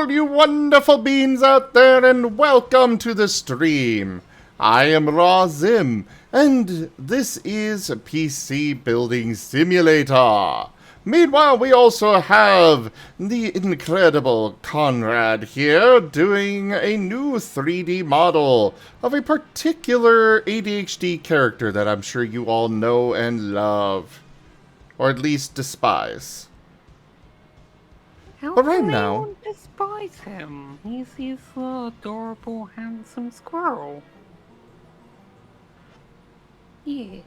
all you wonderful beings out there, and welcome to the stream. I am Raw Zim, and this is PC Building Simulator. Meanwhile, we also have the incredible Conrade here doing a new 3D model of a particular ADHD character that I'm sure you all know and love. Or at least despise. How But right can now, anyone despise him? He's his adorable, handsome squirrel. Yeah.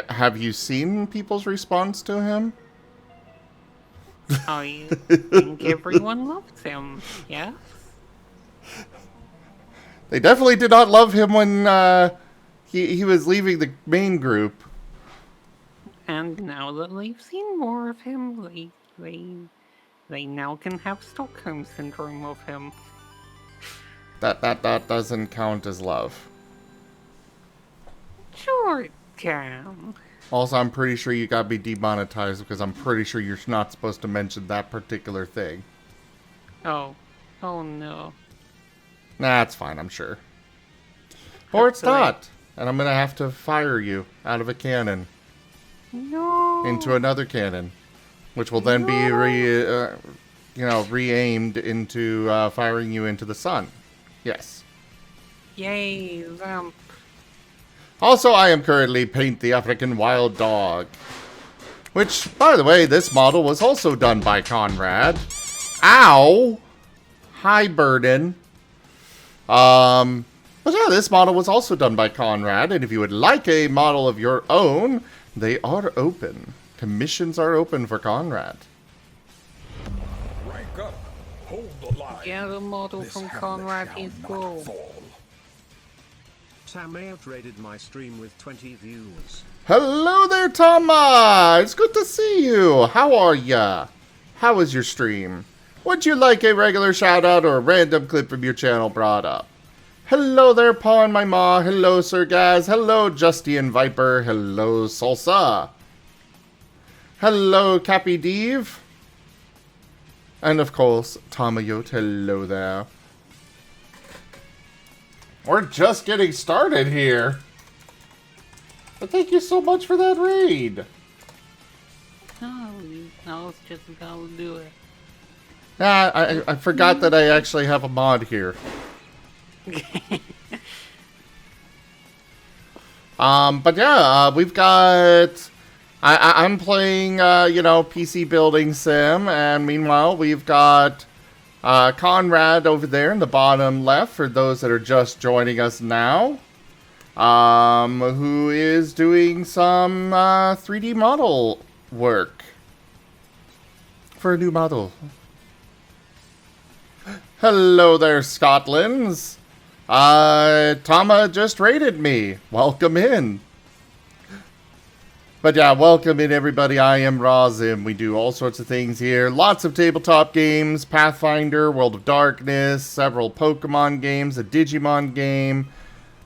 have you seen people's response to him? I think everyone loves him, yes? They definitely did not love him when he was leaving the main group. And now that they've seen more of him, they now can have Stockholm Syndrome of him. That doesn't count as love. Sure it can. Also, I'm pretty sure you got me demonetized because I'm pretty sure you're not supposed to mention that particular thing. Oh no. Nah, it's fine, I'm sure. Or it's not. And I'm gonna have to fire you out of a cannon. No. Into another cannon. Which will then be re-aimed into firing you into the sun. Yes. Yay, Zamp. Also, I am currently Paint the African Wild Dog. Which, by the way, this model was also done by Conrade. Ow! Hi, Burden. But yeah, this model was also done by Conrade, and if you would like a model of your own, they are open. Commissions are open for Conrade. Rank up. Hold the line. Get a model This from helmet Conrade, shall he's not cool. fall. Sam outrated my stream with 20 views. Hello there, Tama! It's good to see you. How are ya? How was your stream? Would you like a regular shout-out or a random clip from your channel brought up? Hello there, Paw and my Ma. Hello, Sir Gaz. Hello, Justian Viper. Hello, Salsa. Hello, Cappy Deve. And of course, Tamayot. Hello there. We're just getting started here. But thank you so much for that raid. Oh, I was just about to do it. I forgot that I actually have a mod here. But yeah, we've got... I'm playing, PC Building Sim, and meanwhile, we've got Conrade over there in the bottom left, for those that are just joining us now, who is doing some 3D model work for a new model. Hello there, Scotlands. Tama just raided me. Welcome in. But yeah, welcome in everybody. I am Razim. We do all sorts of things here. Lots of tabletop games, Pathfinder, World of Darkness, several Pokemon games, a Digimon game.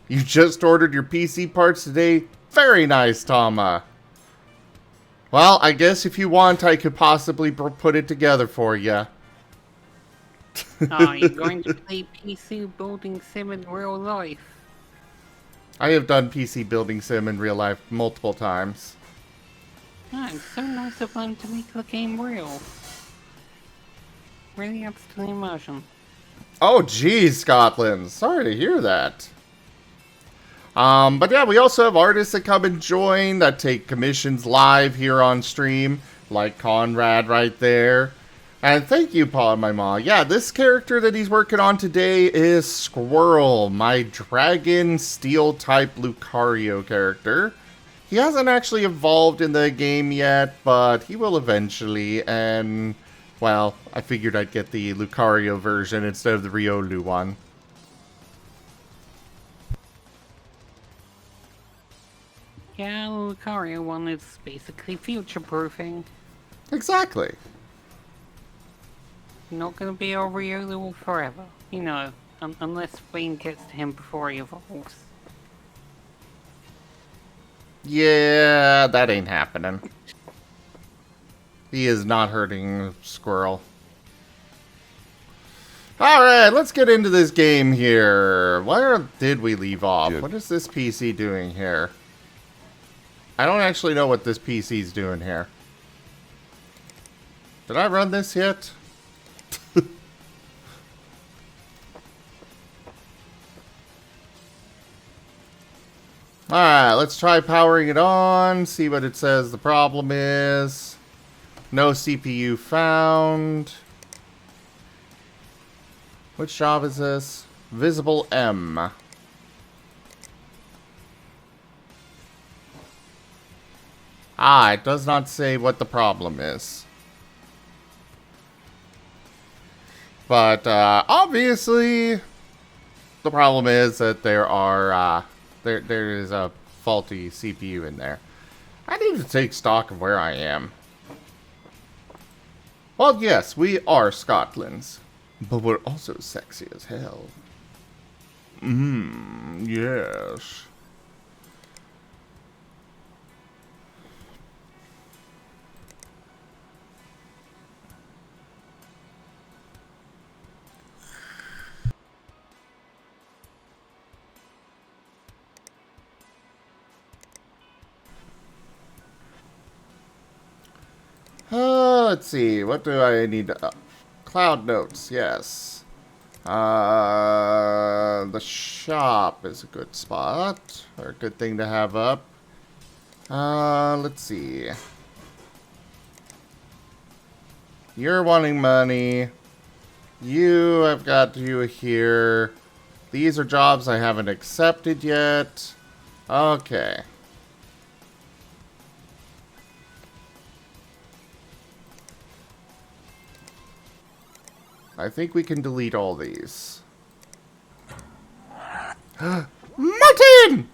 You just ordered your PC parts today? Very nice, Tama. Well, I guess if you want, I could possibly put it together for you. Are you going to play PC Building Sim in real life? I have done PC Building Sim in real life multiple times. Ah, it's so nice of them to make the game real. Really adds to the immersion. Oh, geez, Scotland. Sorry to hear that. But yeah, we also have artists that come and join, that take commissions live here on stream, like Conrade right there. And thank you, Paw and my Ma. Yeah, this character that he's working on today is Squirrel, my Dragon Steel-type Lucario character. He hasn't actually evolved in the game yet, but he will eventually, and, well, I figured I'd get the Lucario version instead of the Riolu one. Yeah, the Lucario one is basically future-proofing. Exactly. Not gonna be a Riolu forever. You know, unless Wayne gets to him before he evolves. Yeah, that ain't happening. He is not hurting Squirrel. Alright, let's get into this game here. Where did we leave off? What is this PC doing here? I don't actually know what this PC's doing here. Did I run this yet? Alright, let's try powering it on, see what it says the problem is. No CPU found. Which job is this? Visible M. Ah, it does not say what the problem is. But, obviously, the problem is that there are, there is a faulty CPU in there. I need to take stock of where I am. Well, yes, we are Scotland's. But we're also sexy as hell. Yes. Let's see. What do I need to... Cloud notes, yes. The shop is a good spot. Or a good thing to have up. Let's see. You're wanting money. I've got you here. These are jobs I haven't accepted yet. Okay. I think we can delete all these. Marten!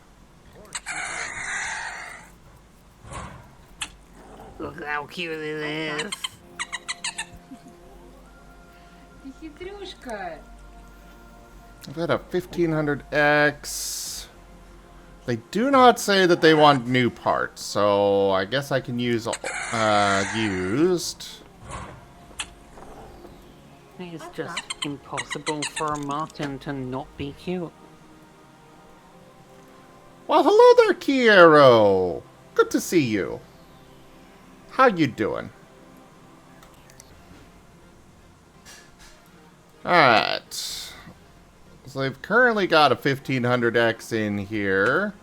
Look how cute it is. Ты хитрюшка. I've got a 1500X. They do not say that they want new parts, so I guess I can use used. It's just impossible for Marten to not be cute. Well, hello there, Kiero. Good to see you. How you doing? Alright. So they've currently got a 1500X in here.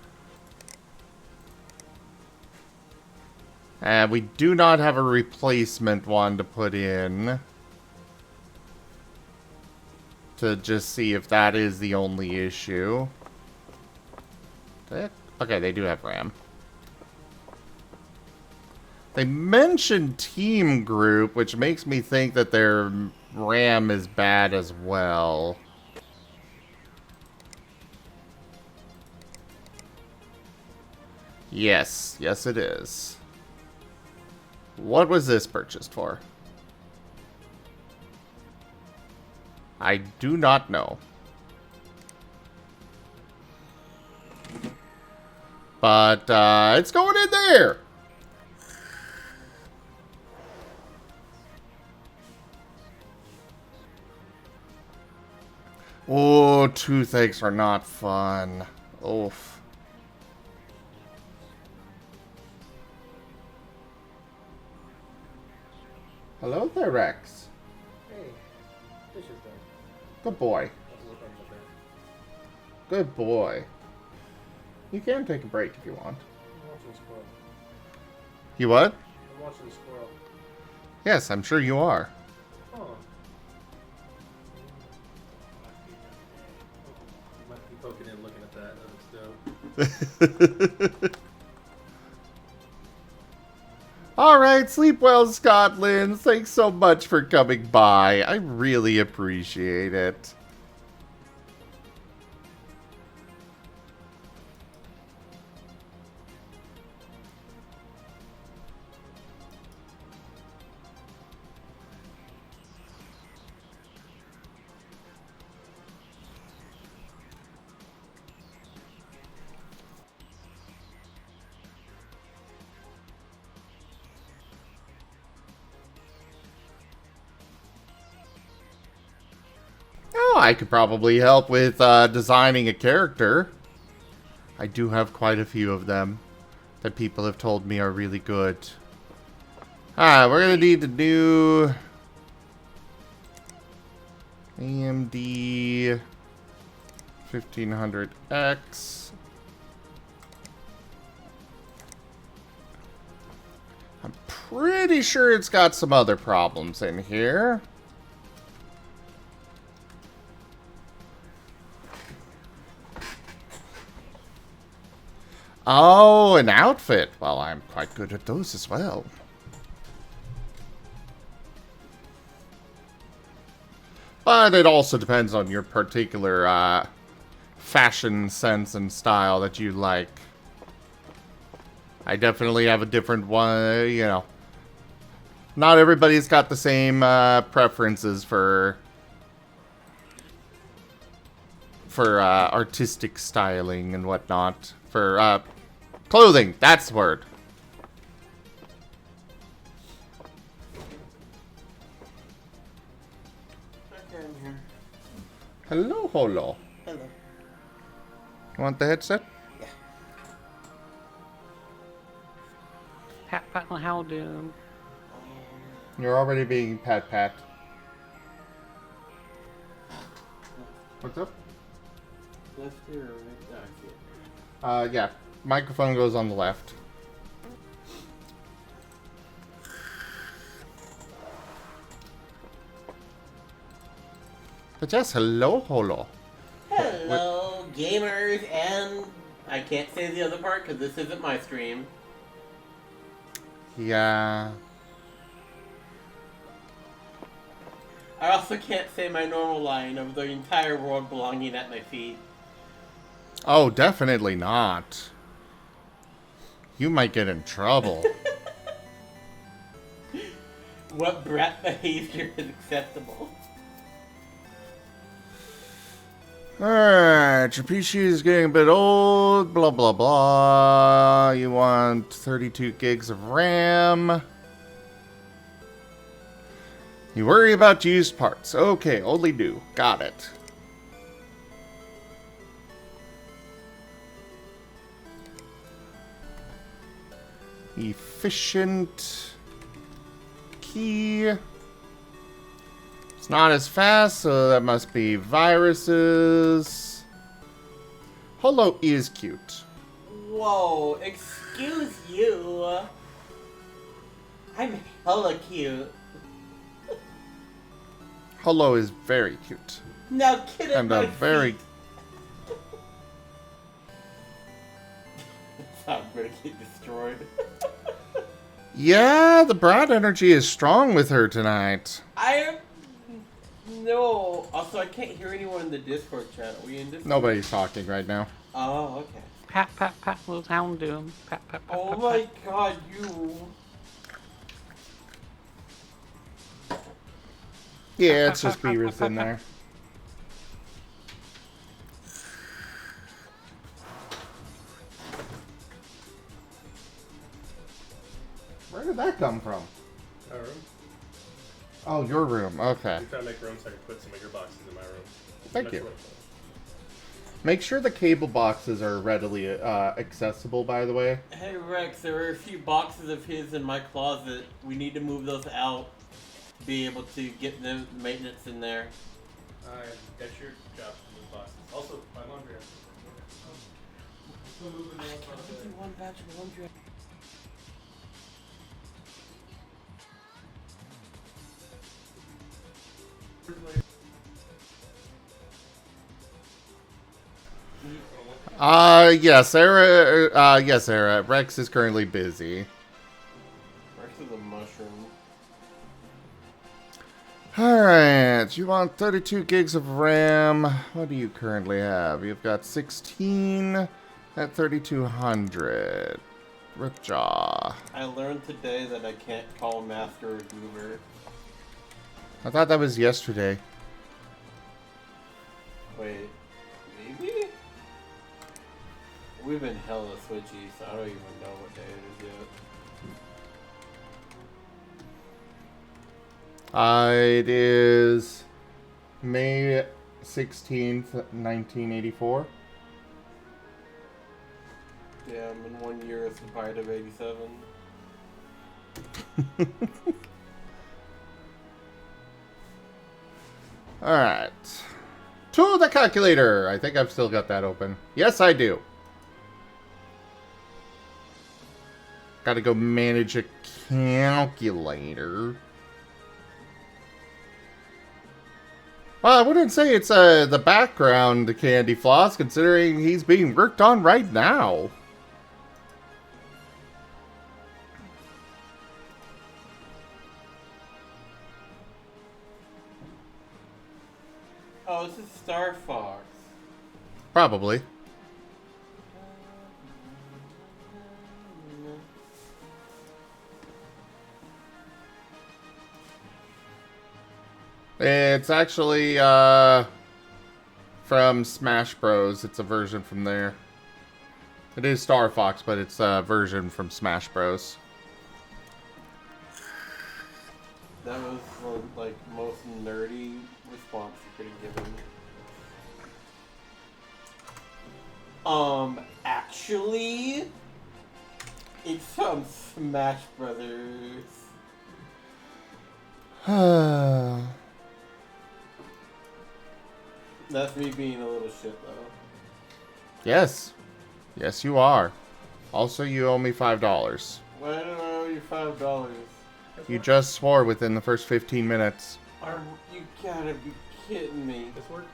And we do not have a replacement one to put in. To just see if that is the only issue. Okay, they do have RAM. They mentioned Team Group, which makes me think that their RAM is bad as well. Yes, yes it is. What was this purchased for? I do not know. But, it's going in there! Oh, toothaches are not fun. Oof. Hello there, Rex. Hey, fish is done. Good boy. I'll look on the back. Good boy. You can take a break if you want. I'm watching the squirrel. You what? I'm watching the squirrel. Yes, I'm sure you are. Oh. You might be poking in looking at that. That looks dope. Alright, sleep well, Scotland. Thanks so much for coming by. I really appreciate it. I could probably help with designing a character. I do have quite a few of them that people have told me are really good. Alright, we're gonna need to do AMD 1500X. I'm pretty sure it's got some other problems in here. Oh, an outfit. Well, I'm quite good at those as well. But it also depends on your particular fashion sense and style that you like. I definitely have a different one, you know. Not everybody's got the same preferences for artistic styling and whatnot. For clothing, that's the word. Okay, I'm here. Hello, holo. Hello. You want the headset? Yeah. Pat, pat, how do? You're already being pat. What's up? Left here or right? Oh, I see it. Yeah. Microphone goes on the left. But yes, hello, holo. Hello, gamers, and I can't say the other part because this isn't my stream. Yeah. I also can't say my normal line of the entire world belonging at my feet. Oh, definitely not. You might get in trouble. What brat behavior is acceptable? Alright, your PC is getting a bit old, blah blah blah. You want 32 gigs of RAM. You worry about used parts. Okay, only do. Got it. Efficient key. It's not as fast, so that must be viruses. Holo is cute. Whoa, excuse you. I'm hella cute. Holo is very cute. Now get at And my a very... feet. I'm gonna get destroyed. Yeah, the brat energy is strong with her tonight. I am... No. Also, I can't hear anyone in the Discord chat. Are we in Discord? Nobody's talking right now. Oh, okay. Pat, pat, pat, will how do? Pat, pat, pat, Oh pat, my pat. god, you... Yeah, it's just Beaver's in there. Where did that come from? Our room. Oh, your room. Okay. I'm trying to make room so I can put some of your boxes in my room. Thank That's you. what it Make sure the cable boxes are readily accessible, by the way. Hey Rex, there are a few boxes of his in my closet. We need to move those out to be able to get the maintenance in there. That's your job to move boxes. Also, my laundry. Still moving I can only do one batch of laundry. Yes, Sarah. Yes, Sarah. Rex is currently busy. Rex is a mushroom. Alright, you want 32 gigs of RAM. What do you currently have? You've got 16 at 3200. Ripjaw. I learned today that I can't call Master a goober. I thought that was yesterday. Wait, maybe? We've been hella switchy, so I don't even know what day it is yet. It is May 16th, 1984. Damn, in 1 year it's the bite of 87. Alright. To the calculator. I think I've still got that open. Yes, I do. Gotta go manage a calculator. Well, I wouldn't say it's the background Candy Floss, considering he's being worked on right now. Oh, this is Star Fox. Probably. It's actually from Smash Bros. It's a version from there. It is Star Fox, but it's a version from Smash Bros. That was like most nerdy response you could have given. Actually, it's from Smash Brothers. That's me being a little shit though. Yes. Yes, you are. Also, you owe me $5. Why do I owe you $5? You just swore within the first 15 minutes. You gotta be kidding me. This work?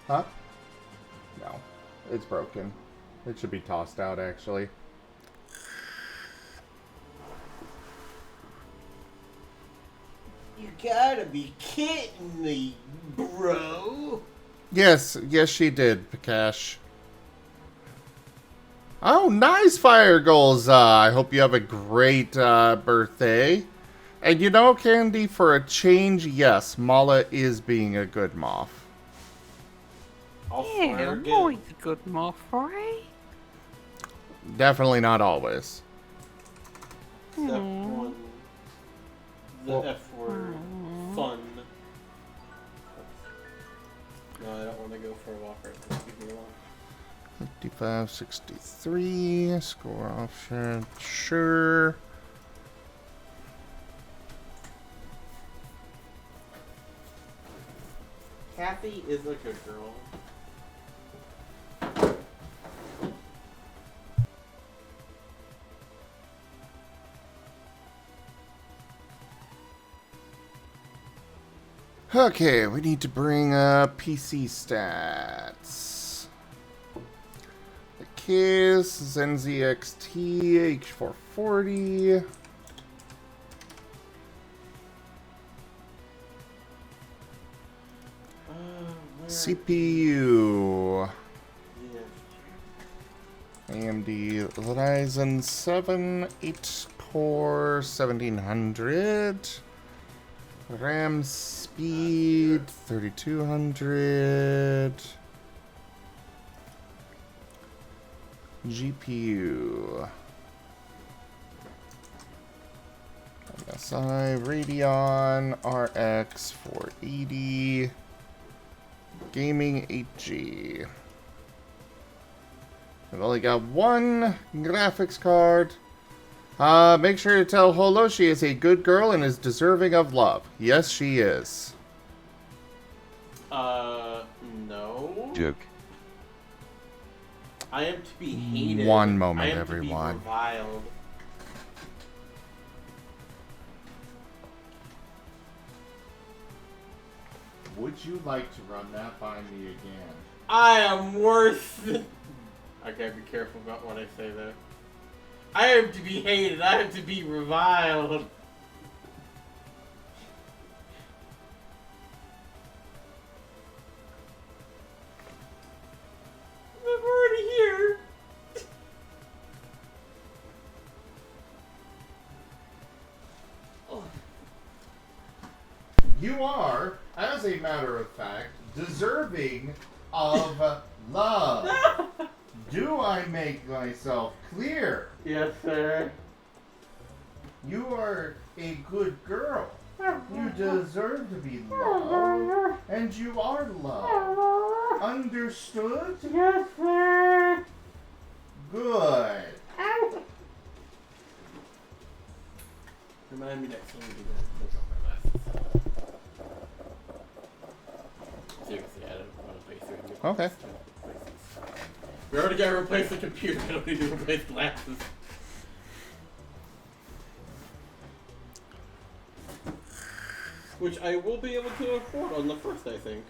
Huh? No. It's broken. It should be tossed out, actually. You gotta be kidding me, bro. Yes, yes she did, Pikash. Oh, nice Fire Goals. I hope you have a great birthday. And you know, Candy, for a change, yes, Mala is being a good moth. Yeah, I'm always a good moth, right? Definitely not always. Except when the F word. Fun. No, I don't want to go for a walk right now. Leave me alone. 55, 63. Score option. Sure. Kathy is a good girl. Okay, we need to bring up PC stats. The Kiss, ZenZXT, H440. CPU. AMD Ryzen 7, 8-core, 1700. RAM speed 3200. GPU MSI Radeon RX 480. Gaming 8G. I've only got one graphics card. Make sure to tell Holo she is a good girl and is deserving of love. Yes, she is. No. Joke. I am to be hated. One moment, I am everyone. To be reviled. Would you like to run that by me again? I am worse than... I gotta be careful about what I say there. I am to be hated. I am to be reviled. I'm already here. You are, as a matter of fact, deserving of love. Do I make myself clear? Yes, sir. You are a good girl. You deserve to be loved, and you are loved. Understood? Yes, sir. Good. Remind me next time we do that. Take off my glasses. Seriously, I don't want to play through. Okay. We already got to replace the computer. I don't need to replace glasses. Which I will be able to afford on the first, I think.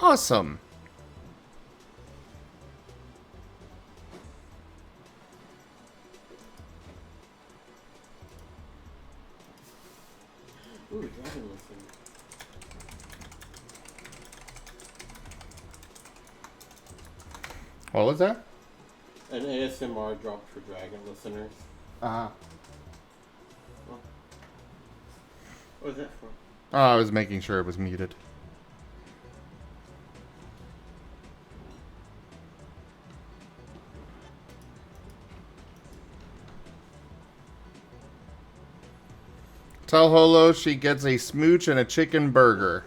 Awesome. Ooh, dragon listing. What was that? An ASMR dropped for dragon listeners. Uh-huh. What was that for? Oh, I was making sure it was muted. Tell Holo she gets a smooch and a chicken burger.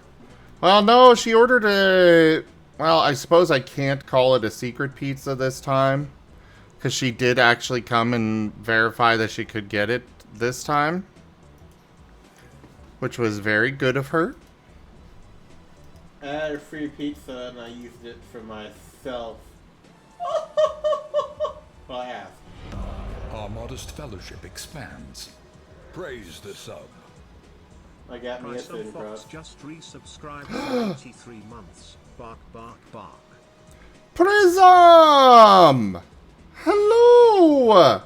Well, no, she ordered a... Well, I suppose I can't call it a secret pizza this time. Because she did actually come and verify that she could get it this time. Which was very good of her. I had a free pizza and I used it for myself. Well, I asked. Our modest fellowship expands. Praise the sub. I got me a Crystal thin Fox crust. just resubscribed for 83 months. Bark, bark, bark. Prism! Hello!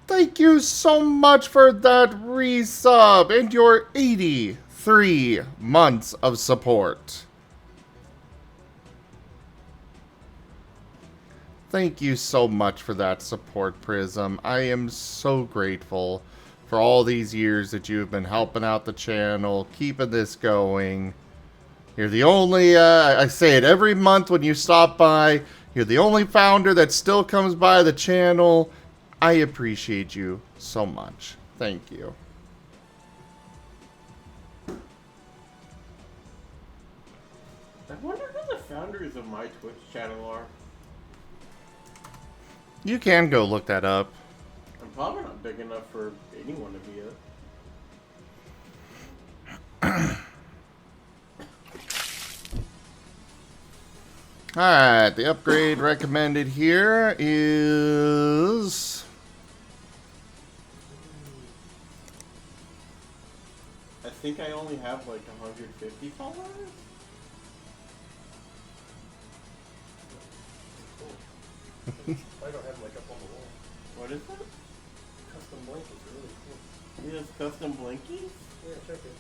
Thank you so much for that resub and your 83 months of support. Thank you so much for that support, Prism. I am so grateful for all these years that you have been helping out the channel, keeping this going. You're the only, I say it every month when you stop by, you're the only founder that still comes by the channel. I appreciate you so much. Thank you. I wonder who the founders of my Twitch channel are. You can go look that up. I'm probably not big enough for anyone to be it. Alright, the upgrade recommended here is... I think I only have like 150 followers? I don't have them like up on the wall. What is it? Custom blankets are really cool. He has custom blinkies? Yeah, check it.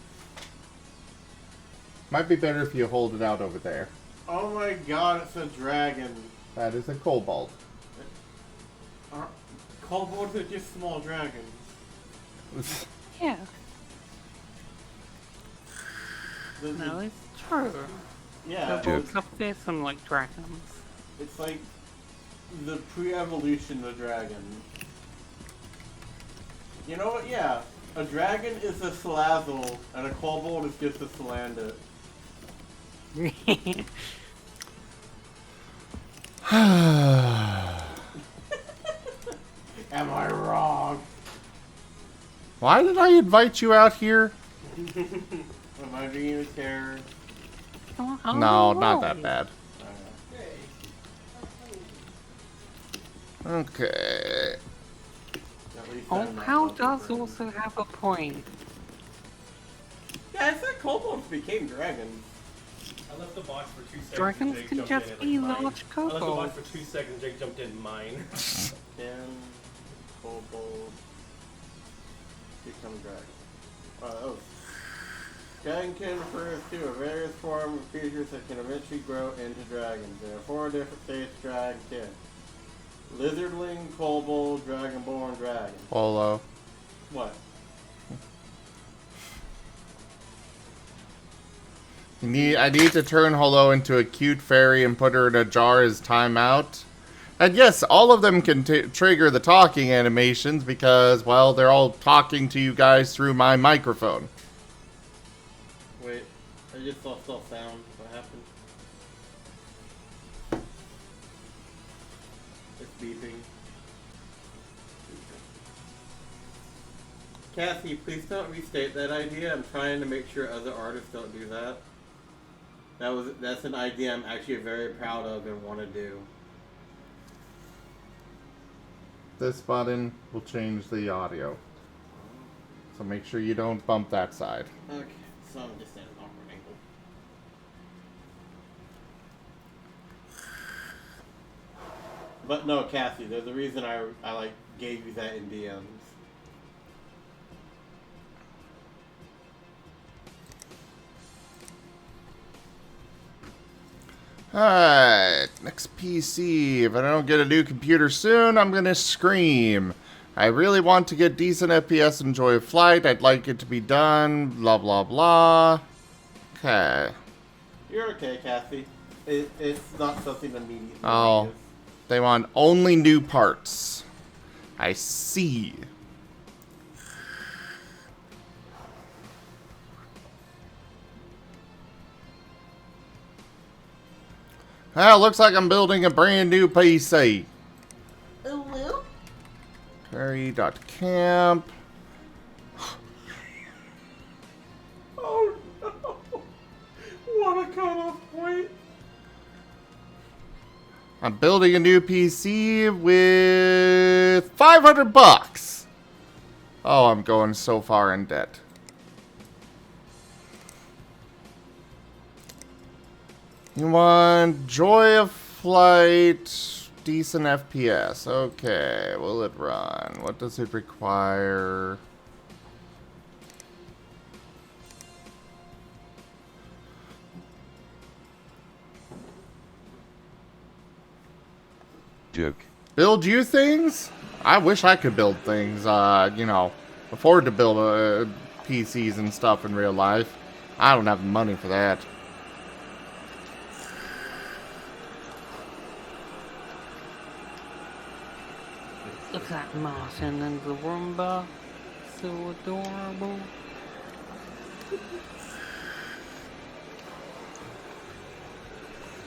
Might be better if you hold it out over there. Oh my god, it's a dragon. That is a kobold. Kobolds are just small dragons. Yeah, The- no, it's true. yeah, Kobolds are fearsome like dragons. it's like the pre-evolution of dragon. You know what? Yeah, a dragon is a Salazzle, and a kobold is just a Salandit. Am I wrong? Why did I invite you out here? Am I being a terrorist? No, not that bad. Okay. At least Oh, I'm not How Lofi does Girl. also have a point. Yeah, I said kobolds became dragons. I left the box for 2 seconds. Dragons Jake can jumped just in and, be like, mine. large I left the box kobolds. for 2 seconds. Jake jumped in mine. Can kobolds become dragons? Oh. Dragonkin refers to a various form of creatures that can eventually grow into dragons. There are 4 different states of dragonkin. Lizardling, kobold, dragonborn, dragon. Polo. What? I need to turn Holo into a cute fairy and put her in a jar as timeout. And yes, all of them can trigger the talking animations because, well, they're all talking to you guys through my microphone. Wait, I just saw sound. What happened? It's beeping. Cassie, please don't restate that idea. I'm trying to make sure other artists don't do that. That's an idea I'm actually very proud of and want to do. This button will change the audio. So make sure you don't bump that side. Okay, so I'm just at an awkward angle. But no, Cassie, there's a reason I like gave you that in DMs. Alright, next PC. If I don't get a new computer soon, I'm gonna scream. I really want to get decent FPS and enjoy a flight. I'd like it to be done. Blah, blah, blah. Okay. You're okay, Cassie. It's not something immediately. Oh. obvious. They want only new parts. I see. Well, looks like I'm building a brand new PC. Oh, well. Furry.camp. Oh, no. What a cutoff point. I'm building a new PC with 500 bucks. Oh, I'm going so far in debt. You want joy of flight, decent FPS. Okay, will it run? What does it require? Joke. Build you things? I wish I could build things, you know, afford to build PCs and stuff in real life. I don't have the money for that. Look at that Marten and the Roomba. So adorable.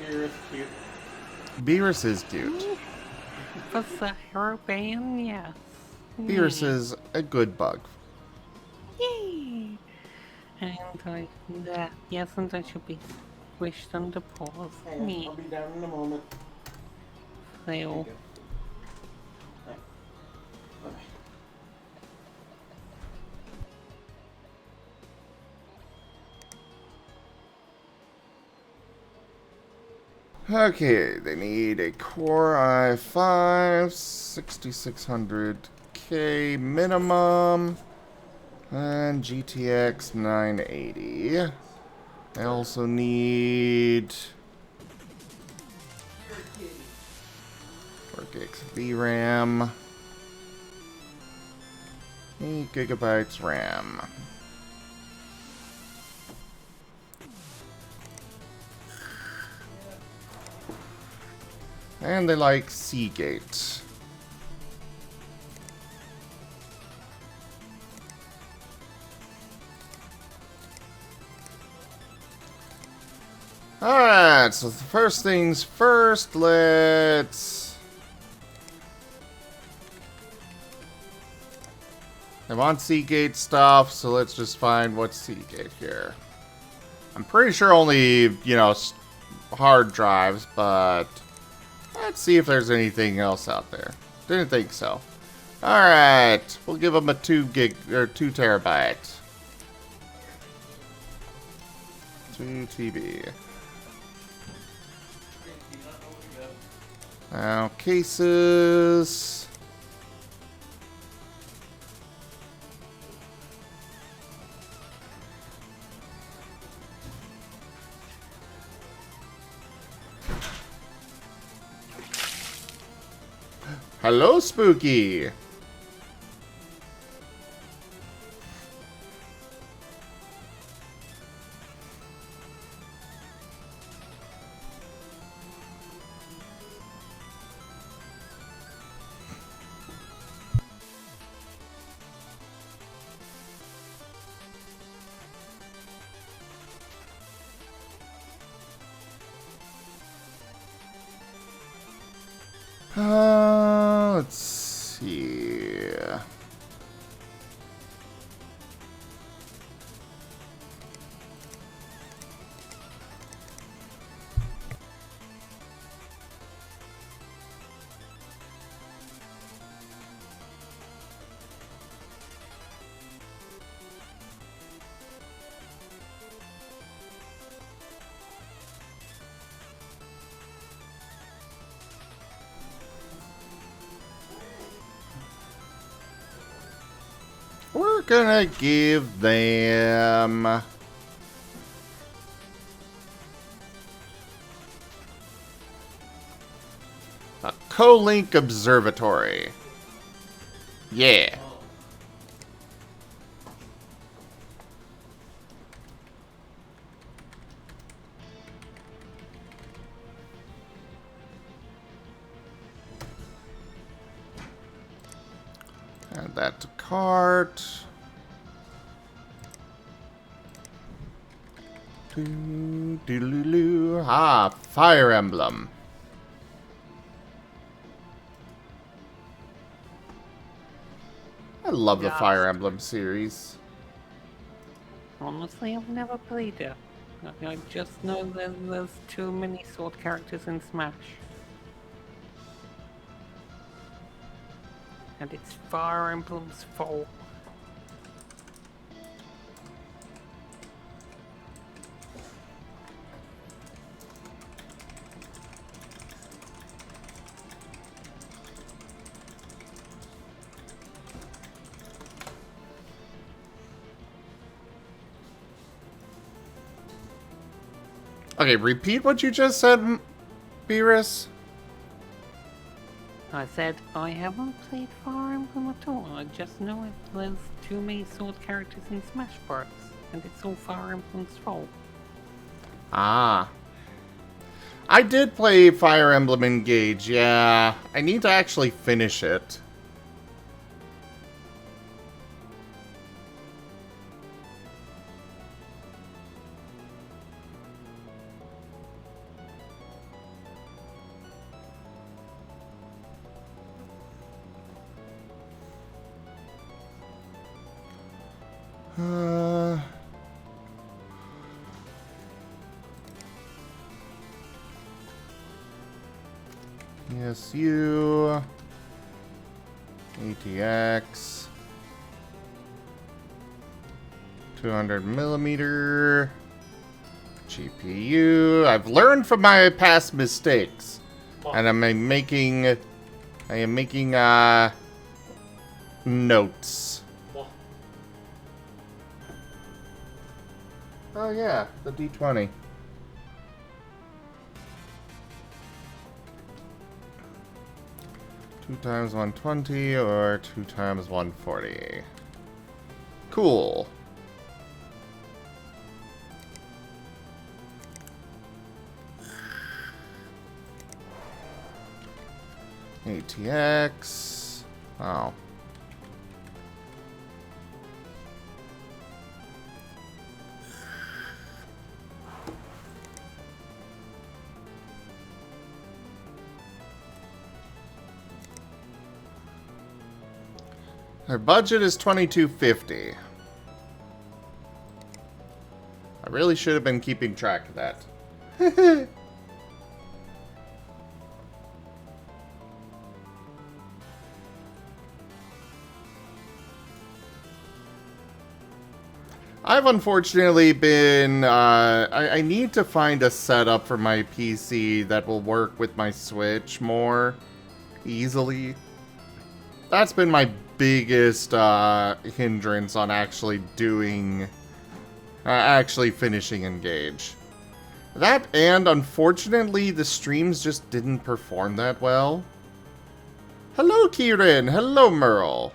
Here is cute. Beerus is cute. For the hairband, yes. Beerus is a good bug. Yay! And yes, and I should be squished under paws. Hey, I'll be down in a moment. Fail. Okay, they need a Core i5, 6600K minimum, and GTX 980. They also need 4 gigs of VRAM, 8 gigabytes RAM. And they like Seagate. Alright, so the first things first, let's... They want Seagate stuff, so let's just find what's Seagate here. I'm pretty sure only, you know, hard drives, but... Let's see if there's anything else out there. Didn't think so. Alright, we'll give them a 2 terabyte. 2 TB. Now, cases. Hello, Spooky! Let's see. We're gonna give them a co-link observatory. Yeah. Add that to cart. Doo-doo-doo-doo. Ah, Fire Emblem. I love the Yeah. Fire Emblem series. Honestly, I've never played it. I just know that there's too many sword characters in Smash. And it's Fire Emblem's fault. Okay, repeat what you just said, Beerus. I said I haven't played Fire Emblem at all. I just know there's too many sword characters in Smash Bros. And it's all Fire Emblem's fault. Ah. I did play Fire Emblem Engage, yeah. I need to actually finish it. ESU, ATX, 200 millimeter, GPU. I've learned from my past mistakes, and I am making notes. Oh yeah, the D20. Two times 120 or 2 times 140. Cool. ATX. Oh. Our budget is $22.50. I really should have been keeping track of that. I've unfortunately been, I need to find a setup for my PC that will work with my Switch more easily. That's been my biggest hindrance on actually doing, actually finishing Engage. That, and unfortunately, the streams just didn't perform that well. Hello, Kieran. Hello, Merle.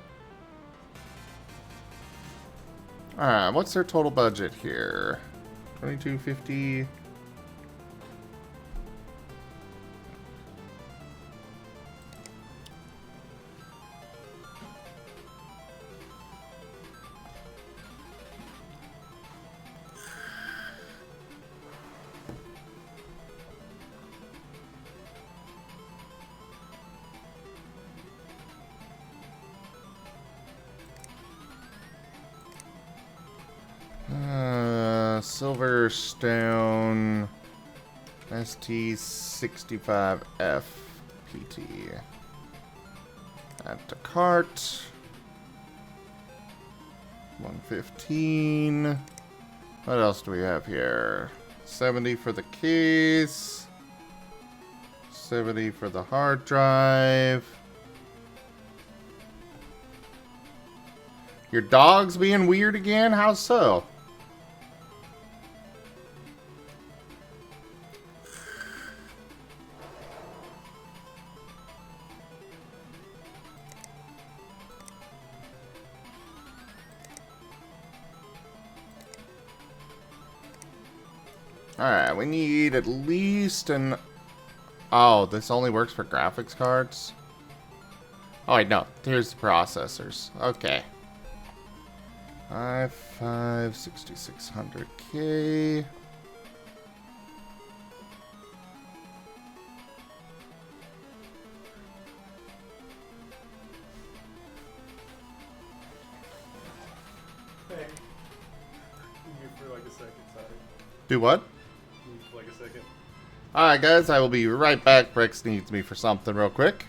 Alright, what's their total budget here? $22.50. Silverstone ST65F PT. Add to cart. 115. What else do we have here? 70 for the case. 70 for the hard drive. Your dog's being weird again? How so? Alright, we need at least an... Oh, this only works for graphics cards? Oh wait, no. Here's the processors. Okay. i5 6600K. Hey. Mute for like a second, sorry. Do what? Mute for like a second. Alright guys, I will be right back. Rex needs me for something real quick.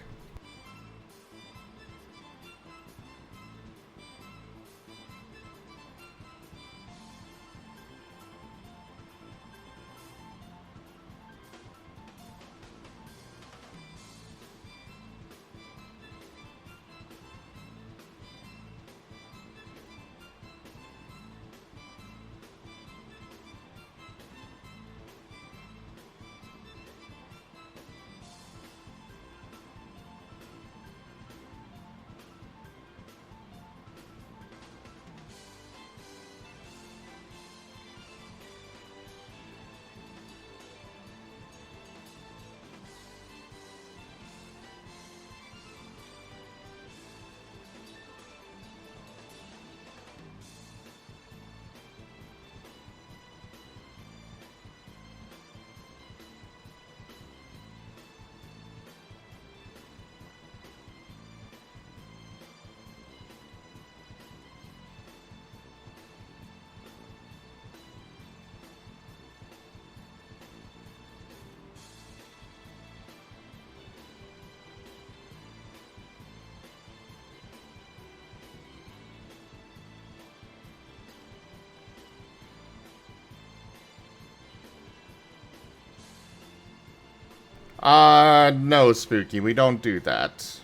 No, Spooky, we don't do that.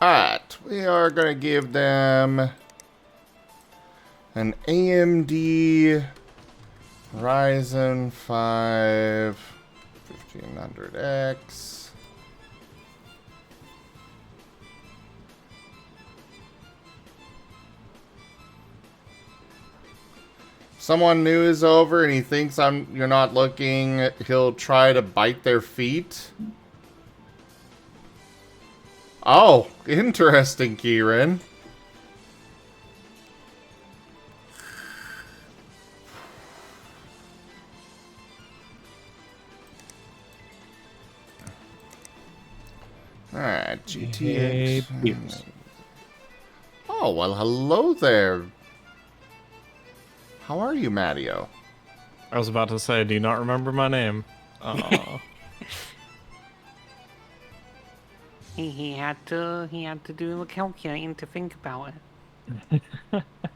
Alright, we are gonna give them an AMD Ryzen 5 1500X. Someone new is over and he thinks you're not looking, he'll try to bite their feet. Oh, interesting, Kieran. Alright, GTX. Hey, Oh, well, hello there. How are you, Mattio? I was about to say, do you not remember my name? He had to do the calculating to think about it.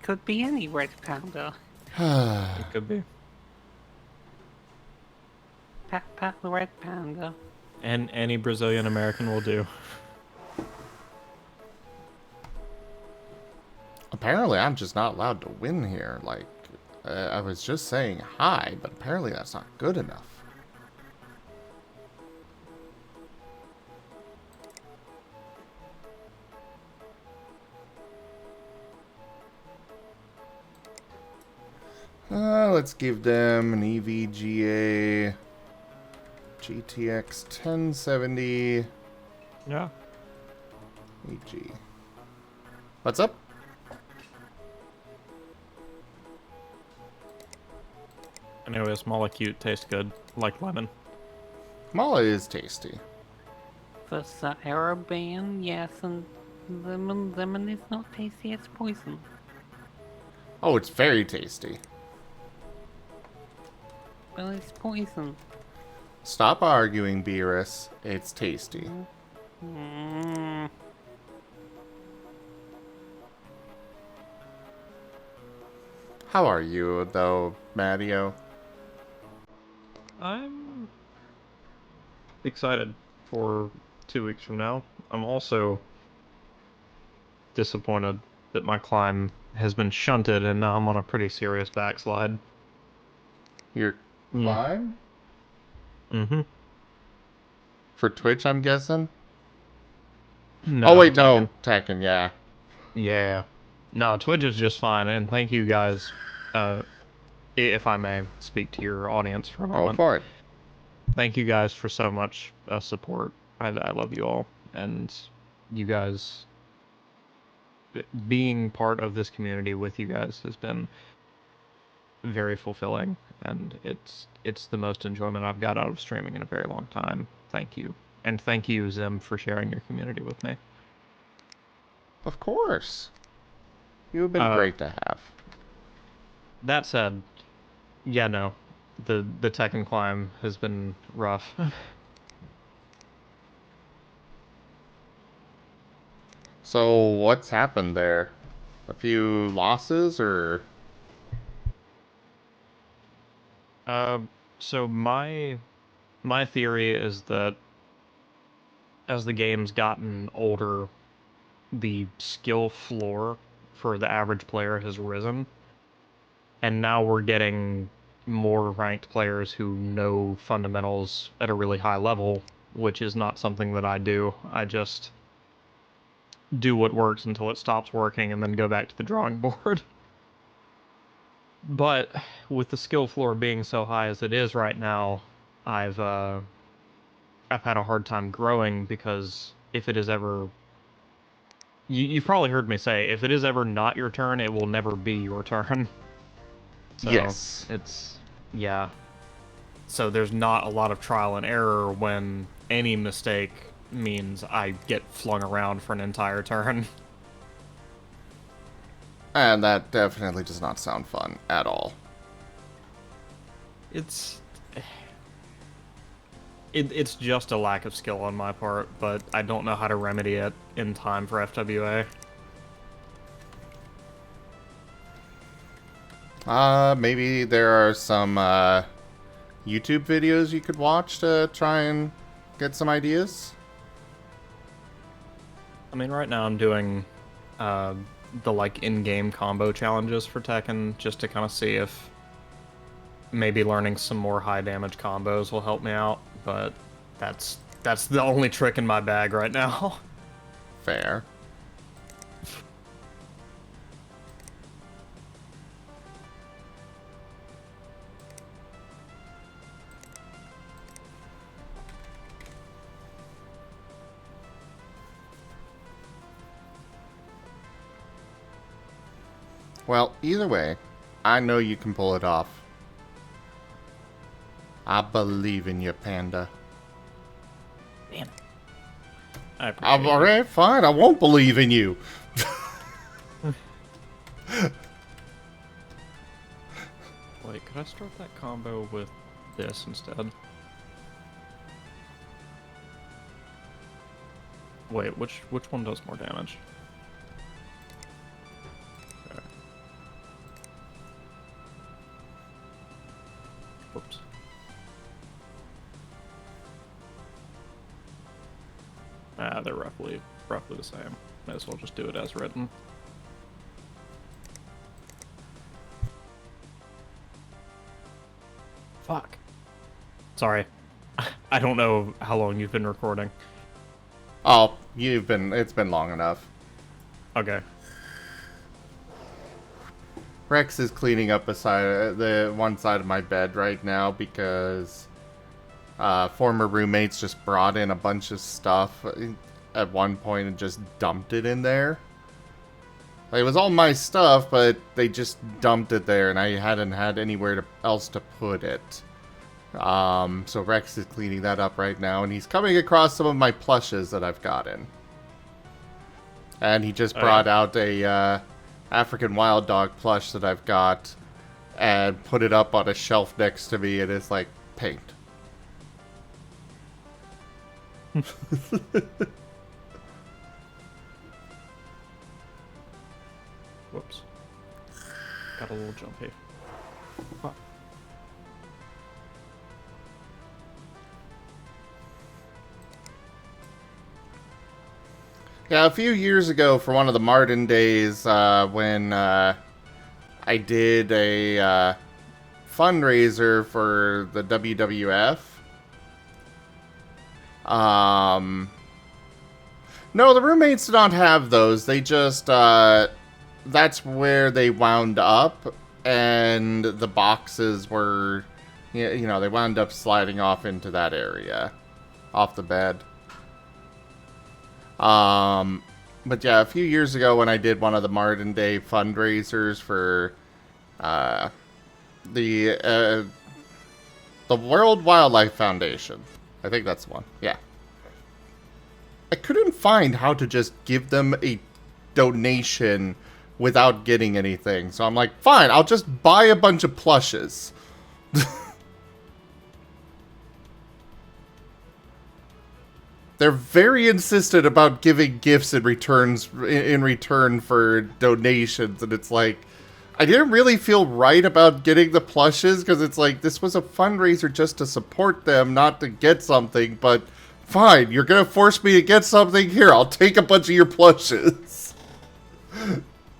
Could be any red panda. It could be. Pat the red panda. And any Brazilian American will do. Apparently, I'm just not allowed to win here. Like, I was just saying hi, but apparently that's not good enough. Let's give them an EVGA GTX 1070 Yeah. EG. What's up? Anyways, Molecute tastes good, like lemon. Mala is tasty. The Araban, yes, and lemon is not tasty, it's poison. Oh, it's very tasty. Well, it's poison. Stop arguing, Beerus. It's tasty. Mm. How are you, though, Mattio? I'm excited for 2 weeks from now. I'm also disappointed that my climb has been shunted and now I'm on a pretty serious backslide. Your climb? Mm-hmm. For Twitch, I'm guessing? No, Oh, wait, no. Tekken, yeah. Yeah. No, Twitch is just fine, and thank you guys, if I may speak to your audience for a Go moment. for it. Thank you guys for so much support. I love you all, and you guys, being part of this community with you guys has been very fulfilling, and it's the most enjoyment I've got out of streaming in a very long time. Thank you. And thank you, Zim, for sharing your community with me. Of course. You've been great to have. That said, yeah, no. The Tekken climb has been rough. So, what's happened there? A few losses, or...? So my theory is that as the game's gotten older, the skill floor for the average player has risen, and now we're getting more ranked players who know fundamentals at a really high level, which is not something that I do. I just do what works until it stops working and then go back to the drawing board. But with the skill floor being so high as it is right now, I've had a hard time growing, because if it is ever... You've probably heard me say, if it is ever not your turn, it will never be your turn. So Yes. it's... yeah. So there's not a lot of trial and error when any mistake means I get flung around for an entire turn. And that definitely does not sound fun at all. It's just a lack of skill on my part, but I don't know how to remedy it in time for FWA. Maybe there are some, YouTube videos you could watch to try and get some ideas? I mean, right now I'm doing, the, like, in-game combo challenges for Tekken, just to kind of see if maybe learning some more high-damage combos will help me out, but that's the only trick in my bag right now. Fair. Well, either way, I know you can pull it off. I believe in you, Panda. Damn. I appreciate it. Alright, fine, I won't believe in you. Wait, could I start that combo with this instead? Wait, which one does more damage? Okay. Whoops. They're roughly the same. Might as well just do it as written. Fuck. Sorry. I don't know how long you've been recording. Oh, it's been long enough. Okay. Rex is cleaning up the one side of my bed right now because former roommates just brought in a bunch of stuff at one point and just dumped it in there. Like, it was all my stuff, but they just dumped it there, and I hadn't had anywhere else to put it. So Rex is cleaning that up right now, and he's coming across some of my plushes that I've gotten. And he just brought out a African wild dog plush that I've got and put it up on a shelf next to me, and it's like paint. Whoops. Got a little jumpy. Yeah, a few years ago for one of the Marten days, when I did a fundraiser for the WWF. No, the roommates did not have those. They just, that's where they wound up, and the boxes were, you know, they wound up sliding off into that area, off the bed. But yeah, a few years ago when I did one of the Marten Day fundraisers for, the World Wildlife Foundation. I think that's the one. Yeah. I couldn't find how to just give them a donation without getting anything. So I'm like, fine, I'll just buy a bunch of plushes. They're very insistent about giving gifts in return for donations, and it's like, I didn't really feel right about getting the plushes, because it's like, this was a fundraiser just to support them, not to get something, but fine, you're gonna force me to get something? Here, I'll take a bunch of your plushes.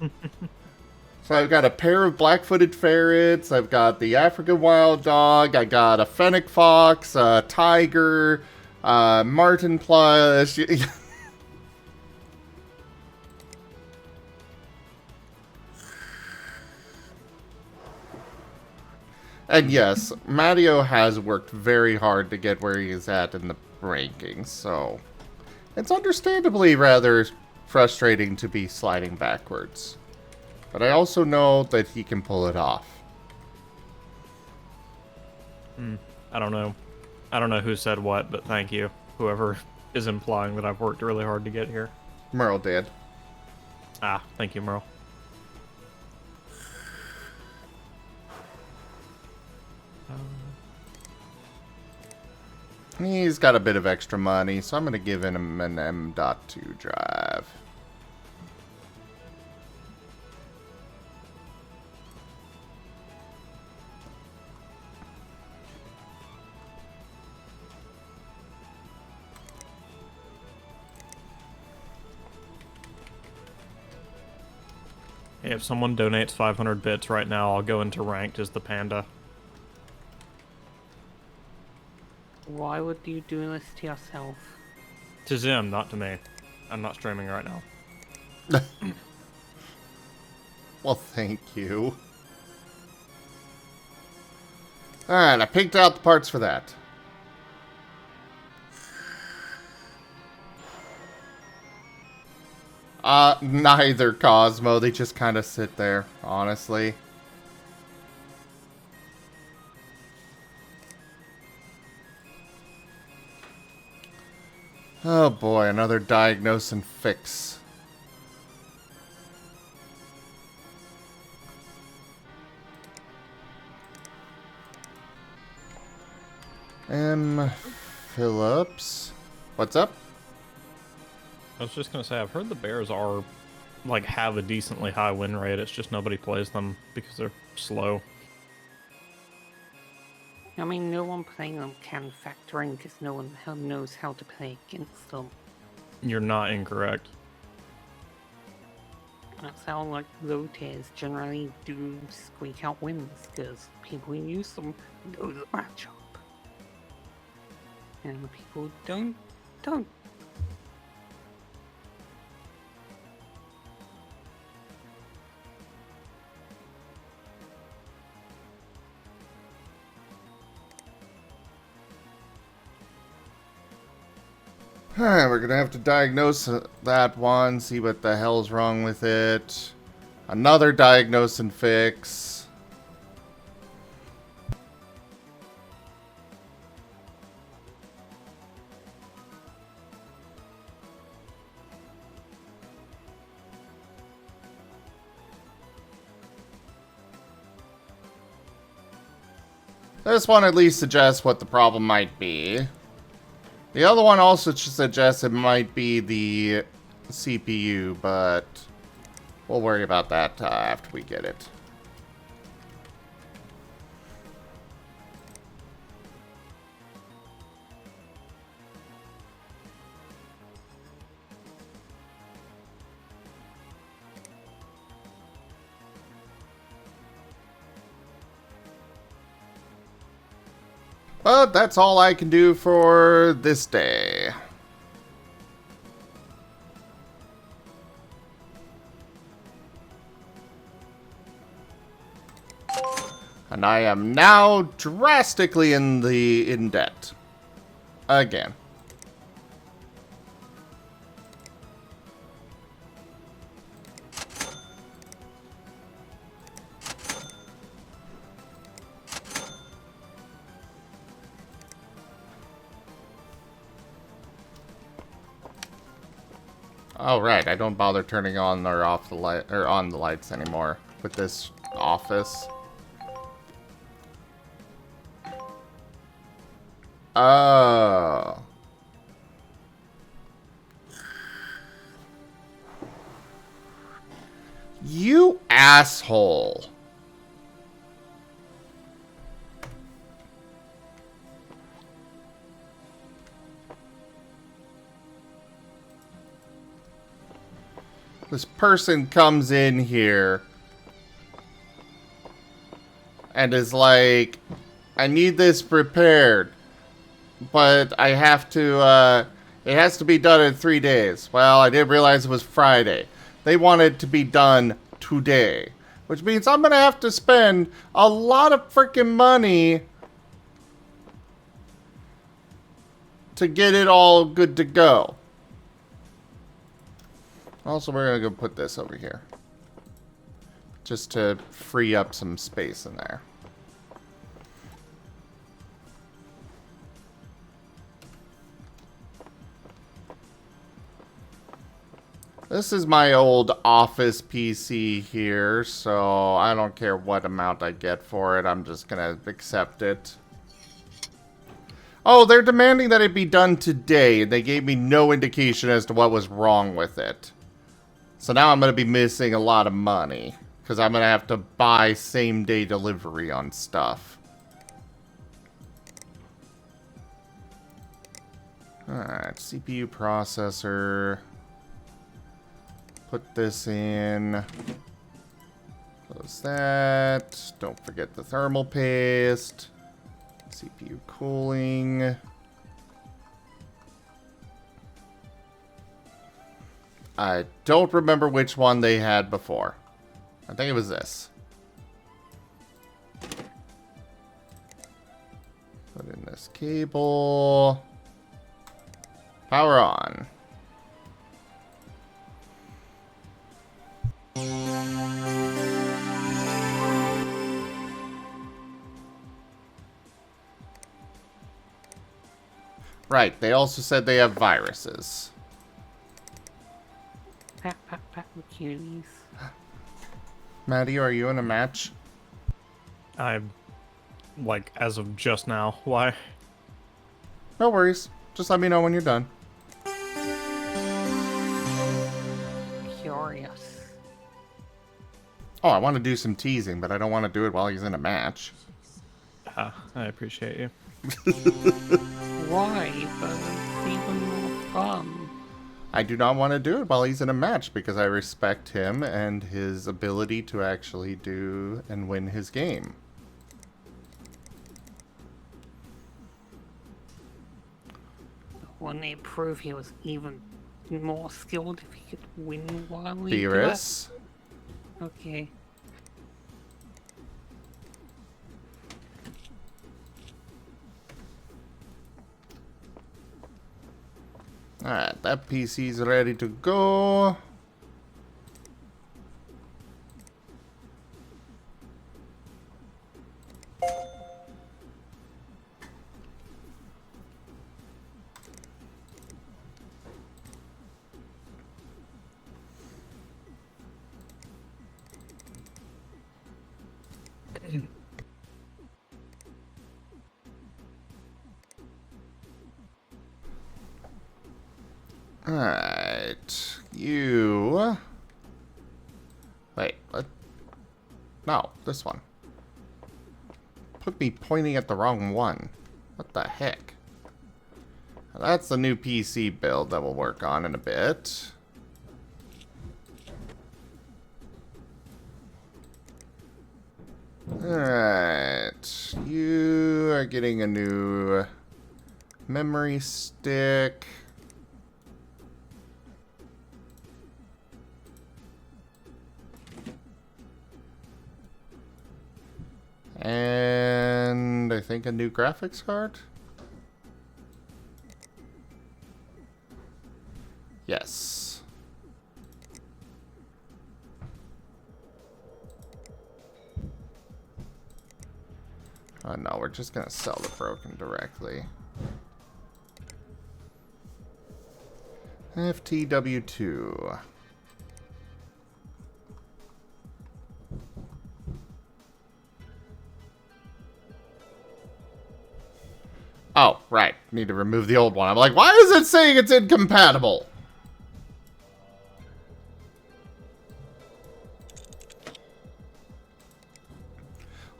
So I've got a pair of black-footed ferrets, I've got the African wild dog, I got a fennec fox, a tiger, Marten plush. And yes, Matteo has worked very hard to get where he is at in the rankings, so it's understandably rather frustrating to be sliding backwards. But I also know that he can pull it off. I don't know. I don't know who said what, but thank you. Whoever is implying that I've worked really hard to get here. Merle did. Ah, thank you, Merle. He's got a bit of extra money, so I'm going to give him an M.2 drive. Hey, if someone donates 500 bits right now, I'll go into ranked as the panda. Why would you do this to yourself? To Zim, not to me. I'm not streaming right now. Well, thank you. Alright, I picked out the parts for that. Neither, Cosmo. They just kind of sit there, honestly. Oh boy, another diagnose and fix. M. Phillips. What's up? I was just gonna say, I've heard the Bears are, like, have a decently high win rate. It's just nobody plays them because they're slow. I mean, no one playing them can factor in because no one knows how to play against them. You're not incorrect. That's how, like, low tiers generally do squeak out wins, because people who use them know the matchup. And the people who don't. Alright, we're gonna have to diagnose that one, see what the hell's wrong with it. Another diagnose and fix. This one at least suggests what the problem might be. The other one also suggests it might be the CPU, but we'll worry about that after we get it. But that's all I can do for this day. And I am now drastically in debt. Again. Oh right, I don't bother turning on or off the light or on the lights anymore with this office. Oh. You asshole. This person comes in here and is like, I need this prepared, but I have to, it has to be done in 3 days. Well, I didn't realize it was Friday. They want it to be done today, which means I'm going to have to spend a lot of freaking money to get it all good to go. Also, we're going to go put this over here. Just to free up some space in there. This is my old office PC here, so I don't care what amount I get for it. I'm just going to accept it. Oh, they're demanding that it be done today. They gave me no indication as to what was wrong with it. So now I'm going to be missing a lot of money. Because I'm going to have to buy same-day delivery on stuff. Alright, CPU processor. Put this in. Close that. Don't forget the thermal paste. CPU cooling. I don't remember which one they had before. I think it was this. Put in this cable. Power on. Right, they also said they have viruses. Pat, pat, pat, the cuties. Maddie, are you in a match? I'm, like, as of just now. Why? No worries. Just let me know when you're done. Curious. Oh, I want to do some teasing, but I don't want to do it while he's in a match. I appreciate you. Why? But it's even more fun. I do not want to do it while he's in a match because I respect him and his ability to actually do and win his game. Wouldn't it prove he was even more skilled if he could win while he Beerus. Okay. Alright, that PC's ready to go. Alright. You... Wait, what? No, this one. Put me pointing at the wrong one. What the heck? That's the new PC build that we'll work on in a bit. Alright. You are getting a new memory stick. And I think a new graphics card? Yes. Oh no, we're just gonna sell the broken directly. FTW2. Oh, right. Need to remove the old one. I'm like, why is it saying it's incompatible?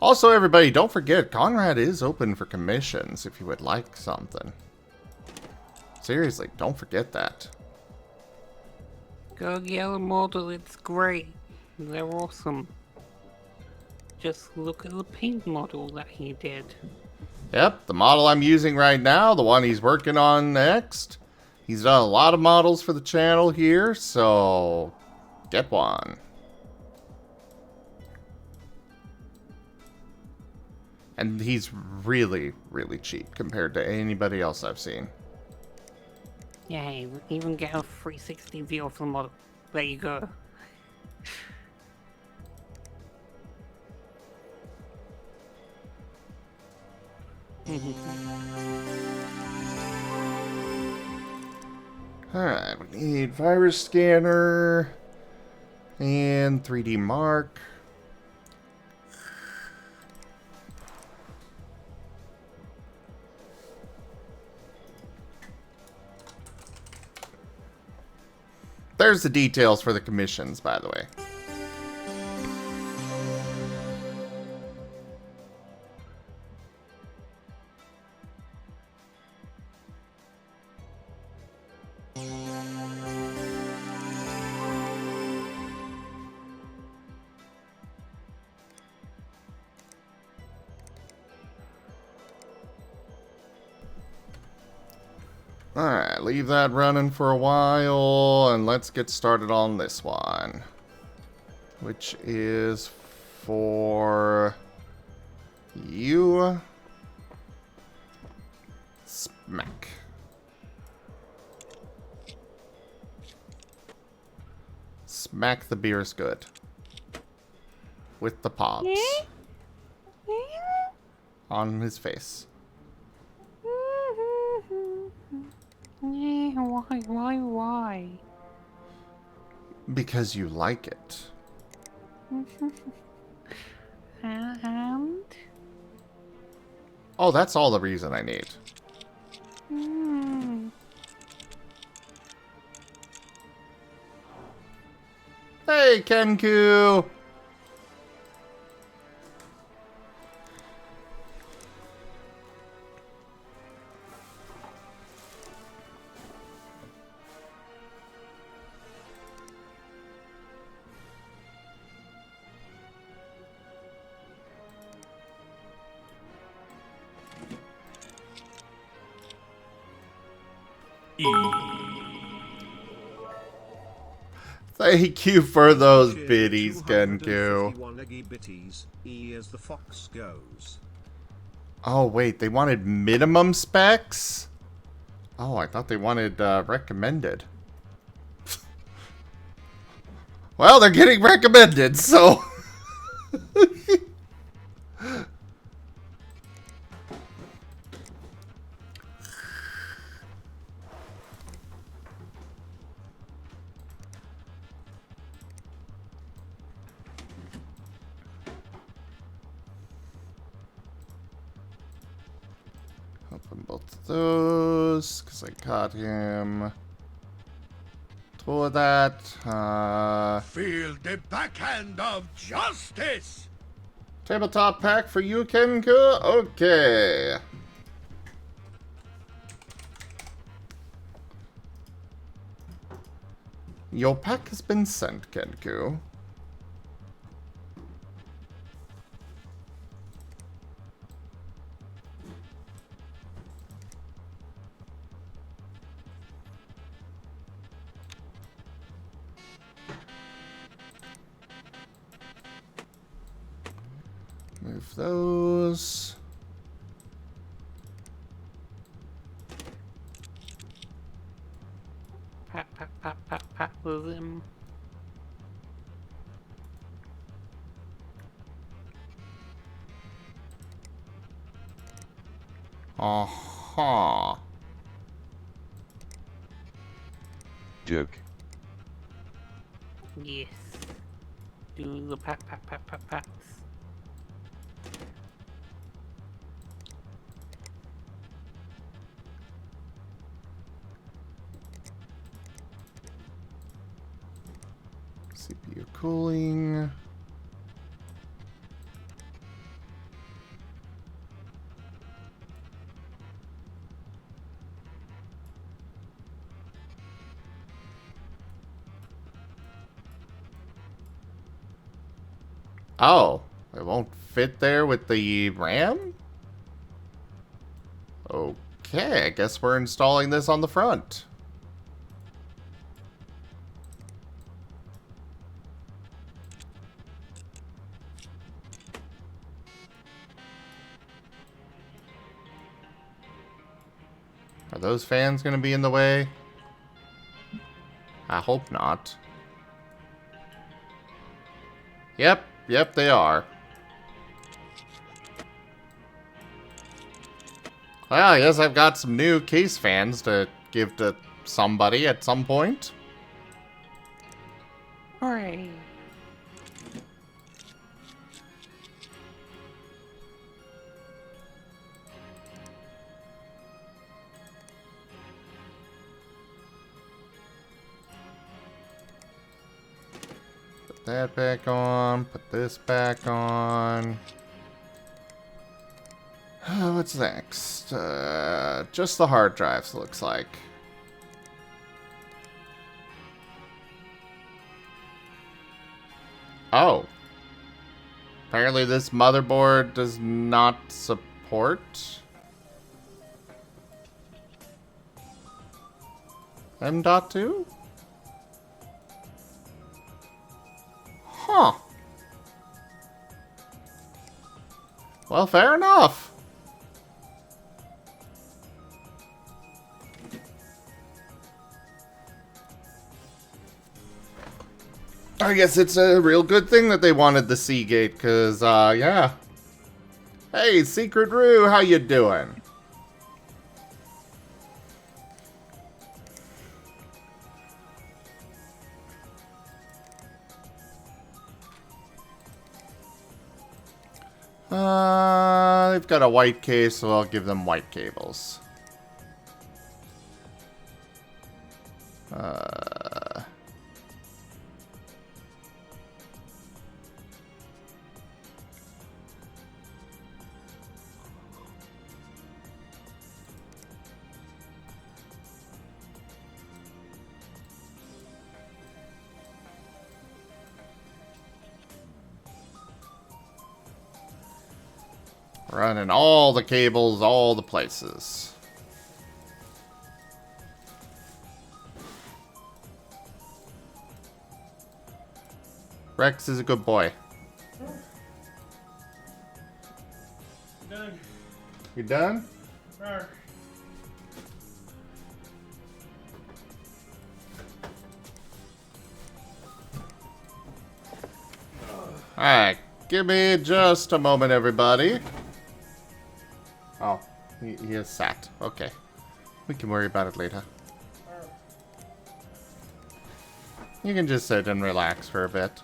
Also, everybody, don't forget, Conrade is open for commissions if you would like something. Seriously, don't forget that. Go get a model, it's great. They're awesome. Just look at the paint model that he did. Yep, the model I'm using right now, the one he's working on next. He's done a lot of models for the channel here, so get one. And he's really, really cheap compared to anybody else I've seen. Yay, even get a 360 view of the model. There you go. Alright, we need virus scanner and 3D mark. There's the details for the commissions, by the way. Alright, leave that running for a while, and let's get started on this one. Which is for you. Smack. Smack the beer's good. With the pops. On his face. Why? Because you like it. And? Oh, that's all the reason I need. Hey, Kenku! Thank you for those biddies, Kenku. 251 eggy bitties, E as the fox goes. Oh, wait, they wanted minimum specs? Oh, I thought they wanted recommended. Well, they're getting recommended, so... Open both of those, because I got him. For that, Feel the backhand of justice! tabletop pack for you, Kenku? Okay. Your pack has been sent, Kenku. Move those. Pat, pat, pat, pat, pat with him. Uh-huh. Duke. Yes. Do the pat, pat, pat, pat, pats. CPU cooling. Oh, it won't fit there with the RAM? Okay, I guess we're installing this on the front. Are those fans going to be in the way? I hope not. Yep, they are. Well, I guess I've got some new case fans to give to somebody at some point. Hooray. Put that back on, put this back on. What's next? Just the hard drives, looks like. Oh. Apparently this motherboard does not support M.2? Huh. Well, fair enough. I guess it's a real good thing that they wanted the Seagate, because, yeah. Hey, Secret Roo, how you doing? They've got a white case, so I'll give them white cables. Running all the cables, all the places. Rex is a good boy. Done. You done? Arr. Alright, give me just a moment, everybody. Oh, he is sat. Okay. We can worry about it later. You can just sit and relax for a bit.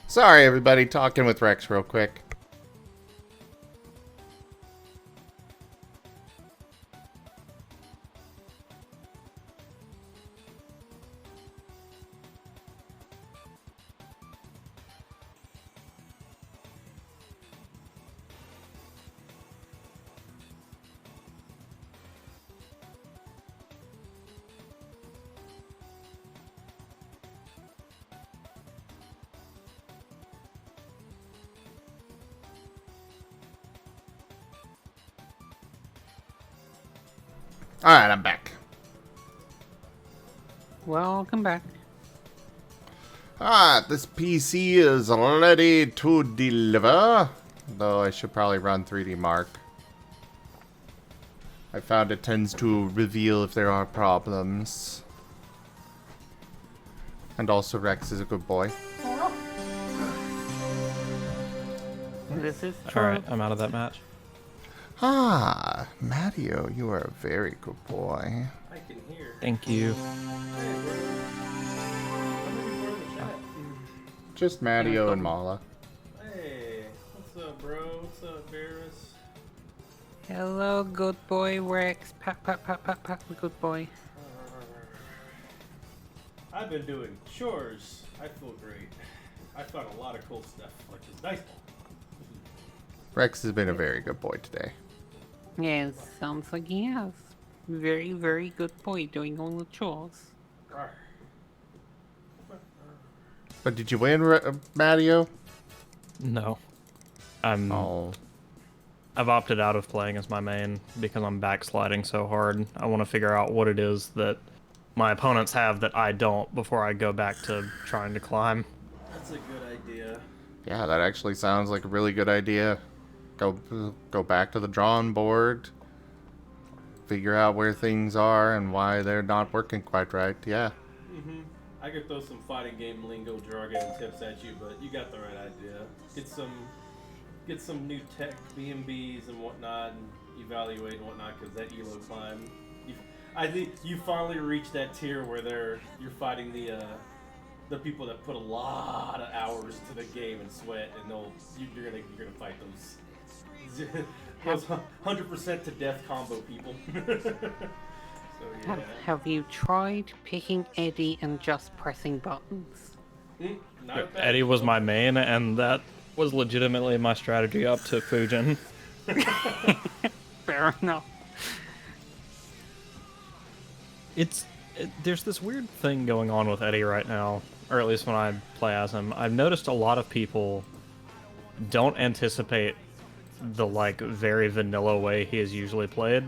Sorry, everybody. Talking with Rex real quick. Alright, I'm back. Welcome back. This PC is ready to deliver. Though I should probably run 3D Mark. I found it tends to reveal if there are problems. And also Rex is a good boy. This is true. Alright, I'm out of that match. Matteo, you are a very good boy. I can hear. Thank you. Hey, bro. How many people are in the chat? Just Matteo and Mala. Hey, what's up, bro? What's up, Barris? Hello, good boy Rex. Pat, pat, pat, pat, pat, good boy. I've been doing chores. I feel great. I found a lot of cool stuff, like this dice ball. Rex has been a very good boy today. Yes, sounds like he has. Very, very good boy doing all the chores. Rawr. But did you win, Matteo? No. Oh. I've opted out of playing as my main because I'm backsliding so hard. I want to figure out what it is that my opponents have that I don't before I go back to trying to climb. That's a good idea. Yeah, that actually sounds like a really good idea. Go back to the drawing board. Figure out where things are and why they're not working quite right. Yeah. I could throw some fighting game lingo, jargon, and tips at you, but you got the right idea. Get some new tech BMBs and whatnot, and evaluate and whatnot, because that elo climb. I think you finally reached that tier where you're fighting the people that put a lot of hours to the game and sweat, and you're gonna fight those 100% to death combo people. So yeah. Have you tried picking Eddie and just pressing buttons? Not a bad Eddie was my main, and that was legitimately my strategy up to Fujin. Fair enough. There's this weird thing going on with Eddie right now, or at least when I play as him. I've noticed a lot of people don't anticipate the very vanilla way he is usually played,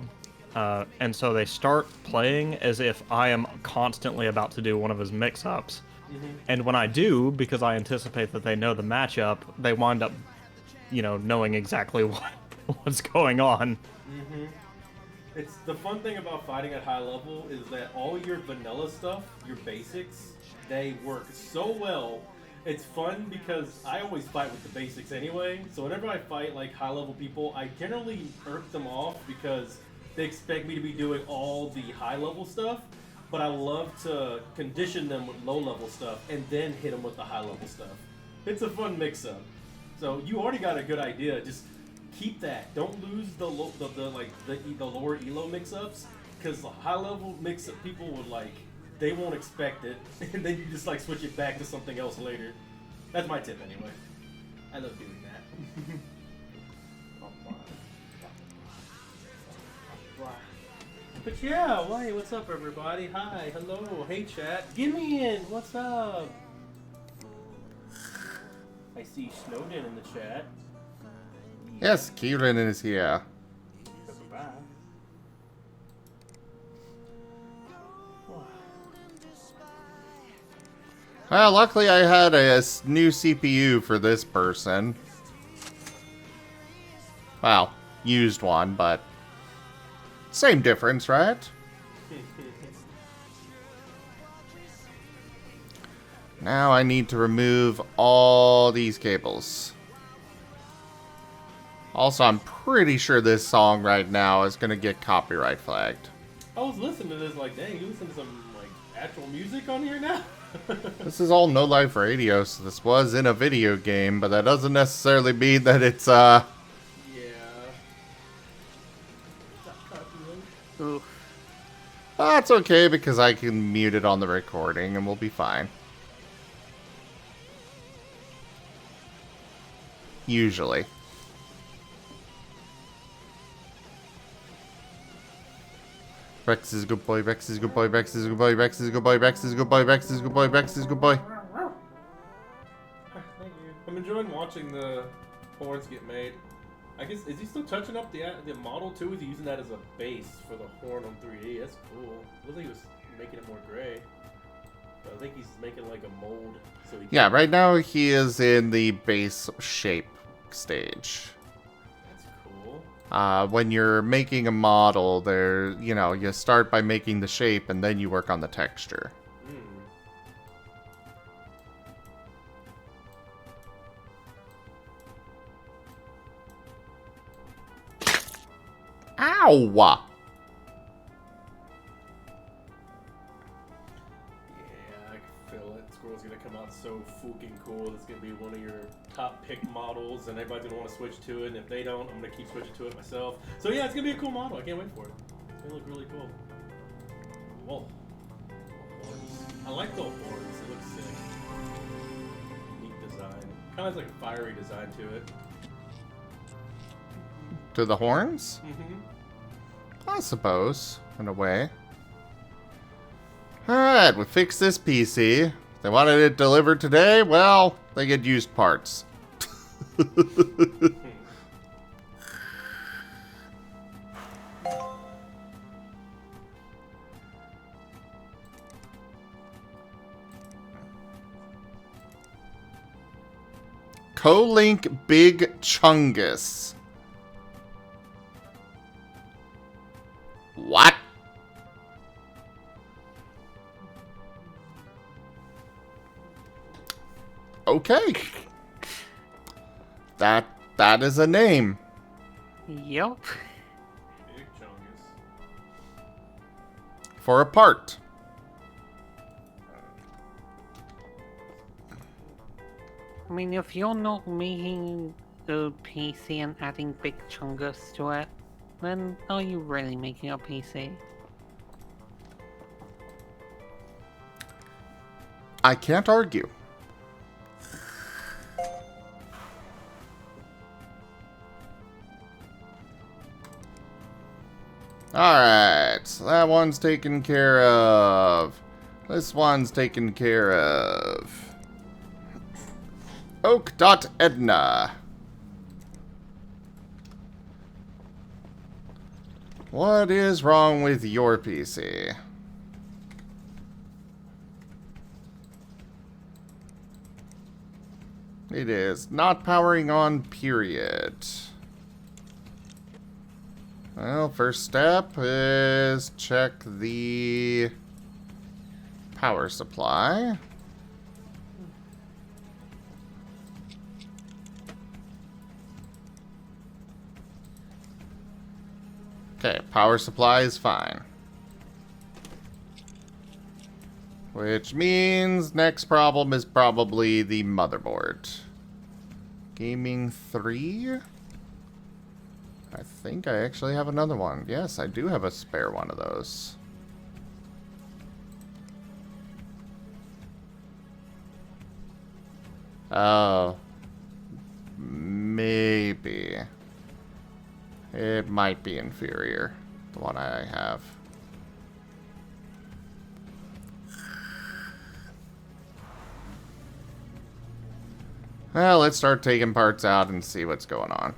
and so they start playing as if I am constantly about to do one of his mix-ups. And when I do, because I anticipate that they know the matchup, they wind up, knowing exactly what's going on. It's the fun thing about fighting at high level is that all your vanilla stuff, your basics, they work so well. It's fun because I always fight with the basics anyway. So whenever I fight high level people, I generally irk them off because they expect me to be doing all the high level stuff. But I love to condition them with low level stuff and then hit them with the high level stuff. It's a fun mix up. So you already got a good idea. Just keep that. Don't lose the lower elo mix-ups, because the high-level mix-up people would they won't expect it, and then you just switch it back to something else later. That's my tip anyway. I love doing that. But yeah, hey, what's up everybody? Hi, hello, hey chat. Get me in. What's up? I see Snowden in the chat. Yes, Kieran is here. Well, luckily I had a new CPU for this person. Well, used one, but same difference, right? Now I need to remove all these cables. Also, I'm pretty sure this song right now is gonna get copyright flagged. I was listening to this dang, you listen to some actual music on here now? This is all no life radio, so this was in a video game, but that doesn't necessarily mean that it's Yeah. Oof. That's okay because I can mute it on the recording and we'll be fine. Usually. Rex is a good boy, Rex is a good boy, Rex is a good boy, Rex is a good boy, Rex is a good boy, Rex is a good boy, Rex is a good boy. Thank you. I'm enjoying watching the horns get made. I guess, is he still touching up the model too? Is he using that as a base for the horn on 3D? That's cool. Looks like he was making it more gray. But I think he's making like a mold. So he Yeah, right now he is in the base shape stage. That's cool. When you're making a model, you start by making the shape and then you work on the texture. Ow! Yeah, I can feel it. Squirrel's gonna come out so fucking cool. It's gonna be one of your top pick models, and everybody's gonna want to switch to it. And if they don't, I'm gonna keep switching to it myself. So yeah, it's gonna be a cool model. I can't wait for it. It's gonna look really cool. Whoa. Horns. I like the horns. It looks sick. Neat design. Kind of has like a fiery design to it. To the horns? Mm-hmm. I suppose, in a way. Alright, we fixed this PC. They wanted it delivered today, well, they get used parts. Co-Link Big Chungus. What? Okay. That is a name. Yup. Big chungus. For a part. I mean, if you're not making a PC and adding big chungus to it, then are you really making a PC? I can't argue. Alright, so that one's taken care of. This one's taken care of. Oak.Edna. What is wrong with your PC? It is not powering on, period. Well, first step is check the power supply. Okay, power supply is fine. Which means next problem is probably the motherboard. Gaming 3? I think I actually have another one. Yes, I do have a spare one of those. Oh. Maybe. It might be inferior, the one I have. Well, let's start taking parts out and see what's going on.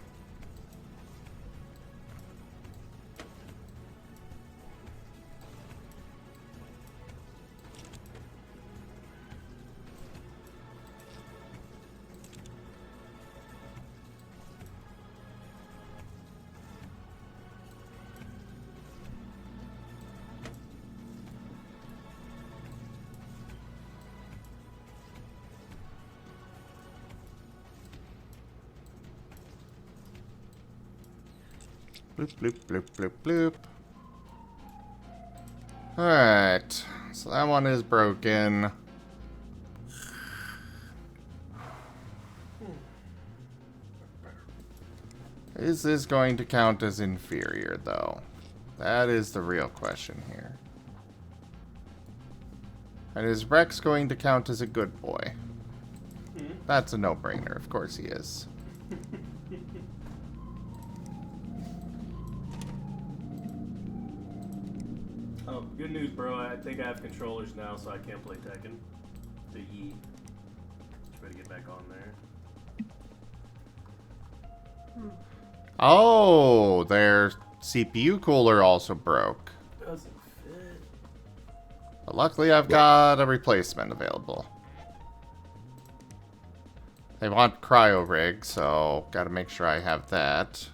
Bloop, bloop, bloop, bloop, bloop. Alright. So that one is broken. Is this going to count as inferior, though? That is the real question here. And is Rex going to count as a good boy? That's a no-brainer. Of course he is. Oh, good news, bro. I think I have controllers now, so I can play Tekken. The E. Try to get back on there. Oh, their CPU cooler also broke. Doesn't fit. But luckily, I've got a replacement available. They want cryo rig, so gotta make sure I have that.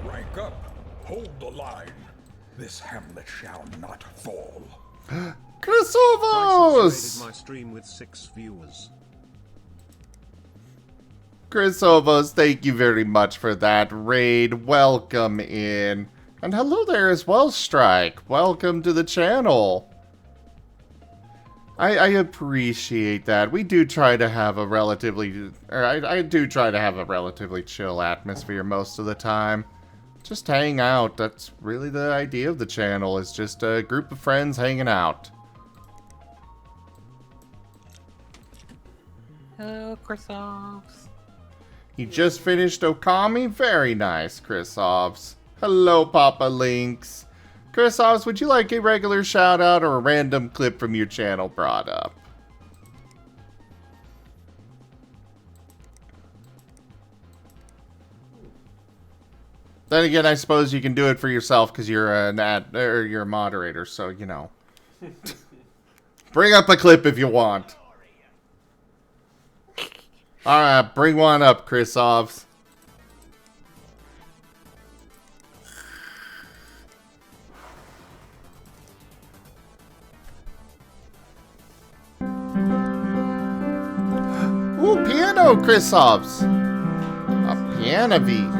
Rank up. Hold the line. This hamlet shall not fall. Chrysovos! Rated my stream with 6 viewers. Chrysovos, thank you very much for that raid. Welcome in. And hello there as well, Strike. Welcome to the channel. I appreciate that. We do try to have a relatively... I do try to have a relatively chill atmosphere most of the time. Just hang out. That's really the idea of the channel, is just a group of friends hanging out. Hello, Chrysops. You just finished Okami? Very nice, Chrysops. Hello, Papa Lynx. Chrysops, would you like a regular shout out or a random clip from your channel brought up? Then again, I suppose you can do it for yourself because you're you're a moderator, so you know. Bring up a clip if you want. Alright, bring one up, Chrysops. Ooh, piano, Chrysops. A piano beat.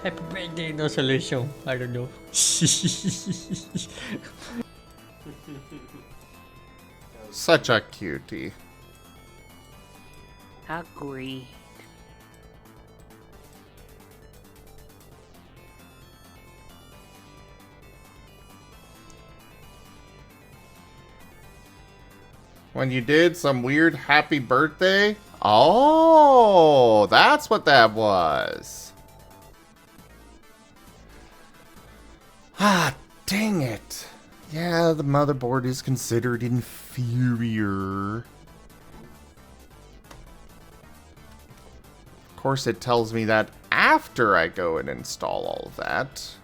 Happy birthday, no solution. I don't know. Such a cutie. Agreed. When you did some weird happy birthday? Oh, that's what that was. Ah, dang it. Yeah, the motherboard is considered inferior. Of course, it tells me that after I go and install all of that.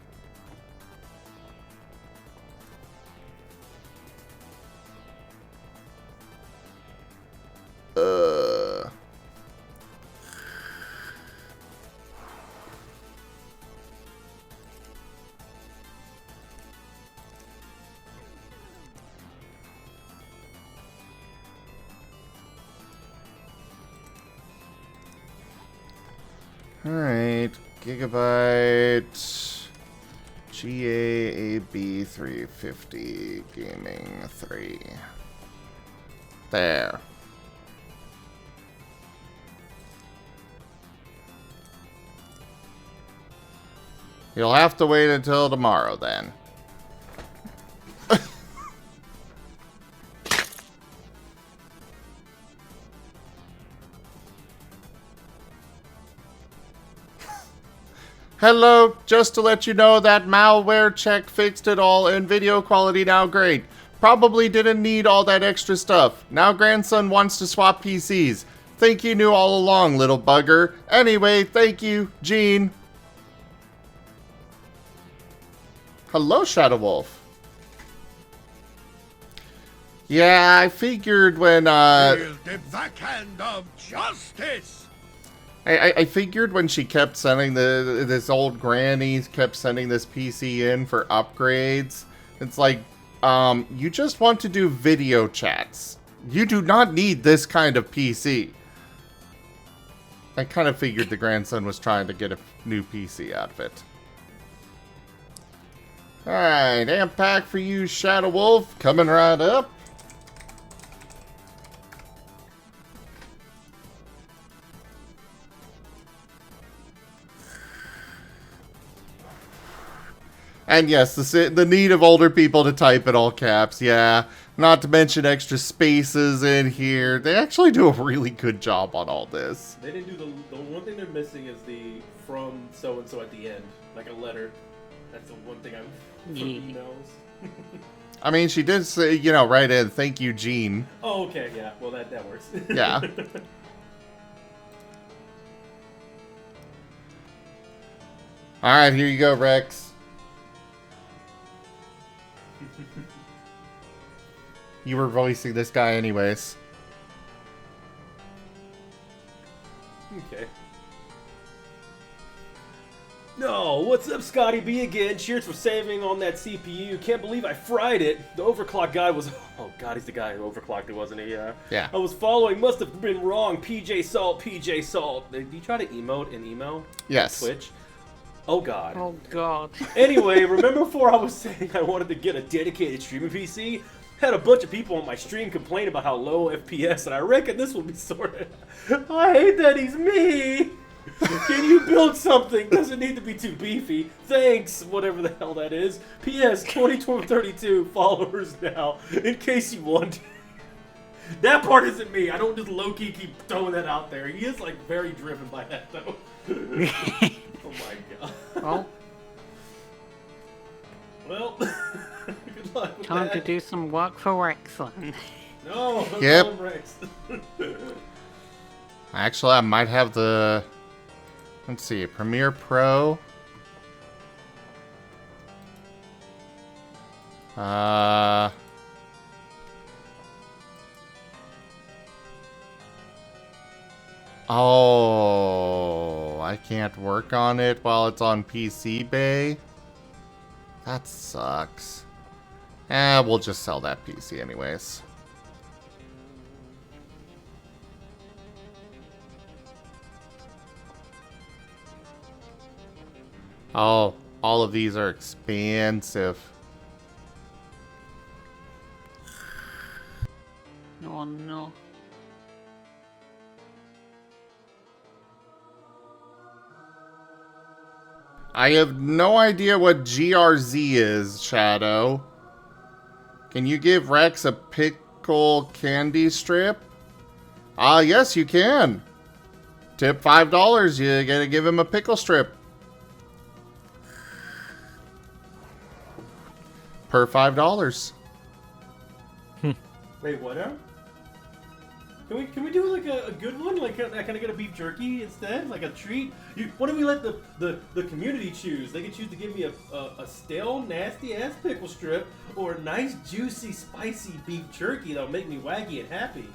Alright, Gigabyte GAAB 350 Gaming 3. There. You'll have to wait until tomorrow then. Hello, just to let you know that malware check fixed it all and video quality now great. Probably didn't need all that extra stuff. Now grandson wants to swap PCs. Think you knew all along, little bugger. Anyway, thank you, Gene. Hello, Shadow Wolf. Yeah, I figured when, Wield the backhand of justice! I figured when she kept sending this old granny kept sending this PC in for upgrades. It's like, you just want to do video chats. You do not need this kind of PC. I kind of figured the grandson was trying to get a new PC out of it. Alright, amp pack for you, Shadow Wolf. Coming right up. And yes, the need of older people to type in all caps, yeah. Not to mention extra spaces in here. They actually do a really good job on all this. They didn't do the one thing they're missing is the from so-and-so at the end. Like a letter. That's the one thing I'm from emails. I mean, she did say, you know, right in, thank you, Gene. Oh, okay, yeah. Well, that works. Yeah. Alright, here you go, Rex. You were voicing this guy anyways. Okay. No, what's up, Scotty B again? Cheers for saving on that CPU. Can't believe I fried it. The overclock guy was... Oh, God, he's the guy who overclocked it, wasn't he? Yeah. I was following. Must have been wrong. PJ Salt, PJ Salt. Did you try to emote in email? Yes. Twitch? Oh, God. Oh, God. Anyway, remember before I was saying I wanted to get a dedicated streaming PC? Had a bunch of people on my stream complain about how low FPS, and I reckon this will be sorted. I hate that he's me! Can you build something? Doesn't need to be too beefy. Thanks, whatever the hell that is. P.S. 2032 followers now, in case you want. That part isn't me. I don't just low-key keep throwing that out there. He is, like, very driven by that, though. Oh my god. Well, good luck with Time that. to do some work for Rexland. No, don't Yep. call him Rex. Actually, I might have the... Let's see, Premiere Pro. Oh, I can't work on it while it's on PC Bay. That sucks. We'll just sell that PC anyways. Oh, all of these are expensive. Oh, no. I have no idea what GRZ is, Shadow. Can you give Rex a pickle candy strip? Yes, you can. Tip $5. You gotta give him a pickle strip. Per $5. Wait, what now? Can we do like a good one? Like, can I get a beef jerky instead? Like a treat? What if we let the community choose? They can choose to give me a stale, nasty ass pickle strip or a nice, juicy, spicy beef jerky that'll make me waggy and happy.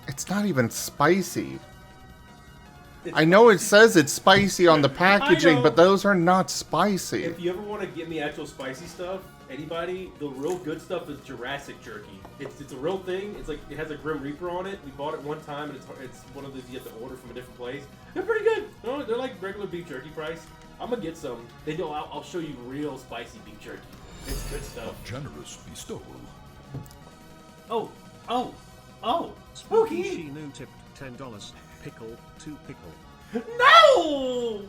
It's not even spicy. I know it says it's spicy on the packaging, but those are not spicy. If you ever want to get me actual spicy stuff, anybody, the real good stuff is Jurassic jerky. It's a real thing. It's like, it has a Grim Reaper on it. We bought it one time, and it's one of those you have to order from a different place. They're pretty good. No, they're like regular beef jerky price. I'm gonna get some. They know I'll show you real spicy beef jerky. It's good stuff. Generous bestowal. Oh, spooky. Shinu tipped $10. Pickle to pickle. No!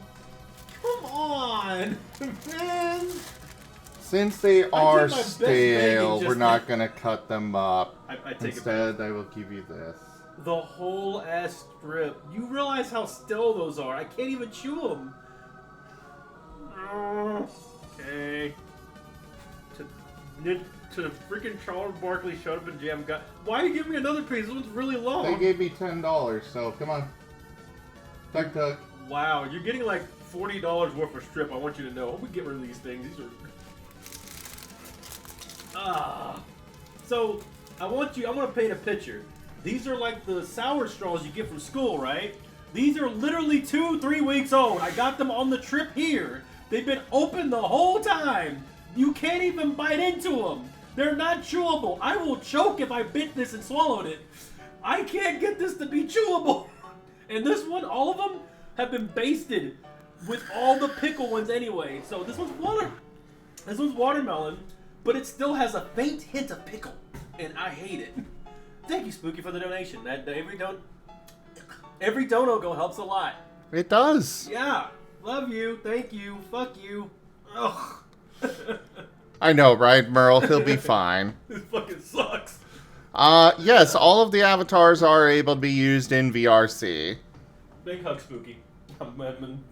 Come on, man. Since they did are my best stale, begging we're just not then. gonna cut them up. I take it Instead, I will give you this. The whole ass strip. You realize how stale those are. I can't even chew them. Okay. to the freaking Charles Barkley showed up in jam. Got why are you giving me another piece? This one's really long. They gave me $10, so come on. Tuck tuck. Wow, you're getting like $40 worth of strip. I want you to know. We get rid of these things. These are. So I want to paint a picture. These are like the sour straws you get from school, right? These are literally 2-3 weeks old. I got them on the trip here. They've been open the whole time. You can't even bite into them. They're not chewable. I will choke if I bit this and swallowed it. I can't get this to be chewable. And this one, all of them have been basted with all the pickle ones anyway. So this one's watermelon, but it still has a faint hint of pickle, and I hate it. Thank you, Spooky, for the donation. That every dono go helps a lot. It does. Yeah, love you, thank you, fuck you. Ugh. I know, right, Merle? He'll be fine. This fucking sucks. Yes, all of the avatars are able to be used in VRC. Big hug, Spooky. I'm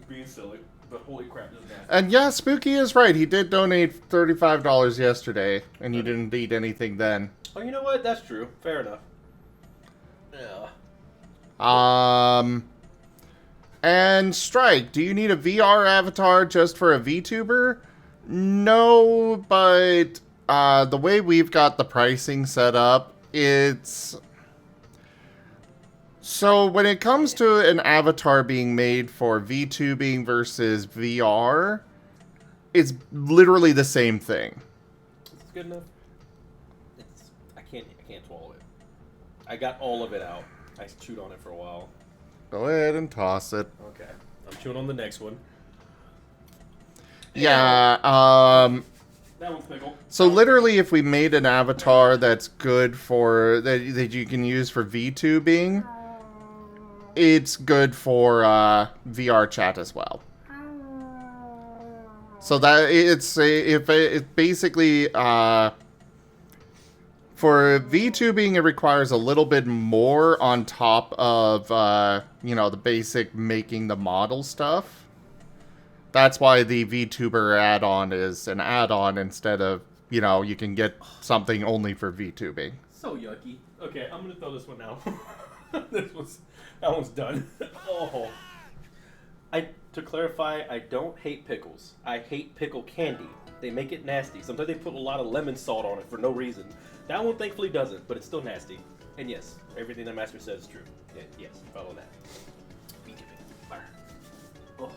being silly, but holy crap, this is nasty. And yeah, Spooky is right. He did donate $35 yesterday, and you didn't eat anything then. Oh, you know what? That's true. Fair enough. Yeah. And Strike, do you need a VR avatar just for a VTuber? No, but the way we've got the pricing set up, it's... So when it comes to an avatar being made for VTubing versus VR, it's literally the same thing. Is this good enough? I can't swallow it. I got all of it out. I chewed on it for a while. Go ahead and toss it. Okay. I'm chewing on the next one. Yeah, That one's pickle. so literally if we made an avatar that's good for, that you can use for VTubing, it's good for VR chat as well. So that it's basically for VTubing, it requires a little bit more on top of the basic making the model stuff. That's why the VTuber add-on is an add-on instead of, you can get something only for VTubing. So yucky. Okay, I'm gonna throw this one out. That one's done. Oh. To clarify, I don't hate pickles. I hate pickle candy. They make it nasty. Sometimes they put a lot of lemon salt on it for no reason. That one thankfully doesn't, but it's still nasty. And yes, everything the master says is true. Yeah, yes, follow that. Fire. Oh.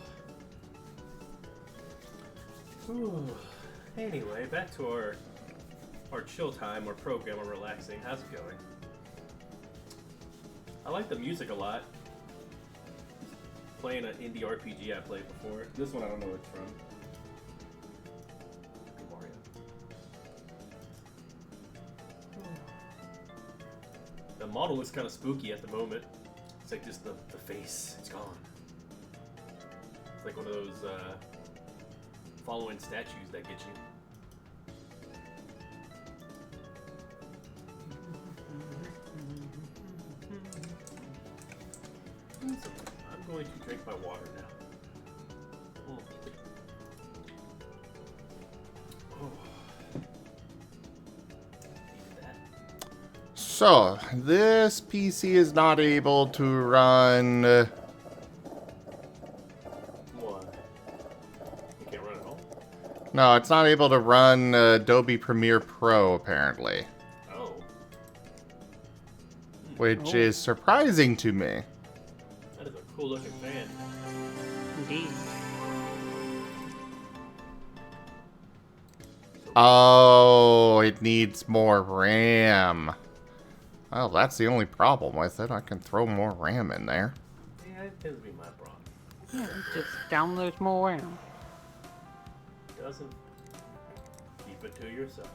Ooh. Anyway, back to our chill time, our program, our relaxing. How's it going? I like the music a lot. Playing an indie RPG I played before. This one I don't know where it's from. Mario. The model looks kind of spooky at the moment. It's like just the face. It's gone. It's like one of those following statues that get you. I'm going to drink my water now. Oh. Needed that. So, this PC is not able to run... What? You can't run at all? No, it's not able to run Adobe Premiere Pro, apparently. Oh. Which is surprising to me. That is a cool looking fan. Indeed. Oh, it needs more RAM. Well, that's the only problem with it. I can throw more RAM in there. Yeah, it tends to be my problem. Yeah, just download more RAM. Doesn't. Keep it to yourself.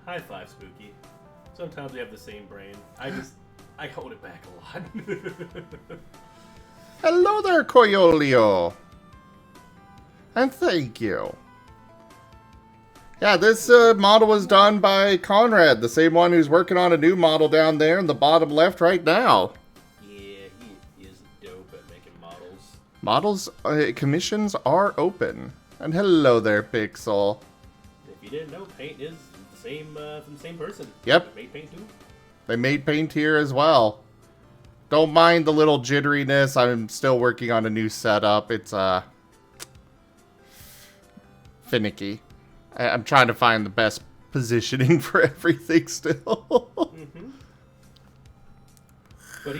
High five, Spooky. Sometimes we have the same brain. I hold it back a lot. Hello there, Coyolio. And thank you. Yeah, this model was done by Conrade, the same one who's working on a new model down there in the bottom left right now. Yeah, he is dope at making models. Models, commissions are open. And hello there, Pixel. If you didn't know, Paint is the same from the same person. Yep. Made Paint too. They made Paint here as well. Don't mind the little jitteriness. I'm still working on a new setup. It's finicky. I'm trying to find the best positioning for everything still. But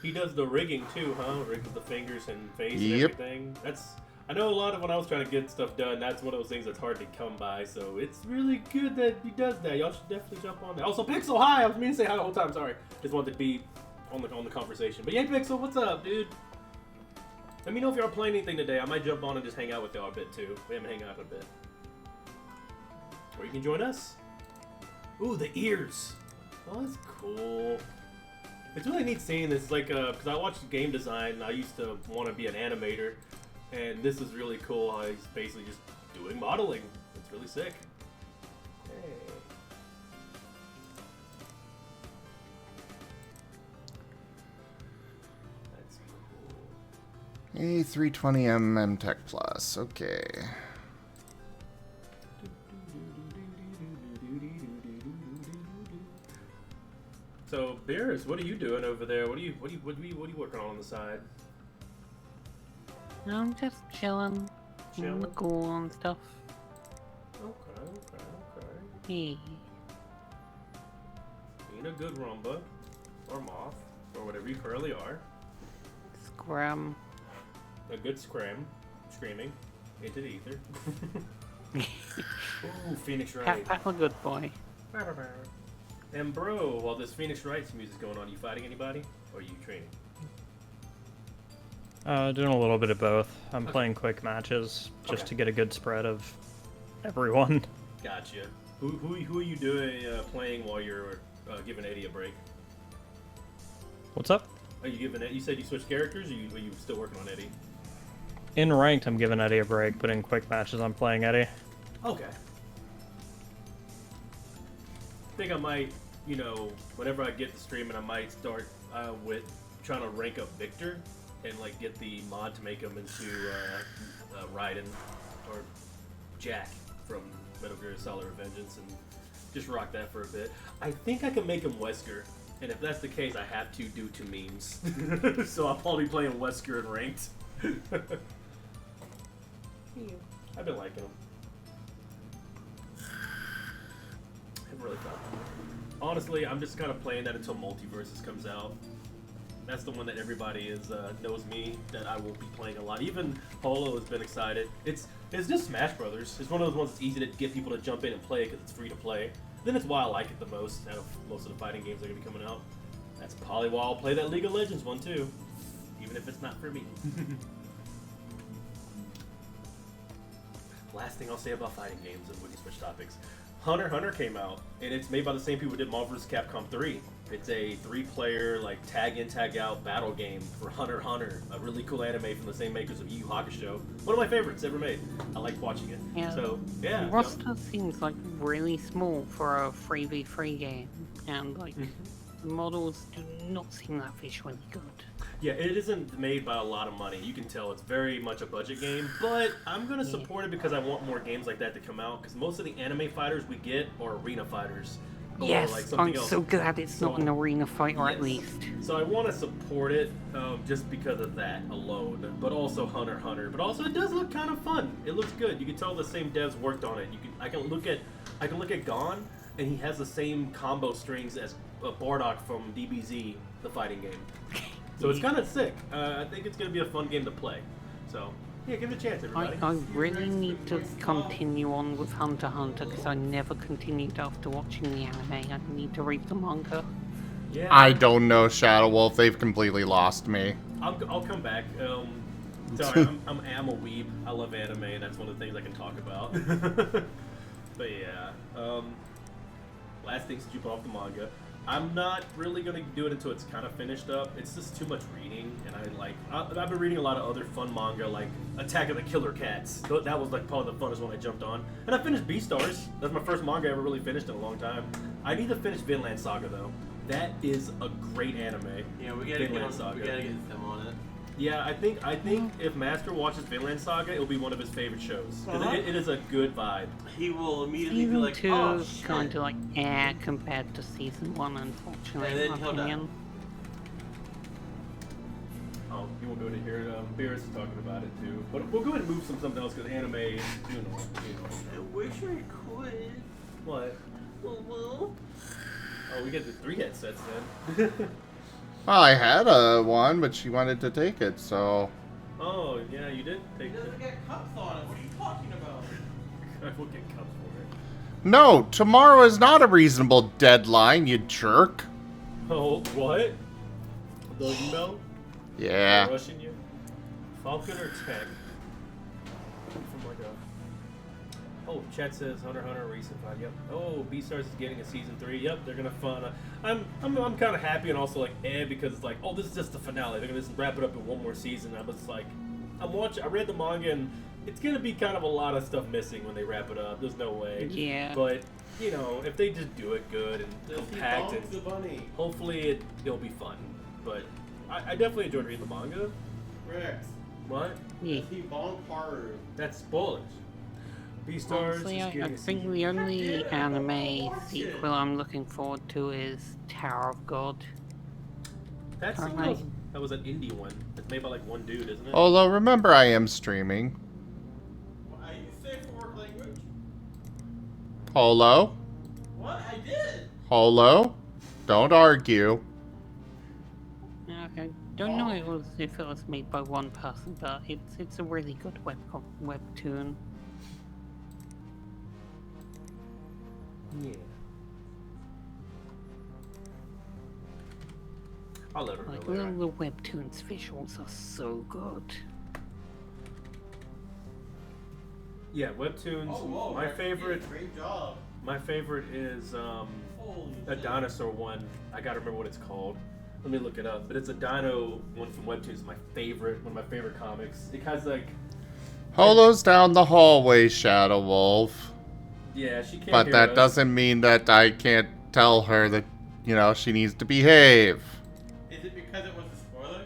he does the rigging too, huh? Rigs the fingers and face and Yep. everything. I know a lot of when I was trying to get stuff done, that's one of those things that's hard to come by. So it's really good that he does that. Y'all should definitely jump on that. Also, Pixel, hi! I was meaning to say hi the whole time. Sorry, just wanted to be on the conversation. But yeah, Pixel, what's up, dude? Let me know if y'all playing anything today. I might jump on and just hang out with y'all a bit too. We haven't hung out in a bit. Or you can join us. Ooh, the ears. Oh, that's cool. It's really neat seeing this, like, because I watched game design, and I used to want to be an animator, and this is really cool how he's basically just doing modeling. It's really sick. Hey. That's cool. A320mm Tech Plus, okay. So, Beerus, what are you doing over there? What are you working on the side? I'm just chilling. In the cool and stuff. Okay. Hey. Being a good Rumba, or Moth, or whatever you currently are. Scrum. A good screaming into the ether. Ooh, Phoenix Wright. I'm a good boy. And bro, while this Phoenix Wright's music's going on, you fighting anybody? Or are you training? Doing a little bit of both. I'm playing quick matches just to get a good spread of everyone. Gotcha. Who are you doing playing while you're giving Eddie a break? What's up? Are you giving it? You said you switched characters, or are you still working on Eddie? In ranked, I'm giving Eddie a break, but in quick matches, I'm playing Eddie. Okay. I think I might, whenever I get to streaming, I might start with trying to rank up Victor and like get the mod to make him into Raiden or Jack from Metal Gear Solid Revengeance and just rock that for a bit. I think I can make him Wesker, and if that's the case, I have to due to memes. So I'll probably play in Wesker and ranked. I've been liking him. I haven't really thought. Honestly, I'm just kind of playing that until Multiverses comes out. That's the one that everybody knows me that I will be playing a lot. Even Polo has been excited. It's just Smash Brothers. It's one of those ones that's easy to get people to jump in and play because it's free to play. Then it's why I like it the most out of most of the fighting games that are gonna be coming out. That's probably why I'll play that League of Legends one too, even if it's not for me. Last thing I'll say about fighting games, and we can switch topics. Hunter x Hunter came out, and it's made by the same people who did Marvel vs. Capcom 3. It's a 3-player, like, tag-in, tag-out battle game for Hunter x Hunter, a really cool anime from the same makers of Yu Yu Hakusho. One of my favorites ever made. I like watching it. Yeah. So, yeah. The roster seems like really small for a 3v3 game, and like the models do not seem that visually good. Yeah, it isn't made by a lot of money. You can tell it's very much a budget game, but I'm going to support it because I want more games like that to come out, because most of the anime fighters we get are arena fighters. Yes, like I'm else. so glad it's not an arena fighter at least. So I want to support it just because of that alone, but also Hunter x Hunter. But also it does look kind of fun. It looks good. You can tell the same devs worked on it. I can look at Gon, and he has the same combo strings as Bardock from DBZ, the fighting game. So it's kind of sick. I think it's going to be a fun game to play. So, yeah, give it a chance, everybody. I really need to continue on with Hunter x Hunter because I never continued after watching the anime. I need to read the manga. Yeah. I don't know, Shadow Wolf. They've completely lost me. I'll come back. Sorry, I'm a weeb. I love anime. That's one of the things I can talk about. But yeah. Last thing since you put off the manga. I'm not really going to do it until it's kind of finished up. It's just too much reading, and I've been reading a lot of other fun manga, like Attack of the Killer Cats. That was like probably the funnest one I jumped on. And I finished Beastars. That's my first manga I ever really finished in a long time. I need to finish Vinland Saga, though. That is a great anime. Yeah, we gotta Vinland Saga. We gotta get them on it. Yeah, I think if Master watches Vinland Saga, it'll be one of his favorite shows. Because it is a good vibe. He will immediately be Season like, 2 oh is shit. kind of like compared to Season 1, unfortunately, And then in my he'll die. opinion. Oh, you won't be able to hear it. Beerus is talking about it too. But we'll go ahead and move something else because anime is, I wish I could. What? Well, Oh, we get the 3 headsets then. Well, I had one, but she wanted to take it, so... Oh, yeah, you did take it doesn't get cups on it. What are you talking about? We'll get cups for it. No, tomorrow is not a reasonable deadline, you jerk. Oh, what? The email? Yeah. Rushing you? Falcon or Tech? From like a... Oh, chat says Hunter x Hunter recent find. Yep. Oh, Beastars is getting a season 3. Yep, they're gonna fun. I'm kind of happy and also like because it's like, oh, this is just the finale. They're gonna just wrap it up in one more season. I was like, I read the manga and it's gonna be kind of a lot of stuff missing when they wrap it up. There's no way. Yeah. But you know, if they just do it good and compact and the bunny. hopefully it'll be fun. But I definitely enjoyed reading the manga. Rex. What? Yeah. He bonked hard. That's spoilers. Beastars Honestly, is I getting a think season. the only anime sequel I'm looking forward to is Tower of God. That's Conrade. that was an indie one. It's made by like one dude, isn't it? Although, remember I am streaming. I used to say for work language. Holo? What? I did. Holo? Don't argue. I don't know if it was made by one person, but it's a really good webtoon. Yeah. I'll let her know Like later. the webtoons visuals are so good. Yeah, webtoons. Oh, whoa, my Rex, favorite. Great job. My favorite is a Holy dinosaur one. I gotta remember what it's called. Let me look it up. But it's a dino one from webtoons. My favorite, one of my favorite comics. It has like. Holo's down the hallway, Shadow Wolf. Yeah, she can't. But hear that us. doesn't mean that I can't tell her that, you know, she needs to behave. Is it because it was a spoiler?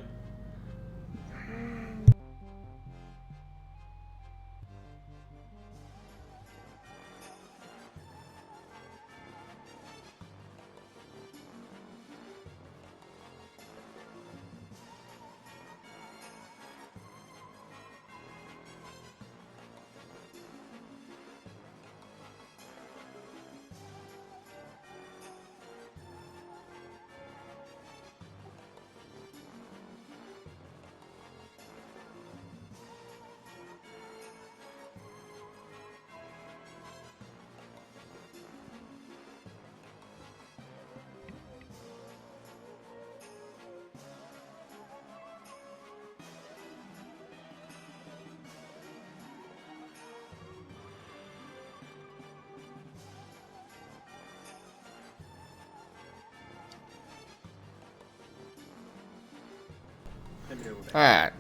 Alright.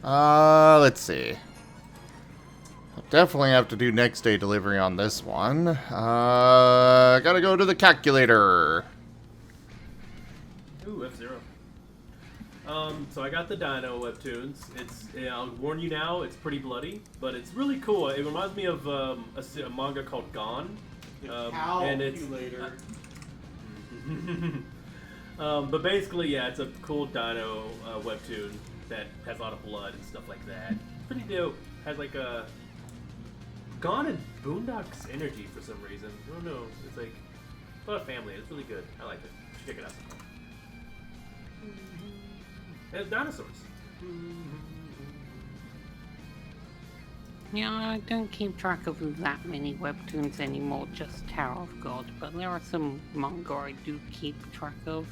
Let's see. I'll definitely have to do next day delivery on this one. Gotta go to the calculator. Ooh, F-Zero. So I got the Dino webtoons. I'll warn you now, it's pretty bloody, but it's really cool. It reminds me of a manga called Gone. And it's but basically, yeah, it's a cool Dino webtoon that has a lot of blood and stuff like that. Pretty dope. Has like a Gone and Boondocks energy for some reason. I don't know. It's like a lot of family. It's really good. I like it. Check it out sometime. And it's dinosaurs. Yeah, I don't keep track of that many webtoons anymore, just Tower of God, but there are some manga I do keep track of.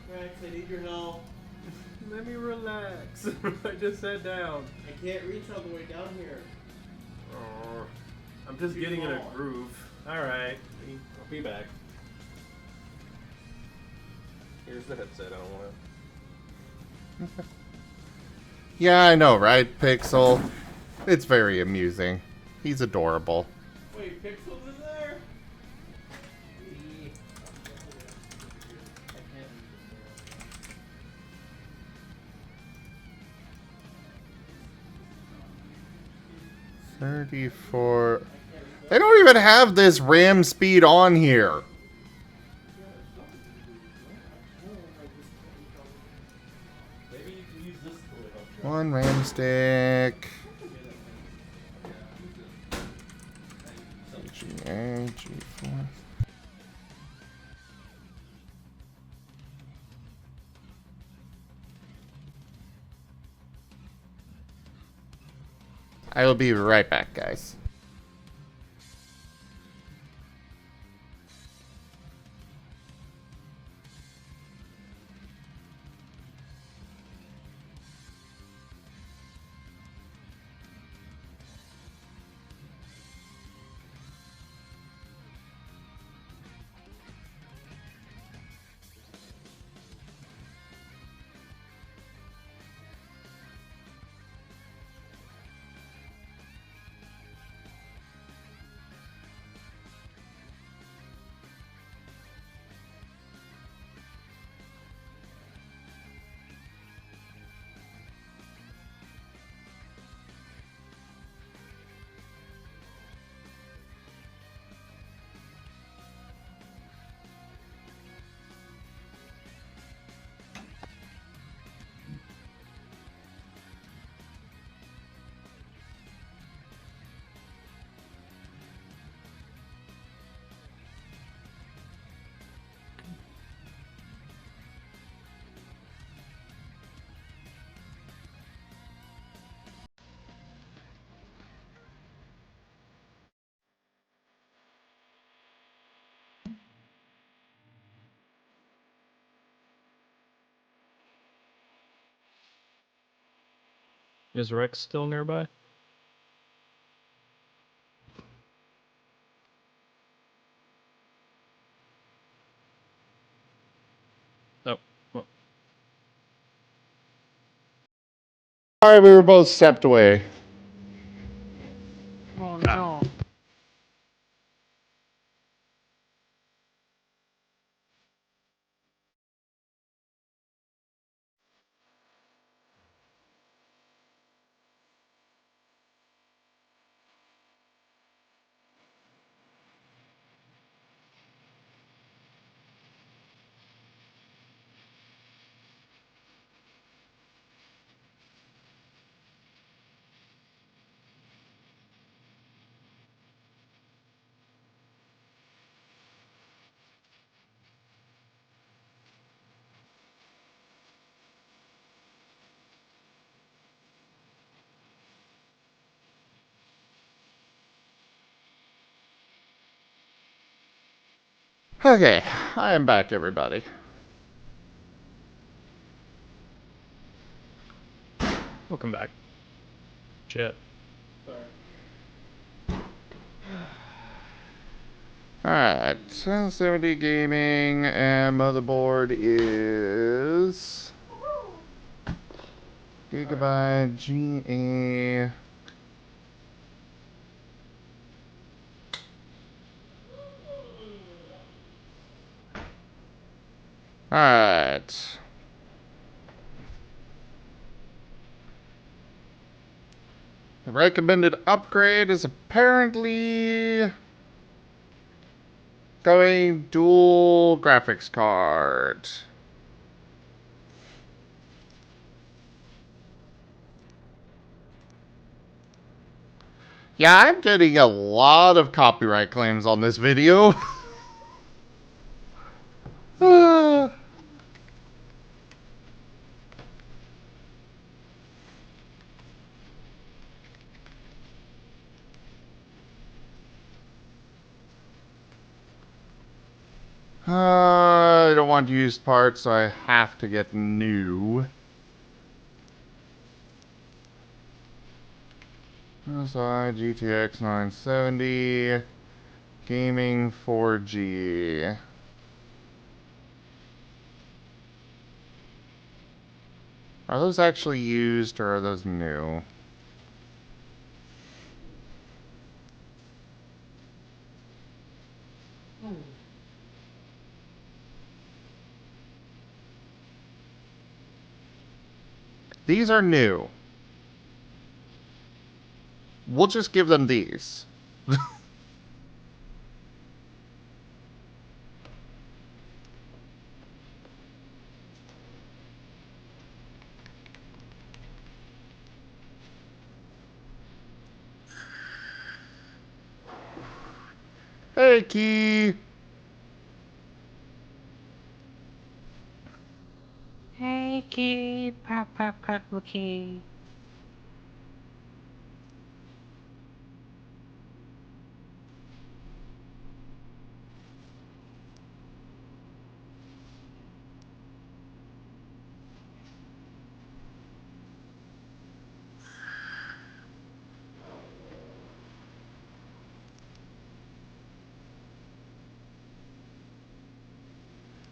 Rex, I need your help. Let me relax. I just sat down. I can't reach all the way down here. Oh, I'm just getting in a groove. Alright, I'll be back. Here's the headset, I don't want to. Yeah, I know, right, Pixel? It's very amusing. He's adorable. Wait, Pixel's in there? 34. They don't even have this RAM speed on here. Maybe you can use this tool to help you. One RAM stick. GA, G4. I will be right back, guys. Is Rex still nearby? Oh, well, Alright, we were both stepped away. Oh no. Okay, I am back, everybody. welcome back. Shit. Alright, 1070 gaming and motherboard is Gigabyte GA. Alright. The recommended upgrade is apparently going dual graphics card. Yeah, I'm getting a lot of copyright claims on this video. I don't want used parts, so I have to get new. SI GTX 970 Gaming 4G. Are those actually used or are those new? These are new. we'll just give them these. Hey, Key. Hey kid, pat pat pat the key.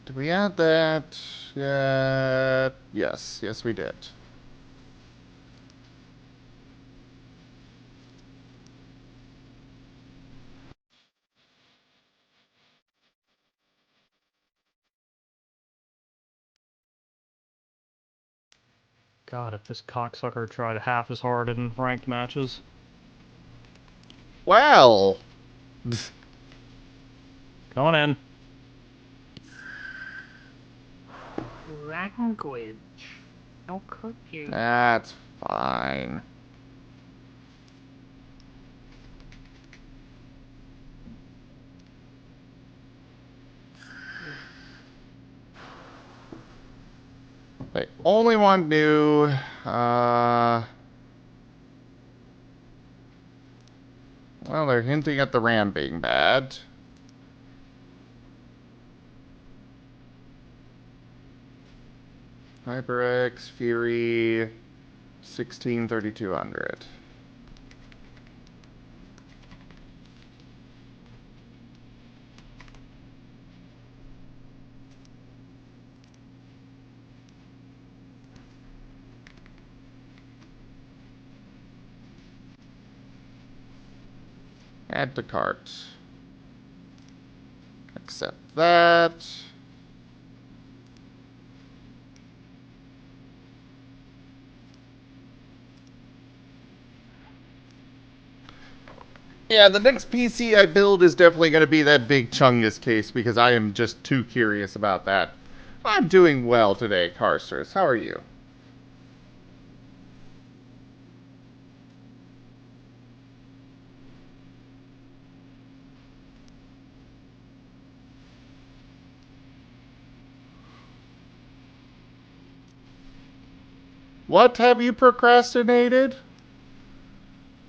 Did we add that yet? Yes, yes we did. God, if this cocksucker tried half as hard in ranked matches. Well. Come on in. Language. How could you? That's fine. They only want new, well, they're hinting at the RAM being bad. HyperX, Fury, 163200. Add to cart. Accept that. Yeah, the next PC I build is definitely going to be that big Chungus case because I am just too curious about that. I'm doing well today, Carsters. How are you? What have you procrastinated?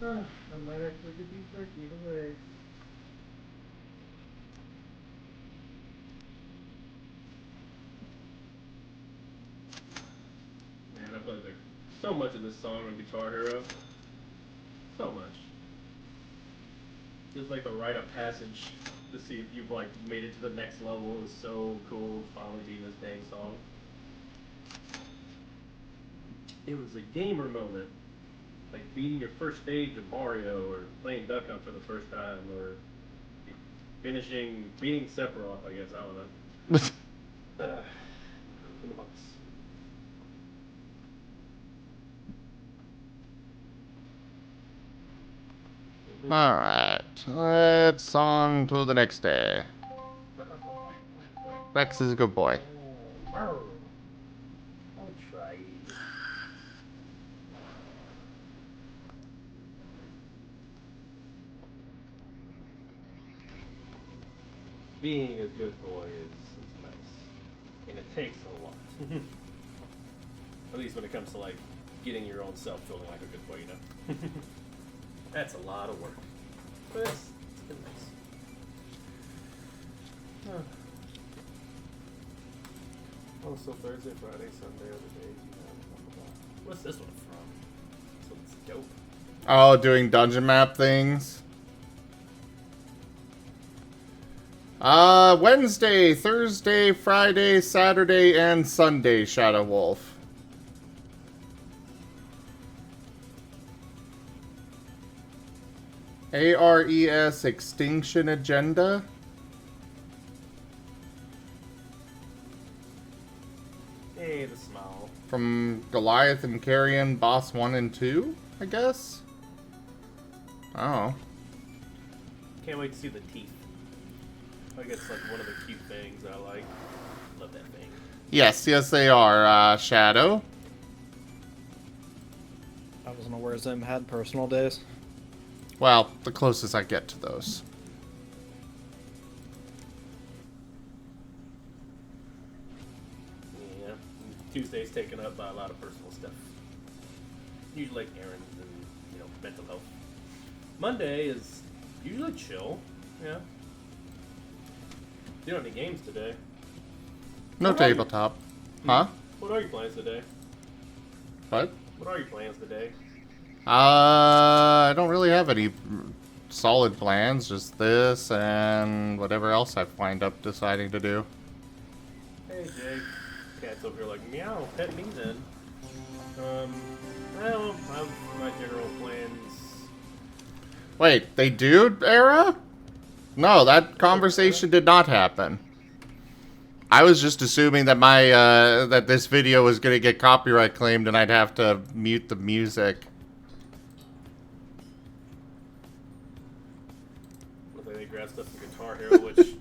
I might actually get these turkey today. Man, I played so much of this song on Guitar Hero. So much. Just like the rite of passage to see if you've like made it to the next level. It was so cool finally seeing this dang song. It was a gamer moment. Like beating your first stage of Mario or playing Duck Hunt for the first time or beating Sephiroth, I guess, I don't know. In the box. Alright, let's on to the next day. Rex is a good boy. I'll try. Being a good boy is nice. And it takes a lot. At least when it comes to like getting your own self feeling like a good boy, you know? That's a lot of work. But it's been nice. Also Thursday, Friday, Sunday are the days you have. Blah, blah, blah. What's this one from? This one's dope. Oh, doing dungeon map things? Wednesday, Thursday, Friday, Saturday, and Sunday, Shadow Wolf. ARES Extinction Agenda. Hey, the smile. From Goliath and Carrion, Boss 1 and 2, I guess? Oh. Can't wait to see the teeth. I think it's like one of the cute things I like. Love that thing. Yes, they are, Shadow. I wasn't aware Zim had personal days. Well, the closest I get to those. Yeah. Tuesday's taken up by a lot of personal stuff. Usually like errands and, mental health. Monday is usually chill. Yeah. You don't have any games today. No tabletop. Huh? What are your plans today? What? What are your plans today? I don't really have any solid plans. Just this and whatever else I wind up deciding to do. Hey, Jake. Cat's over here like, meow, pet me then. Well, my general plans. Wait, they do, Era? No, that conversation did not happen. I was just assuming that my that this video was gonna get copyright claimed and I'd have to mute the music. Well, they grab stuff from Guitar Hero, which,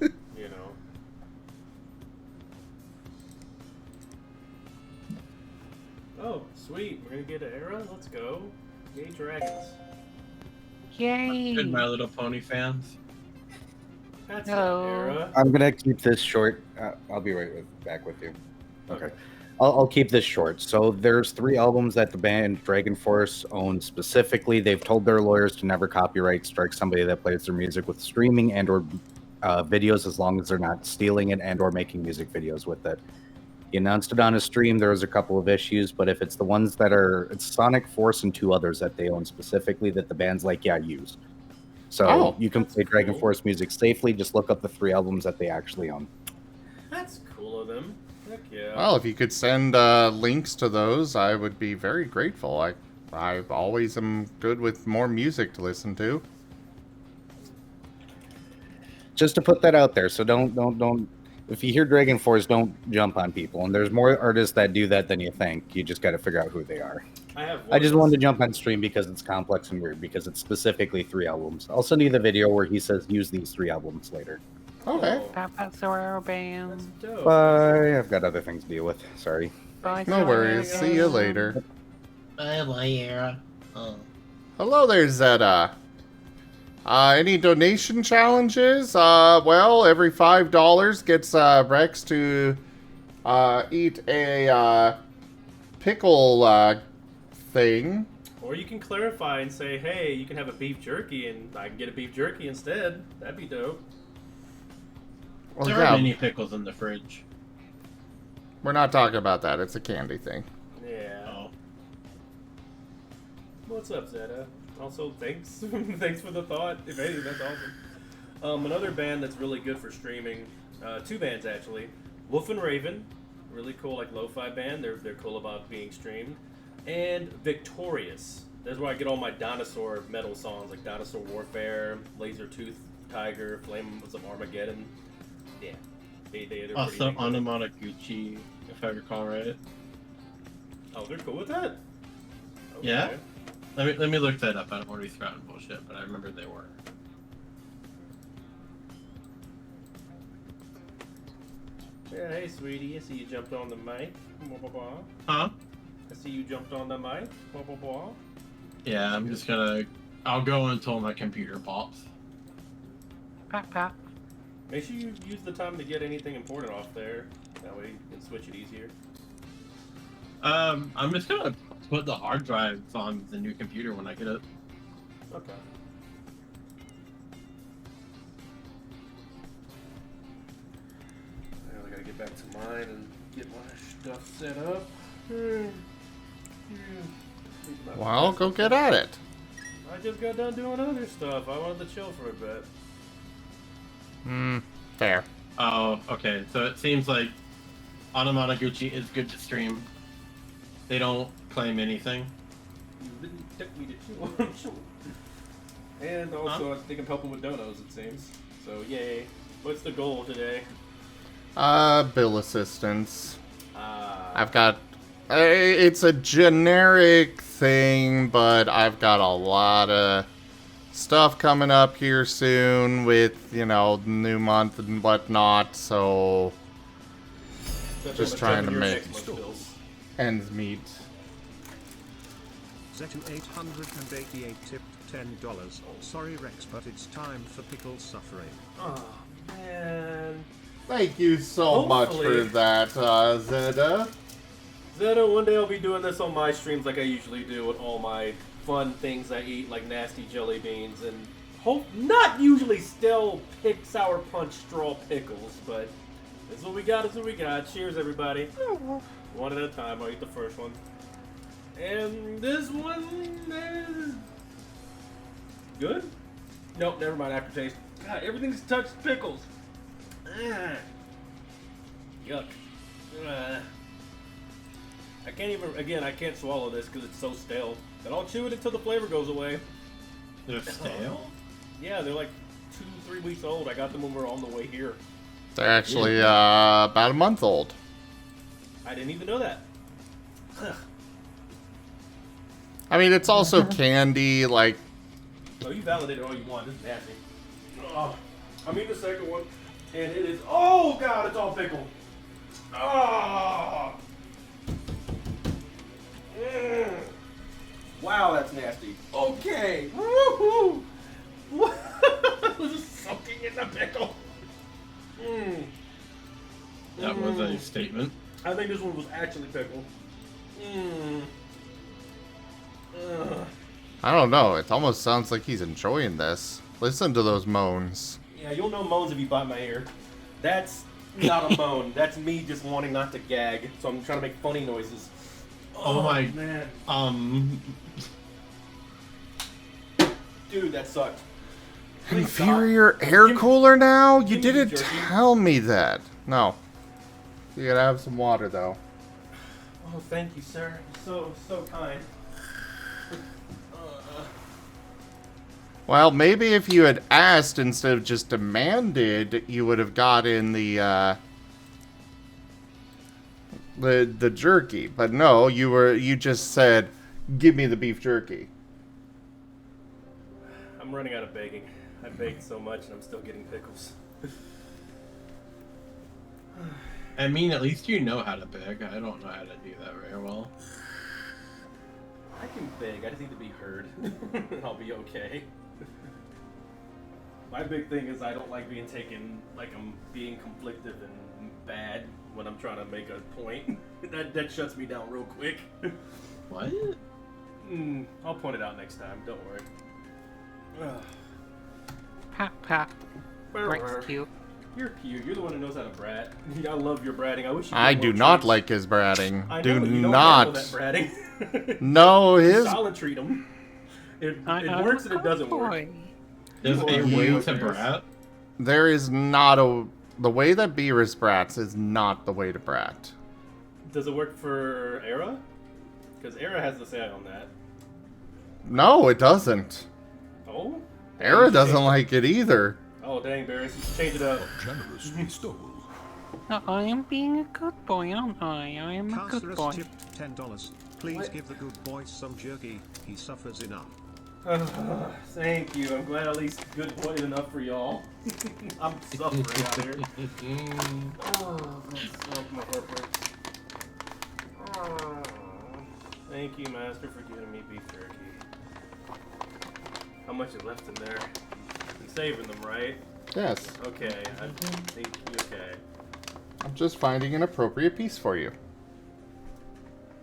Oh, sweet. We're gonna get an era. Let's go. Yay, dragons. Yay! Good My Little Pony fans. That's Hello. an era. I'm gonna keep this short. I'll be back with you. Okay. I'll keep this short. So there's 3 albums that the band Dragon Force owns specifically. They've told their lawyers to never copyright strike somebody that plays their music with streaming and or videos as long as they're not stealing it and or making music videos with it. He announced it on his stream. There was a couple of issues, but if it's the ones that it's Sonic Force and 2 others that they own specifically that the band's like, yeah, use. So you can play Dragon Force music safely. Just look up the 3 albums that they actually own. That's cool of them. Heck yeah. Well, if you could send links to those, I would be very grateful. I always am good with more music to listen to. Just to put that out there, so don't. If you hear Dragon Force, don't jump on people. And there's more artists that do that than you think. You just got to figure out who they are. I just wanted to jump on stream because it's complex and weird, because it's specifically 3 albums. I'll send you the video where he says use these 3 albums later. Okay. That's our band. Bye. I've got other things to deal with. Sorry. Bye. No worries. See you later. Bye, Era. Hello there, Zeta. Any donation challenges? Well, every $5 gets Rex to eat a pickle thing. Or you can clarify and say, hey, you can have a beef jerky and I can get a beef jerky instead. That'd be dope. Well, there are many pickles in the fridge. We're not talking about that. It's a candy thing. Yeah. Oh. What's up, Zeta? Also, thanks. Thanks for the thought. If anything, that's awesome. Another band that's really good for streaming, 2 bands actually. Wolf and Raven, really cool, like lo-fi band. They're cool about being streamed. And Victorious. That's where I get all my dinosaur metal songs, like Dinosaur Warfare, Laser Tooth Tiger, Flame of Armageddon. Yeah. They're Also, pretty big. Gucci, if I recall right. Oh, they're cool with that? Okay. Yeah? Let me look that up. I don't want to be spouting bullshit, but I remember they were. Yeah, hey, sweetie. I see you jumped on the mic. Blah, blah, blah. Huh? I see you jumped on the mic. Blah, blah, blah. Yeah, I'm just gonna... I'll go until my computer pops. Pop, pop. Make sure you use the time to get anything important off there. That way you can switch it easier. I'm just gonna put the hard drive on the new computer when I get it. Okay. Now I gotta get back to mine and get my stuff set up. Well, go get at it. I just got done doing other stuff. I wanted to chill for a bit. Fair. Oh, okay. So it seems like Gucci is good to stream. They don't claim anything. You really took me to chill. And also, I think I'm helping with donos, it seems. So, yay. What's the goal today? Bill assistance. I've got... it's a generic thing, but I've got a lot of stuff coming up here soon with, you know, new month and whatnot, so just trying to make ends meet. Zetu888 tipped $10. Sorry Rex, but it's time for pickle suffering. Oh man. Thank you so much for that, Zeta. Zeta, one day I'll be doing this on my streams like I usually do with all my fun things I eat, like nasty jelly beans and not usually stale sour punch straw pickles, but this is what we got, this is what we got. Cheers, everybody. One at a time, I'll eat the first one. And this one is good? Nope, never mind, aftertaste. God, everything's touched pickles. Yuck. I can't even, again, I can't swallow this because it's so stale. But I'll chew it until the flavor goes away. They're stale? Yeah, they're like 2-3 weeks old. I got them when we were on the way here. They're actually about a month old. I didn't even know that. I mean, it's also candy, like... Oh, you validate it all you want. This is nasty. Oh, I'm eating the second one, and it is... Oh, God, it's all pickled. Oh. Wow, that's nasty. Okay. Woohoo! This is soaking in the pickle. That was a statement. I think this one was actually pickled. I don't know. It almost sounds like he's enjoying this. Listen to those moans. Yeah, you'll know moans if you bite my ear. That's not a moan. That's me just wanting not to gag. So I'm trying to make funny noises. Oh my man. Dude, that sucked. Please Inferior stop. air cooler now? You give me didn't the jerky. tell me that. No. You gotta have some water, though. Oh, thank you, sir. So kind. Well, maybe if you had asked instead of just demanded, you would have gotten the jerky. But no, you just said, "Give me the beef jerky." I'm running out of baking. I baked so much and I'm still getting pickles. I mean, at least you know how to beg. I don't know how to do that very well. I can beg. I just need to be heard. And I'll be okay. My big thing is I don't like being taken like I'm being conflictive and bad when I'm trying to make a point. that shuts me down real quick. What? I'll point it out next time. Don't worry. Pat, pat. Rex cute. You're cute. You're the one who knows how to brat. I love your bratting. I wish you I did do more not treats. like his bratting. I Do know, you don't not. handle that bratting. No, his. Solid treat him. It works and it doesn't work. There's a way to brat? There is not a... The way that Beerus brats is not the way to brat. Does it work for Era? Because Era has the say on that. No, it doesn't. Oh? Era doesn't like it either. Oh, dang, Barris. Change it up. Generously stole. I am being a good boy, aren't I? I am a good Casterus boy. tipped $10. Please give the good boy some jerky. He suffers enough. Thank you. I'm glad at least good boy is enough for y'all. I'm suffering out here. Oh, my heart hurts. Oh. Thank you, Master, for giving me beef jerky. How much is left in there? Been saving them, right? Yes. Okay. I think okay. I'm just finding an appropriate piece for you.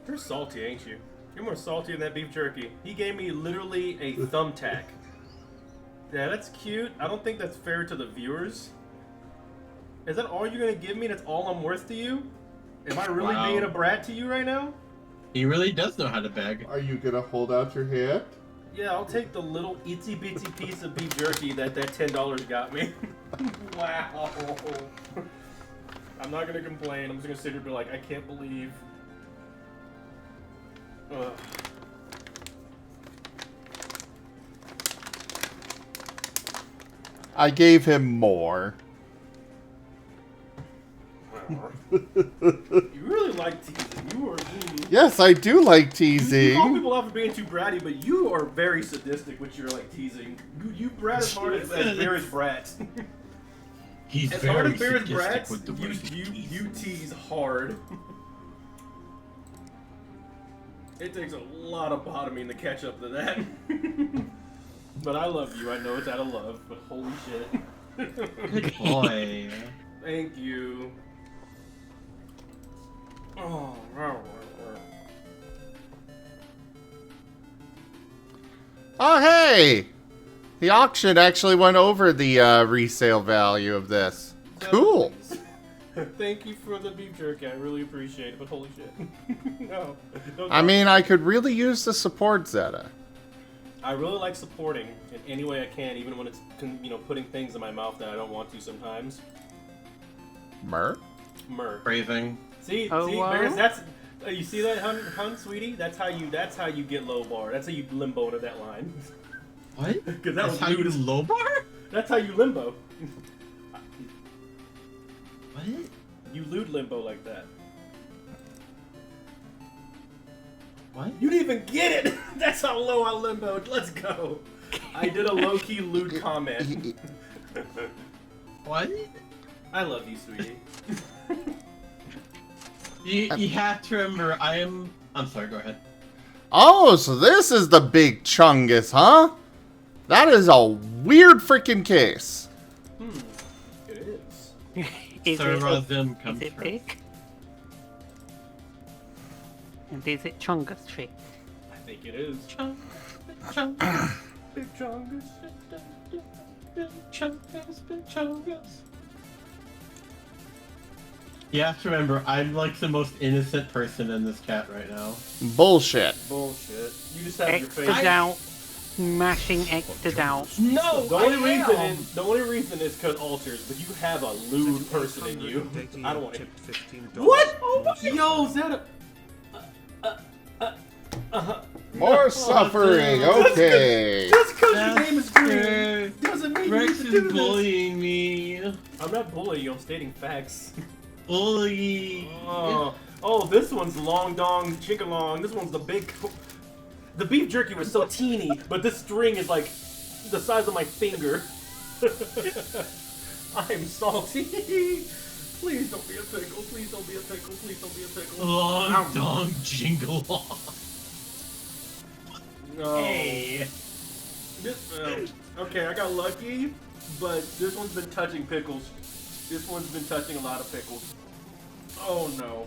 You're salty, ain't you? You're more salty than that beef jerky. He gave me literally a thumbtack. Yeah, that's cute. I don't think that's fair to the viewers. Is that all you're gonna give me? That's all I'm worth to you? Am I really Wow. being a brat to you right now? He really does know how to beg. Are you gonna hold out your hand? Yeah, I'll take the little itsy bitsy piece of beef jerky that $10 got me. Wow. I'm not gonna complain. I'm just gonna sit here and be like, I can't believe. Ugh. I gave him more. Wow. You really like teasing. You are. Yes, I do like You call teasing. people out for being too bratty, but you are very sadistic with your like teasing. You brat as hard as Bear's brats. He's as very hard as Bear's sadistic brats, with the word you tease hard. It takes a lot of bottoming to catch up to that. But I love you. I know it's out of love, but holy shit. Good boy. Thank you. Oh, Oh, hey! The auction actually went over the resale value of this. Cool. Thank you for the beef jerky. I really appreciate it, but holy shit. No. I mean, I could really use the support, Zeta. I really like supporting in any way I can, even when it's, putting things in my mouth that I don't want to sometimes. Mer? Phrasing. See, Oh, see, wow. Bears, that's you see that, hun, sweetie? That's how you get low bar. That's how you limbo to that line. What? Because That's how you low bar? That's how you limbo. What? You lewd limbo like that. What? You didn't even get it. That's how low I limboed. Let's go. I did a low-key lewd comment. What? I love you, sweetie. You have to remember, I'm sorry, go ahead. Oh, so this is the big chungus, huh? That is a weird freaking case. It is. Is Sarrazin comes it first. big? And is it Chungus tree? I think it is. Big chungus. You have to remember, I'm like the most innocent person in this chat right now. Bullshit. Bullshit. You just have your X'd face. out. Smashing X'd out. No, The only reason is because alters, but you have a lewd person in you. I don't want to. What? Oh my Yo, is that a... More suffering, okay. Just because your name is green doesn't mean Rex you can do is bullying me. I'm not bullying you, I'm stating facts. Bully. Oh, this one's long dong chickalong. This one's the big... The beef jerky was so teeny, but this string is like the size of my finger. I'm salty. Please don't be a pickle. Please don't be a pickle. Please don't be a pickle. Long dong jingle long. No. Hey. Okay, I got lucky, but this one's been touching pickles. This one's been touching a lot of pickles. Oh no.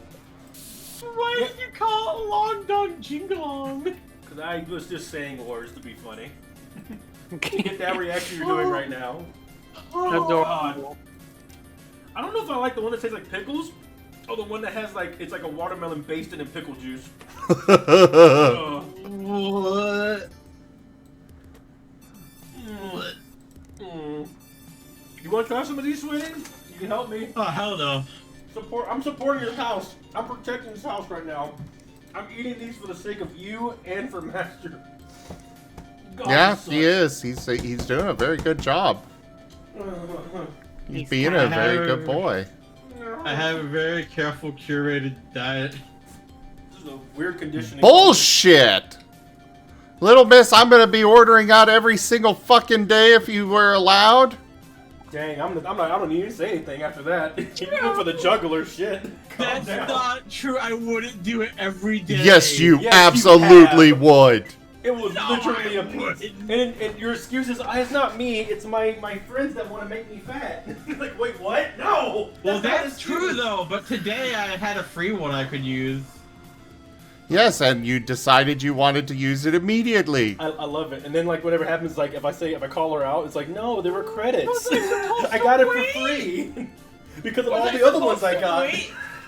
Why did you call it long dong jingle long? Because I was just saying words to be funny. Get that reaction you're doing right now. Oh, God. I don't know if I like the one that tastes like pickles, or the one that has like, it's like a watermelon basted in pickle juice. What? What? You want to try some of these, sweetie? You can help me. Oh, hell no. I'm supporting this house. I'm protecting this house right now. I'm eating these for the sake of you and for Master. God, Yeah, he is. He's doing a very good job. He's being a very good boy. I have a very careful curated diet. This is a weird conditioning. Bullshit! Little Miss, I'm gonna be ordering out every single fucking day if you were allowed. Dang, I don't need to say anything after that. Even for the juggler shit. That's not true. I wouldn't do it every day. Yes, you Yes, absolutely you would. It was literally a piece. And your excuse is, it's not me, it's my friends that want to make me fat. Like, wait, what? No! Well, not that's an true excuse. though. But today I had a free one I could use. Yes, and you decided you wanted to use it immediately. I love it. And then, like, whatever happens, like, if I call her out, it's like, no, there were credits. I got it for free. Because of all the other ones I got.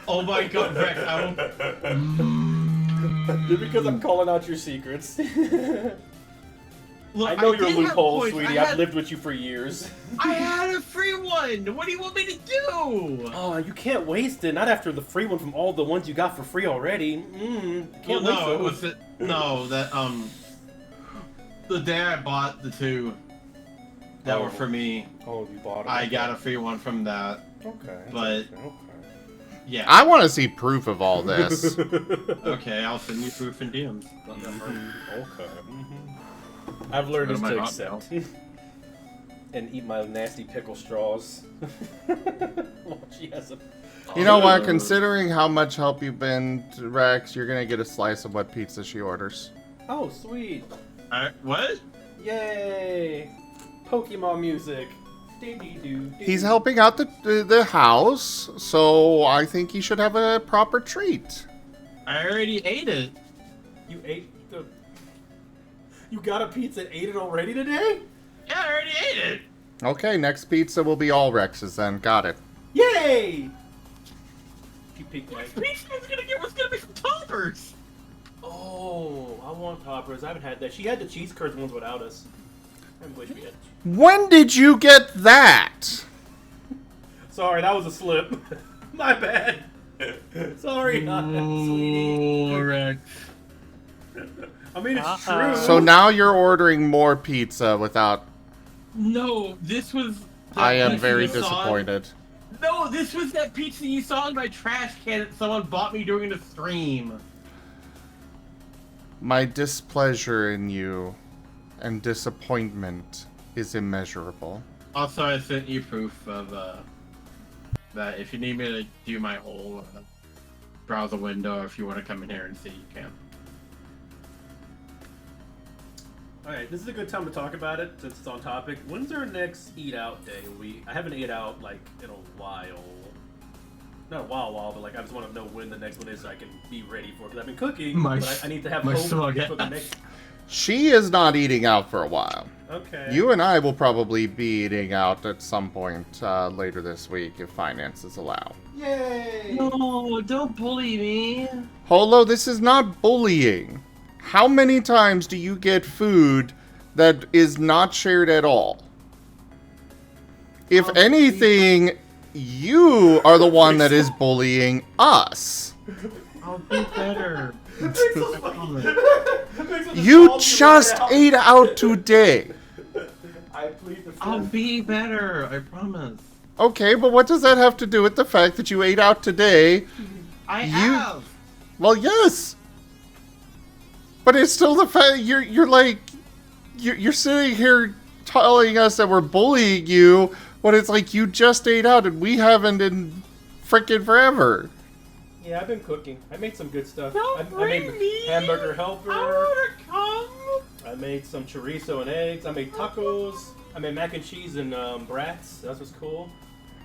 Oh my god, Rex, Because I'm calling out your secrets. Look, I know I you're a did have loophole, points. sweetie. I I've had- lived with you for years. I had a free one. What do you want me to do? Oh, you can't waste it. Not after the free one from all the ones you got for free already. Can't waste no, it those. was the day I bought the two that were for me. Oh, you bought them. I got a free one from that. Okay. But Okay. Yeah. I want to see proof of all this. Okay, I'll send you proof in DMs. Okay. I've learned Go to to my accept. And eat my nasty pickle straws. Well, she has a... You know what? Considering how much help you've been to Rex, you're gonna get a slice of what pizza she orders. Oh, sweet. What? Yay! Pokemon music. He's helping out the house, so I think he should have a proper treat. I already ate it. You ate the... You got a pizza and ate it already today? Yeah, I already ate it. Okay, next pizza will be all Rex's then. Got it. Yay! She picked my... Pizza was gonna be from Toppers. Oh, I want toppers. I haven't had that. She had the cheese curds ones without us. I wish we had. When did you get that? Sorry, that was a slip. My bad. Sorry, sweetie. Rex. I mean, it's true. So now you're ordering more pizza without... No, this was... I am very disappointed. No, this was that pizza you saw in my trash can that someone bought me during the stream. My displeasure in you and disappointment is immeasurable. Also, I sent you proof of that if you need me to do my whole browser window, or if you want to come in here and see, you can. Alright, this is a good time to talk about it since it's on topic. When's our next eat out day? I haven't ate out like in a while. Not a while, but like I just want to know when the next one is so I can be ready for it. Because I've been cooking, but I need to have hope for the next. She is not eating out for a while. Okay. You and I will probably be eating out at some point later this week if finances allow. Yay! No, don't bully me. Holo, this is not bullying. How many times do you get food that is not shared at all? If anything, you are the one that is bullying us. I'll do better. You just ate out today. I'll be better, I promise. Okay, but what does that have to do with the fact that you ate out today? I have. Well, yes. But it's still the fact you're like you're sitting here telling us that we're bullying you when it's like you just ate out and we haven't in frickin' forever. Yeah, I've been cooking. I made some good stuff. Don't I made me. hamburger helper. I wanna come. I made some chorizo and eggs. I made tacos. I made mac and cheese and brats. That was cool.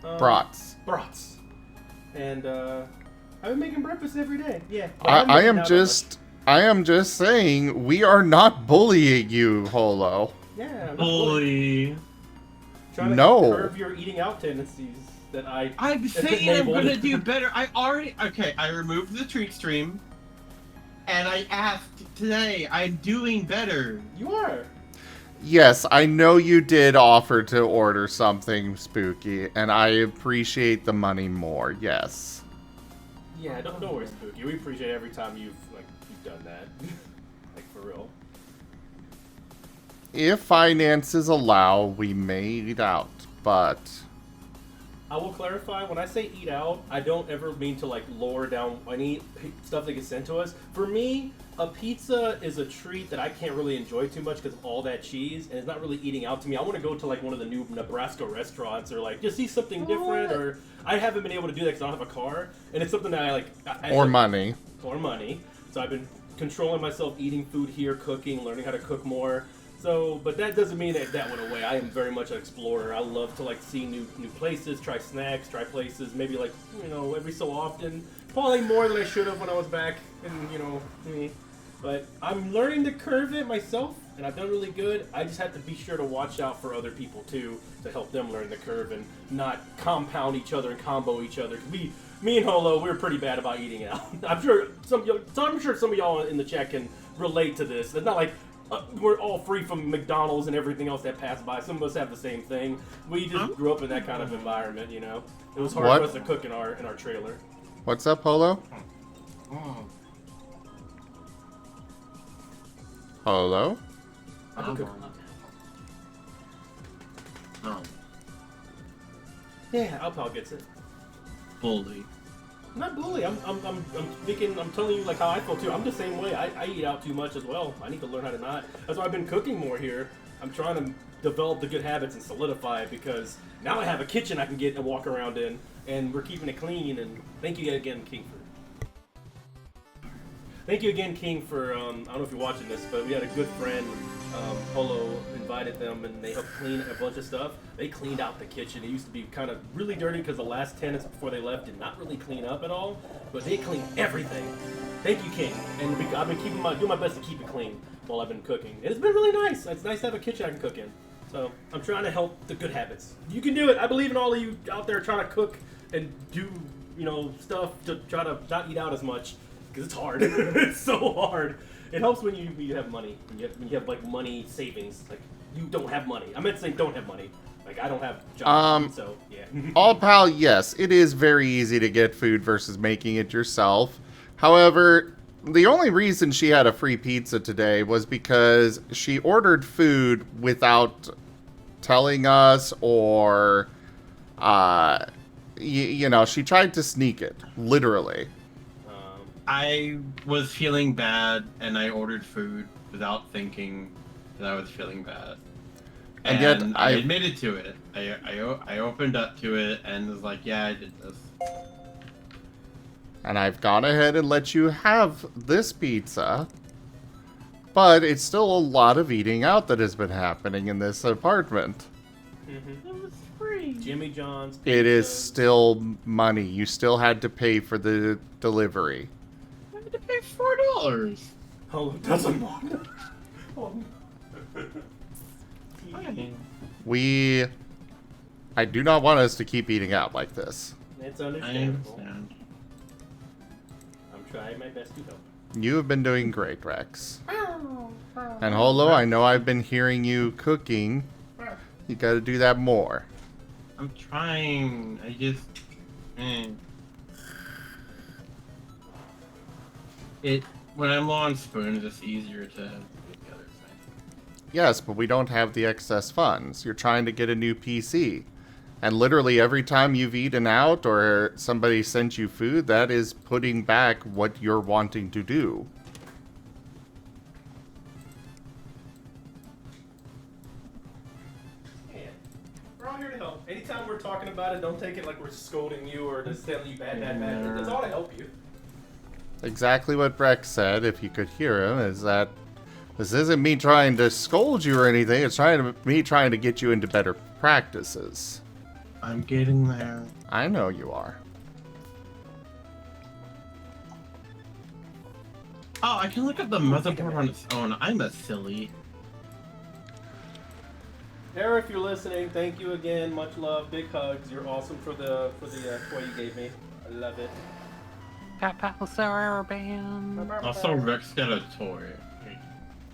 Brats. Brats. And I've been making breakfast every day. Yeah. I am just saying we are not bullying you, Holo. Yeah. Bully. Trying to curb your eating out tendencies that I'm saying I'm gonna do better. I removed the treat stream, and I asked today. I'm doing better. You are. Yes, I know you did offer to order something spooky, and I appreciate the money more. Yes. Yeah, don't worry, Spooky. We appreciate every time you've done that. Like for real. If finances allow, we may eat out, but I will clarify, when I say eat out, I don't ever mean to lower down any stuff that gets sent to us. For me, a pizza is a treat that I can't really enjoy too much because of all that cheese, and it's not really eating out to me. I want to go to one of the new Nebraska restaurants or just see something different, or I haven't been able to do that because I don't have a car, and it's something that Or money. So I've been controlling myself, eating food here, cooking, learning how to cook more. So, but that doesn't mean that went away. I am very much an explorer. I love to see new places, try snacks, try places. Maybe every so often. Probably more than I should have when I was back in me. But I'm learning to curve it myself, and I've done really good. I just have to be sure to watch out for other people too to help them learn the curve and not compound each other and combo each other. Me and Holo, we're pretty bad about eating out. I'm sure some of y'all in the chat can relate to this. It's not like we're all free from McDonald's and everything else that passed by. Some of us have the same thing. We just grew up in that kind of environment, It was hard for us to cook in our trailer. What's up, Holo? Holo? I can cook. No. Yeah, Alpal gets it. Bully. I'm not bully. I'm thinking. I'm telling you like how I feel too. I'm the same way. I eat out too much as well. I need to learn how to not. That's why I've been cooking more here. I'm trying to develop the good habits and solidify it because now I have a kitchen I can get and walk around in, and we're keeping it clean. And thank you again, King, for. Thank you again, King, for. I don't know if you're watching this, but we had a good friend. Polo invited them and they helped clean a bunch of stuff. They cleaned out the kitchen. It used to be kind of really dirty because the last tenants before they left did not really clean up at all, but they cleaned everything. Thank you, King. And I've been doing my best to keep it clean while I've been cooking. And it's been really nice. It's nice to have a kitchen I can cook in. So I'm trying to help the good habits. You can do it. I believe in all of you out there trying to cook and do, stuff to try to not eat out as much because it's hard. It's so hard. It helps when you have money. When you have like money savings. Like you don't have money. I meant to say don't have money. Like I don't have jobs. So yeah. All pal, yes, it is very easy to get food versus making it yourself. However, the only reason she had a free pizza today was because she ordered food without telling us or she tried to sneak it, literally. I was feeling bad, and I ordered food without thinking that I was feeling bad. And yet I admitted to it. I opened up to it and was like, yeah, I did this. And I've gone ahead and let you have this pizza. But it's still a lot of eating out that has been happening in this apartment. Mm-hmm. It was free. Jimmy John's. It is still money. You still had to pay for the delivery. To pay $4. Oh, doesn't matter. I do not want us to keep eating out like this. It's understandable. I'm trying my best to help. You have been doing great, Rex. And Holo, I know I've been hearing you cooking. You gotta do that more. I'm trying. I just... When I'm low on spoons, it's easier to do the other thing. Yes, but we don't have the excess funds. You're trying to get a new PC. And literally every time you've eaten out or somebody sent you food, that is putting back what you're wanting to do. Yeah, we're all here to help. Anytime we're talking about it, don't take it like we're scolding you or just telling you bad. That's all to help you. Exactly what Rex said, if you could hear him, is that this isn't me trying to scold you or anything. It's me trying to get you into better practices. I'm getting there. I know you are. Oh, I can look up the motherboard on its own. I'm a silly. Tara, if you're listening, thank you again. Much love. Big hugs. You're awesome for the toy you gave me. I love it. Pat Sir Band. Also, Rex got a toy.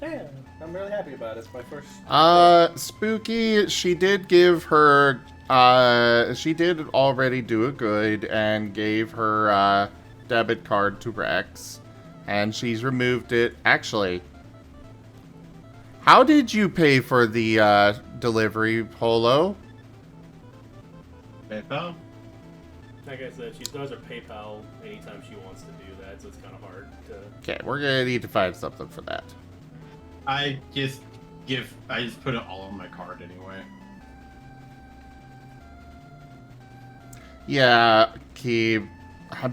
Yeah, I'm really happy about it. It's my first. Spooky, she did give her. She did already do a good and gave her debit card to Rex, and she's removed it. Actually, how did you pay for the delivery, Polo? PayPal. Like I said, she does her PayPal anytime she wants to do that, so it's kind of hard to... Okay, we're gonna need to find something for that. I just put it all on my card anyway. Yeah, Keeb,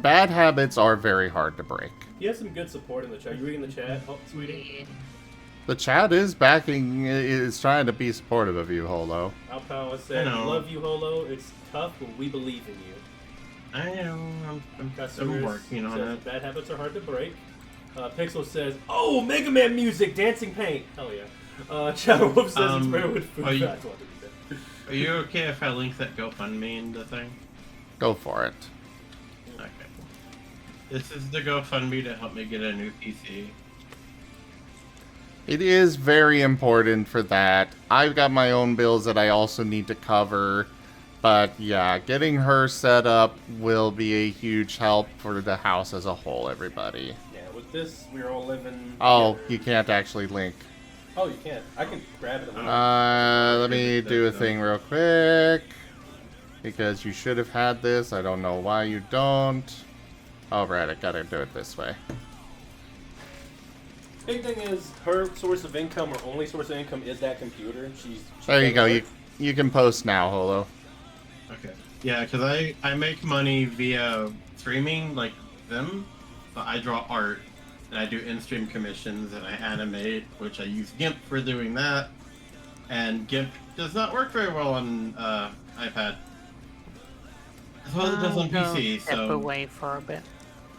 bad habits are very hard to break. You have some good support in the chat. You reading the chat? Oh, sweetie. The chat is trying to be supportive of you, Holo. Alpala said, love you, Holo. It's tough, but we believe in you. I know. I'm working on it. Bad habits are hard to break. Pixel says, "Oh, Mega Man music, dancing paint." Hell yeah. Shadow Wolf says, "Experiment with food." Are you okay if I link that GoFundMe in the thing? Go for it. Okay. This is the GoFundMe to help me get a new PC. It is very important for that. I've got my own bills that I also need to cover. But yeah, getting her set up will be a huge help for the house as a whole, everybody. Yeah, with this, we're all living... Oh, you can't actually link. Oh, you can't. I can grab it. Let me do a thing real quick. Because you should have had this. I don't know why you don't. Oh, right, I gotta do it this way. Big thing is, her source of income, or only source of income, is that computer. She's There you go. You can post now, Holo. Okay. Yeah, because I make money via streaming, like them, but I draw art, and I do in-stream commissions, and I animate, which I use GIMP for doing that, and GIMP does not work very well on iPad. As well as it does on PC, Step so... away for a bit.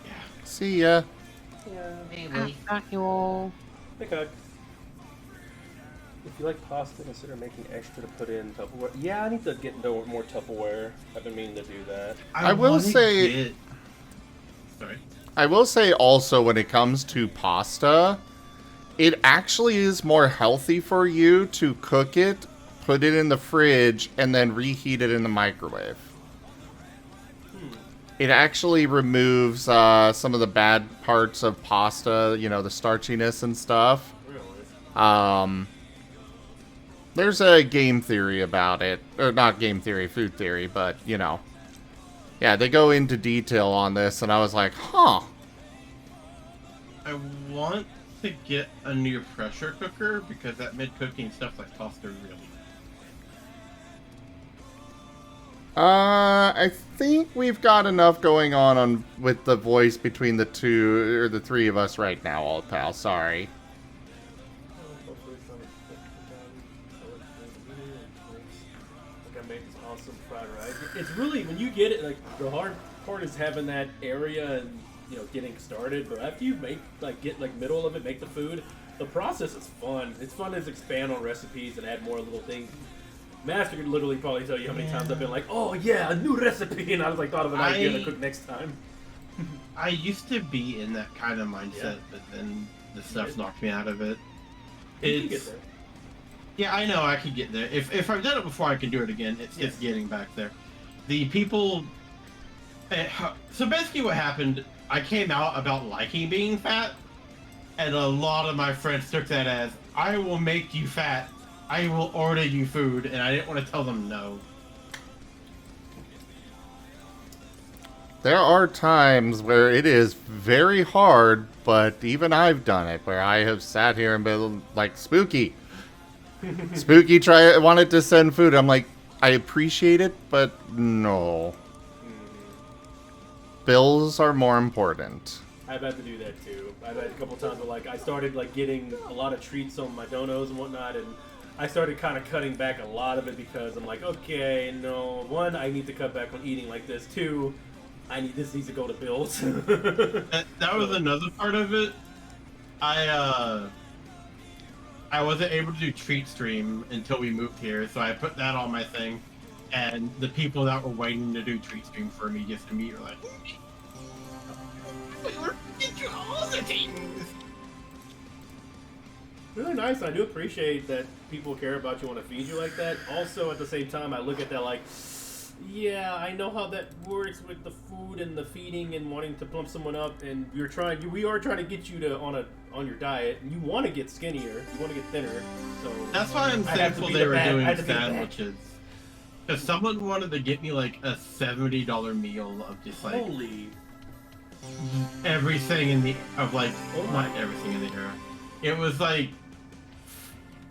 Yeah. See ya. Yeah. Maybe. Got you all. Okay. If you like pasta, consider making extra to put in Tupperware. Yeah, I need to get into more Tupperware. I've been meaning to do that. I will say... Sorry. I will say also, when it comes to pasta, it actually is more healthy for you to cook it, put it in the fridge, and then reheat it in the microwave. It actually removes some of the bad parts of pasta, you know, the starchiness and stuff. Really? There's a game theory about it. Or not game theory, food theory, but, you know. Yeah, they go into detail on this, and I was like, huh. I want to get a new pressure cooker, because that made cooking stuff like pasta really easy. I think we've got enough going on with the voice between the two, or the three of us right now, old pal. Sorry. I made this awesome fried rice. It's really, when you get it, like, the hard part is having that area and, you know, getting started. But after you get middle of it, make the food, the process is fun. It's fun to expand on recipes and add more little things. Master could literally probably tell you how many times I've been like, oh yeah, a new recipe, and I was like, thought of an idea to cook next time. I used to be in that kind of mindset, but then the stuff knocked me out of it. You can get there. Yeah, I know I could get there. If I've done it before, I can do it again. It's just getting back there. The people... So basically what happened, I came out about liking being fat, and a lot of my friends took that as, I will make you fat. I will order you food, and I didn't want to tell them no. There are times where it is very hard, but even I've done it, where I have sat here and been like, Spooky. Spooky wanted to send food. I'm like, I appreciate it, but no. Bills are more important. I've had to do that too. I've had a couple times where I started getting a lot of treats on my donos and whatnot, and I started kind of cutting back a lot of it because I'm like, okay, no. One, I need to cut back on eating like this. Two, this needs to go to bills. that was another part of it. I wasn't able to do treat stream until we moved here, so I put that on my thing. And the people that were waiting to do treat stream for me just immediately were like, get you all the things. Really nice. I do appreciate that people care about you, want to feed you like that. Also, at the same time, I look at that like, yeah, I know how that works with the food and the feeding and wanting to plump someone up, and we are trying to get you to on your diet, and you want to get skinnier, you want to get thinner. So that's why I'm thankful they were doing sandwiches. Because someone wanted to get me like a $70 meal of just like holy everything in the not everything in the air. It was like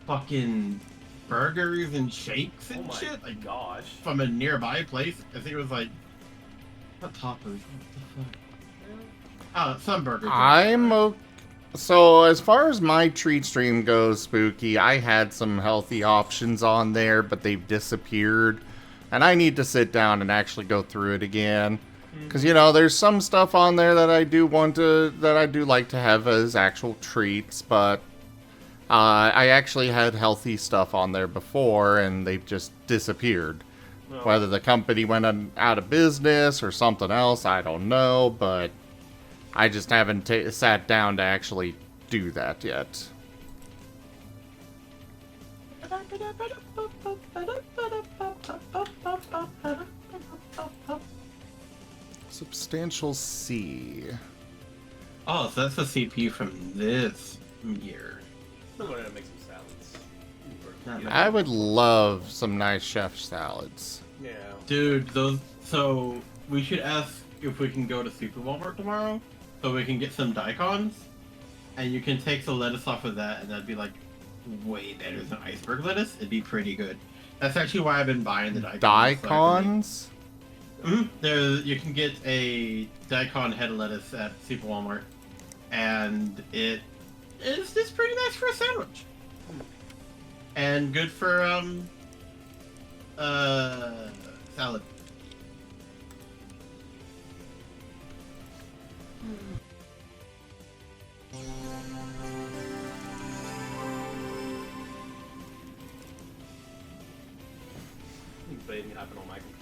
fucking burgers and shakes and shit. Like gosh, from a nearby place. I think it was like what tacos? What the fuck? Oh, some burgers. So as far as my treat stream goes, Spooky, I had some healthy options on there, but they've disappeared, and I need to sit down and actually go through it again. Because, you know, there's some stuff on there that I do like to have as actual treats, but I actually had healthy stuff on there before, and they've just disappeared. Oh. Whether the company went out of business or something else, I don't know, but I just haven't sat down to actually do that yet. Substantial C. Oh, so that's a CP from this year. I'm gonna make some salads. I would love some nice chef salads. Yeah. Dude, those. So we should ask if we can go to Super Walmart tomorrow, so we can get some daikons, and you can take the lettuce off of that, and that'd be like way better than iceberg lettuce. It'd be pretty good. That's actually why I've been buying the daikons. Daikons? You can get a daikon head of lettuce at Super Walmart, and it's pretty nice for a sandwich, and good for salad.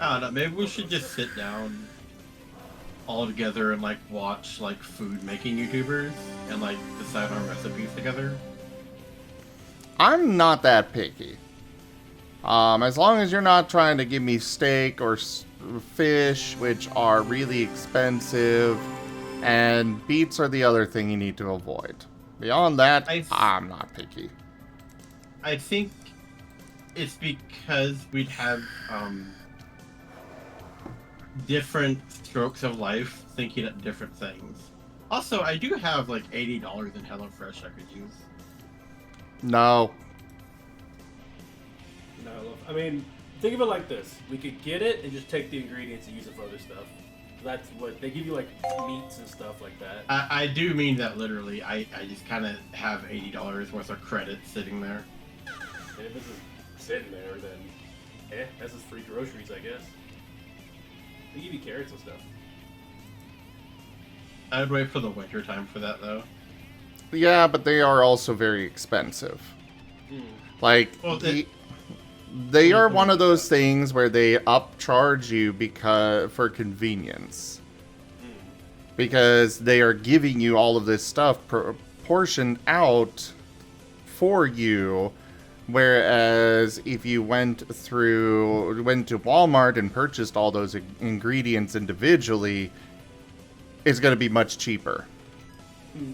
I don't know, maybe we should just sit down all together and like watch like food making YouTubers and like decide on recipes together. I'm not that picky. As long as you're not trying to give me steak or fish, which are really expensive, and beets are the other thing you need to avoid. Beyond that, I'm not picky. I think it's because we'd have different strokes of life thinking of different things. Also, I do have like $80 in HelloFresh I could use. No. No, I mean, think of it like this. We could get it and just take the ingredients and use it for other stuff. That's what they give you, like meats and stuff like that. I do mean that literally. I just kind of have $80 worth of credit sitting there. And if this is sitting there, then that's just free groceries, I guess. They give you carrots and stuff. I'd wait for the winter time for that, though. Yeah, but they are also very expensive. Like, well, they are one of those things where they upcharge you for convenience. Because they are giving you all of this stuff portioned out for you. Whereas if you went to Walmart and purchased all those ingredients individually, it's going to be much cheaper.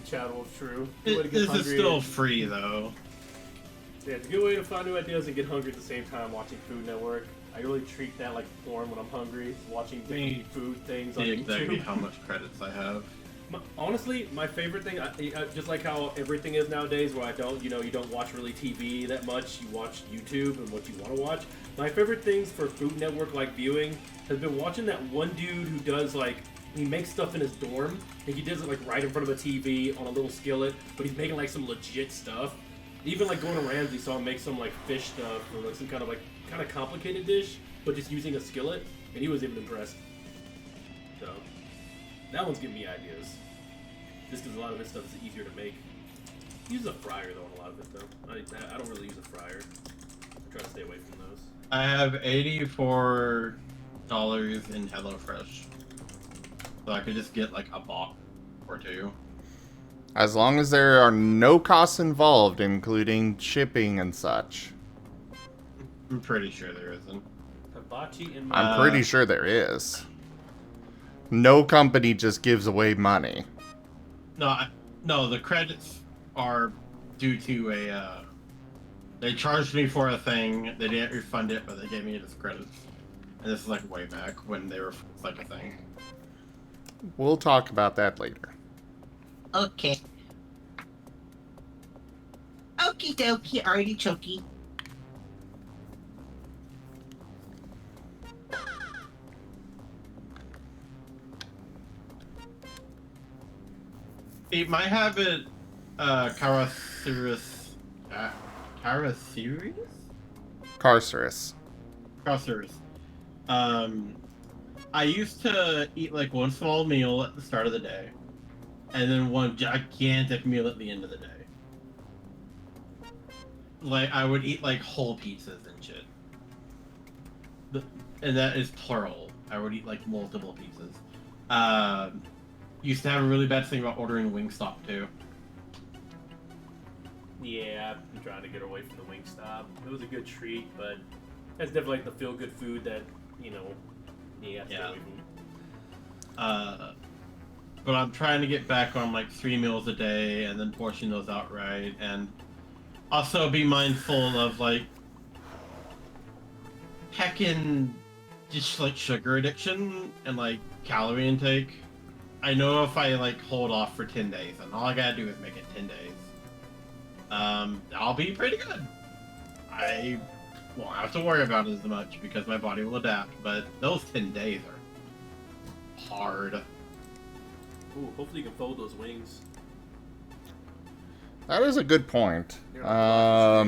Chadwell, true. This is still free, though. Yeah, it's a good way to find new ideas and get hungry at the same time watching Food Network. I really treat that like porn when I'm hungry, watching different food things on YouTube. Exactly how much credits I have. Honestly, my favorite thing, just like how everything is nowadays, where you don't watch really TV that much, you watch YouTube and what you want to watch. My favorite things for Food Network like viewing has been watching that one dude who does like, he makes stuff in his dorm, and he does it like right in front of a TV on a little skillet, but he's making like some legit stuff. Even like Gordon Ramsay saw him make some like fish stuff or like some kind of complicated dish, but just using a skillet, and he was even impressed. So that one's giving me ideas. Just because a lot of this stuff is easier to make. Use a fryer though on a lot of it though. I don't really use a fryer. I try to stay away from those. I have $84 in HelloFresh, so I could just get like a box or two. As long as there are no costs involved, including shipping and such. I'm pretty sure there isn't. Hibachi and I'm pretty sure there is. No company just gives away money. No, the credits are due to they charged me for a thing, they didn't refund it, but they gave me it as credits. And this is like way back when they were like a thing. We'll talk about that later. Okay. Okie dokie, artichoke. It might have it, Carcerus. I used to eat like one small meal at the start of the day, and then one gigantic meal at the end of the day. Like, I would eat like whole pizzas and shit. And that is plural. I would eat like multiple pizzas. Used to have a really bad thing about ordering Wingstop too. Yeah, I'm trying to get away from the Wingstop. It was a good treat, but that's definitely like the feel-good food that, you have to stay away from. But I'm trying to get back on like 3 meals a day and then portion those outright, and also be mindful of like heckin' just like sugar addiction and like calorie intake, I know if I like hold off for 10 days, and all I gotta do is make it 10 days, I'll be pretty good. I won't have to worry about it as much because my body will adapt, but those 10 days are hard. Ooh, hopefully you can fold those wings. That is a good point. I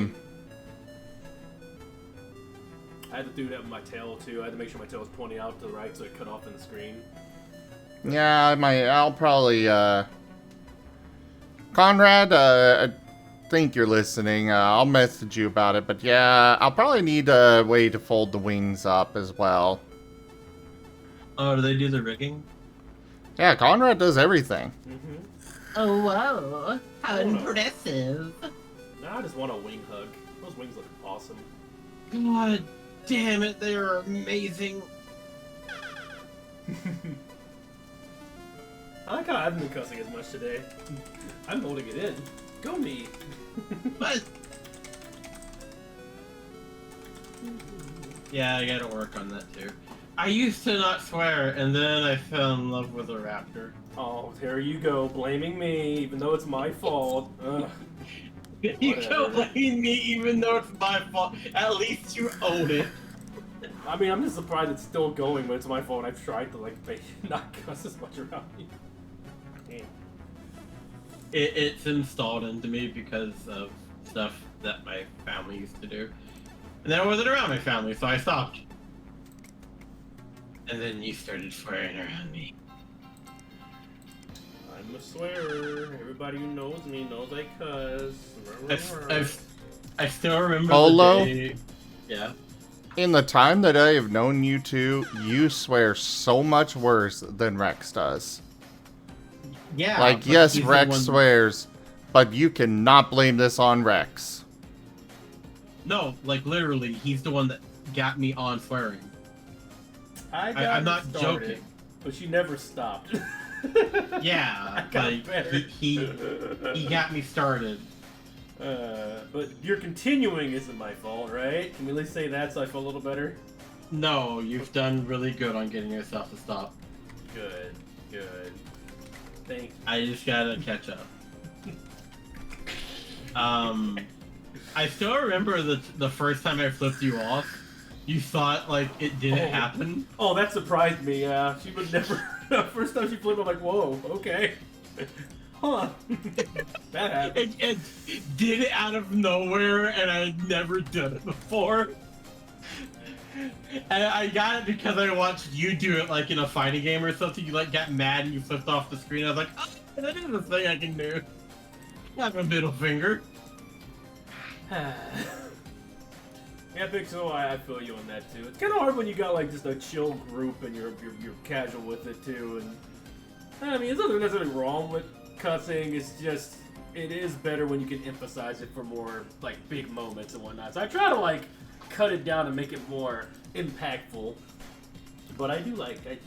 had to do that with my tail too. I had to make sure my tail was pointing out to the right so it cut off in the screen. Yeah, I'll probably, Conrad, I think you're listening. I'll message you about it, but yeah, I'll probably need a way to fold the wings up as well. Oh, do they do the rigging? Yeah, Conrad does everything. Oh, whoa. How impressive. Now I just want a wing hug. Those wings look awesome. God damn it, they are amazing. I like how I haven't been cussing as much today. I'm holding it in. Go me. What? Yeah, I gotta work on that too. I used to not swear, and then I fell in love with a raptor. Oh, there you go, blaming me, even though it's my fault. Ugh. You can't blame me even though it's my fault. At least you own it. I mean, I'm just surprised it's still going, but it's my fault. I've tried to, like, not cuss as much around me. Yeah. It's installed into me because of stuff that my family used to do. And then I wasn't around my family, so I stopped. And then you started swearing around me. I'm a swearer. Everybody who knows me knows I cuss. I still remember Polo? the day... Yeah? In the time that I have known you two, you swear so much worse than Rex does. Yeah. Like, yes, Rex swears, but you cannot blame this on Rex. No, like literally, he's the one that got me on swearing. I'm not joking. But she never stopped. Yeah, like he got me started. But your continuing isn't my fault, right? Can we at least say that so I feel a little better? No, you've done really good on getting yourself to stop. Good, good. Thank you. I just gotta catch up. I still remember the first time I flipped you off. You thought like it didn't happen. Oh, that surprised me. Yeah, she would never. The first time she flipped, I'm like, whoa, okay. Huh. That happened. It did it out of nowhere, and I had never done it before. And I got it because I watched you do it, like in a fighting game or something. You like got mad and you flipped off the screen. I was like, oh, that is a thing I can do. I have a middle finger. Yeah, Big So, I feel you on that too. It's kind of hard when you got like just a chill group and you're casual with it too. And I mean, there's nothing necessarily wrong with cussing. It's just it is better when you can emphasize it for more like big moments and whatnot. So I try to like cut it down and make it more impactful. But I do like, that's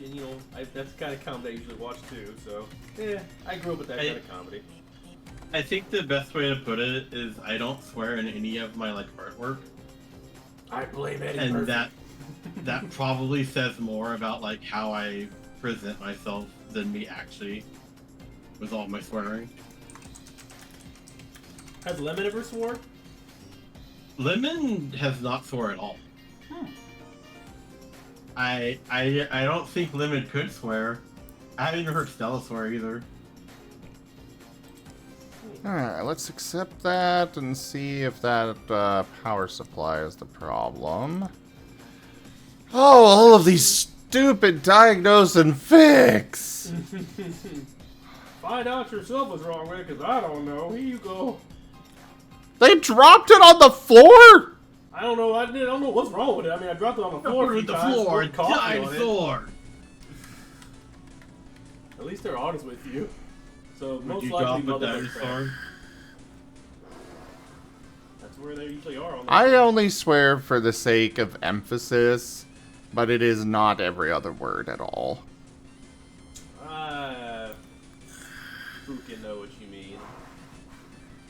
the kind of comedy I usually watch too. So yeah, I grew up with that kind of comedy. I think the best way to put it is I don't swear in any of my like artwork. I blame Eddie and Murphy. that probably says more about like how I present myself than me actually with all my swearing. Has Lemon ever swore? Lemon has not swore at all. I don't think Lemon could swear. I haven't even heard Stella swear either. Alright, let's accept that and see if that power supply is the problem. Oh, all of these stupid diagnose and fix! Find out yourself what's wrong with it, because I don't know. Here you go. They dropped it on the floor?! I don't know. I don't know what's wrong with it. I mean, I dropped it on the floor. With the floor, dinosaur. At least they're honest with you. So Would most you likely drop a mother dinosaur? That's where they usually are. On I only swear for the sake of emphasis, but it is not every other word at all. Freaking know what you mean.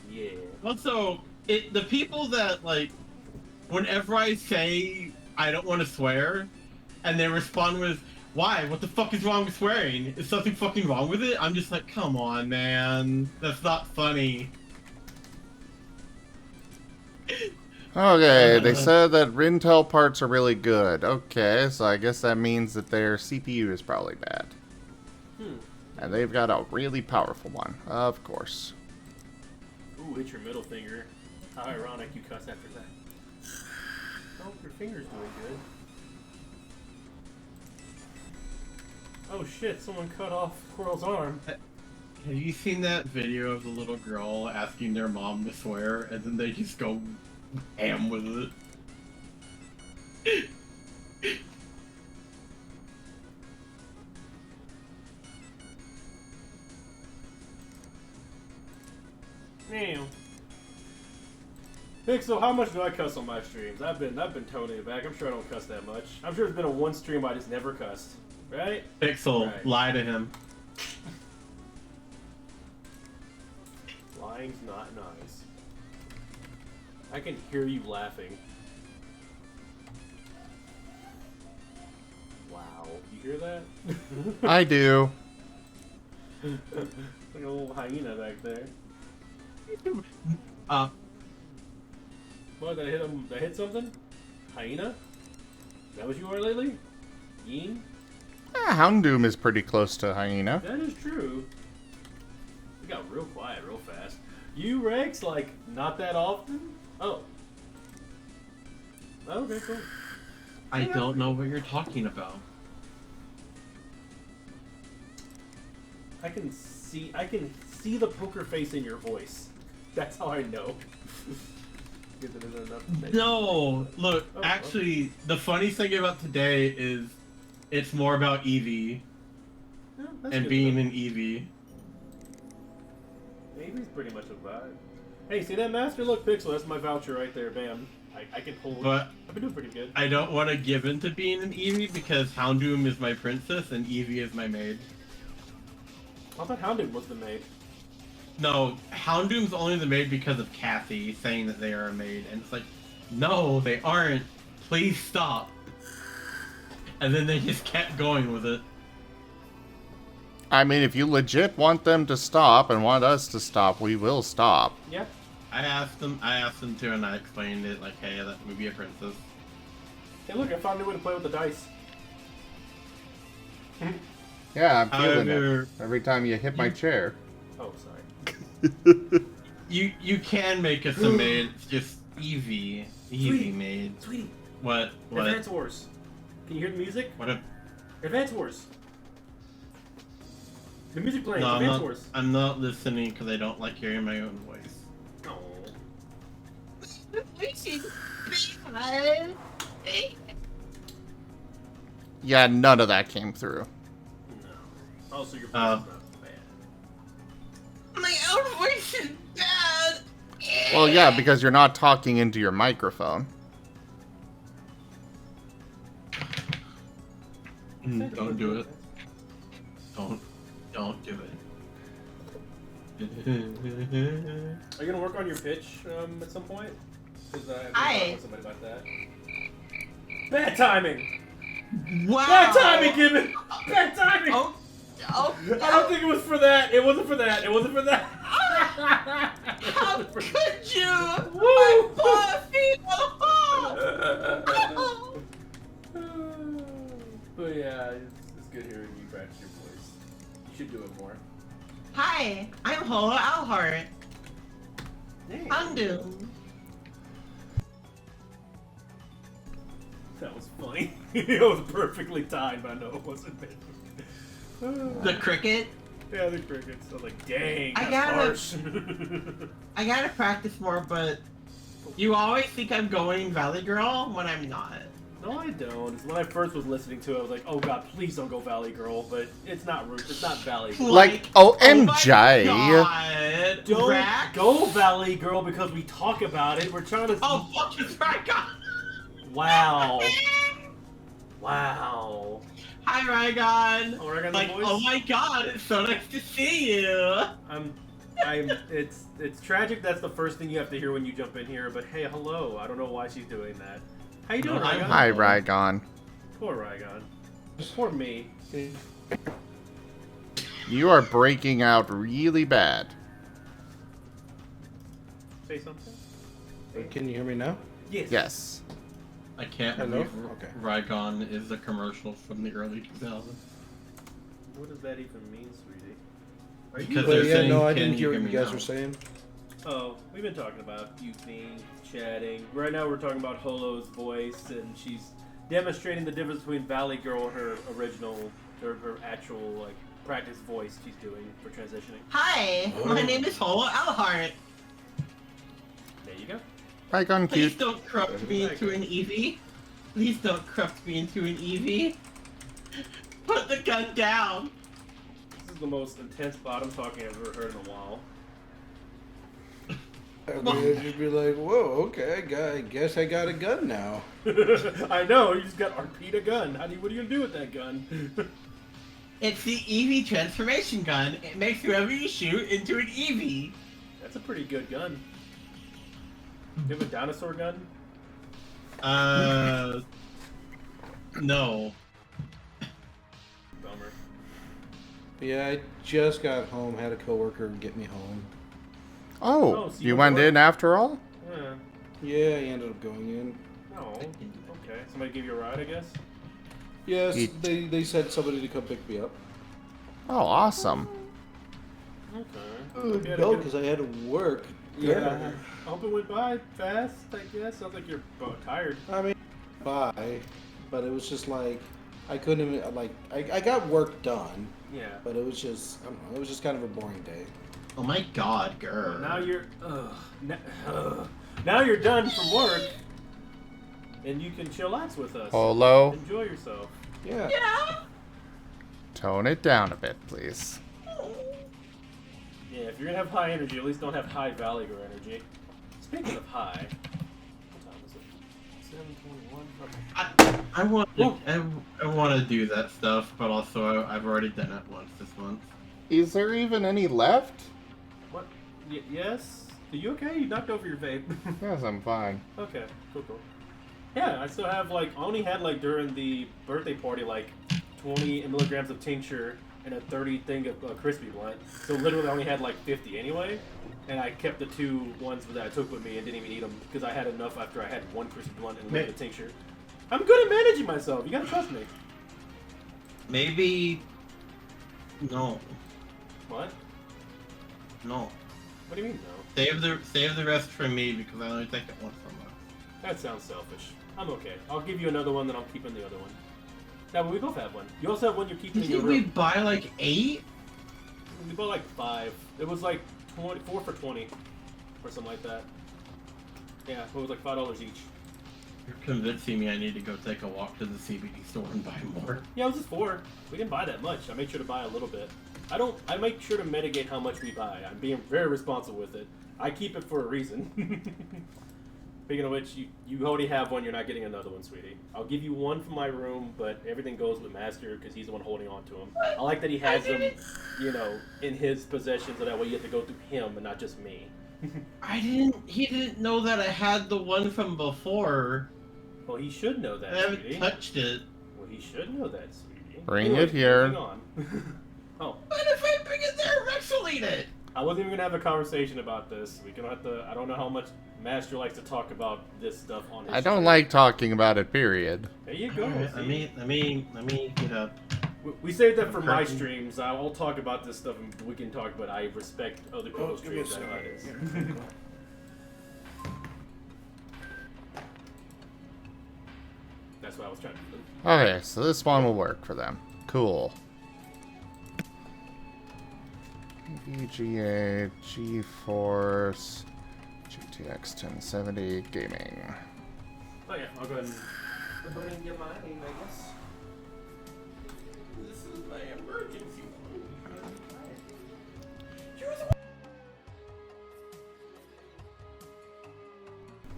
Yeah. Also, the people that like, whenever I say I don't want to swear, and they respond with, "Why? What the fuck is wrong with swearing? Is something fucking wrong with it?" I'm just like, come on, man. That's not funny. Okay, they said that Intel parts are really good. Okay, so I guess that means that their CPU is probably bad. And they've got a really powerful one, of course. Ooh, hit your middle finger. How ironic you cuss after that. Oh, your finger's doing good. Oh shit, someone cut off Squirrel's arm. Have you seen that video of the little girl asking their mom to swear, and then they just go ham with it? Damn. Pixel, how much do I cuss on my streams? I've been toning it back. I'm sure I don't cuss that much. I'm sure there's been a one stream I just never cussed. Right? Pixel, Right. lie to him. Lying's not nice. I can hear you laughing. Wow. You hear that? I do. Like a little hyena back there. What, did I hit him? Did I hit something? Hyena? Is that what you are lately? Yeen? Houndoom is pretty close to Hyena. That is true. We got real quiet real fast. You, Rex, like, not that often? Oh. Okay, cool. I don't know what you're talking about. I can see the poker face in your voice. That's how I know. No, look, Oh, actually, the funny thing about today is it's more about Eevee that's and good being to know. an Eevee. Eevee's pretty much a vibe. Hey, see that master? Look, Pixel, that's my voucher right there. Bam. I can hold. But I've been doing pretty good. I don't want to give in to being an Eevee because Houndoom is my princess and Eevee is my maid. I thought Houndoom was the maid. No, Houndoom's only the maid because of Kathy saying that they are a maid, and it's like, no, they aren't. Please stop. And then they just kept going with it. I mean, if you legit want them to stop and want us to stop, we will stop. Yeah. I asked them to, and I explained it like, hey, let me be a princess. Hey, look, I found a new way to play with the dice. Yeah, I'm feeling However- it. Every time you hit my chair. Oh, sorry. You can make us a maid. It's just Eevee Sweetie. maid. Sweetie. What? Advance Wars. Can you hear the music? What? Advance Wars. The music playing. No, Advance Wars. I'm not listening because I don't like hearing my own voice. Oh. Yeah, none of that came through. No. Oh, so your voice is not bad. My own voice is bad. Well, yeah, because you're not talking into your microphone. Don't do it. Don't do it. Are you gonna work on your pitch at some point? Because I've been Hi. talking with somebody about that. Bad timing. Wow. Bad timing, Gibbon. Bad timing. Oh, I don't think it was for that. It wasn't for that. It wasn't for that. how could you? Woo! My poor feeble. But yeah, it's good hearing you practice your voice. You should do it more. Hi, I'm Hola Alhart. Hey. Undo. That was funny. It was perfectly timed, but I know it wasn't. The cricket. Yeah, the crickets. I was like, dang, I that's gotta- harsh. I gotta practice more, but you always think I'm going Valley Girl when I'm not. No, I don't. It's when I first was listening to it, I was like, oh god, please don't go Valley Girl, but it's not Valley Girl. Like, OMG. God. Don't Rack? go Valley Girl because we talk about it. We're trying to. Oh, fuck this right. Wow. Wow. Hi, Rygon. Oh, Rygon the Like, voice? oh my god, it's so nice to see you. It's tragic that's the first thing you have to hear when you jump in here, but hey, hello. I don't know why she's doing that. How you doing, No, I'm- Rygon? Hi, Rygon. Poor Rygon. Poor me. You are breaking out really bad. Say something? Can you hear me now? Yes. Yes. I can't Hello? believe Okay. Rygon is a commercial from the early 2000s. What does that even mean, sweetie? Because Well, they're yeah, saying, no, I "Can didn't hear what me you guys now?" were saying. Oh, we've been talking about you, me, chatting. Right now we're talking about Holo's voice, and she's demonstrating the difference between Valley Girl and her original, her actual, like, practice voice she's doing for transitioning. Hi, my name is Holo Alhart. There you go. Icon Please cute. don't corrupt me into an Eevee. Please don't corrupt me into an Eevee. Put the gun down. This is the most intense bottom talking I've ever heard in a while. I mean, I'd just be like, whoa, okay, I guess I got a gun now. I know, you just got RP'd a gun. What are you gonna do with that gun? It's the Eevee transformation gun. It makes whoever you shoot into an Eevee. That's a pretty good gun. You have a dinosaur gun? No. Bummer. Yeah, I just got home, had a coworker get me home. Oh, so you went in after all? Yeah. Yeah, I ended up going in. Oh, okay. Somebody give you a ride, I guess? Yes, He- they said somebody to come pick me up. Oh, awesome. Okay. No, because I had to work. Yeah. I hope it went by fast, I guess. Sounds like you're tired. I mean, bye. But it was just like, I couldn't even, like, I got work done. Yeah. But it was just, I don't know, it was just kind of a boring day. Oh my god, girl. Well, now you're, now you're done from work, and you can chillax with us. Holo. Enjoy yourself. Yeah. Yeah. Tone it down a bit, please. Yeah, if you're gonna have high energy, at least don't have high Valley Girl energy. Speaking of high, what time is it? 7:21. I want to do that stuff, but also I've already done it once this month. Is there even any left? What? Yes? Are you okay? You knocked over your vape. Yes, I'm fine. Okay, cool. Yeah, I still have, like, I only had, like, during the birthday party, like, 20 milligrams of tincture and a 30 thing of crispy blunt. So literally I only had, like, 50 anyway. And I kept the 2 ones that I took with me and didn't even eat them because I had enough after I had 1 crispy blunt and a little bit of tincture. I'm good at managing myself. You gotta trust me. Maybe... No. What? No. What do you mean, no? Save the rest for me because I only take it once a month. That sounds selfish. I'm okay. I'll give you another one, then I'll keep in the other one. Now, but we both have one. You also have one you're keeping You in your think we room. buy like 8? We bought like 5. It was like 4 for 20. Or something like that. Yeah, it was like $5 each. You're convincing me I need to go take a walk to the CBD store and buy more. Yeah, it was just 4. We didn't buy that much. I made sure to buy a little bit. I make sure to mitigate how much we buy. I'm being very responsible with it. I keep it for a reason. Speaking of which, you already have one, you're not getting another one, sweetie. I'll give you one from my room, but everything goes with Master because he's the one holding on to them. I like that he has them, you know, in his possession so that way you have to go through him and not just me. He didn't know that I had the one from before. Well, he should know that, I haven't sweetie. touched it. Well, he should know that, sweetie. Bring Anyway, it here. moving on. Oh. But if I bring it there, Rex will eat it. I wasn't even gonna have a conversation about this. We gonna have to. I don't know how much Master likes to talk about this stuff on his. I don't like talking about it, period. There you go. Alright, see? let me get up. We saved that for my streams. I'll talk about this stuff and we can talk, but I respect other people's streams. That's how it is. That's what I was trying to do. Okay, so this one will work for them. Cool. VGA, GeForce, GTX 1070 gaming. Oh yeah, I'll go ahead and get mine, I guess. This is my emergency one.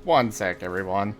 One sec, everyone.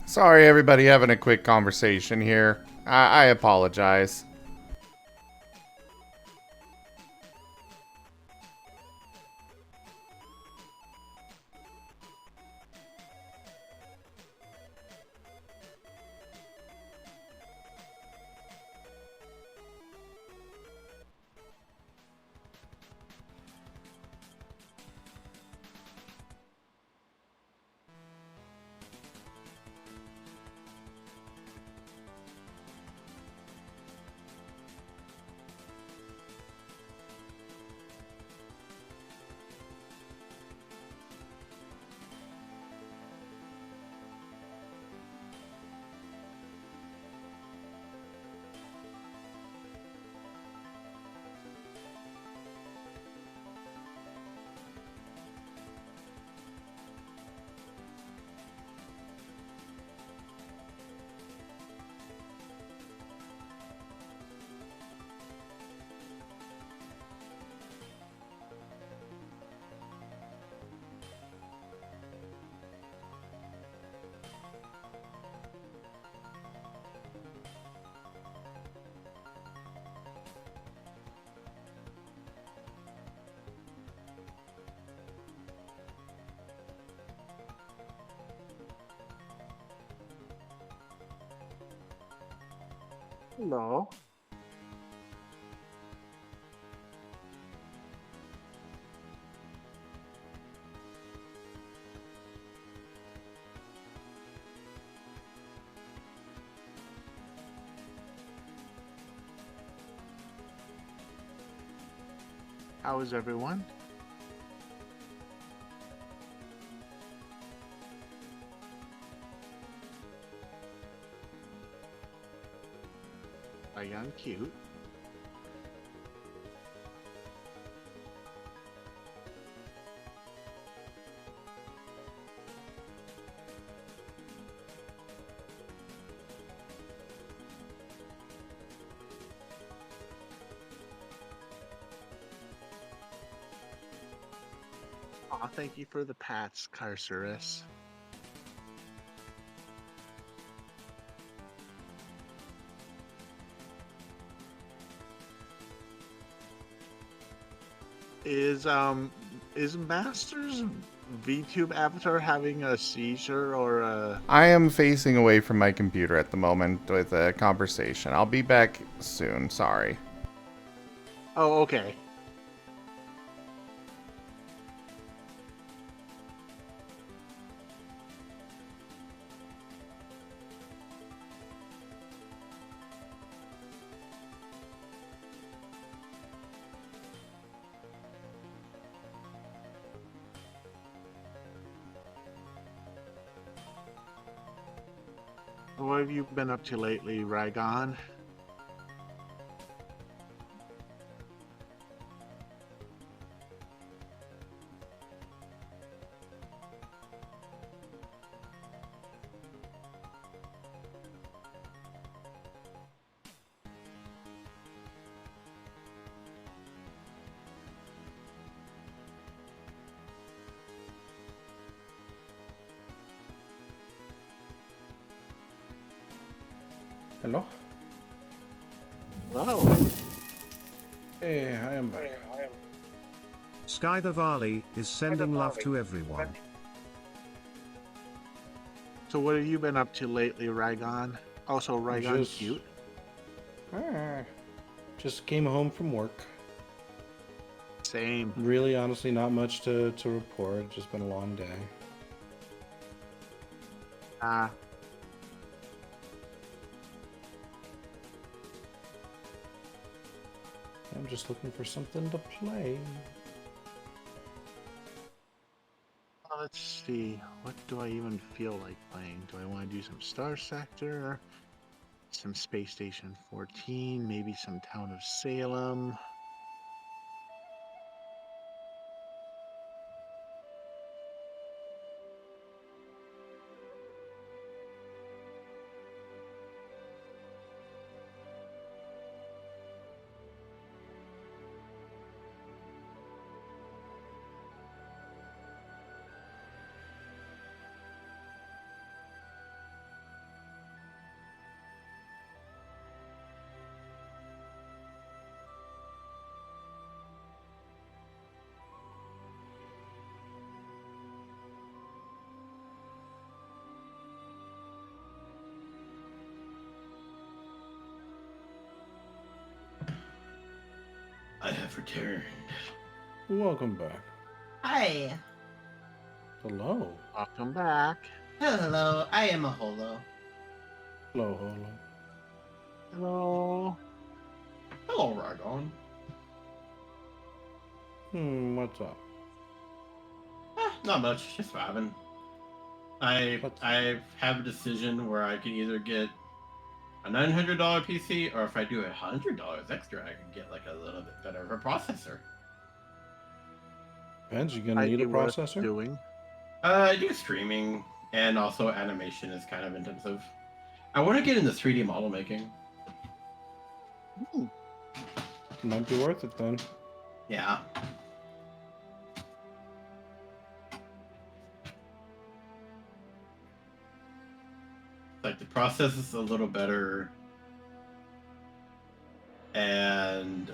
Sorry, everybody, having a quick conversation here. I apologize. Hello. How is everyone? Young cute. Aw, thank you for the pats, Carcerus. Is Master's VTube avatar having a seizure or a... I am facing away from my computer at the moment with a conversation. I'll be back soon, sorry. Oh, okay. What have you been up to lately, Rygon? Hello? Hello. Hey, I am back. Sky the Valley is sending love to everyone. So what have you been up to lately, Rygon? Also, Rygon Just- cute? Just came home from work. Same. Really, honestly, not much to report. Just been a long day. I'm just looking for something to play. Let's see. What do I even feel like playing? Do I want to do some Star Sector? Some Space Station 14? Maybe some Town of Salem? returned. Welcome back. Hi. Hello. Welcome back. Hello. I am a holo. Hello, hello. Hello. Hello, Ragon. What's up? Not much, just vibing. I have a decision where I can either get a $900 PC, or if I do $100 extra, I can get like a little bit better of a processor. Depends, you gonna need a processor? Doing. I do streaming, and also animation is kind of intensive. I want to get into 3D model making. Might be worth it then. Yeah. Like the process is a little better, and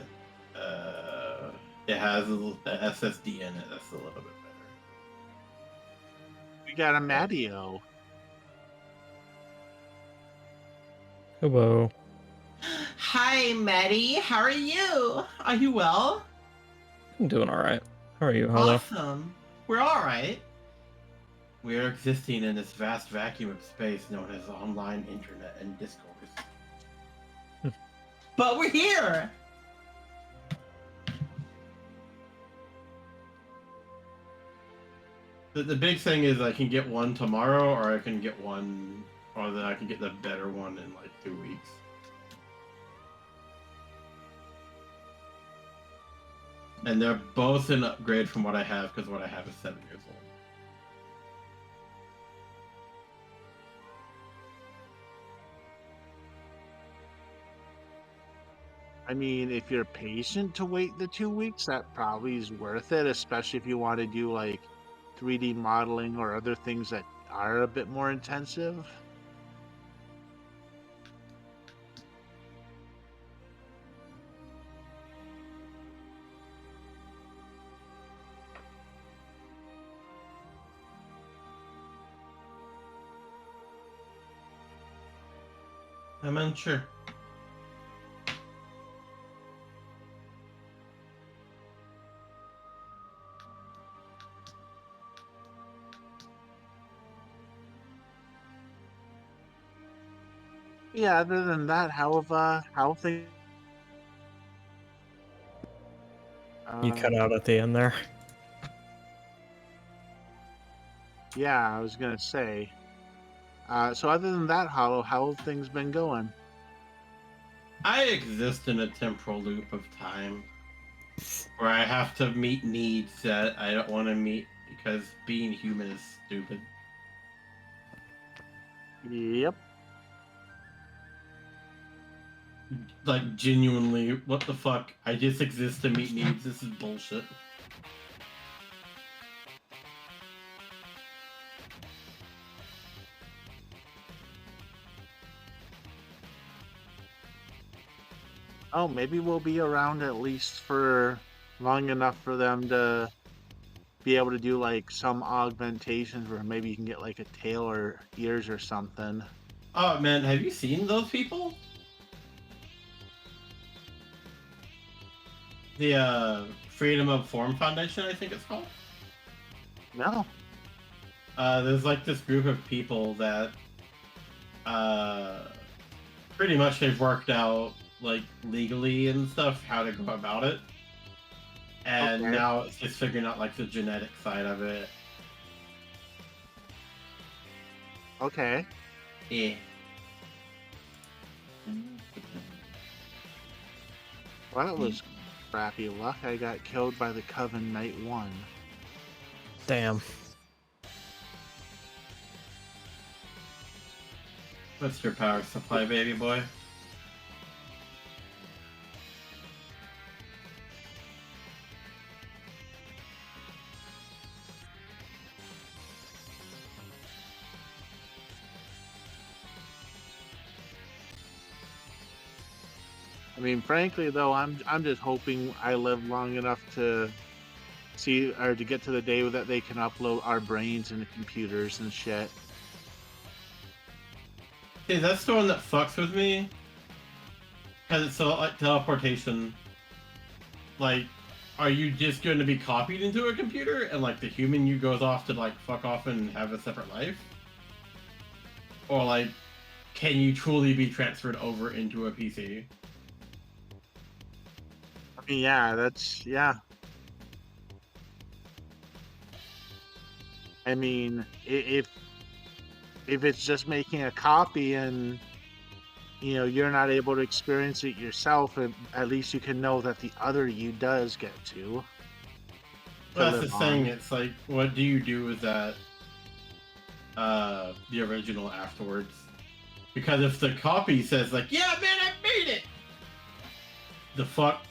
it has the SSD in it that's a little bit better. We got a Mattio. Hello. Hi, Maddie. How are you? Are you well? I'm doing alright. How are you, Hello? Awesome. We're alright. We are existing in this vast vacuum of space known as online internet and discourse. But we're here! The big thing is I can get one tomorrow, or I can get one, or that I can get the better one in like 2 weeks. And they're both an upgrade from what I have, because what I have is 7 years old. I mean, if you're patient to wait the 2 weeks, that probably is worth it, especially if you want to do like 3D modeling or other things that are a bit more intensive. I'm unsure. Yeah, other than that, how things? You cut out at the end there. Yeah, I was gonna say. So other than that, how have things been going? I exist in a temporal loop of time where I have to meet needs that I don't want to meet because being human is stupid. Yep. Like, genuinely, what the fuck? I just exist to meet needs. This is bullshit. Oh, maybe we'll be around at least for long enough for them to be able to do like some augmentations where maybe you can get like a tail or ears or something. Oh man, have you seen those people? The Freedom of Form Foundation, I think it's called. No. There's like this group of people that pretty much they've worked out like legally and stuff how to go about it. And Okay. now it's just figuring out like the genetic side of it. Okay. Yeah. Well, that was crappy luck. I got killed by the Coven Night 1. Damn. What's your power supply, baby boy? I mean, frankly, though, I'm just hoping I live long enough to see or to get to the day that they can upload our brains into computers and shit. Hey, that's the one that fucks with me. Cause it's so like teleportation. like, are you just going to be copied into a computer and like the human you goes off to like fuck off and have a separate life? Or like, can you truly be transferred over into a PC? I mean, yeah, that's yeah. I mean, if it's just making a copy and you're not able to experience it yourself, at least you can know that the other you does get to. Well, that's the thing. It's like, what do you do with that? The original afterwards, because if the copy says like, "Yeah, man, I made it," the fuck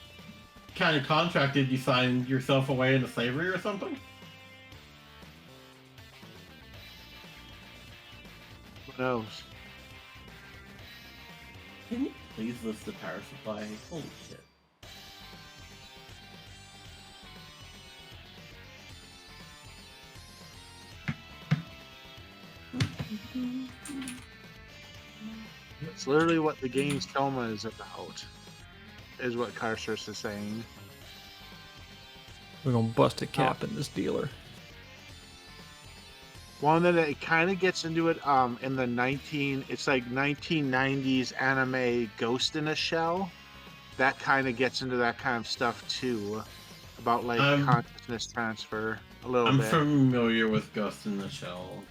kind of contract did you sign yourself away into slavery or something? Who knows? Can you please list the power supply? Holy shit. It's literally what the game's coma is about, is what Carsters is saying. We're gonna bust a cap in this dealer. Well, and then it kind of gets into it in the 1990s anime Ghost in a Shell. That kind of gets into that kind of stuff too, about like consciousness transfer a little bit. I'm familiar with Ghost in the Shell.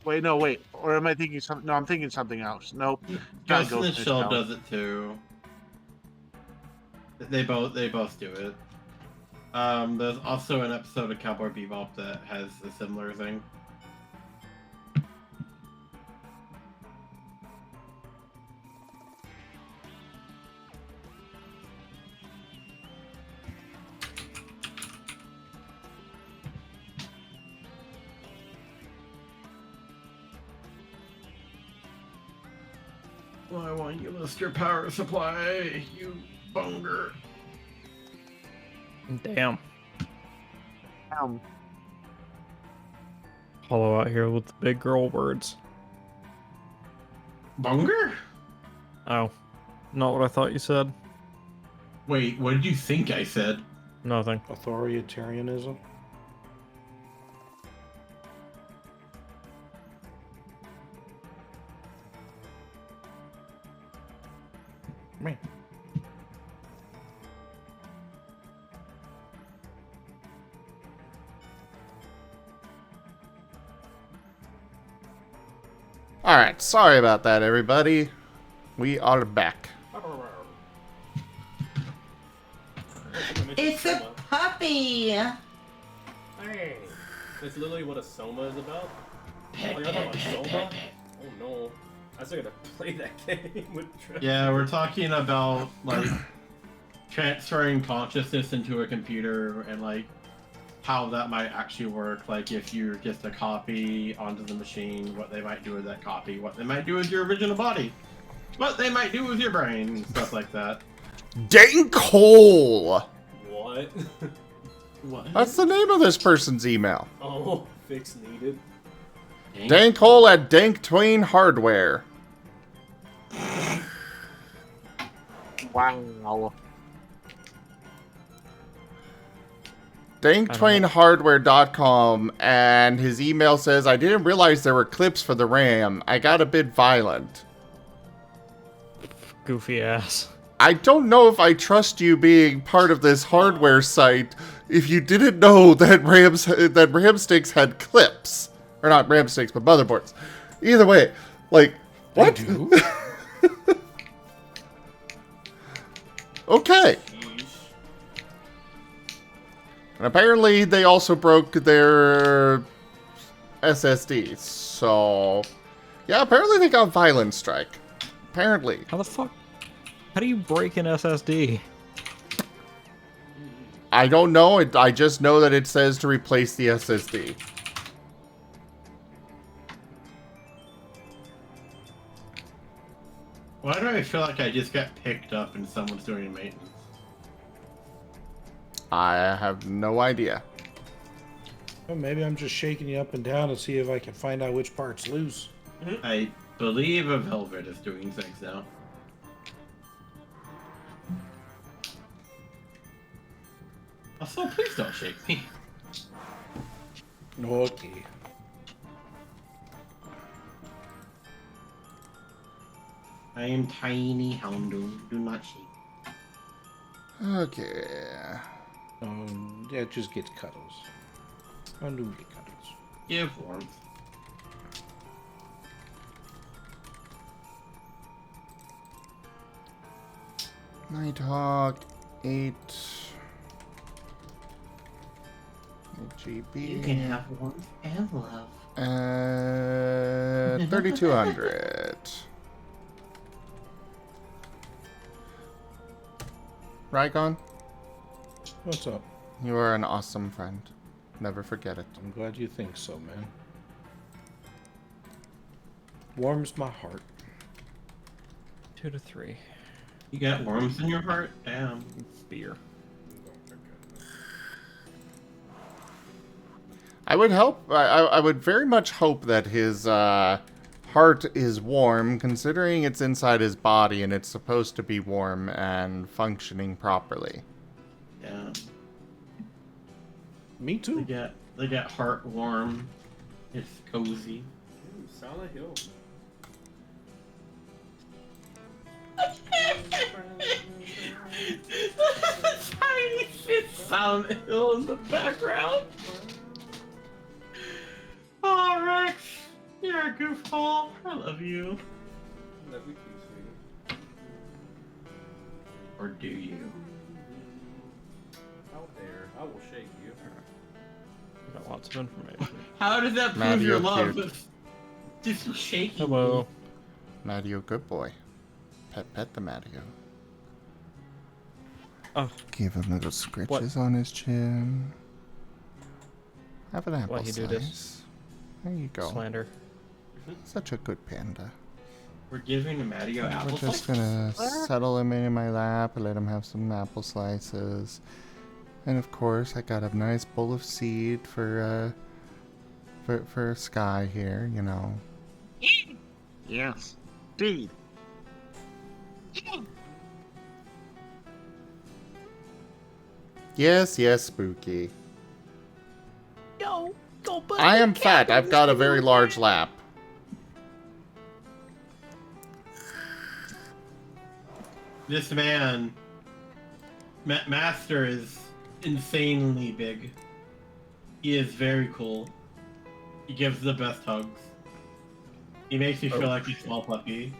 Wait, no, wait. Or am I thinking something? No, I'm thinking something else. Nope. Ghost in the Shell does it too. They both do it. There's also an episode of Cowboy Bebop that has a similar thing. Why won't you list your power supply, you bunger? Damn. Hollow out here with the big girl words. Bunger? Oh. Not what I thought you said. Wait, what did you think I said? Nothing. Authoritarianism? Me. Alright, sorry about that, everybody. We are back. It's a puppy! Hey! That's literally what a Soma is about? Oh, you're talking about Soma? Oh no. I was gonna play that game with Trevor. Yeah, we're talking about, like, transferring consciousness into a computer and, like, how that might actually work. Like, if you're just a copy onto the machine, what they might do with that copy, what they might do with your original body, what they might do with your brain, and stuff like that. Dang Cole! What? What? That's the name of this person's email. Oh, fix needed. Dank Hole at Dank Twain Hardware. Wow. DankTwainHardware.com, and his email says, I didn't realize there were clips for the RAM. I got a bit violent. Goofy ass. I don't know if I trust you being part of this hardware site if you didn't know that RAM sticks had clips. Or not RAM sticks, but motherboards. Either way, like, what? They do? Okay. And apparently they also broke their SSD. So, yeah, apparently they got Violent Strike. Apparently. How the fuck? How do you break an SSD? I don't know. I just know that it says to replace the SSD. Why do I feel like I just got picked up and someone's doing maintenance? I have no idea. Well, maybe I'm just shaking you up and down to see if I can find out which part's loose. I believe a Velvet is doing things now. Also, please don't shake me. Okay. I am tiny Houndoom. Do not shake. Okay. Yeah, just get cuddles. Don't do get cuddles. Give warmth. Nighthawk 8 GB. You can have warmth and love. 3200. Rygon, What's up? you are an awesome friend. Never forget it. I'm glad you think so, man. Warms my heart. 2 to 3. You got warmth in your heart? Damn. Beer. I would hope. I would very much hope that his heart is warm, considering it's inside his body and it's supposed to be warm and functioning properly. Yeah. Me too. They get heart warm. It's cozy. Ooh, Silent Hill. Tiny fit Silent Hill in the background. Oh, Rex, you're a goofball. I love you. Love you too, sweetie. Or do you? Out there, I will shake you. Got lots of information. How does that prove Maddie, your you're love? cute. Just shaking. Hello. Mario, good boy. Pet the Mario. Oh. Give him little scratches on his chin. Have an apple Why he do slice. this? There you go. Slander. Such a good panda. We're giving Mario apple We're just slices? gonna settle him in my lap and let him have some apple slices. And of course, I got a nice bowl of seed for Sky here, you know. Yes. Indeed. Yes, Spooky. No, go bust I the am fat. cap. I've got a very large lap. This man, Master, is insanely big. He is very cool. He gives the best hugs. He makes me feel like a small puppy.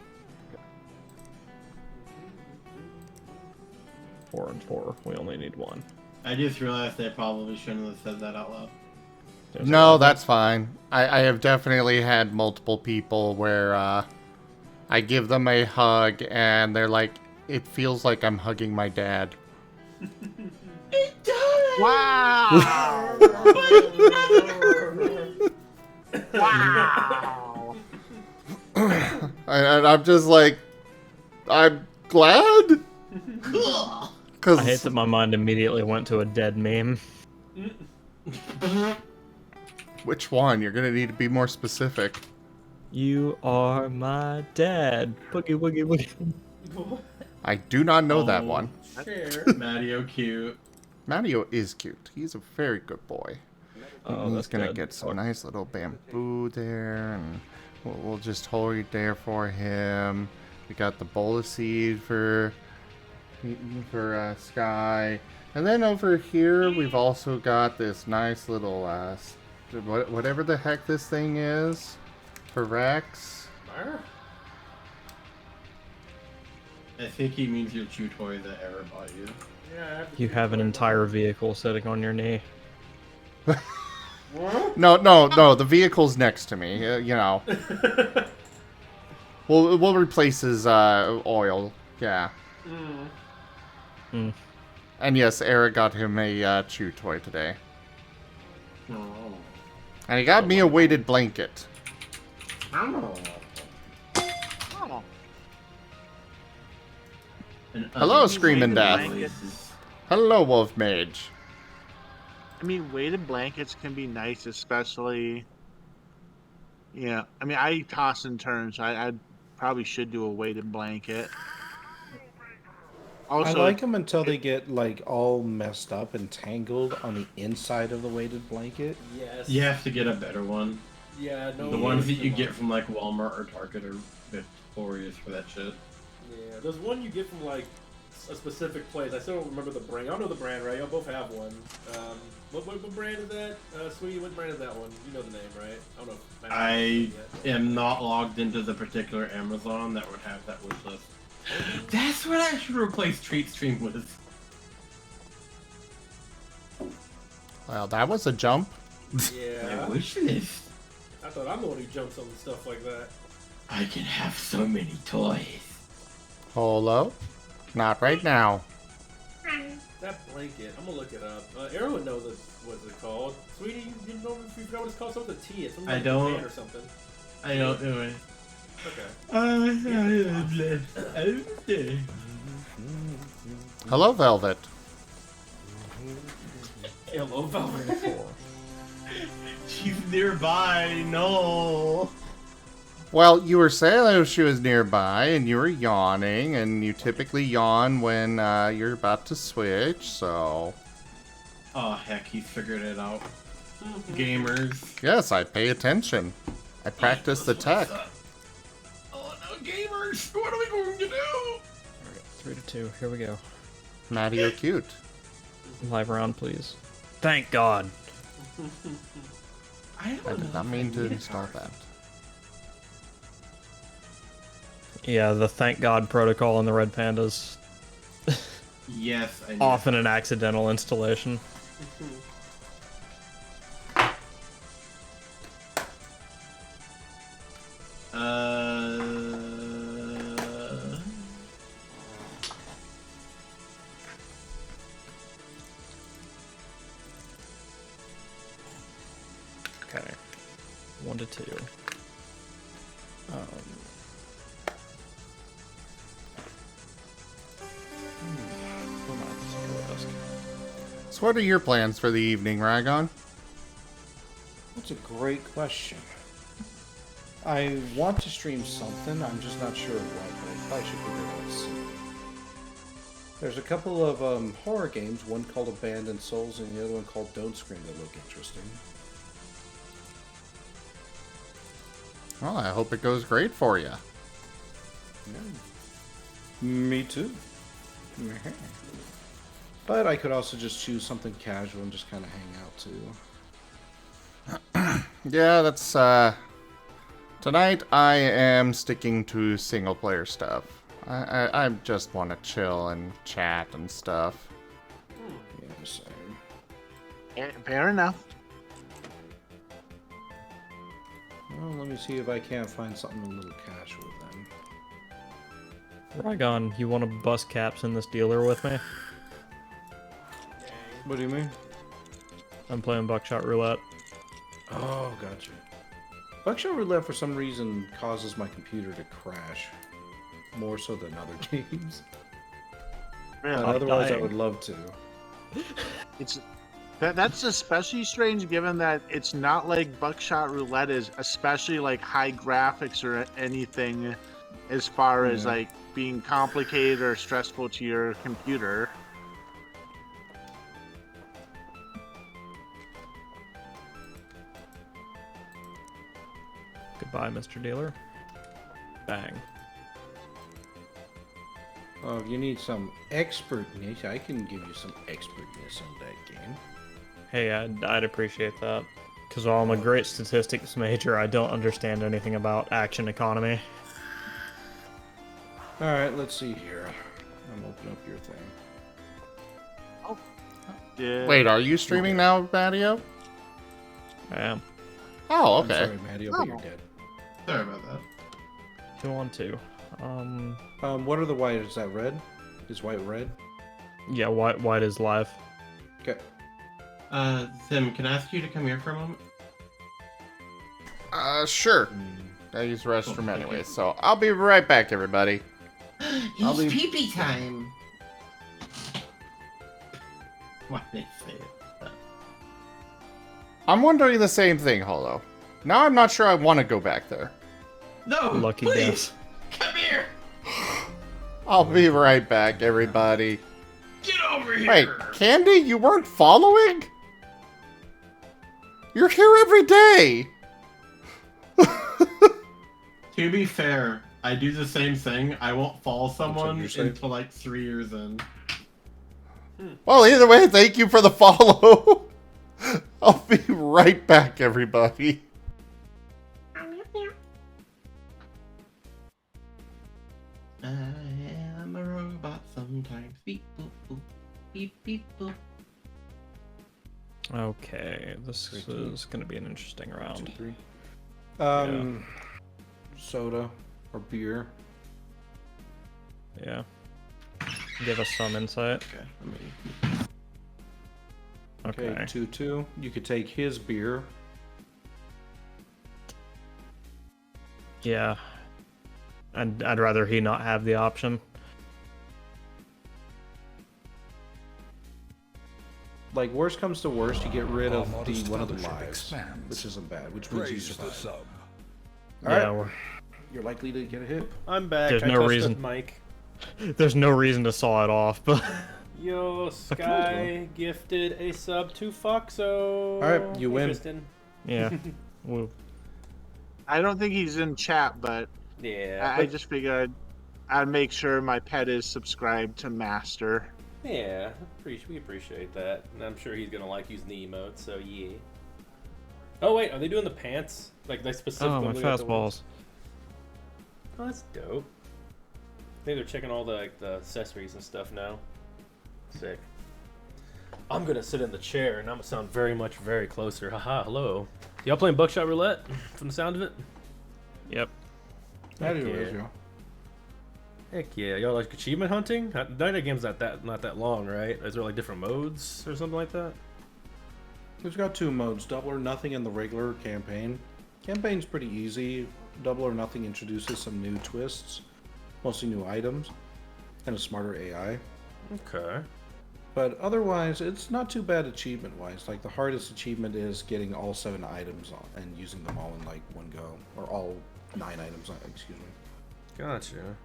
4 and 4. We only need 1. I just realized I probably shouldn't have said that out loud. No, that's fine. I have definitely had multiple people where I give them a hug and they're like, it feels like I'm hugging my dad. It does! Wow! Wow! And I'm just like, I'm glad? I hate that my mind immediately went to a dead meme. Which one? You're gonna need to be more specific. You are my dad. Boogie woogie woogie. I do not know that one. Mario cute. Mario is cute. He's a very good boy. Oh, He's that's gonna good. get some nice little bamboo there, and we'll just hold it there for him. We got the bowl of seed for Sky, and then over here we've also got this nice little whatever the heck this thing is for Rex. I think he means your chew toy that Era bought you. Yeah, You have an entire vehicle sitting on your knee. No, the vehicle's next to me. You know. We'll replace his oil. Yeah. Mm. And yes, Eric got him a chew toy today. Oh. And he got me a weighted blanket. Hello, Screaming Death. Hello, Wolf Mage. I mean, weighted blankets can be nice, especially. Yeah, I mean, I toss and turn, so I probably should do a weighted blanket. I like them until they get like all messed up and tangled on the inside of the weighted blanket. Yes. You have to get a better one. Yeah, no. The ones that you get from like Walmart or Target are notorious for that shit. Yeah, there's one you get from like a specific place. I still don't remember the brand. I don't know the brand, right? Y'all both have one. What brand is that? Sweetie, what brand is that one? You know the name, right? I don't know. I am not logged into the particular Amazon that would have that wish list. That's what I should replace Treat Stream with. Well, that was a jump. Yeah. My wish list. I thought I'm the one who jumps on stuff like that. I can have so many toys. Hello? Not right now. That blanket, I'm gonna look it up. Everyone knows what's it called. Sweetie, you know if you know what it's called? Something with a T. It's something like Japan or something. I don't know it. Okay. Hello, Velvet. Hello, Velvet. She's nearby. No. Well, you were saying that she was nearby, and you were yawning, and you typically yawn when you're about to switch, so... Oh, heck, he figured it out. Gamers. Yes, I pay attention. I practice the tech. Oh, no, gamers! What are we going to do? Alright, 3-2. Here we go. Maddie, you're cute. Live round, please. Thank God. I did not mean to install that. Yeah, the thank God protocol in the Red Pandas. Yes, I know. Often an accidental installation. Okay. 1 to 2. So what are your plans for the evening, Ragon? That's a great question. I want to stream something, I'm just not sure what, but I probably should figure it out soon. There's a couple of horror games, one called Abandoned Souls and the other one called Don't Scream, that look interesting. Well, I hope it goes great for you. Yeah. Me too. But I could also just choose something casual and just kind of hang out too. Yeah, that's, tonight I am sticking to single player stuff. I just want to chill and chat and stuff. Yeah, same. Fair enough. Well, let me see if I can't find something a little casual then. Ragon, you want to bust caps in this dealer with me? What do you mean? I'm playing Buckshot Roulette. Oh, gotcha. Buckshot Roulette for some reason causes my computer to crash. More so than other games. Man, but otherwise I would love to. That's especially strange given that it's not like Buckshot Roulette is especially like high graphics or anything as far as like being complicated or stressful to your computer. Goodbye, Mr. Dealer. Bang. Oh, if you need some expertness, I can give you some expertness on that game. Hey, I'd appreciate that. Because while I'm a great statistics major, I don't understand anything about action economy. Alright, let's see here. I'm opening up your thing. Oh. Yeah. Wait, are you streaming now, Mattio? I am. Oh, okay. I'm sorry, Mattio, but you're dead. Sorry about that. 2-on-2. What are the white? Is that red? Is white red? Yeah, white is live. Okay. Tim, can I ask you to come here for a moment? Sure. I use the restroom anyway, so I'll be right back, everybody. It's pee-pee time. Why did they say it? I'm wondering the same thing, Holo. Now I'm not sure I want to go back there. No, Lucky please, guess. come here. I'll be right back, everybody. Get over here! Wait, Candy, you weren't following? You're here every day! To be fair, I do the same thing. I won't follow someone until like 3 years in. Well, either way, thank you for the follow. I'll be right back, everybody. I am a robot sometimes. Beep boop boop. Beep beep boop. Okay, this is going to be an interesting round. 2, 3. Soda or beer. Yeah. Give us some insight. Okay. Okay. 2-2. You could take his beer. Yeah. I'd rather he not have the option. Like, worst comes to worst, you get rid of Almost one of the fellowship lives, expands. which isn't bad, which means you Praise the survive. sub. Alright, Yeah, you're likely to get a hit. I'm back. There's I no touched reason. the mic. There's no reason to saw it off, but Yo, Sky gifted a sub to Foxo. Alright, you win. Interesting. yeah. Woo. I don't think he's in chat, but Yeah. I just figured I'd make sure my pet is subscribed to Master. Yeah, we appreciate that. And I'm sure he's gonna like using the emotes, so yeah. Oh wait, are they doing the pants? Like they specifically Oh, my got the fastballs. ones- Oh, that's dope. I think they're checking all the accessories and stuff now. Sick. I'm gonna sit in the chair and I'm gonna sound very closer. Haha, hello. Y'all playing Buckshot Roulette from the sound of it? Yep. That Heck is, yeah. yeah. Heck yeah, y'all like achievement hunting? That game's not that long, right? Is there like different modes or something like that? It's got 2 modes, double or nothing and the regular campaign. Campaign's pretty easy. Double or nothing introduces some new twists, mostly new items, and a smarter AI. Okay. But otherwise, it's not too bad achievement-wise. Like, the hardest achievement is getting all 7 items on, and using them all in, like, one go. Or all 9 items, excuse me. Gotcha.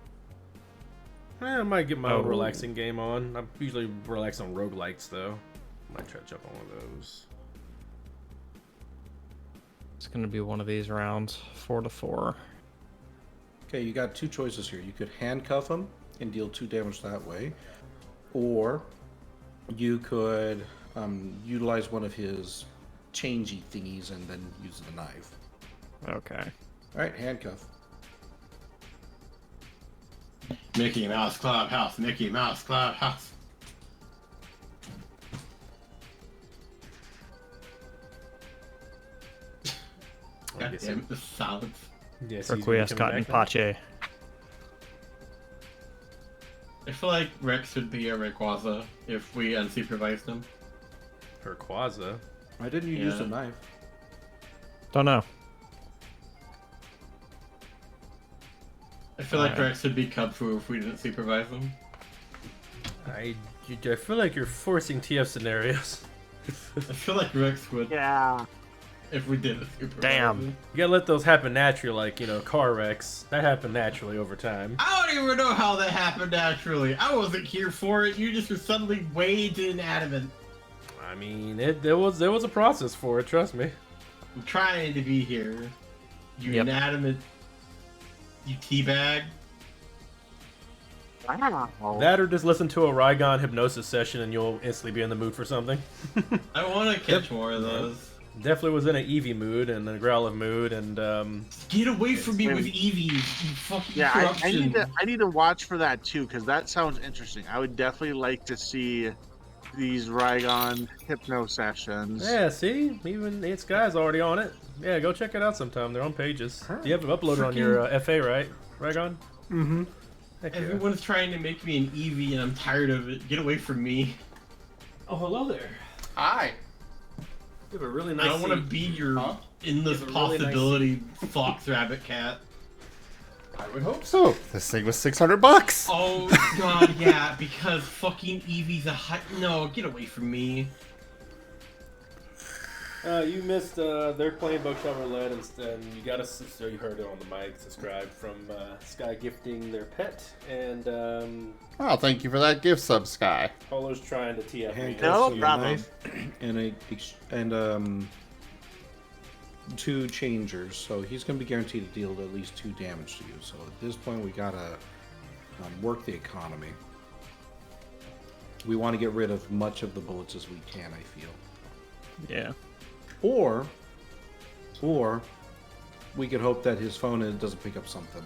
I might get my own relaxing game on. I usually relax on roguelikes, though. Might try to jump on one of those. It's going to be one of these rounds, 4-4. Okay, you got 2 choices here. You could handcuff him and deal 2 damage that way. Or you could utilize one of his changey thingies and then use the knife. Okay. Alright, handcuff. Mickey Mouse Clubhouse, Mickey Mouse Clubhouse. God damn it, the silence. Yes, Requiescat and Pache. I feel like Rex would be a Rayquaza if we unsupervised him. Rayquaza? Why didn't you use the knife? Don't know. I feel like Rex would be Cubfu if we didn't supervise him. I feel like you're forcing TF scenarios. I feel like Rex would. Yeah. If we didn't supervise Damn. him. You gotta let those happen naturally, like, you know, car wrecks. That happened naturally over time. I don't even know how that happened naturally. I wasn't here for it. You just were suddenly way too inanimate. I mean, there was a process for it, trust me. I'm trying to be here. You inanimate. You teabag. That or just listen to a Rygon hypnosis session and you'll instantly be in the mood for something. I want to catch more of those. Definitely was in an Eevee mood and a Growlithe mood and Get away from me with Eevee, you fucking Yeah, corruption. I need to watch for that too, because that sounds interesting. I would definitely like to see these Rygon hypno sessions. Yeah, see? Even it's guys already on it. Yeah, go check it out sometime. They're on pages. You have it uploaded on your FA, right? Rygon? Mm-hmm. Everyone's trying to make me an Eevee and I'm tired of it. Get away from me. Oh, hello there. Hi. You have a really I nice don't want to seat. be your endless You have a really nice possibility fox rabbit cat. I would hope so. This thing was $600. Oh god, yeah, because fucking Eevee's a hot. No, get away from me. You missed. They're playing Bookshop Roulette, and you got to. So you heard it on the mic. Subscribe from Sky gifting their pet, and Oh, thank you for that gift, sub Sky. Polo's trying to tee up. No problem. And 2 changers, so he's going to be guaranteed to deal at least 2 damage to you. So at this point, we gotta work the economy. We want to get rid of much of the bullets as we can, I feel. Yeah. Or we could hope that his phone doesn't pick up something.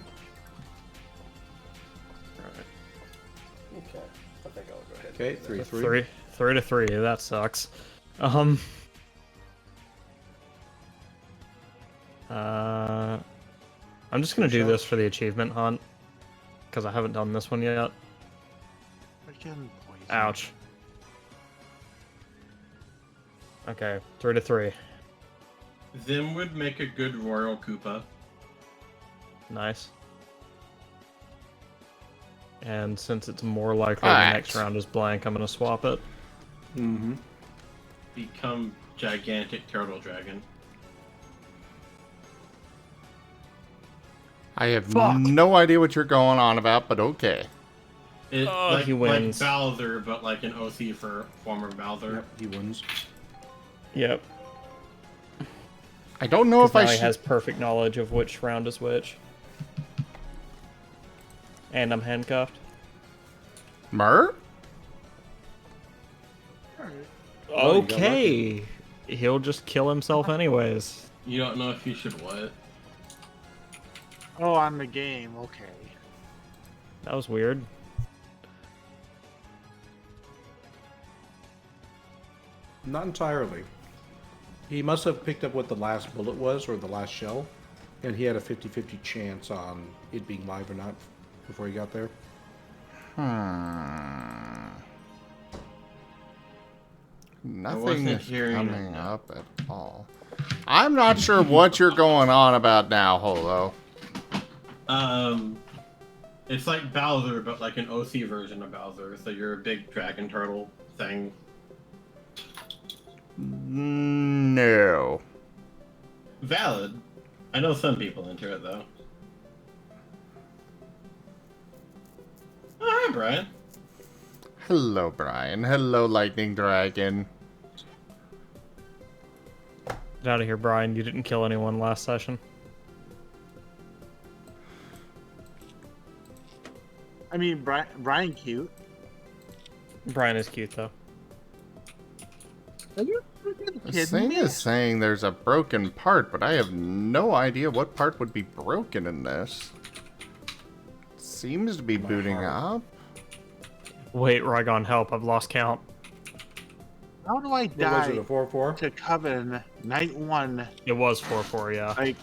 Okay, I think I'll go ahead. Okay, 3-3. 3 to 3. That sucks. I'm just gonna do this for the achievement hunt because I haven't done this one yet. Freaking poison. Ouch. Okay, 3 to 3. Zim would make a good Royal Koopa. Nice. And since it's more likely the next round is blank, I'm gonna swap it. Mm-hmm. Become gigantic turtle dragon. I have no idea what you're going on about, but okay. It, he wins. Like Bowser, but like an OC for former Bowser. Yep, he wins. Yep. I don't know if I should. should. He has perfect knowledge of which round is which. And I'm handcuffed. Mer? Okay. He'll just kill himself anyways. You don't know if you should what? Oh, on the game. Okay. That was weird. Not entirely. He must have picked up what the last bullet was, or the last shell, and he had a 50-50 chance on it being live or not before he got there. Nothing is coming up at all. I'm not sure what you're going on about now, Holo. It's like Bowser, but like an OC version of Bowser. So you're a big dragon turtle thing. No. Valid. I know some people into it though. Oh, hi, Brian. Hello, Brian. Hello, Lightning Dragon. Get out of here, Brian. You didn't kill anyone last session. I mean, Brian cute. Brian is cute, though. Are you freaking This kidding thing me? is saying there's a broken part, but I have no idea what part would be broken in this. Seems to be booting up. Wait, Rygon, help. I've lost count. How do I What was die it, a 4-4? to Coven night 1? It was 4-4, yeah. Like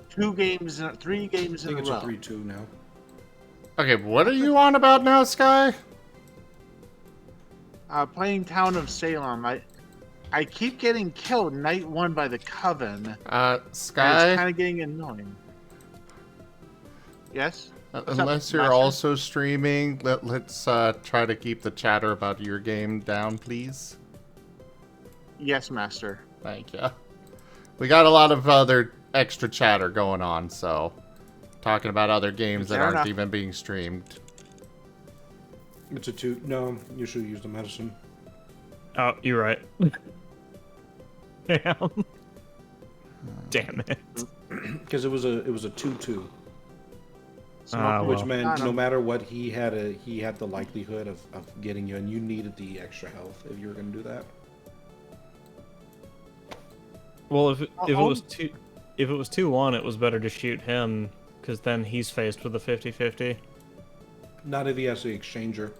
3 games in I think a it's row. a 3-2 now. Okay, what are you on about now, Sky? Playing Town of Salem. I keep getting killed night 1 by the Coven. Sky? It's kind of getting annoying. Yes? What's Unless up, you're Master? also streaming, let's try to keep the chatter about your game down, please. Yes, Master. Thank you. We got a lot of other extra chatter going on, so talking about other games that Fair aren't enough. even being streamed. It's a 2. No, you should use the medicine. Oh, you're right. Damn. Damn it. Because it was a 2-2. Ah, Which well. meant no matter what, he had the likelihood of getting you, and you needed the extra health if you were going to do that. Well, if it was 2-1, it was better to shoot him because then he's faced with a 50-50. Not if he has the exchanger.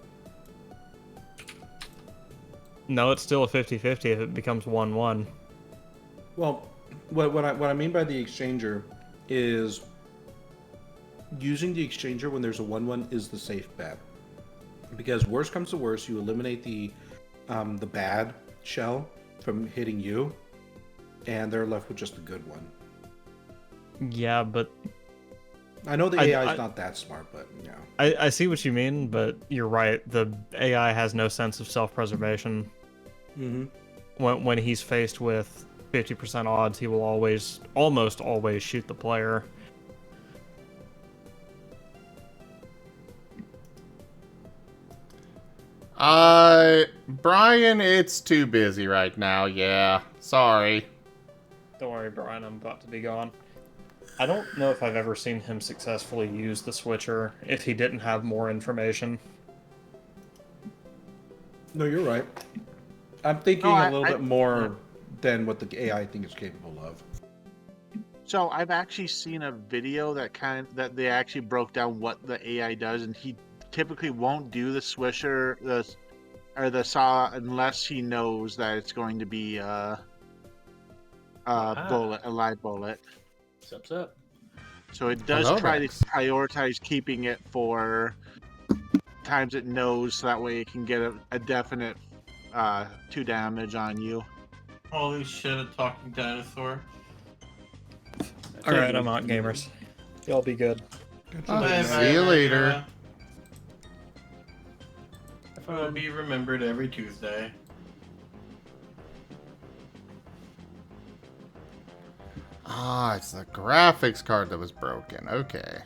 No, it's still a 50-50 if it becomes 1-1. Well, what I mean by the exchanger is using the exchanger when there's a 1-1 is the safe bet. Because worst comes to worst, you eliminate the bad shell from hitting you, and they're left with just a good one. Yeah, but I know the AI is not that smart, but yeah. I see what you mean, but you're right. The AI has no sense of self-preservation. Mm-hmm. When he's faced with 50% odds he will almost always shoot the player. Brian, it's too busy right now, yeah. Sorry. Don't worry, Brian, I'm about to be gone. I don't know if I've ever seen him successfully use the switcher if he didn't have more information. No, you're right. I'm thinking a little bit more than what the AI I think is capable of. So I've actually seen a video that they actually broke down what the AI does, and he typically won't do the swisher or the saw unless he knows that it's going to be a live bullet. Sup. So it does try to prioritize keeping it for times it knows, so that way it can get a definite 2 damage on you. Holy shit, a talking dinosaur. Alright, I'm out, gamers. Y'all be good. See you later. Will be remembered every Tuesday. Ah, it's the graphics card that was broken. Okay.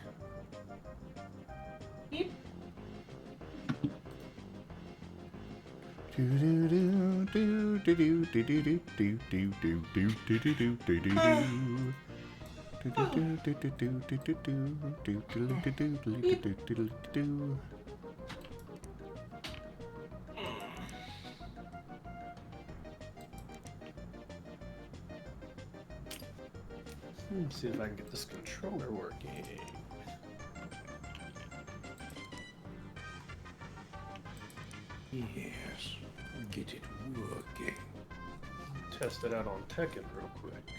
Let's see if I can get this controller working. Yes, get it working. Test it out on Tekken real quick.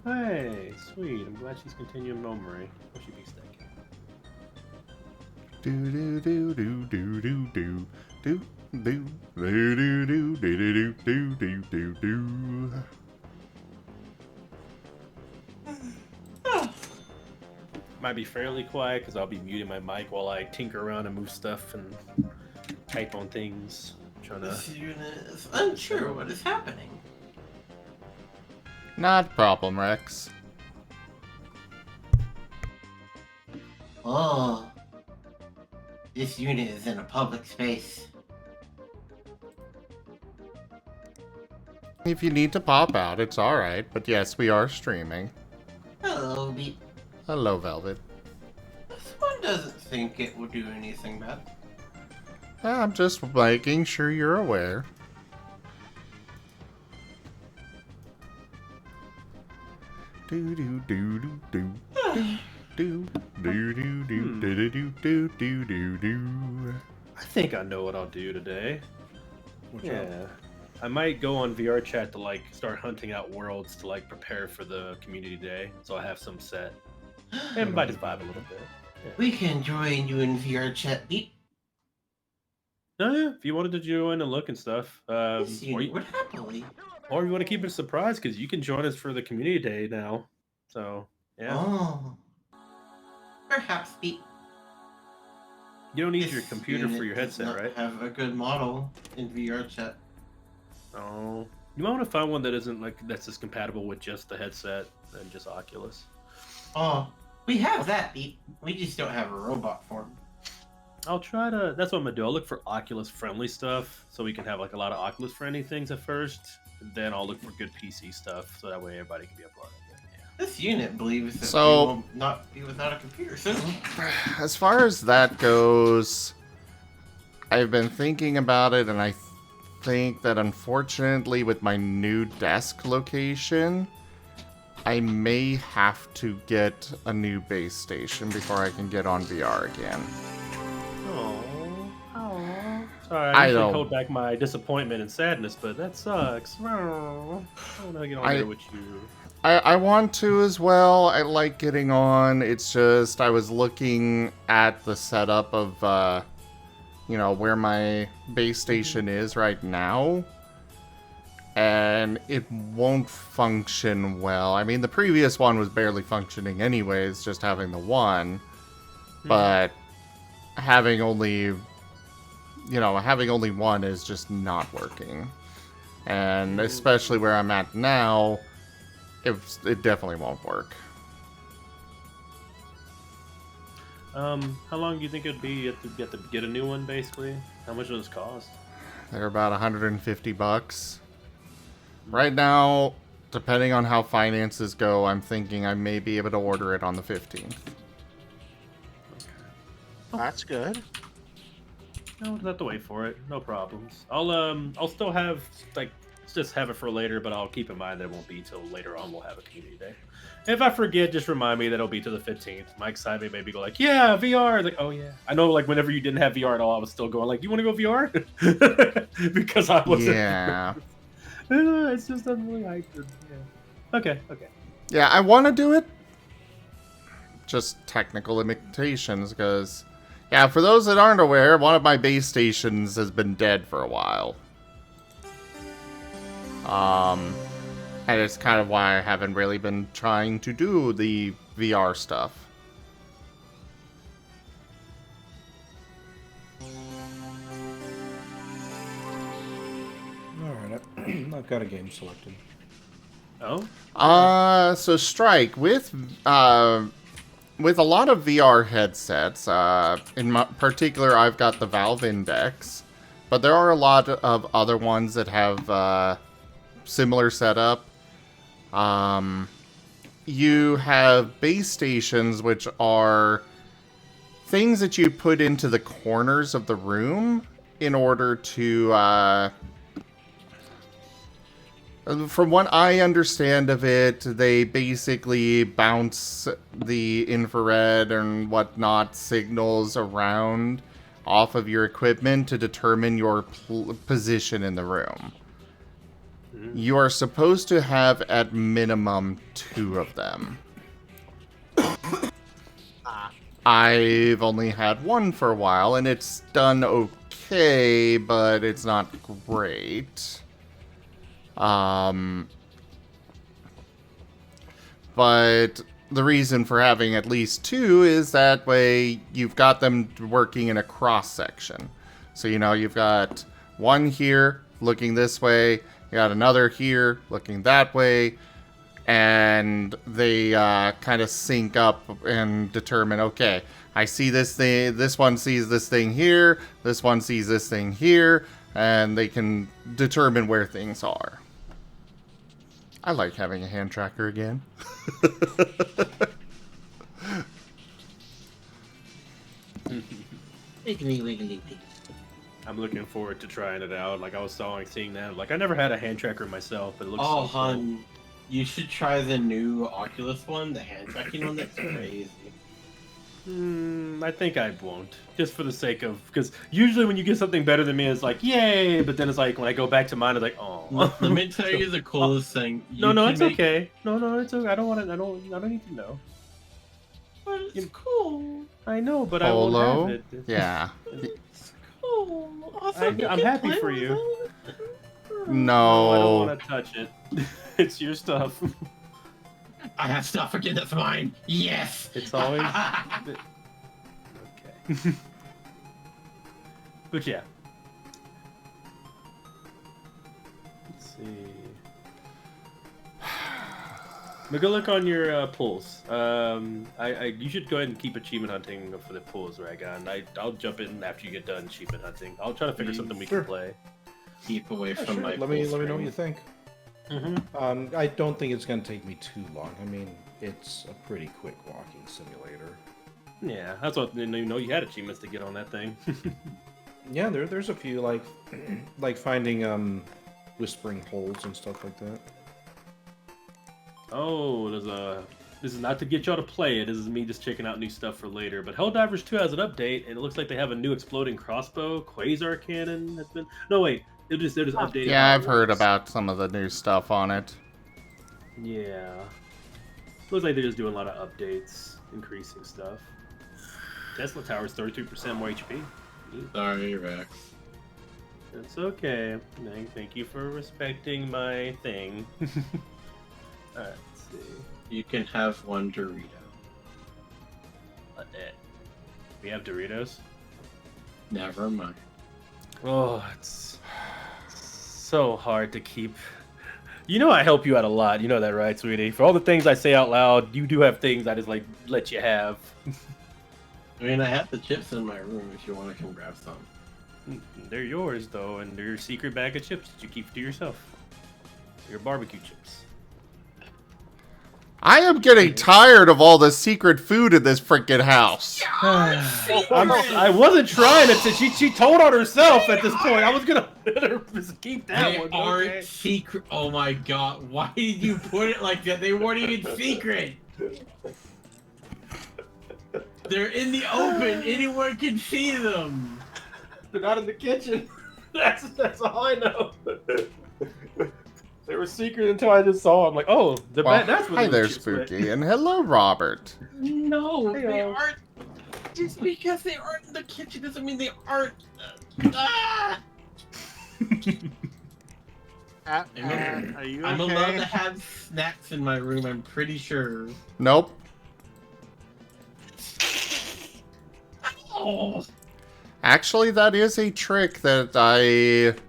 Hey, sweet. I'm glad she's continuing memory. What should be stacking? Do do do do do do do do do do do do do do do do do. Might be fairly quiet because I'll be muting my mic while I tinker around and move stuff and type on things. Trying to. This unit is unsure what is happening. Not a problem, Rex. Oh. This unit is in a public space. If you need to pop out, it's alright. But yes, we are streaming. Hello, Beat. Hello, Velvet. This one doesn't think it will do anything bad. I'm just making sure you're aware. Do do do do do do do do do do do do do do do. I think I know what I'll do today. What's yeah. up? I might go on VR chat to like start hunting out worlds to like prepare for the community day, so I have some set. And might just vibe a little bit. Yeah. We can join you in VR chat, Beat. No, yeah, if you wanted to join and look and stuff. This unit would happily. Or if you want to keep it a surprise, because you can join us for the community day now. So, yeah. Oh. Perhaps, Beat. You don't need your computer for your does headset, not right? Have a good model in VR chat. Oh. You might want to find one that isn't like that's just compatible with just the headset and just Oculus. Oh, we have that, Beat. We just don't have a robot form. I'll try to. That's what I'm gonna do. I'll look for Oculus friendly stuff, so we can have like a lot of Oculus friendly things at first. And then I'll look for good PC stuff, so that way everybody can be uploaded. This unit believes that So- we will not be without a computer soon. As far as that goes, I've been thinking about it, and I think that unfortunately with my new desk location, I may have to get a new base station before I can get on VR again. Sorry, I usually hold back my disappointment and sadness, but that sucks. I don't want to get on there with you. I want to as well. I like getting on. It's just I was looking at the setup of, you know, where my base station is right now, and it won't function well. I mean, the previous one was barely functioning anyways, just having the one, but having only, you know, having only one is just not working. And especially where I'm at now, it definitely won't work. How long do you think it'd be you have to get a new one, basically? How much does this cost? They're about $150. Right now, depending on how finances go, I'm thinking I may be able to order it on the 15th. That's good. No, we'll have to wait for it. No problems. I'll still have just have it for later, but I'll keep in mind that it won't be till later on. We'll have a community day. If I forget, just remind me that it'll be to the 15th. Mike Simon maybe go like, yeah, VR. Like, oh yeah. I know, like whenever you didn't have VR at all, I was still going like, you want to go VR? Because I wasn't. Yeah. It's just I'm really hyped. Yeah. Okay. Yeah, I want to do it. Just technical limitations, because yeah, for those that aren't aware, one of my base stations has been dead for a while. And it's kind of why I haven't really been trying to do the VR stuff. Alright, I've got a game selected. Oh? So Strike, with a lot of VR headsets, in particular I've got the Valve Index, but there are a lot of other ones that have similar setup. You have base stations, which are things that you put into the corners of the room in order to, from what I understand of it, they basically bounce the infrared and whatnot signals around off of your equipment to determine your position in the room. You are supposed to have at minimum 2 of them. I've only had 1 for a while, and it's done okay, but it's not great. But the reason for having at least 2 is that way you've got them working in a cross section. So, you know, you've got one here looking this way, you got another here looking that way, and they kind of sync up and determine, okay, I see this thing, this one sees this thing here, this one sees this thing here, and they can determine where things are. I like having a hand tracker again. Wiggly, wiggly, wiggly. I'm looking forward to trying it out. Like, I was seeing that. Like, I never had a hand tracker myself, but it looks so cool. Hun, you should try the new Oculus one, the hand tracking one. That's crazy. I think I won't. Just for the sake of... Because usually when you get something better than me, it's like, yay! But then it's like, when I go back to mine, it's like, oh. Let me tell you the coolest thing. No, it's okay. No, it's okay. I don't want to... I don't need to know. But it's cool. I know, but I won't have it. Yeah. It's cool. Also, I'm happy for you. No. I don't want to touch it. It's your stuff. I have stuff again that's mine. Yes. It's always... Okay. But yeah. Let's see. But go look on your pools. You should go ahead and keep achievement hunting for the pools, Ragon. I'll jump in after you get done achievement hunting. I'll try to figure something we can play. Keep away from my. Let me know what you think. Mm-hmm. I don't think it's going to take me too long. I mean, it's a pretty quick walking simulator. Yeah, that's what you know. You had achievements to get on that thing. Yeah, there's a few like finding whispering holes and stuff like that. Oh, this is not to get y'all to play it. This is me just checking out new stuff for later. But Helldivers 2 has an update, and it looks like they have a new exploding crossbow, quasar cannon. That's been they're just updating. Yeah, I've heard about some of the new stuff on it. Yeah, looks like they're just doing a lot of updates, increasing stuff. Tesla Tower's 33% more HP. Sorry, Rex. It's okay. Thank you for respecting my thing. Alright, let's see. You can have one Dorito. We have Doritos? Never mind. Oh, it's so hard to keep. You know I help you out a lot. You know that, right, sweetie? For all the things I say out loud, you do have things I just like let you have. I mean, I have the chips in my room if you want to come grab some. They're yours, though, and they're your secret bag of chips that you keep to yourself. Your barbecue chips. I am getting tired of all the secret food in this freaking house. I wasn't trying to. She told on herself at this point. I was gonna let her just keep that They one. aren't Okay. secret. Oh my god! Why did you put it like that? They weren't even secret. They're in the open. Anyone can see them. They're not in the kitchen. That's all I know. They were secret until I just saw them. Like, oh, that's what hi the there, chips went. Spooky, and hello, Robert. No, they aren't. Just because they aren't in the kitchen doesn't mean they aren't. Are you I'm okay? allowed to have snacks in my room. I'm pretty sure. Nope. Oh. Actually, that is a trick that I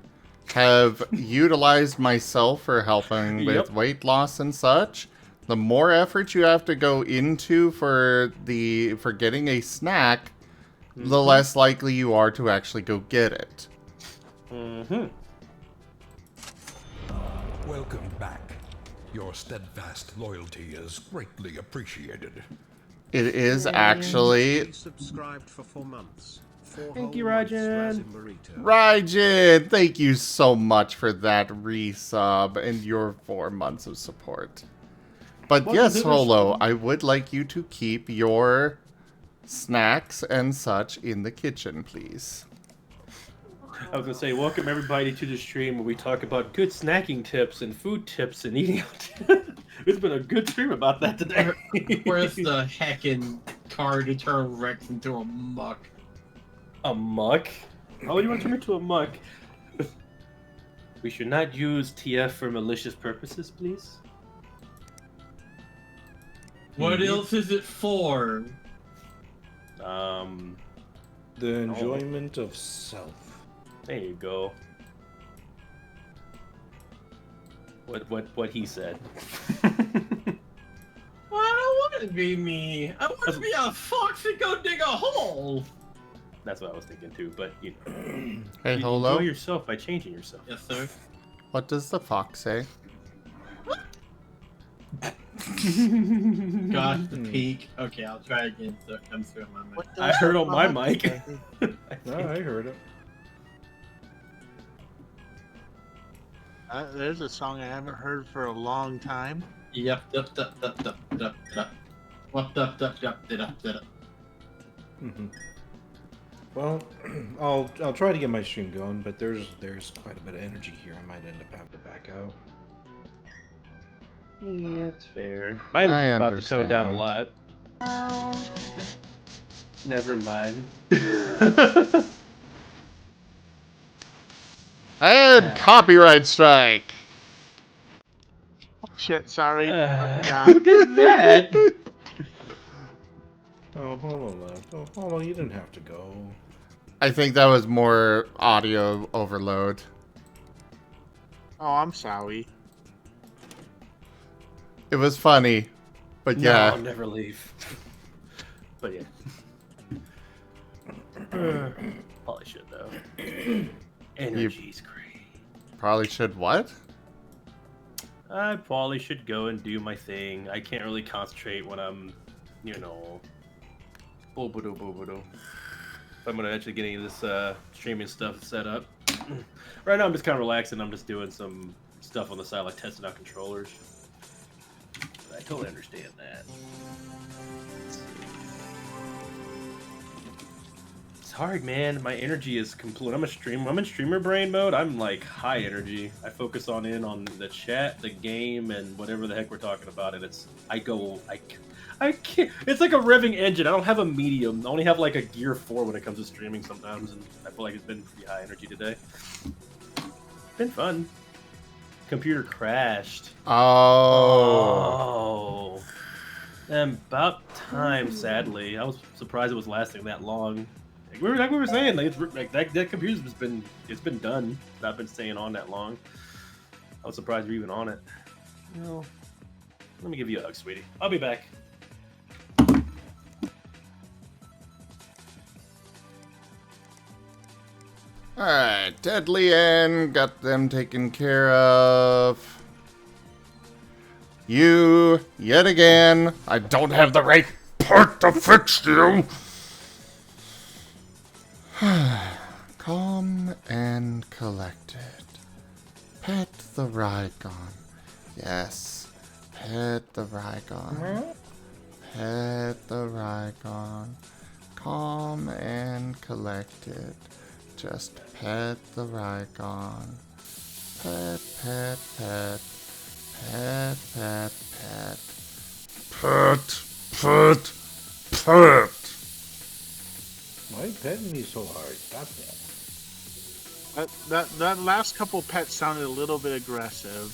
have utilized myself for helping with weight loss and such. The more effort you have to go into for getting a snack, the less likely you are to actually go get it. Welcome back. Your steadfast loyalty is greatly appreciated. It is actually... Subscribed for 4 months. Thank you, Rajan. Rajan, thank you so much for that resub and your 4 months of support. But yes, Holo, I would like you to keep your snacks and such in the kitchen, please. I was gonna say, welcome everybody to the stream where we talk about good snacking tips and food tips and eating out. It's been a good stream about that today. Where's the heckin' car to turn Rex into a muck? A muck? Why would you want to turn me into a muck? We should not use TF for malicious purposes, please. What else is it for? The enjoyment of self. There you go. What he said. Well, I don't want to be me. I want to be a fox and go dig a hole. That's what I was thinking too, but you know. Hey, you Holo. enjoy yourself by changing yourself. Yes, sir. What does the fox say? Gosh, the peak. Okay, I'll try again so it comes through on my mic. I heard on my mic. No, I heard it. There's a song I haven't heard for a long time. Yep. What up? Well, I'll try to get my stream going, but there's quite a bit of energy here. I might end up having to back out. Yeah, that's fair. Mine's about to tone down a lot. Never mind. And copyright strike. Oh, shit, sorry. Who did that? Oh, Holo left. Oh, Holo, you didn't have to go. I think that was more audio overload. Oh, I'm sorry. It was funny, but yeah. No, I'll never leave. But yeah. Probably should though. Energy's great. Probably should what? I probably should go and do my thing. I can't really concentrate when I'm, you know, if I'm gonna actually get any of this streaming stuff set up. Right now I'm just kind of relaxing. I'm just doing some stuff on the side, like testing out controllers. But I totally understand that. It's hard, man. My energy is complete. I'm in streamer brain mode. I'm like high energy. I focus on the chat, the game, and whatever the heck we're talking about, and I can't. It's like a revving engine. I don't have a medium. I only have like a gear 4 when it comes to streaming sometimes, and I feel like it's been pretty high energy today. Been fun. Computer crashed. Oh. And about time, sadly. I was surprised it was lasting that long. like we were saying, like it's like that computer's been done. I've been staying on that long. I was surprised you're even on it. Well, let me give you a hug, sweetie. I'll be back. Alright, Deadly End, got them taken care of. You, yet again, I don't have the right part to fix you. Calm and collected. Pet the Rygon. Yes, pet the Rygon. Pet the Rygon. Calm and collected. Just pet the Rygon. Pet, pet, pet. Pet, pet, pet. Pet, pet, pet. Why are you petting me so hard? Stop that. That last couple pets sounded a little bit aggressive.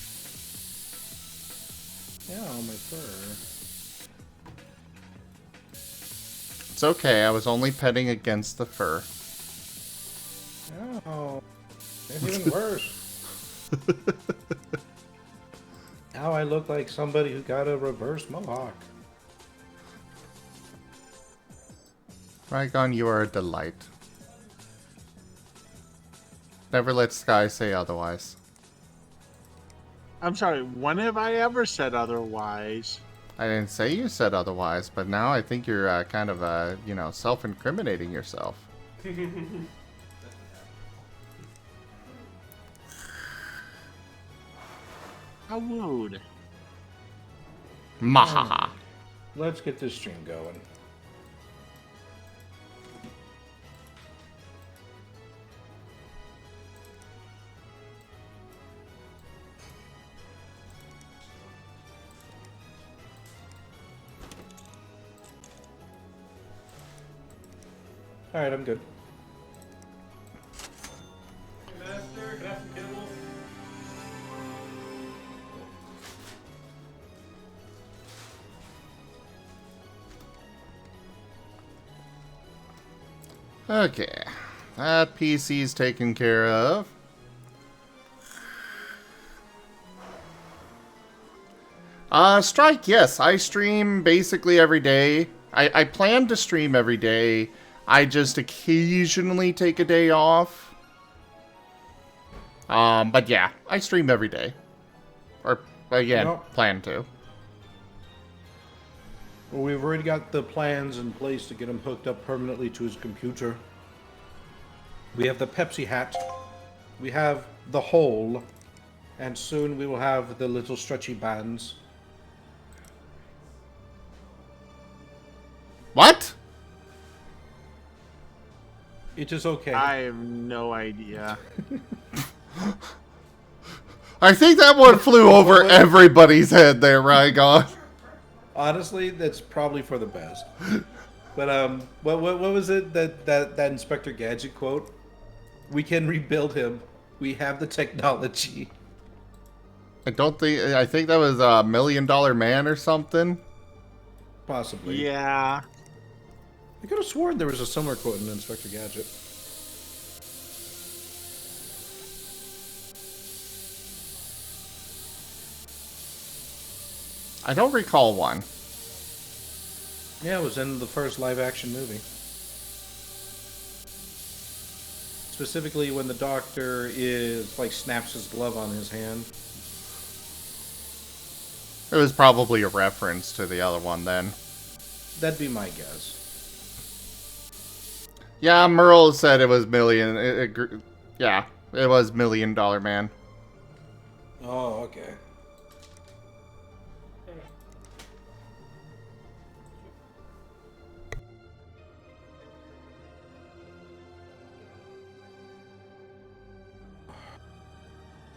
Yeah, on my fur. It's okay, I was only petting against the fur. Oh, it's even worse. Now I look like somebody who got a reverse mohawk. Rygon, you are a delight. Never let Sky say otherwise. I'm sorry, when have I ever said otherwise? I didn't say you said otherwise, but now I think you're kind of, you know, self-incriminating yourself. How rude. Mahaha. Let's get this stream going. Alright, I'm good. Master, can I have some kibble? Okay. That PC's taken care of. Strike, yes. I stream basically every day. I plan to stream every day. I just occasionally take a day off. But yeah, I stream every day. Or, again, plan to. Well, we've already got the plans in place to get him hooked up permanently to his computer. We have the Pepsi hat. We have the hole. And soon we will have the little stretchy bands. What? It is okay. I have no idea. I think that one flew over everybody's head there, Rygon. Honestly, that's probably for the best. But what was it that Inspector Gadget quote? We can rebuild him. We have the technology. I think that was a $1 Million Man or something. Possibly. Yeah. I could have sworn there was a similar quote in Inspector Gadget. I don't recall one. Yeah, it was in the first live-action movie. Specifically when the doctor snaps his glove on his hand. It was probably a reference to the other one then. That'd be my guess. Yeah, Merle said it was yeah, it was $1 Million Man. Oh, okay.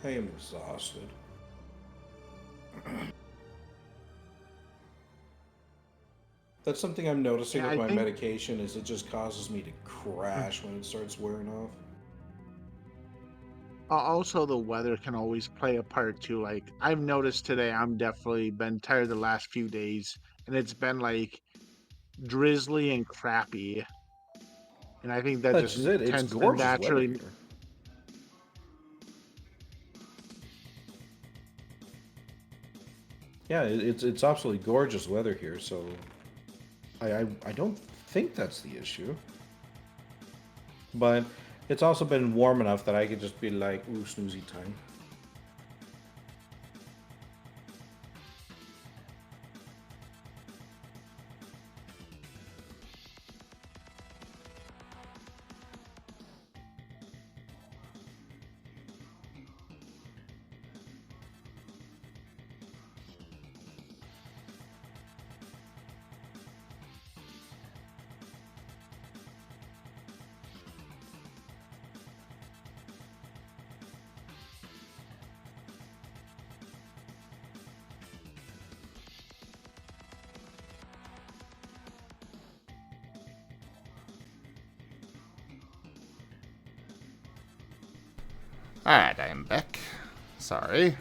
I am exhausted. That's something I'm noticing with my medication is it just causes me to crash when it starts wearing off. Also, the weather can always play a part too. Like, I've noticed today, I'm definitely been tired the last few days, and it's been like drizzly and crappy. And I think that That's just it. It's tends to gorgeous weather naturally. here. Yeah, it's absolutely gorgeous weather here, so I don't think that's the issue. But it's also been warm enough that I could just be like, ooh, snoozy time. Alright, I am back. Sorry.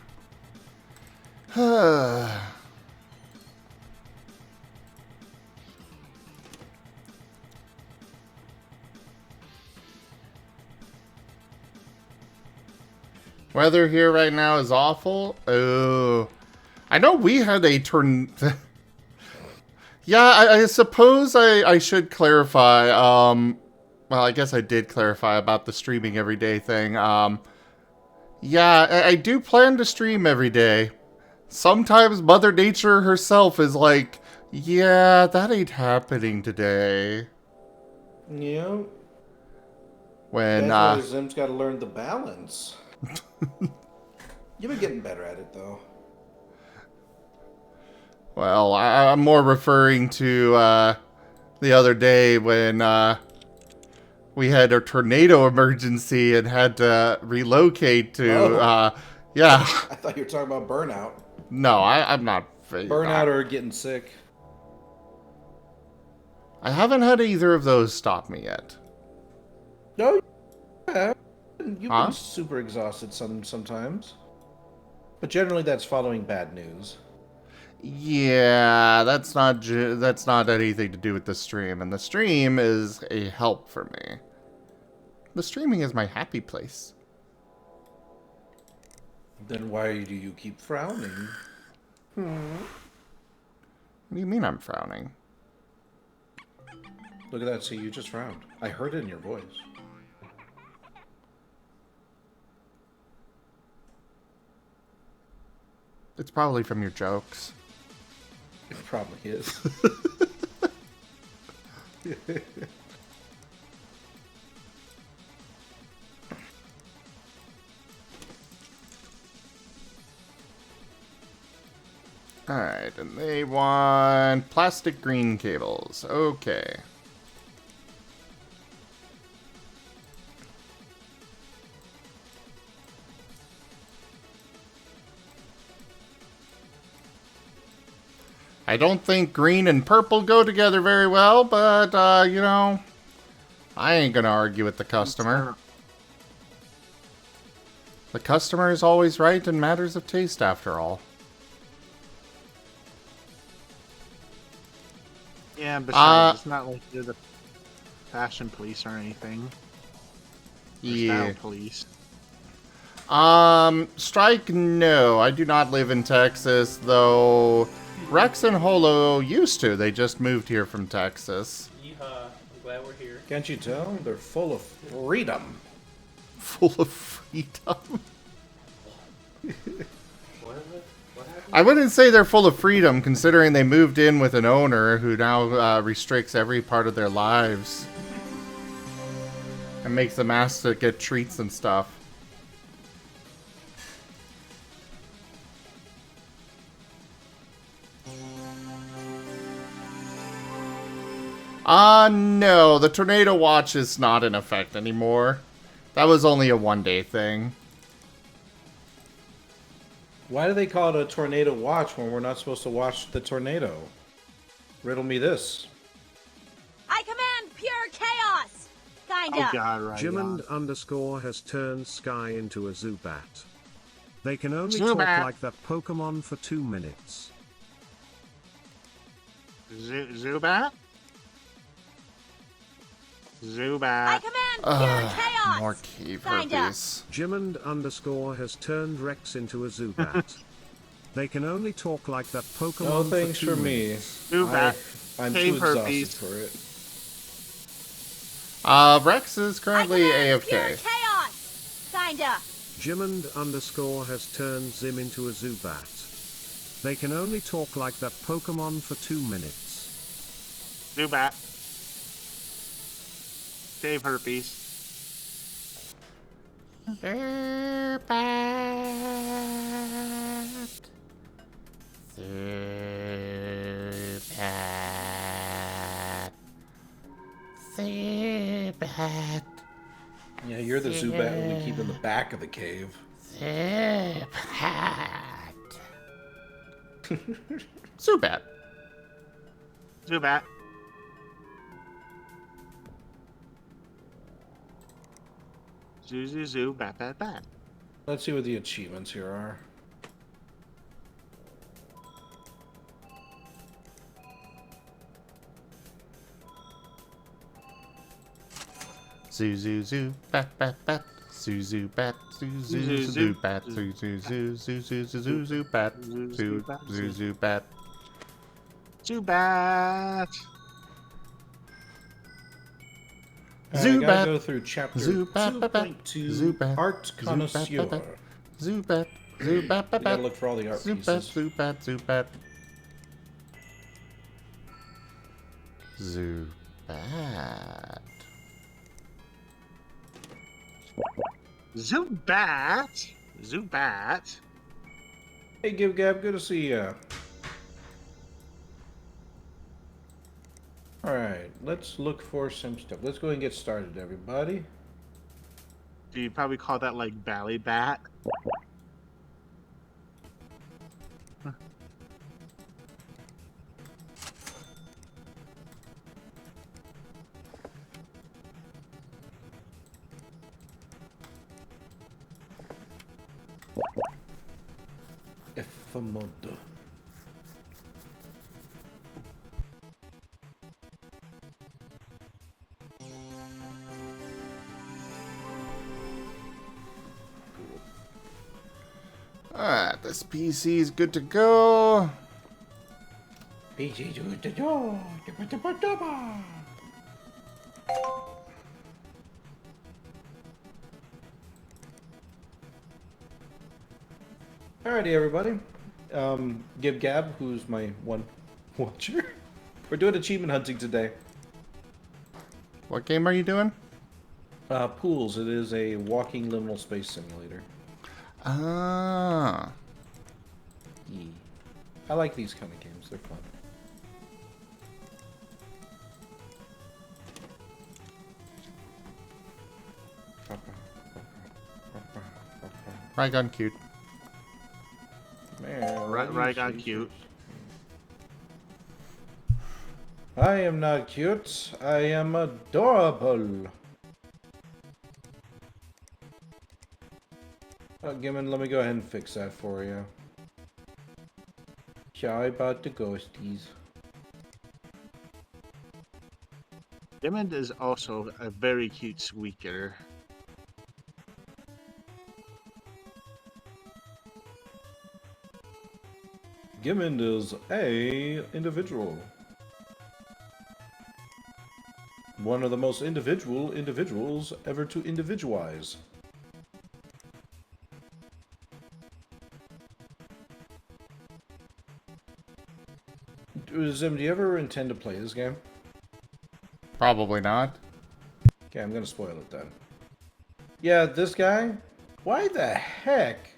Weather here right now is awful. Oh. I know we had a Yeah, I suppose I should clarify. Well, I guess I did clarify about the streaming every day thing. Yeah, I do plan to stream every day. Sometimes Mother Nature herself is like, yeah, that ain't happening today. Yeah. When, that's why Zim's got to learn the balance. You've been getting better at it, though. Well, I'm more referring to the other day when we had a tornado emergency and had to relocate to, yeah. I thought you were talking about burnout. No, I'm not. Burnout or getting sick. I haven't had either of those stop me yet. No, you've been super exhausted sometimes. But generally that's following bad news. Yeah, that's not anything to do with the stream, and the stream is a help for me. The streaming is my happy place. Then why do you keep frowning? What do you mean I'm frowning? Look at that, see, you just frowned. I heard it in your voice. It's probably from your jokes. It probably is. Alright, and they want plastic green cables. Okay. I don't think green and purple go together very well, but, you know, I ain't gonna argue with the customer. The customer is always right in matters of taste, after all. Yeah, besides, it's not like you're the fashion police or anything. Or style police. Strike, no. I do not live in Texas, though Rex and Holo used to. They just moved here from Texas. Yeehaw. I'm glad we're here. Can't you tell? They're full of freedom. Full of freedom? I wouldn't say they're full of freedom, considering they moved in with an owner who now restricts every part of their lives. And makes them ask to get treats and stuff. No, the tornado watch is not in effect anymore. That was only a one-day thing. Why do they call it a tornado watch when we're not supposed to watch the tornado? Riddle me this. I command pure chaos! Kinda. Oh god, right. Jimmond_ has turned Sky into a Zubat. They can only Zubat. talk like that Pokemon for 2 minutes. Zubat? Zubat. More cave herpes. Jimmond_ has turned Rex into a Zubat. They can only talk like that Pokemon. No thanks for me. Zubat. I'm too Cave exhausted herpes. for it. Rex is currently AFK. Kinda. Jimmond_ has turned Zim into a Zubat. They can only talk like that Pokemon for 2 minutes. Zubat. Cave herpes. Zubat. Yeah, you're the Zubat we keep in the back of the cave. Zubat. Zubat. Zoo, bat. Let's see what the achievements here are. Zoo, bat, zoo, bat, zoo, bat, zoo, bat, zoo, bat. Zubat. I gotta go through chapter 2.2, Zubat, Art Connoisseur. Zubat, You gotta look for all the art pieces. Zubat. Zubat. Hey, Give Gab, good to see ya. Alright, let's look for some stuff. Let's go ahead and get started, everybody. Do you probably call that like Bally Bat? Effamodo. Alright, this PC is good to go. PC is good to go. Alrighty, everybody. Give Gab, who's my one watcher. We're doing achievement hunting today. What game are you doing? Pools. It is a walking liminal space simulator. Ah. Yeah. I like these kind of games. They're fun. Rygon cute. Man, Rygon cute. I am not cute. I am adorable. Gimmon, let me go ahead and fix that for you. Sorry about the ghosties. Diamond is also a very cute squeaker. Gimmon is a individual. One of the most individual individuals ever to individualize. Zim, do you ever intend to play this game? Probably not. Okay, I'm gonna spoil it then. Yeah, this guy? Why the heck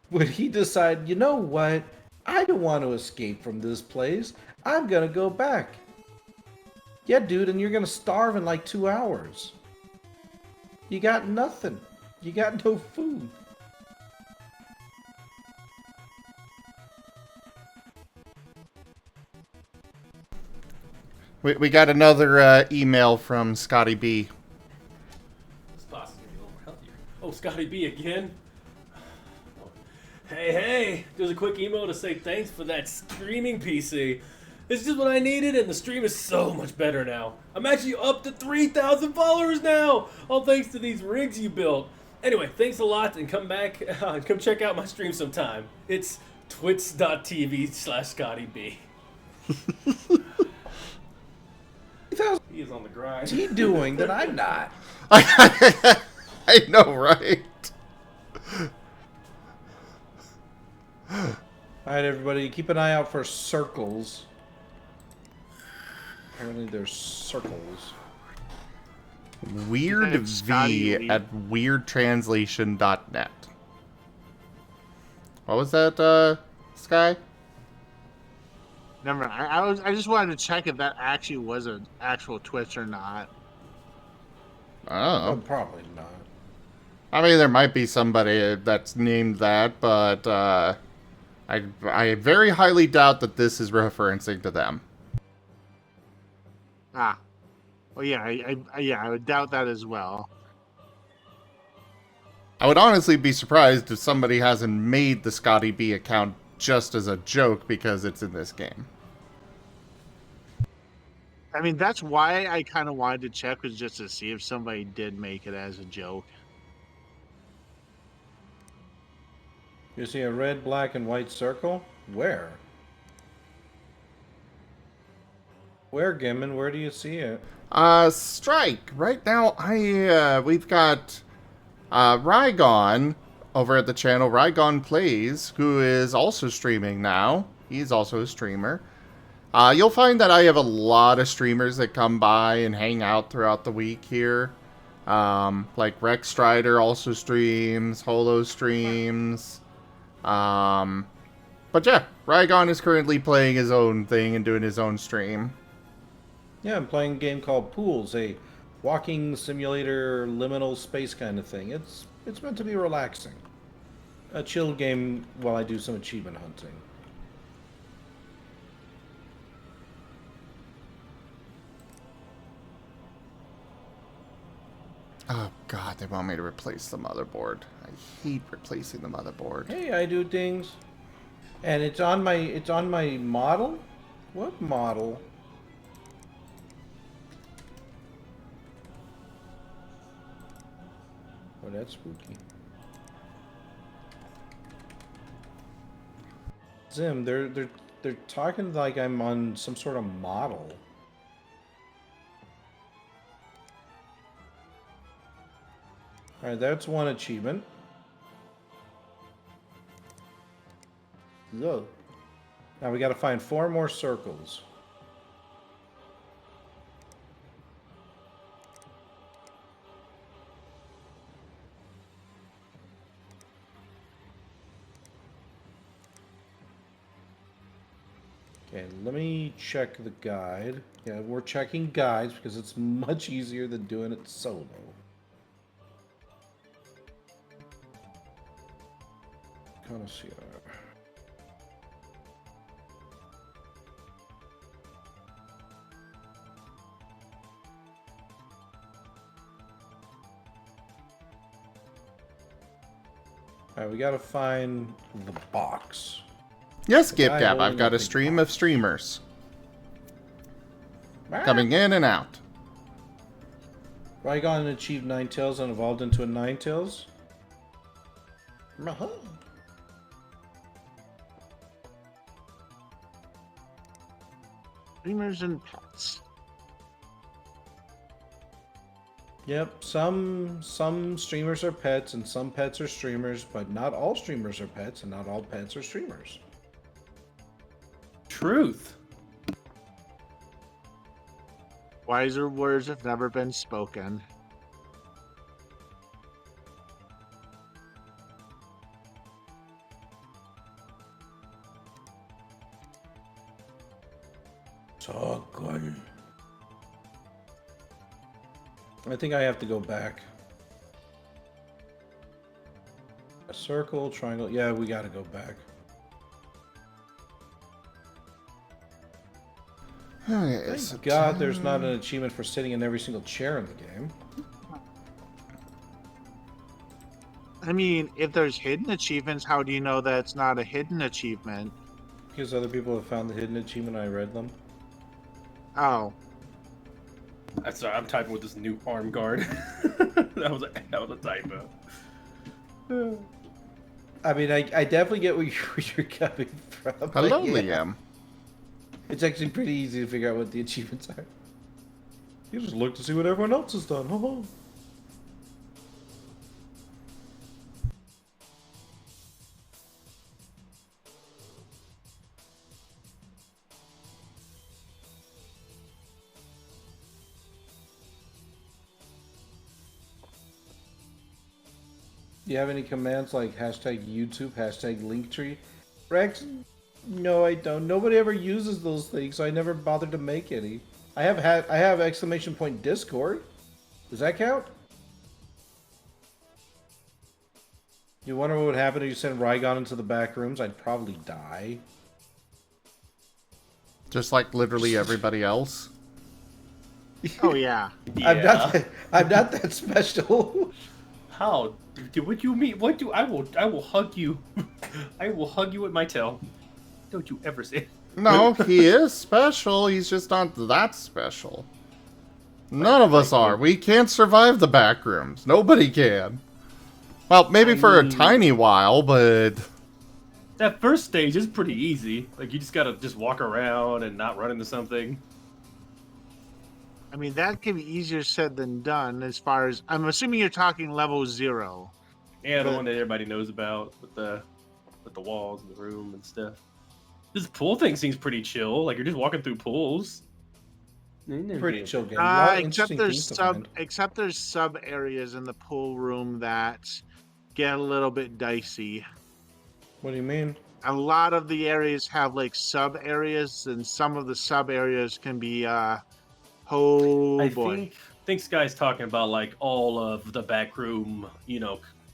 would he decide, you know what? I don't want to escape from this place. I'm gonna go back. Yeah, dude, and you're gonna starve in like 2 hours. You got nothing. You got no food. We got another email from Scotty B. This boss is gonna be a little more healthier. Oh, Scotty B again. Hey, just a quick email to say thanks for that streaming PC. It's just what I needed, and the stream is so much better now. I'm actually up to 3,000 followers now, all thanks to these rigs you built. Anyway, thanks a lot, and come back, come check out my stream sometime. It's twitch.tv/ScottyB. He is on the grind. What's he doing that I'm not? I know, right? Alright, everybody, keep an eye out for circles. Apparently there's circles. Weird V at weirdtranslation.net. What was that, Sky? Never mind. I just wanted to check if that actually was an actual Twitch or not. Oh. Probably not. I mean, there might be somebody that's named that, but I very highly doubt that this is referencing to them. Ah. Well, yeah, I would doubt that as well. I would honestly be surprised if somebody hasn't made the Scotty B account just as a joke because it's in this game. I mean, that's why I kind of wanted to check, was just to see if somebody did make it as a joke. You see a red, black, and white circle? Where? Where, Gimmin? Where do you see it? Strike. Right now, we've got Rygon over at the channel, Rygon Plays, who is also streaming now. He's also a streamer. You'll find that I have a lot of streamers that come by and hang out throughout the week here. Like Rex Strider also streams, Holo streams. But yeah, Rygon is currently playing his own thing and doing his own stream. Yeah, I'm playing a game called Pools, a walking simulator, liminal space kind of thing. It's meant to be relaxing. A chill game while I do some achievement hunting. Oh god, they want me to replace the motherboard. I hate replacing the motherboard. Hey, I do things. And it's on my model? What model? Oh, that's spooky. Zim, they're talking like I'm on some sort of model. Alright, that's one achievement. Ugh. Now we gotta find 4 more circles. Okay, let me check the guide. Yeah, we're checking guides because it's much easier than doing it solo. Connoisseur. Alright, we gotta find the box. Yes, GipGap, I've got a stream of streamers. Coming in and out. Rygon achieved 9 tails and evolved into a 9 tails. Streamers and pets. Yep, some streamers are pets and some pets are streamers, but not all streamers are pets and not all pets are streamers. Truth. Wiser words have never been spoken. So good. I think I have to go back. A circle, triangle. Yeah, we gotta go back. Thank God there's not an achievement for sitting in every single chair in the game. I mean, if there's hidden achievements, how do you know that it's not a hidden achievement? Because other people have found the hidden achievement, I read them. Oh. I'm sorry, I'm typing with this new arm guard. that was a typo. I mean, I definitely get where you're coming from. Hello, yeah. Liam. It's actually pretty easy to figure out what the achievements are. You just look to see what everyone else has done. Ho-ho. Do you have any commands like hashtag YouTube, hashtag Linktree? Rex? No, I don't. Nobody ever uses those things, so I never bothered to make any. I have exclamation point Discord. Does that count? You wonder what would happen if you sent Rygon into the back rooms? I'd probably die. Just like literally everybody else. Oh yeah. I'm not that special. How? What you mean? What do I will hug you. I will hug you with my tail. Don't you ever say it. No, he is special. He's just not that special. None of us are. We can't survive the back rooms. Nobody can. Well, maybe for a tiny while, but... That first stage is pretty easy. Like, you just gotta just walk around and not run into something. I mean, that can be easier said than done as far as... I'm assuming you're talking level 0. Yeah, the one that everybody knows about with the walls and the room and stuff. This pool thing seems pretty chill. Like, you're just walking through pools. Pretty chill game. Except there's sub areas in the pool room that get a little bit dicey. What do you mean? A lot of the areas have like sub areas, and some of the sub areas can be I think Sky's talking about like all of the back room,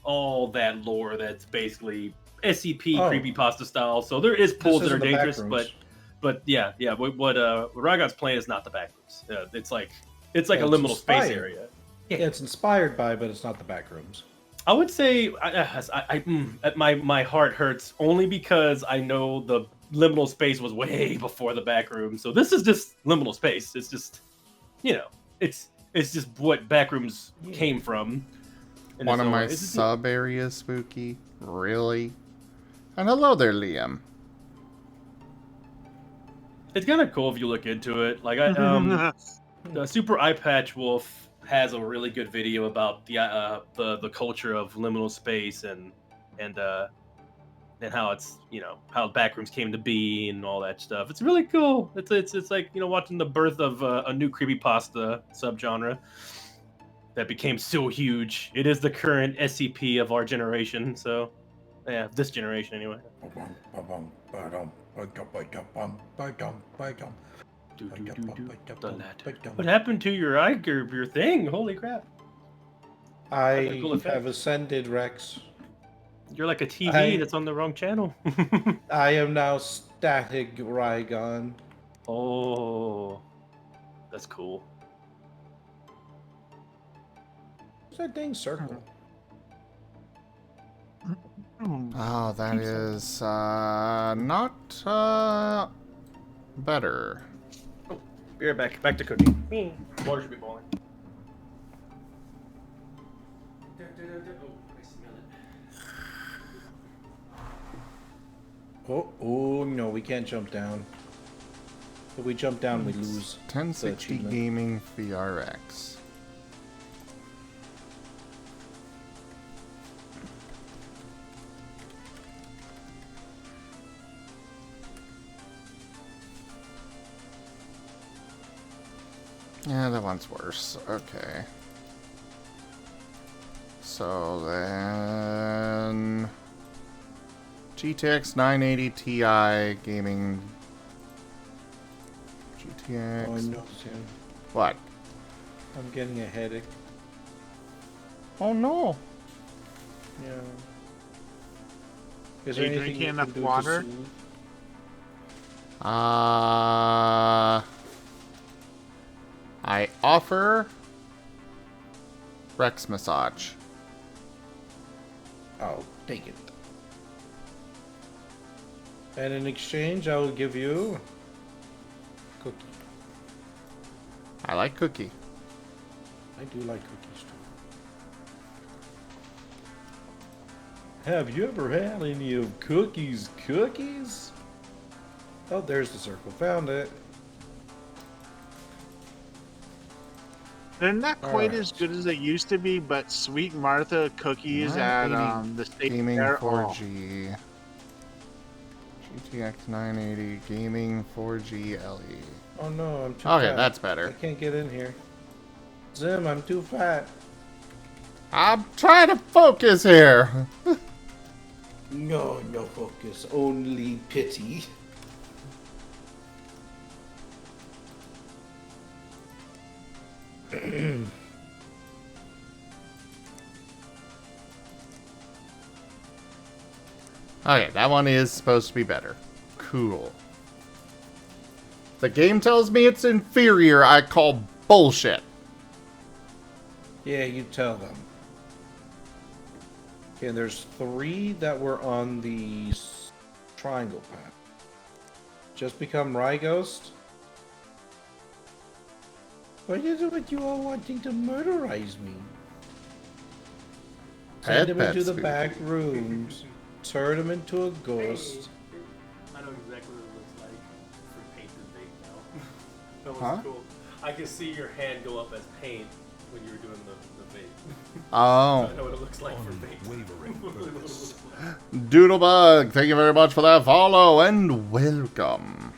all that lore that's basically SCP creepypasta style. So there is pools that are dangerous, but yeah. What Rygon's playing is not the back rooms. It's like a liminal space area. Yeah, it's inspired by, but it's not the back rooms. I would say my heart hurts only because I know the liminal space was way before the back room. So this is just liminal space. It's just, it's just what back rooms came from. One of my sub areas, Spooky. Really? And hello there, Liam. It's kind of cool if you look into it. Like the Super Eye Patch Wolf has a really good video about the culture of liminal space and how it's how backrooms came to be and all that stuff. It's really cool. It's like watching the birth of a new creepypasta subgenre that became so huge. It is the current SCP of our generation. So yeah, this generation anyway. What happened to your thing? Holy crap! I have ascended, Rex. You're like a TV that's on the wrong channel. I am now static Rygon. Oh, that's cool. What's that dang circle? Oh, that is not better. Oh, be right back. Back to cooking. Water should be boiling. Oh, I smell it. Oh no, we can't jump down. If we jump down, we lose. 1060 Gaming VRX. Yeah, that one's worse. Okay. So then... GTX 980 Ti gaming... GTX... Oh, I know, Sam. What? I'm getting a headache. Oh no! Yeah. Is there anything drinking you enough can do water? to soothe? I offer Rex massage. Oh, take it. And in exchange, I will give you cookie. I like cookie. I do like cookies too. Have you ever had any of Cookie's cookies? Oh, there's the circle. Found it. They're not quite Alright. as good as they used to be, but Sweet Martha cookies at the state Gaming fair. 4G. GTX 980 Gaming 4G LE. Oh no, I'm too Okay, fat. that's better. I can't get in here. Zim, I'm too fat. I'm trying to focus here. No focus, only pity. Okay, that one is supposed to be better. Cool. The game tells me it's inferior. I call bullshit. Yeah, you tell them. Okay, there's 3 that were on the triangle path. Just become Ryghost. What is it with you all wanting to murderize me? Send him into the back rooms. Turn him into a ghost. I know exactly what it looks like for paint and bait now. That was Huh? cool. I can see your hand go up as paint when you were doing the bait. Oh. I know what it looks like for bait. Doodlebug, thank you very much for that follow and welcome.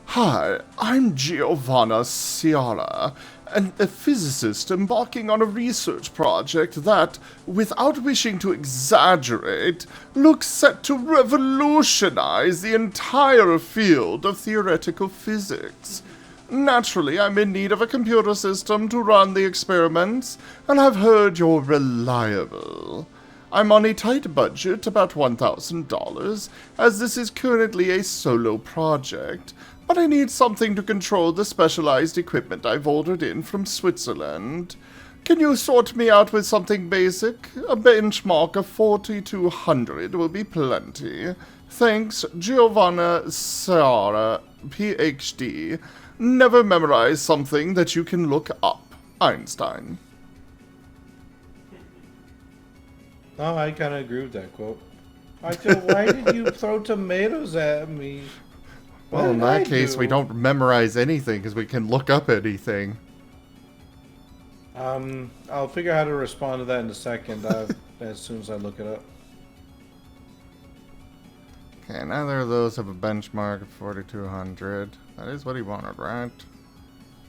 Hi, I'm Giovanna Ciara, a physicist embarking on a research project that, without wishing to exaggerate, looks set to revolutionize the entire field of theoretical physics. Naturally, I'm in need of a computer system to run the experiments, and I've heard you're reliable. I'm on a tight budget, about $1,000, as this is currently a solo project, but I need something to control the specialized equipment I've ordered in from Switzerland. Can you sort me out with something basic? A benchmark of 4200 will be plenty. Thanks, Giovanna Ciara, PhD. Never memorize something that you can look up. Einstein. Oh, I kind of agree with that quote. I said, why did you throw tomatoes at me? What Well, in did that I case, we do? don't memorize anything because we can look up anything. I'll figure out how to respond to that in a second, as soon as I look it up. Okay, neither of those have a benchmark of 4200. That is what he wanted, right?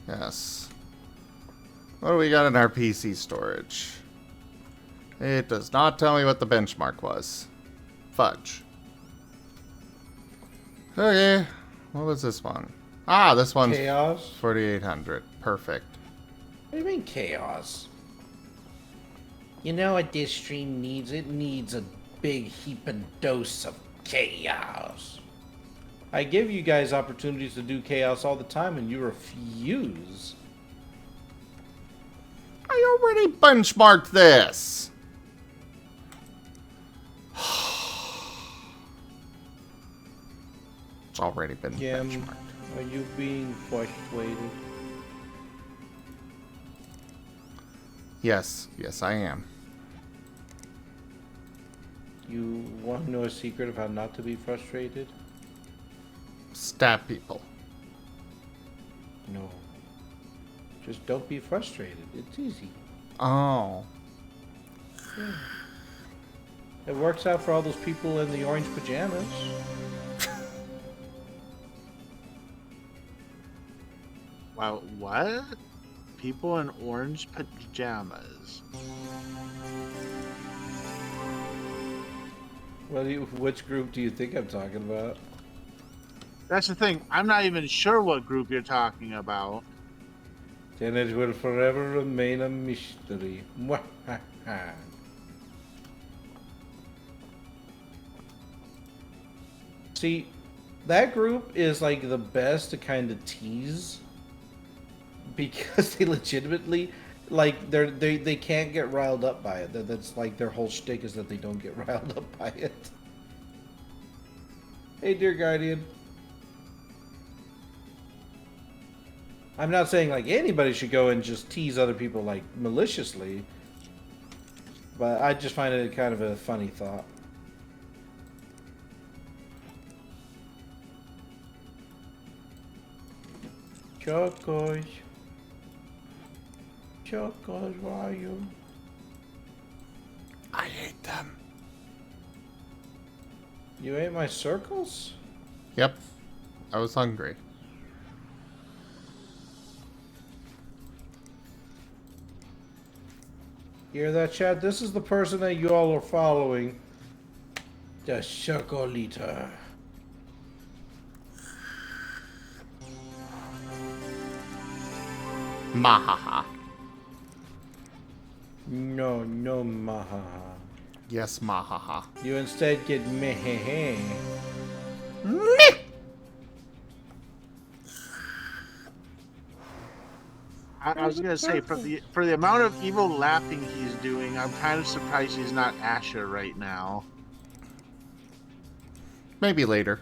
Yes. What do we got in our PC storage? It does not tell me what the benchmark was. Fudge. Okay, what was this one? Ah, this one's Chaos? 4800. Perfect. What do you mean chaos? You know what this stream needs? It needs a big heaping dose of chaos. I give you guys opportunities to do chaos all the time and you refuse. I already benchmarked this. It's already been benchmarked. Are you being frustrated? Yes, yes I am. You want to know a secret of how not to be frustrated? Stab people. No. Just don't be frustrated. It's easy. Oh. Yeah. It works out for all those people in the orange pajamas. Wow, what? People in orange pajamas. Which group do you think I'm talking about? That's the thing. I'm not even sure what group you're talking about. Then it will forever remain a mystery. See, that group is like the best to kind of tease because they legitimately like they can't get riled up by it. That's like their whole shtick is that they don't get riled up by it. Hey, dear guardian. I'm not saying like anybody should go and just tease other people like maliciously, but I just find it kind of a funny thought. Chocos. Chocos, where are you? I hate them. You ate my circles? Yep. I was hungry. Hear that, Chad? This is the person that you all are following. The Chocolita. Mahaha. No, no, mahaha. Yes, mahaha. You instead get mehehe. Meh. I was gonna say for the amount of evil laughing he's doing, I'm kind of surprised he's not Asher right now. Maybe later.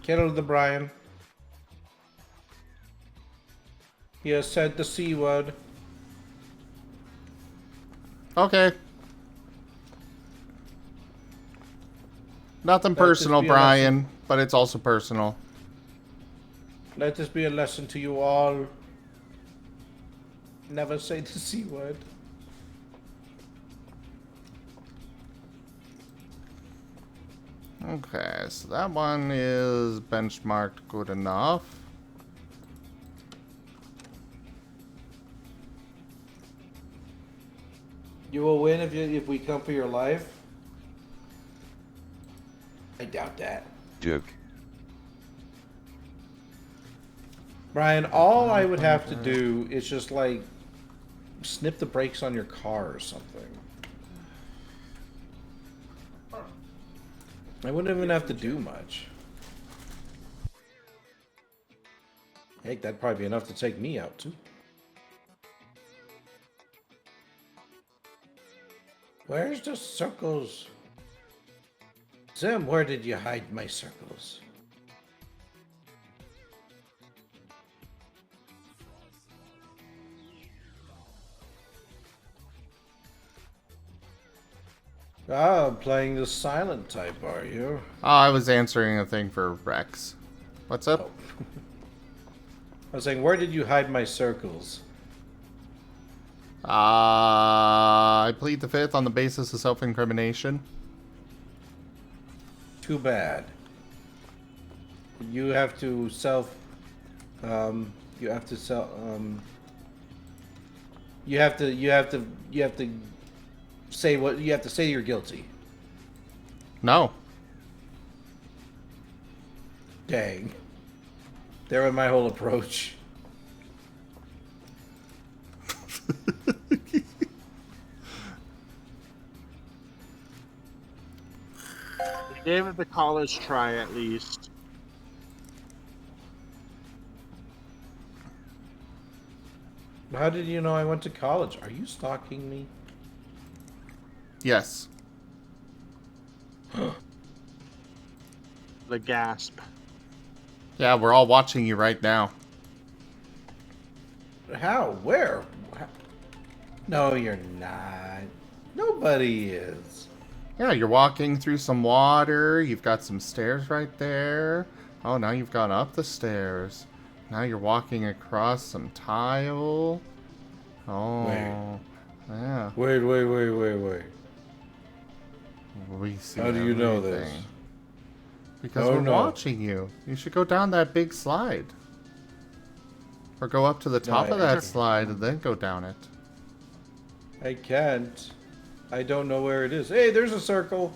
Kill the Brian. He has said the C word. Okay. Nothing Let this personal, be a Brian, but it's also personal. Let this be a lesson to you all. Never say the C word. Okay, so that one is benchmarked good enough. You will win if we come for your life. I doubt that. Duke. Brian, all I would have to do is just like snip the brakes on your car or something. I wouldn't even have to do much. Heck, that'd probably be enough to take me out too. Where's the circles? Zim, where did you hide my circles? Ah, I'm playing the silent type, are you? Oh, I was answering a thing for Rex. What's up? Oh. I was saying, where did you hide my circles? I plead the fifth on the basis of self-incrimination. Too bad. You have to self. You have to self. You have to say what you have to say. You're guilty. No. Dang. There went my whole approach. They gave it the college try at least. How did you know I went to college? Are you stalking me? Yes. The gasp. Yeah, we're all watching you right now. How? Where? No, you're not. Nobody is. Yeah, you're walking through some water. You've got some stairs right there. Oh, now you've gone up the stairs. Now you're walking across some tile. Oh. Wait. Yeah. Wait. We see How do you know this? everything. Because we're watching you. You should go down that big slide. Or go up to the top of that slide and then go down it. I can't. I don't know where it is. Hey, there's a circle.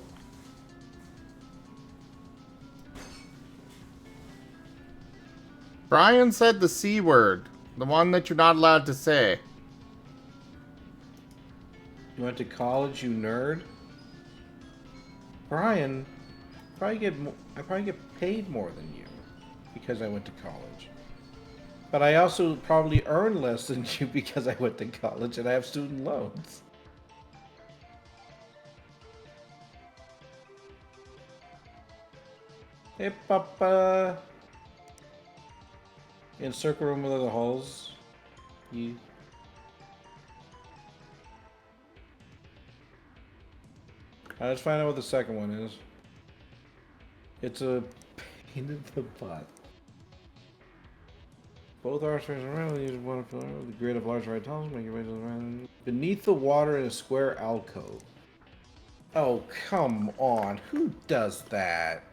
Brian said the C word. The one that you're not allowed to say. You went to college, you nerd? Brian, I probably get paid more than you because I went to college. But I also probably earn less than you because I went to college and I have student loans. Hey, Papa. In circle room with other holes. You. Let's find out what the second one is. It's a pain in the butt. Both archways around use one pillar. The grid of large right tunnels make your way to the right. Beneath the water in a square alcove. Oh, come on. Who does that?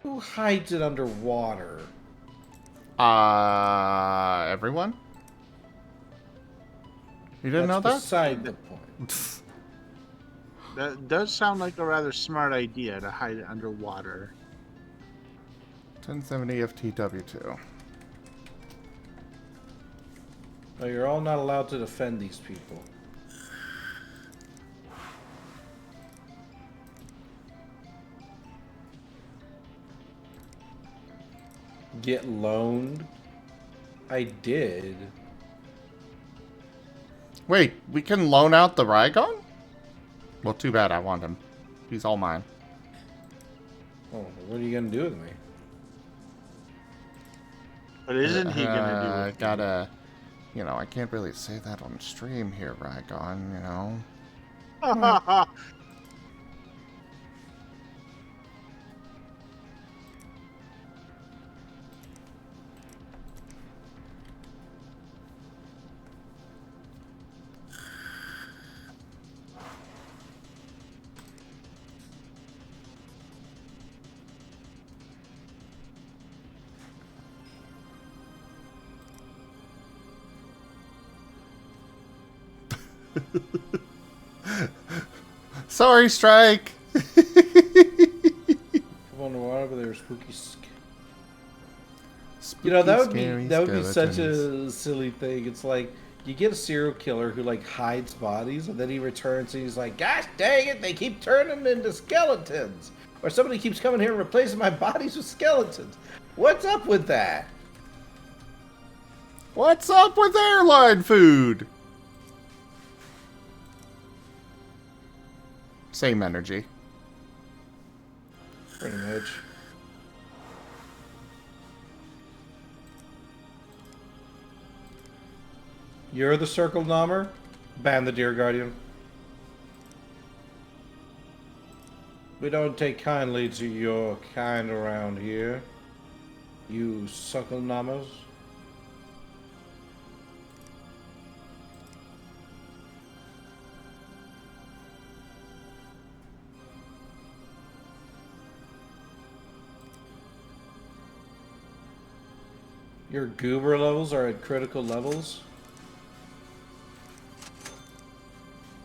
Who hides it underwater? Everyone? You didn't know that? Beside the point. That does sound like a rather smart idea to hide it underwater. 1070 FTW2. Oh, you're all not allowed to defend these people. Get loaned? I did. Wait, we can loan out the Rygon? Well, too bad, I want him. He's all mine. Oh, what are you gonna do with me? What isn't he gonna do with I gotta... You know, I can't really say that on stream here, Rygon, you know? Sorry, Strike! Come on the water, but there's spooky. You know, that would be such a silly thing. It's like you get a serial killer who like hides bodies, and then he returns and he's like, "Gosh dang it, they keep turning them into skeletons." Or somebody keeps coming here and replacing my bodies with skeletons. What's up with that? What's up with airline food? Same energy. Pretty much. You're the circle nommer? Ban the Dear Guardian. We don't take kindly to your kind around here. You suckle nommers. Your goober levels are at critical levels?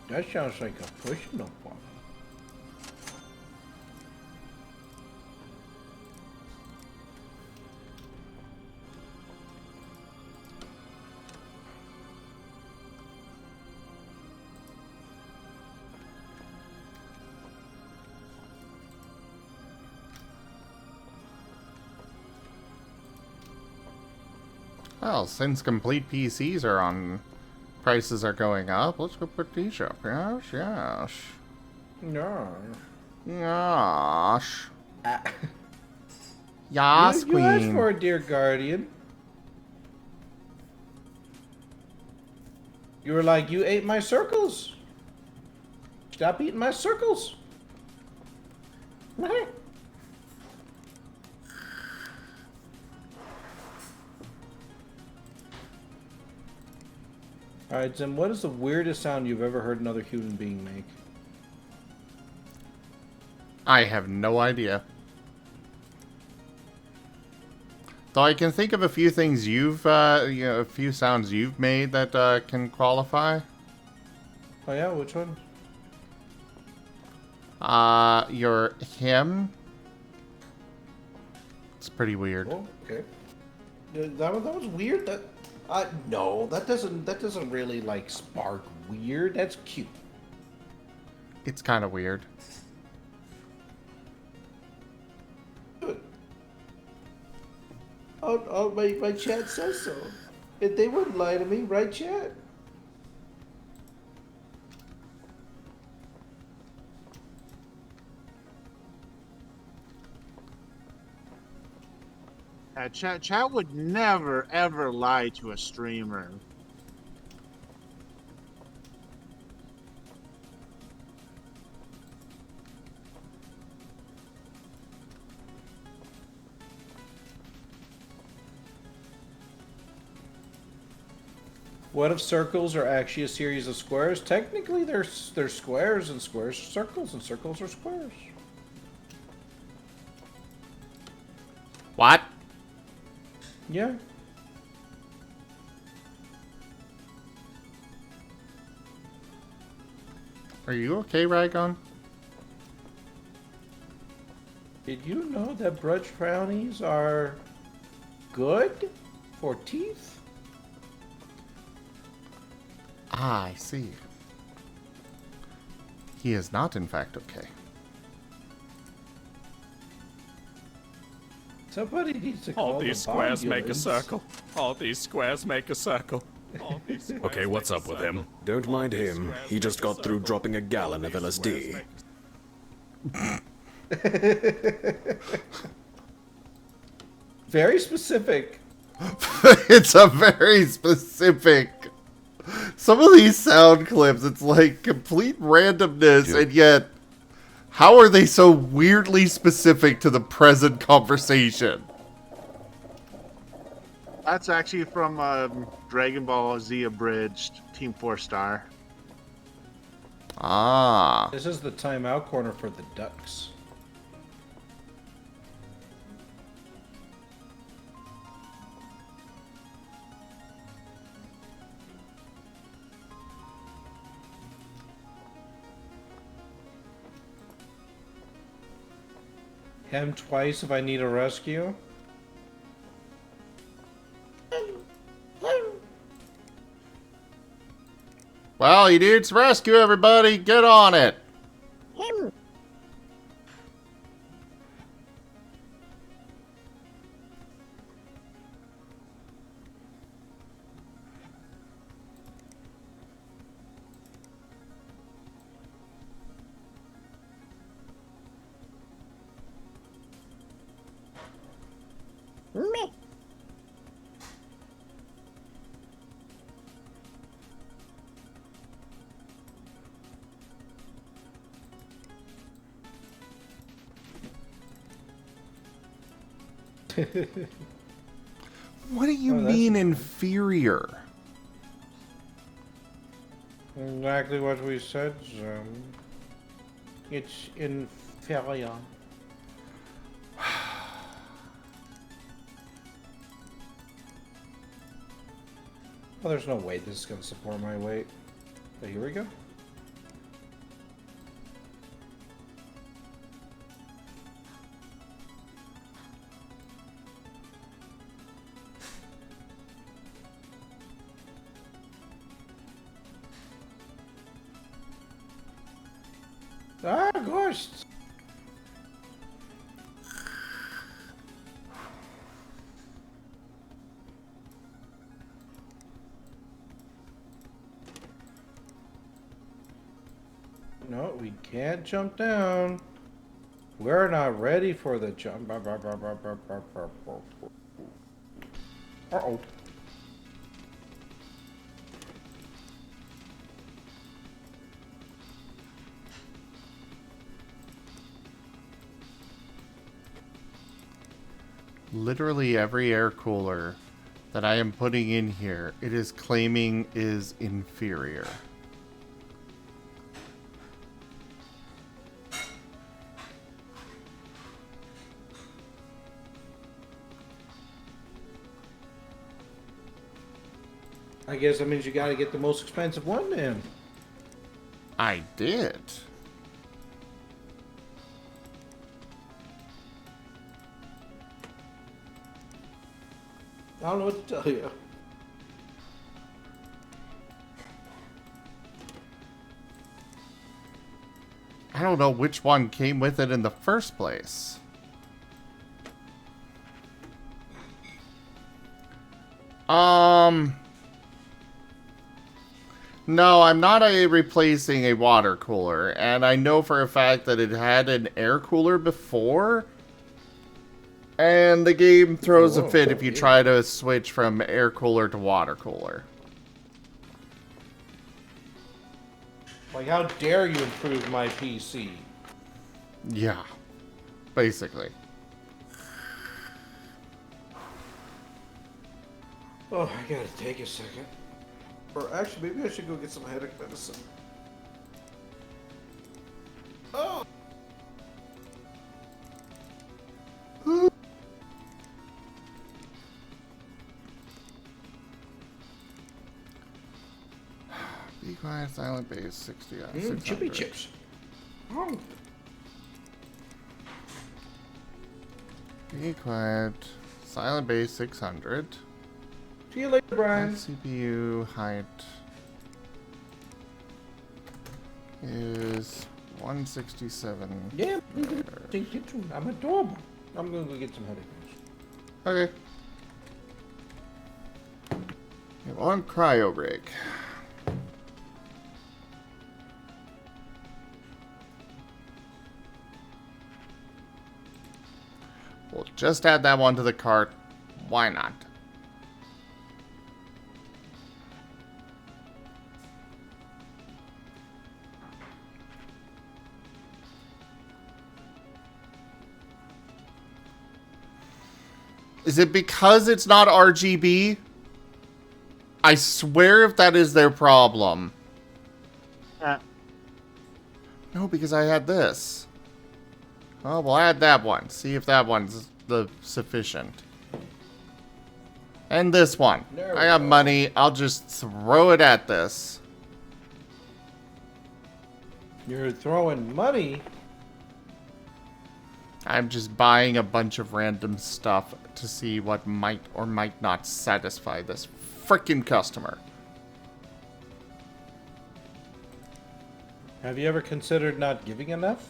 That sounds like a pushing up one. Well, since complete PCs are on... Prices are going up, let's go put these up. Yes, yes. No. Gosh. Yas, you asked queen. for a Dear Guardian. You were like, you ate my circles. Stop eating my circles. Alright, Tim, what is the weirdest sound you've ever heard another human being make? I have no idea. Though I can think of a few things you've, a few sounds you've made that can qualify. Oh yeah, which one? Your hymn. It's pretty weird. Oh, okay. That was weird. No, that doesn't really like spark weird. That's cute. It's kind of weird. Oh, my chat says so. If they wouldn't lie to me, right, chat? Chat would never ever lie to a streamer. What if circles are actually a series of squares? Technically, they're squares, and squares are circles, and circles are squares. What? Yeah. Are you okay, Ragon? Did you know that brunch brownies are good for teeth? Ah, I see. He is not, in fact, okay. Somebody needs to All call these the squares make a ambulance. circle. All these squares make a circle. Okay, what's up with him? Don't mind him. He just got through dropping a gallon of LSD. Very specific. It's a very specific. Some of these sound clips, it's like complete randomness, and yet, how are they so weirdly specific to the present conversation? That's actually from Dragon Ball Z Abridged Team 4-Star. Ah. This is the timeout corner for the Ducks. Hem twice if I need a rescue. Well, he needs rescue, everybody. Get on it. Me. What do you Oh, that's mean inferior? Exactly what we said, it's inferior. Well, there's no way this is going to support my weight. But here we go. Ah, ghosts! No, we can't jump down. We're not ready for the jump. Uh-oh. Literally every air cooler that I am putting in here, it is claiming is inferior. I guess that means you gotta get the most expensive one then. I did. I don't know what to tell you. I don't know which one came with it in the first place. No, I'm not replacing a water cooler, and I know for a fact that it had an air cooler before, And the game throws a Whoa, fit if you yeah. try to switch from air cooler to water cooler. Like, how dare you improve my PC? Yeah, basically. Oh, I gotta take a second. Or actually, maybe I should go get some headache medicine. Oh! Be quiet, silent base, 60 out of Chippy 600. chips. Oh. Be quiet, silent base, 600. See you later, Brian. CPU height is 167. Yeah, I'm adorable. I'm gonna go get some headache medicine. Okay. We have one cryo rig. We'll just add that one to the cart. Why not? Is it because it's not RGB? I swear if that is their problem. No, because I had this. Oh, we'll add that one. See if that one's the sufficient. And this one. I got money. I'll just throw it at this. You're throwing money? I'm just buying a bunch of random stuff to see what might or might not satisfy this freaking customer. Have you ever considered not giving enough?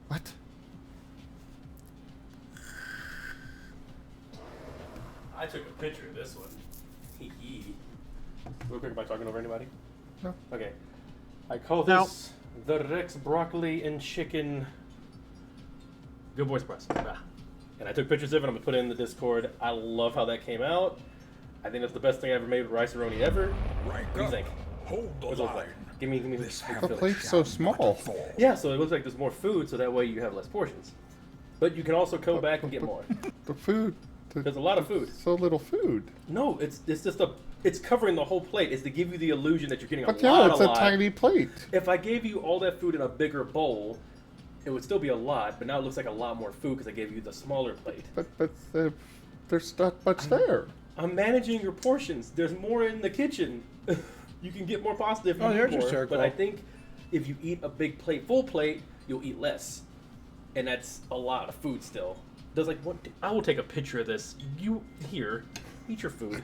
What? I took a picture of this one. Hee hee. Real quick, am I talking over anybody? No. Okay. I call this the Rex broccoli and chicken good boy surprise. And I took pictures of it. I'm gonna put it in the Discord. I love how that came out. I think that's the best thing I ever made with rice-a-roni ever. What do you think? Hold the What's it look line. like? Give me this. The plate's so small. Yeah, so it looks like there's more food, so that way you have less portions. But you can also go back and get more. The food. There's a lot of food. So little food. No, it's just it's covering the whole plate. It's to give you the illusion that you're getting But a lot. yeah, it's a tiny plate. If I gave you all that food in a bigger bowl, it would still be a lot. But now it looks like a lot more food because I gave you the smaller plate. But there's not much there. I'm managing your portions. There's more in the kitchen. You can get more pasta if you there's eat your more. circle. But I think if you eat a big plate, full plate, you'll eat less, and that's a lot of food still. There's like one. I will take a picture of this. You here? Eat your food.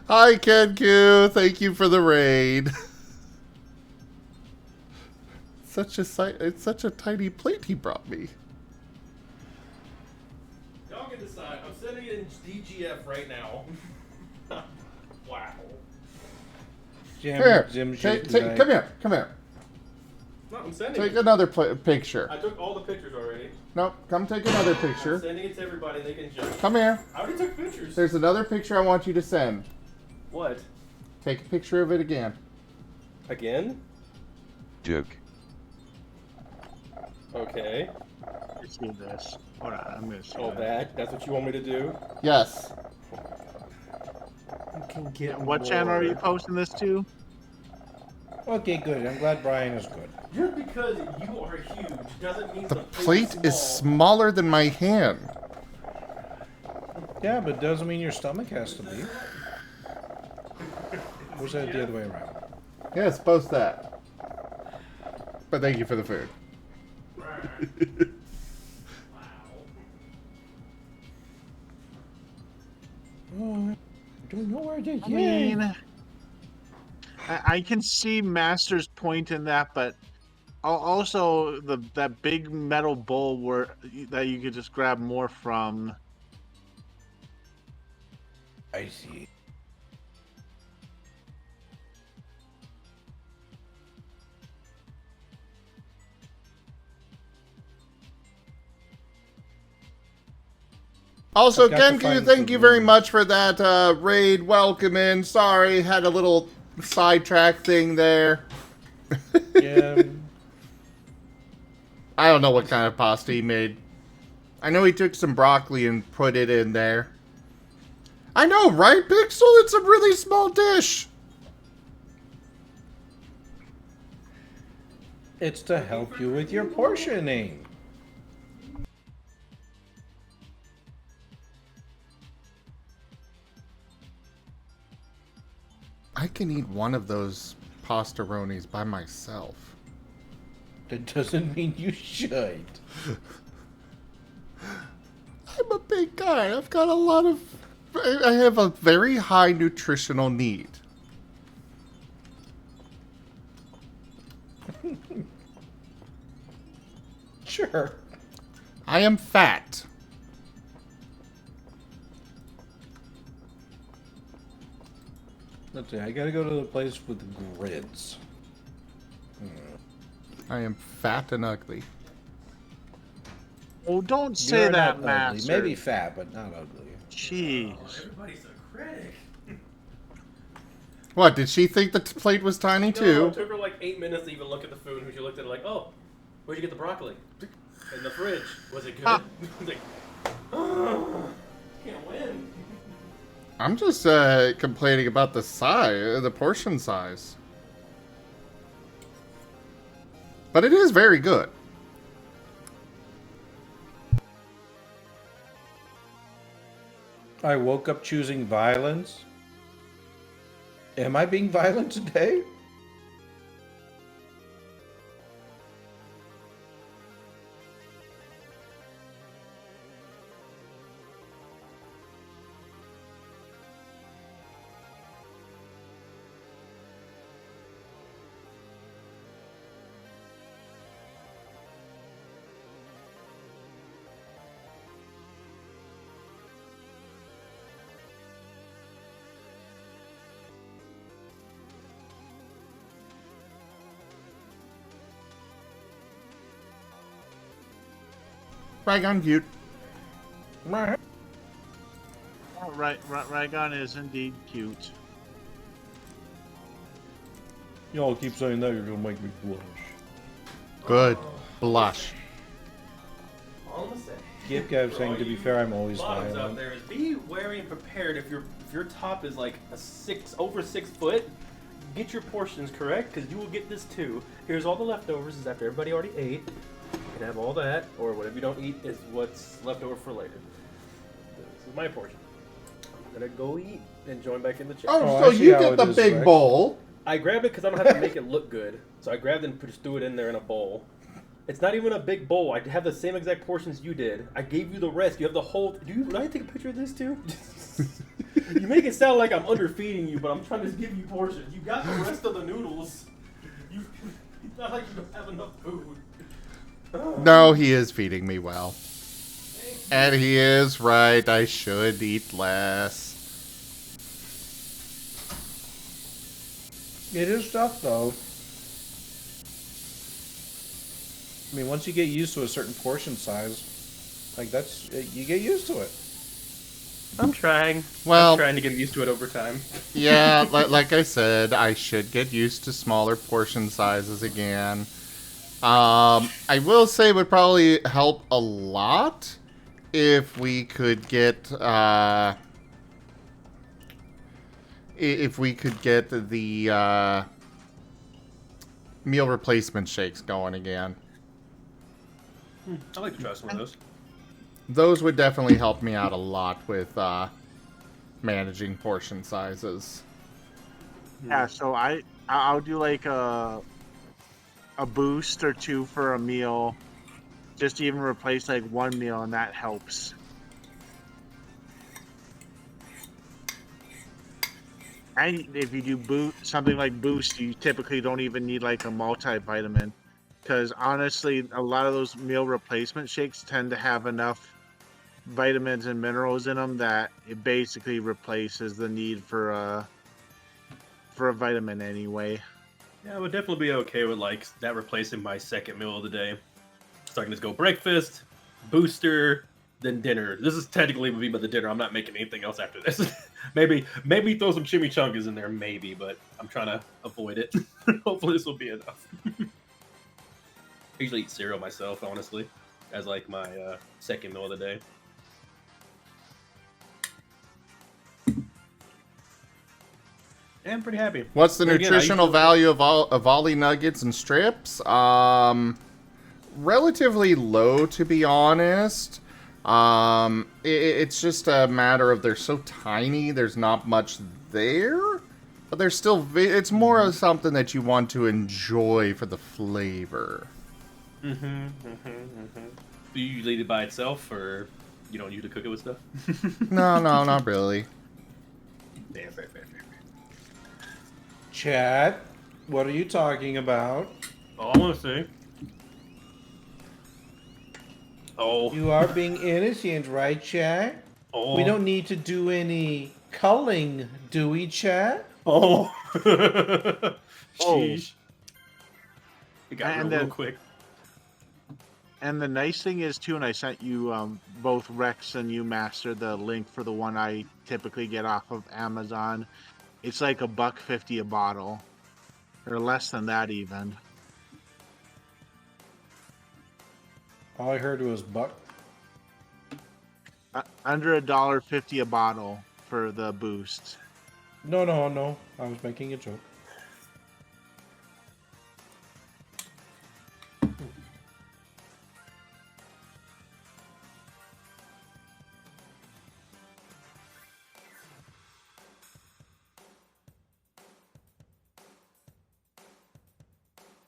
Hi, Kenku. Thank you for the raid. It's such a tiny plate he brought me. Y'all can decide. I'm sending it in DGF right now. Wow. Here, come here. No, I'm sending Take it. another picture. I took all the pictures already. Nope, come take another I'm picture. sending it to everybody. They can judge. Come here. I already took pictures. There's another picture I want you to send. What? Take a picture of it again. Again? Duke. Okay. I see this. Hold on, I'm gonna see Oh, that's what you want me to do? Yes. You can get What channel are you more. posting this to? Okay, good. I'm glad Brian is good. Just because you are huge doesn't mean The the plate is smaller than my hand. Yeah, but doesn't mean your stomach has to be. Or is that the other way around? Yes, post that. But thank you for the food. Oh, I don't know where to I mean, I can see Master's point in that, but also that big metal bowl that you could just grab more from. I see. Also, I've got to Genku, find thank the you very room. much for that raid welcome in. Sorry, had a little sidetrack thing there. Yeah. I don't know what kind of pasta he made. I know he took some broccoli and put it in there. I know, right, Pixel? It's a really small dish. It's to help you with your portioning. I can eat one of those pastaronis by myself. That doesn't mean you should. I'm a big guy. I've got a lot of... I have a very high nutritional need. Sure. I am fat. Let's see, I gotta go to the place with the grids. I am fat and ugly. Oh, don't say You're that, not ugly. Master. Maybe fat, but not ugly. Jeez. Everybody's a critic. What, did she think the plate was tiny No, too? it took her like 8 minutes to even look at the food, and she looked at it like, oh, where'd you get the broccoli? In the fridge. Was it good? I was like, oh, can't win. I'm just complaining about the size, the portion size. But it is very good. I woke up choosing violence. Am I being violent today? Raygon cute. Oh, Raygon is indeed cute. Y'all keep saying that, you're gonna make me blush. Good. Blush. All I'm gonna say. Gift Gab saying, to be fair, I'm always Bottoms out violent. there is be wary and prepared. If your top is like over 6 foot, get your portions correct, because you will get this too. Here's all the leftovers. Is after everybody already ate. You can have all that, or whatever you don't eat is what's left over for later. This is my portion. I'm gonna go eat and join back in the chat. Oh, so you get the big bowl. I grabbed it because I don't have to make it look good. So I grabbed it and just threw it in there in a bowl. It's not even a big bowl. I have the same exact portions you did. I gave you the rest. You have the whole... Do I take a picture of this too? You make it sound like I'm underfeeding you, but I'm trying to give you portions. You got the rest of the noodles. It's not like you don't have enough food. No, he is feeding me well. And he is right. I should eat less. It is tough, though. I mean, once you get used to a certain portion size, like you get used to it. I'm trying. Well, I'm trying to get used to it over time. Yeah, like I said, I should get used to smaller portion sizes again. I will say it would probably help a lot if we could get the meal replacement shakes going again. I like to try some of those. Those would definitely help me out a lot with managing portion sizes. Yeah, so I'll do like a boost or two for a meal, just to even replace like one meal, and that helps. And if you do something like boost, you typically don't even need like a multivitamin, because honestly, a lot of those meal replacement shakes tend to have enough vitamins and minerals in them that it basically replaces the need for a vitamin anyway. Yeah, I would definitely be okay with like that replacing my second meal of the day. So I can just go breakfast, booster, then dinner. This is technically would be the dinner. I'm not making anything else after this. maybe throw some chimichangas in there, maybe, but I'm trying to avoid it. Hopefully this will be enough. I usually eat cereal myself, honestly, as like my second meal of the day. I'm pretty happy. What's the Again, nutritional value of Ollie nuggets and strips? Relatively low, to be honest. It's just a matter of they're so tiny, there's not much there. But there's still, it's more of something that you want to enjoy for the flavor. Do you usually eat it by itself, or you don't usually cook it with stuff? No, not really. Fair. Chat, what are you talking about? All I want to say. Oh. You are being innocent, right, chat? Oh. We don't need to do any culling, do we, chat? Oh. Sheesh. It got real quick. And the nice thing is, too, and I sent you both Rex and you, Master, the link for the one I typically get off of Amazon. It's like $1.50 a bottle, or less than that even. All I heard was buck. Under $1.50 a bottle for the boost. No. I was making a joke.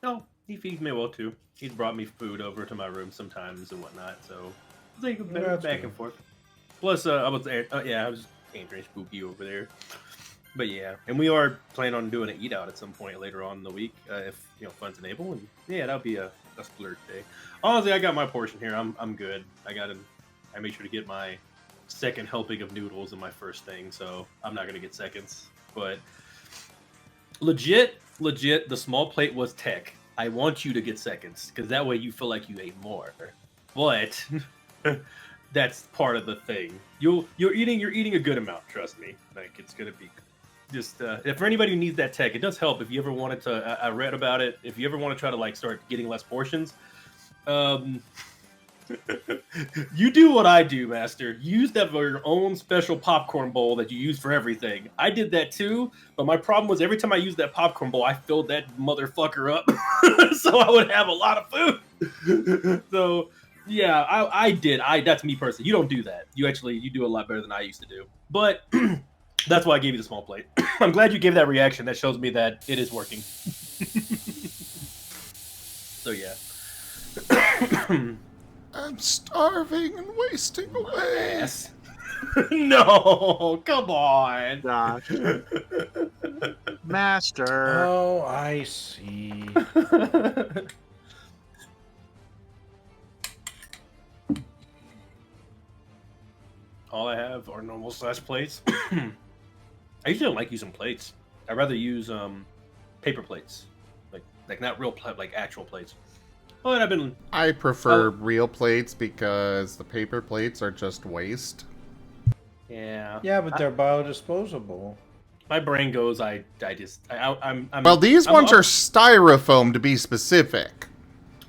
No, he feeds me well too. He's brought me food over to my room sometimes and whatnot, so it's like a better back and forth. Plus, I was answering Spooky over there. But yeah, and we are planning on doing an eat out at some point later on in the week, if funds enable. And yeah, that'll be a splurge day. Honestly, I got my portion here. I'm good. I made sure to get my second helping of noodles in my first thing, so I'm not gonna get seconds. But legit, the small plate was tech. I want you to get seconds, because that way you feel like you ate more. But that's part of the thing. You're eating a good amount, trust me. Like, it's gonna be just for anybody who needs that tech, it does help if you ever wanted to. I read about it. If you ever want to try to like start getting less portions, you do what I do, Master. Use that for your own special popcorn bowl that you use for everything. I did that too, but my problem was every time I used that popcorn bowl, I filled that motherfucker up, so I would have a lot of food. So yeah, I did. That's me personally. You don't do that. You do a lot better than I used to do. But that's why I gave you the small plate. I'm glad you gave that reaction. That shows me that it is working. So yeah. I'm starving and wasting away. Ass. No, come on. Gosh. Master. Oh, I see. All I have are normal size plates. I usually don't like using plates. I'd rather use paper plates, like not real like actual plates. Well, I prefer real plates because the paper plates are just waste. Yeah. Yeah, but they're biodisposable. My brain goes. I'm. Well, these ones are styrofoam to be specific.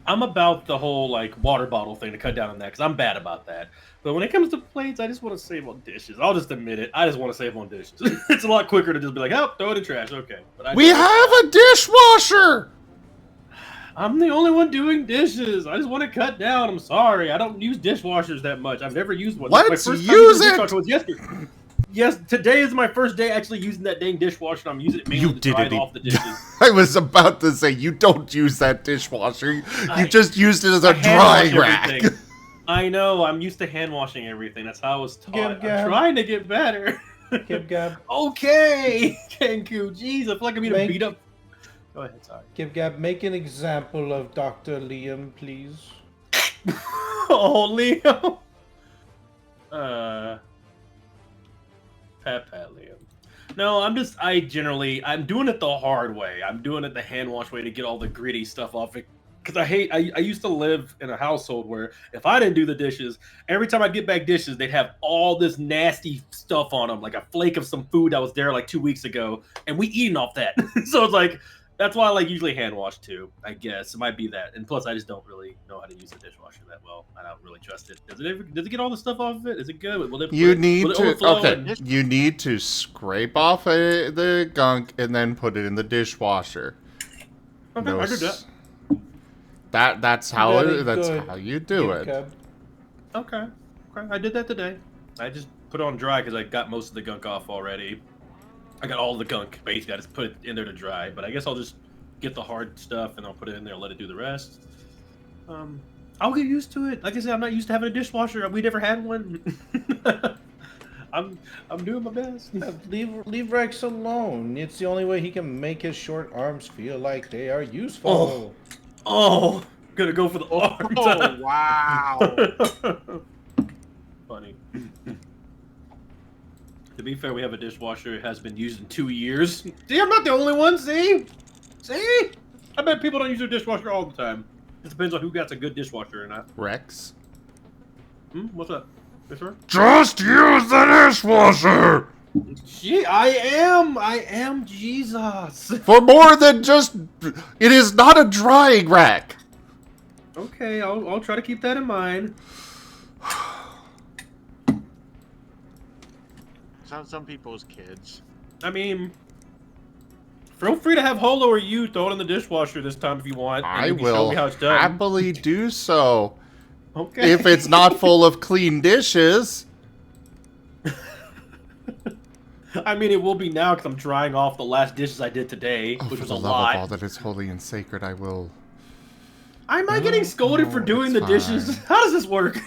I'm about the whole like water bottle thing to cut down on that because I'm bad about that. But when it comes to plates, I just want to save on dishes. I'll just admit it. I just want to save on dishes. It's a lot quicker to just be like, oh, throw it in trash. Okay. But we have a dishwasher. I'm the only one doing dishes. I just want to cut down. I'm sorry. I don't use dishwashers that much. I've never used one. Let's use it. Was yesterday. Yes, today is my first day actually using that dang dishwasher. And I'm using it mainly to dry off the dishes. I was about to say, you don't use that dishwasher. You just used it as a dry rack. I know. I'm used to hand washing everything. That's how I was taught. I'm trying to get better. Okay, Kenku. Jeez, I feel like I'm being beat up. Go ahead, sorry. Gab, make an example of Dr. Liam, please. Oh, Liam. Pat Liam. No, I'm doing it the hard way. I'm doing it the hand wash way to get all the gritty stuff off it. Because I used to live in a household where if I didn't do the dishes, every time I get back dishes, they'd have all this nasty stuff on them, like a flake of some food that was there like 2 weeks ago, and we eating off that. So it's like, that's why I like usually hand wash too, I guess. It might be that. And plus, I just don't really know how to use the dishwasher that well. I don't really trust it. Does it get all the stuff off of it? Is it good? Will it Okay, you need to scrape off the gunk and then put it in the dishwasher. Okay, I did that. That's how you do it. Okay, I did that today. I just put it on dry because I got most of the gunk off already. I got all the gunk, basically. I just put it in there to dry. But I guess I'll just get the hard stuff and I'll put it in there and let it do the rest. I'll get used to it. Like I said, I'm not used to having a dishwasher. We never had one. I'm doing my best. Leave Rex alone. It's the only way he can make his short arms feel like they are useful. Oh, gonna go for the arms. Oh, wow. Funny. To be fair, we have a dishwasher. It has been used in 2 years. See, I'm not the only one. See? I bet people don't use their dishwasher all the time. It depends on who gets a good dishwasher or not. Rex? What's up? Yes, sir? Just use the dishwasher! Gee, I am Jesus. For more than just... It is not a drying rack. Okay, I'll try to keep that in mind. Some people's kids. I mean, feel free to have Holo or you throw it in the dishwasher this time if you want. I you can will show me how it's done. happily do so. Okay. If it's not full of clean dishes. I mean, it will be now because I'm drying off the last dishes I did today, which was a lot. For the love of all that is holy and sacred, I will. Am I getting scolded for doing the dishes? How does this work?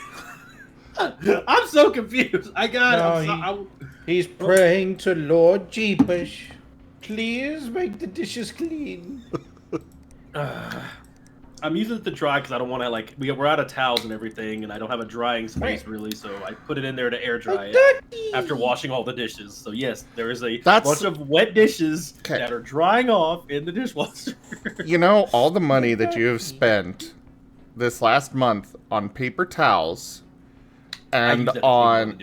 I'm so confused. He's praying to Lord Jeepers. Please make the dishes clean. I'm using it to dry because I don't want to, we're out of towels and everything, and I don't have a drying space, really, so I put it in there to air dry it after washing all the dishes. So, yes, there is a bunch of wet dishes that are drying off in the dishwasher. You know, all the money that you have spent this last month on paper towels and on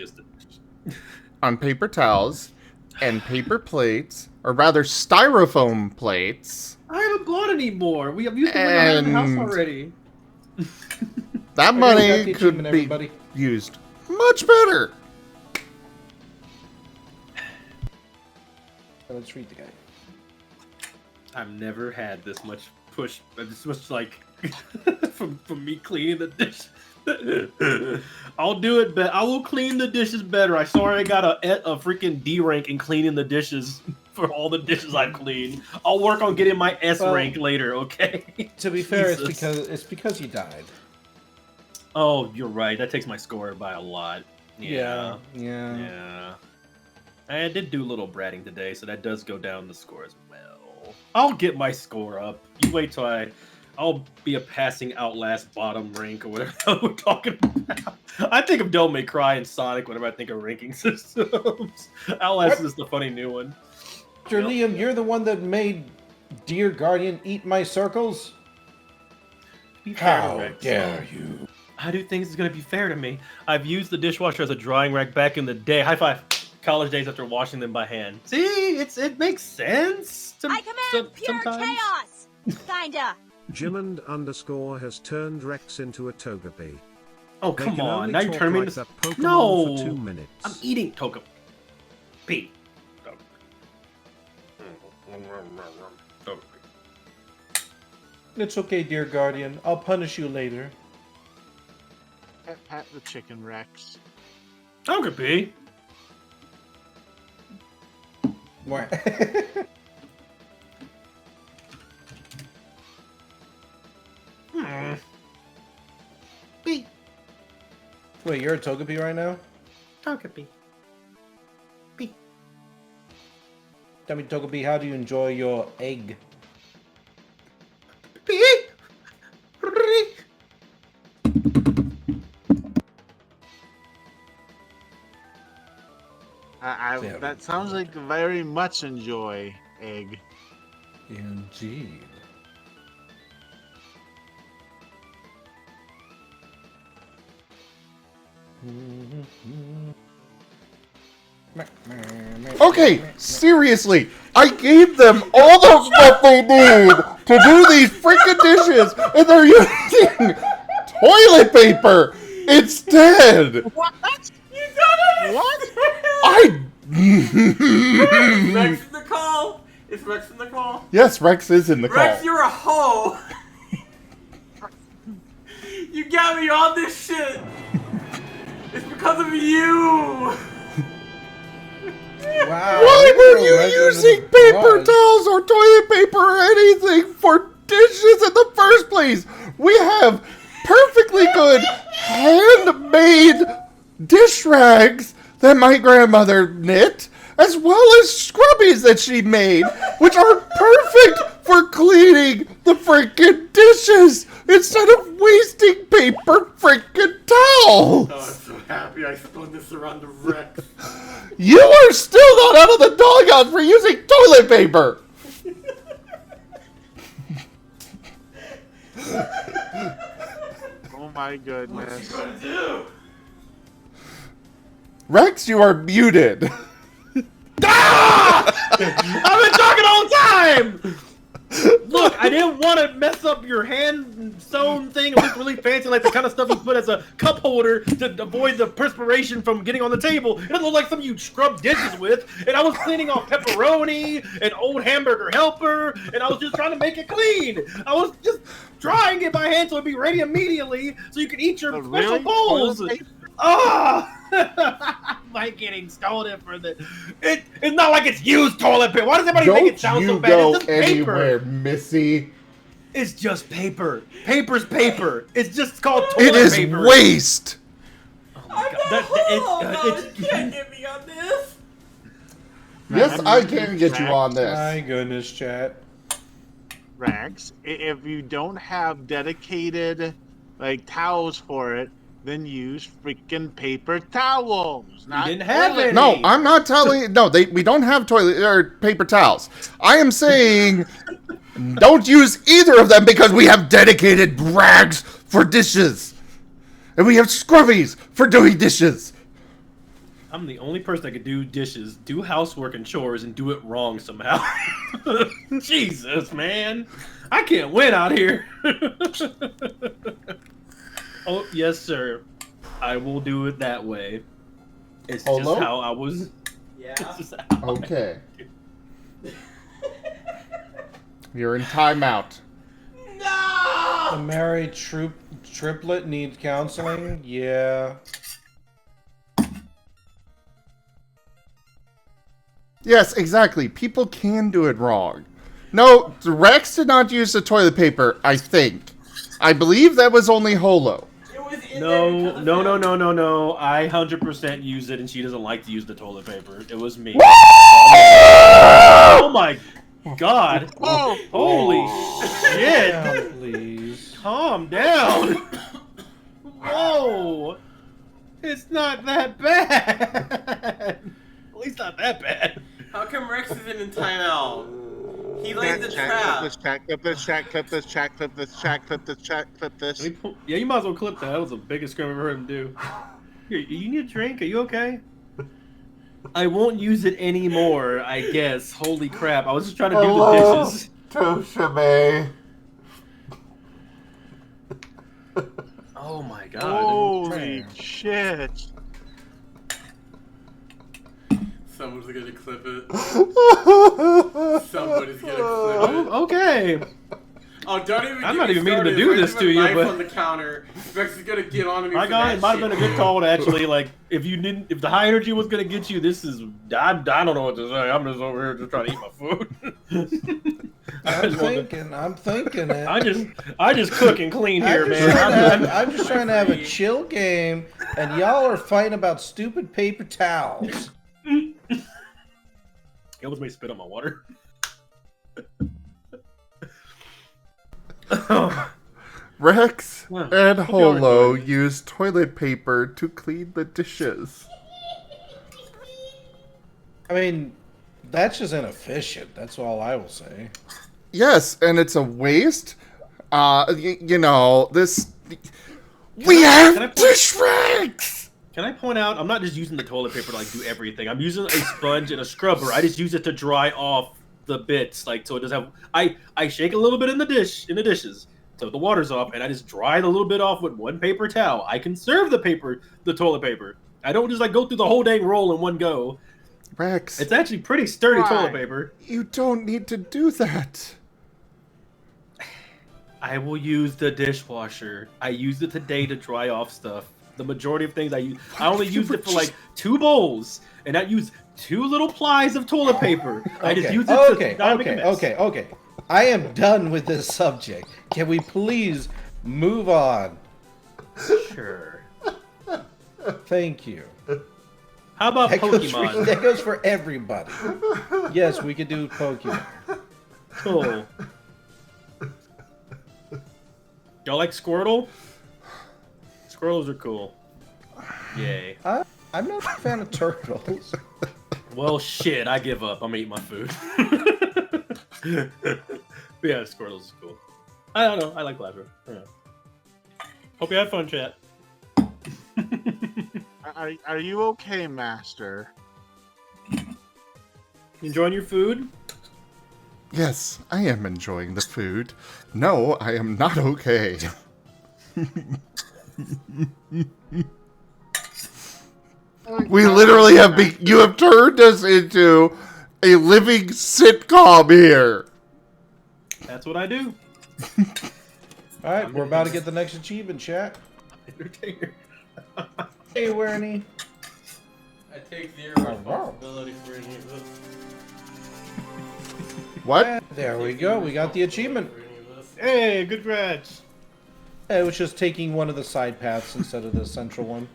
paper towels and paper plates, or rather styrofoam plates. I haven't bought any more. We have used the one around the house already. That money could be used much better. Let's read the guy. I've never had this much push, this much from me cleaning the dish. I'll do it, but I will clean the dishes better. I saw I got a freaking D rank in cleaning the dishes for all the dishes I've cleaned. I'll work on getting my S rank later, okay? To be fair, it's because you died. Oh, you're right. That takes my score by a lot. Yeah. I did do a little bratting today, so that does go down the score as well. I'll get my score up. You wait till I'll be a passing Outlast bottom rank or whatever we're talking about. I think of Devil May Cry and Sonic whenever I think of ranking systems. Outlast is the funny new one. Mr. Liam, you're the one that made Dear Guardian eat my circles? How dare you? How do you think it's going to be fair to me? I've used the dishwasher as a drying rack back in the day. High five. College days after washing them by hand. See, it makes sense. I command pure chaos. Kinda. Jimmond _ has turned Rex into a Togepi. Oh, They come can on. only Now you're talk turning me like into... that Pokemon No! for 2 minutes. I'm eating Togepi. It's okay, dear Guardian. I'll punish you later. Pat the chicken, Rex. Togepi? More. Wait, you're a Togepi right now? Togepi. Tell me, Togepi, how do you enjoy your egg? That sounds like very much enjoy egg. Indeed. Okay, seriously, I gave them all the stuff they need to do these freaking dishes, and they're using toilet paper instead. What? You did it! What? Rex in the call. Is Rex in the call? Yes, Rex is in the Rex, call. you're a hoe. You got me on this shit. It's because of you. Wow. Why were you using paper towels or toilet paper or anything for dishes in the first place? We have perfectly good handmade dish rags that my grandmother knit, as well as scrubbies that she made, which are perfect for cleaning the freaking dishes instead of wasting paper freaking towels. Oh, I'm so happy I spun this around the Rex. You are still not out of the doghouse for using toilet paper. Oh my goodness. What's she gonna do? Rex, you are muted. I've been talking all the time! Look, I didn't want to mess up your hand sewn thing and look really fancy like the kind of stuff you put as a cup holder to avoid the perspiration from getting on the table. It doesn't look like something you scrub dishes with. And I was cleaning off pepperoni, an old hamburger helper, and I was just trying to make it clean. I was just drying it by hand so it'd be ready immediately so you could eat your special bowls. Ah! Am I getting scolded for this? It's not like it's used toilet paper. Why does everybody make it sound so bad? It's just anywhere, paper. Missy. It's just paper. Paper's paper. It's just called toilet It is paper. waste. You can't get me on this. Yes, I can get you on this. My goodness, chat. Rex, if you don't have dedicated like towels for it, then use freaking paper towels. Not didn't have toilet any. No, I'm not telling. No, we don't have toilet or paper towels. I am saying don't use either of them because we have dedicated rags for dishes, and we have scrubbies for doing dishes. I'm the only person that could do dishes, do housework and chores, and do it wrong somehow. Jesus, man. I can't win out here. Oh, yes, sir. I will do it that way. It's Hello? just how I was. Yeah. Okay. You're in timeout. No! The married triplet need counseling? Yeah. Yes, exactly. People can do it wrong. No, Rex did not use the toilet paper, I think. I believe that was only Holo. No. I 100% use it, and she doesn't like to use the toilet paper. It was me. Oh my god! Holy shit! Down, please. Calm down. Whoa! It's not that bad. At least not that bad. How come Rex isn't in timeout? He laid the trap. Clip this. Yeah, you might as well clip that. That was the biggest scream I've ever heard him do. Here, you need a drink? Are you okay? I won't use it anymore, I guess. Holy crap. I was just trying to do the dishes. Toshime. Oh my god. Holy shit. Someone's gonna clip it. Somebody's gonna clip it. Okay. Oh, don't even. I'm not even meaning to do this to you, but on the counter. Rex is gonna get on me. My God, it might have been a good call to actually like if the high energy was gonna get you, this is I don't know what to say. I'm just over here just trying to eat my food. I'm thinking it. I just cook and clean here, man. I'm just trying to have a chill game, and y'all are fighting about stupid paper towels. It was me spit on my water. Rex and Holo use toilet paper to clean the dishes. I mean, that's just inefficient. That's all I will say. Yes, and it's a waste. You know, this... We have dish rags! Can I point out, I'm not just using the toilet paper to like do everything. I'm using a sponge and a scrubber. I just use it to dry off the bits, like so it does have. I shake a little bit in the dishes, so the water's off, and I just dry the little bit off with one paper towel. I conserve the toilet paper. I don't just like go through the whole dang roll in one go. Rex, it's actually pretty sturdy toilet paper. You don't need to do that. I will use the dishwasher. I used it today to dry off stuff. The majority of things I only used it for like 2 bowls, and I used 2 little plies of toilet paper. I just used it to not make a mess. Okay. I am done with this subject. Can we please move on? Sure. Thank you. How about Pokemon? That goes for everybody. Yes, we could do Pokemon. Cool. Y'all like Squirtle? Squirtles are cool. Yay. I'm not a fan of turtles. Well, shit, I give up. I'm gonna eat my food. But yeah, Squirtles is cool. I don't know. I like Labrador. Yeah. Hope you had fun, chat. Are you okay, Master? Enjoying your food? Yes, I am enjoying the food. No, I am not okay. We literally have you have turned us into a living sitcom here. That's what I do. Alright, we're about to get the next achievement, chat. Entertainer. Hey, Wernie. I take zero responsibility for any of this. What? There we go. We got the achievement. Hey, good grats. It was just taking one of the side paths instead of the central one.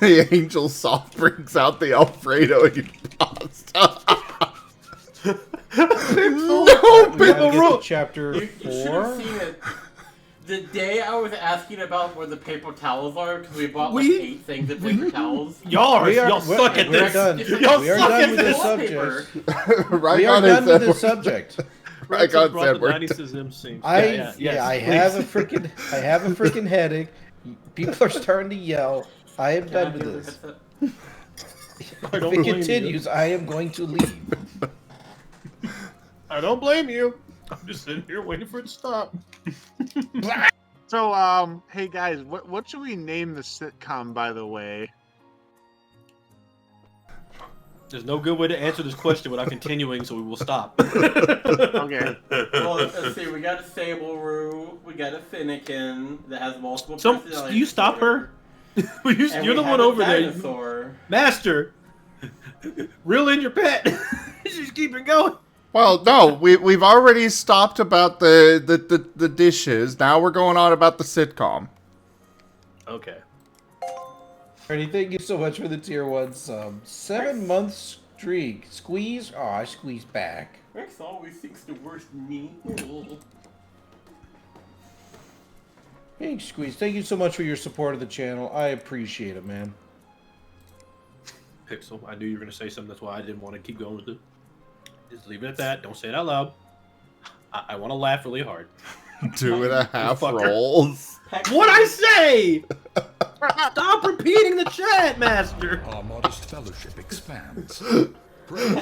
The angel soft brings out the Alfredo and pasta. No, Bill. Chapter 4. You should have seen it. The day I was asking about where the paper towels are, because we bought like 8 things of paper towels. Y'all suck at this. Y'all We are suck done at with this this. subject. Right We are on done his with this Edward. subject. Right on brought the Edward. 90s MC. I have a freaking headache. People are starting to yell. I am done with this. If it continues, I am going to leave. I don't blame you. I'm just sitting here waiting for it to stop. So, hey guys, what should we name the sitcom, by the way? There's no good way to answer this question without continuing, so we will stop. Okay. Well, let's see. We got a Sableroo. We got a Finnegan that has multiple So, personalities. do you stop her? You're the one over there. Master, reel in your pet. Just keep it going. Well, no, we've already stopped about the dishes. Now we're going on about the sitcom. Okay. Ernie, thank you so much for the tier 1 sub. 7-month streak. Squeeze? Oh, I squeezed back. Rex always thinks the worst of me. Hey, Squeeze, thank you so much for your support of the channel. I appreciate it, man. Pixel, I knew you were going to say something. That's why I didn't want to keep going with it. Just leave it at that. Don't say it out loud. I want to laugh really hard. 2.5 rolls. What'd I say? Stop repeating the chat, Master. Our modest fellowship expands.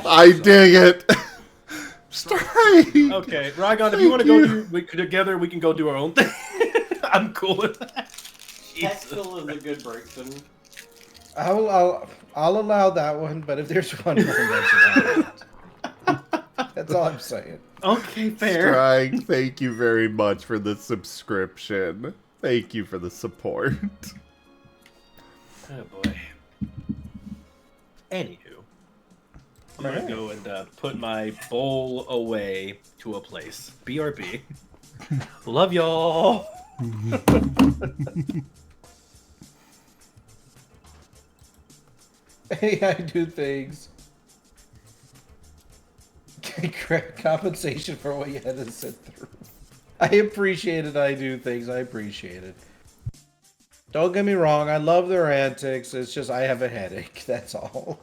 I dig it. Strike. Okay, Rygon, if you want to go together, we can go do our own thing. I'm cool with that. Hexel is a good person. I'll allow that one, but if there's one more, that's all I'm saying. Okay, fair. Strike, thank you very much for the subscription. Thank you for the support. Oh boy. Anywho, I'm gonna go and put my bowl away to a place. BRB. Love y'all. Hey, I do things. Compensation for what you had to sit through. I appreciate it. I do things. I appreciate it. Don't get me wrong. I love their antics. It's just I have a headache. That's all.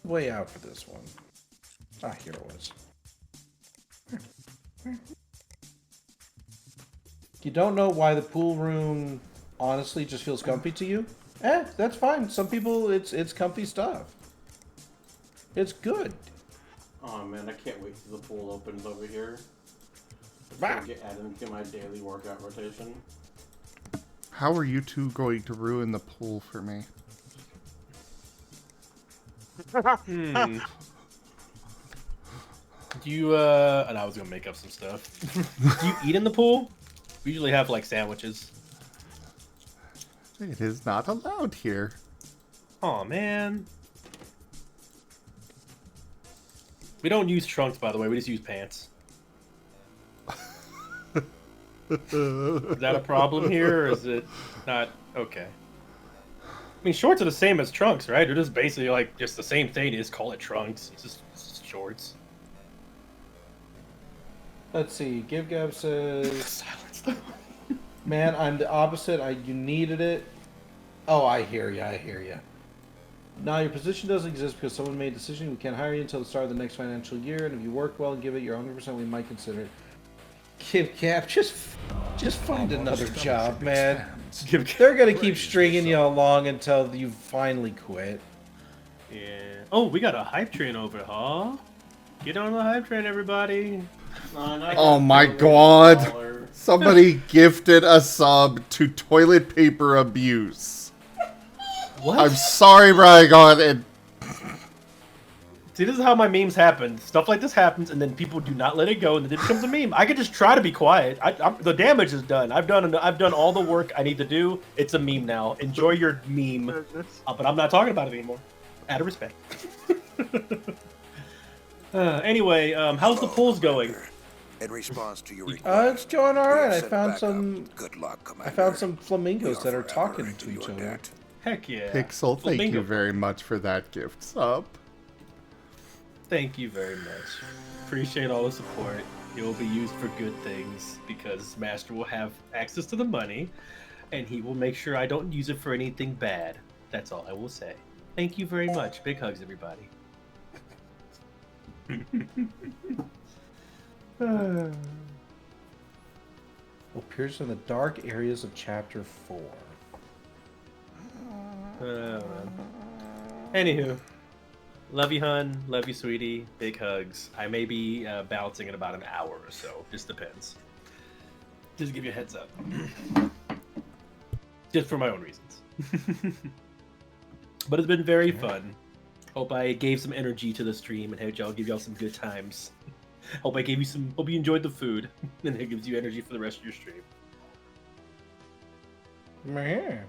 Way out for this one. Ah, here it was. You don't know why the pool room honestly just feels comfy to you? That's fine. Some people, it's comfy stuff. It's good. Oh man, I can't wait till the pool opens over here. It's gonna get added into my daily workout rotation. How are you two going to ruin the pool for me? Do you, and I was gonna make up some stuff. Do you eat in the pool? We usually have, like, sandwiches. It is not allowed here. Aw, man. We don't use trunks, by the way. We just use pants. Is that a problem here, or is it not? Okay. I mean, shorts are the same as trunks, right? They're just basically, like, just the same thing. You just call it trunks. It's just shorts. Let's see. Give Gab says, man, I'm the opposite. You needed it. Oh, I hear you. I hear you. Now, your position doesn't exist because someone made a decision. We can't hire you until the start of the next financial year, and if you work well and give it your 100%, we might consider it. Give Gab, just find another job, man. They're gonna keep stringing you along until you finally quit. Yeah. Oh, we got a hype train over, huh? Get on the hype train, everybody. Oh my god! Somebody gifted a sub to toilet paper abuse. What? I'm sorry, but I got it. See, this is how my memes happen. Stuff like this happens, and then people do not let it go, and then it becomes a meme. I could just try to be quiet. The damage is done. I've done all the work I need to do. It's a meme now. Enjoy your meme, but I'm not talking about it anymore. Out of respect. Anyway, how's the pools going? In response to your It's going all right. I sent found back some. Good luck, I found some flamingos that are talking to each other. Heck yeah. Pixel, thank Flamingo. you very much for that gift sub. Thank you very much. Appreciate all the support. It will be used for good things because Master will have access to the money, and he will make sure I don't use it for anything bad. That's all I will say. Thank you very much. Big hugs, everybody. Appears in the dark areas of Chapter 4. Anywho, love you, hun. Love you, sweetie. Big hugs. I may be bouncing in about an hour or so. Just depends. Just to give you a heads up. Just for my own reasons. But it's been very fun. Hope I gave some energy to the stream and hope y'all give y'all some good times. Hope I gave you some. Hope you enjoyed the food, and it gives you energy for the rest of your stream. Man.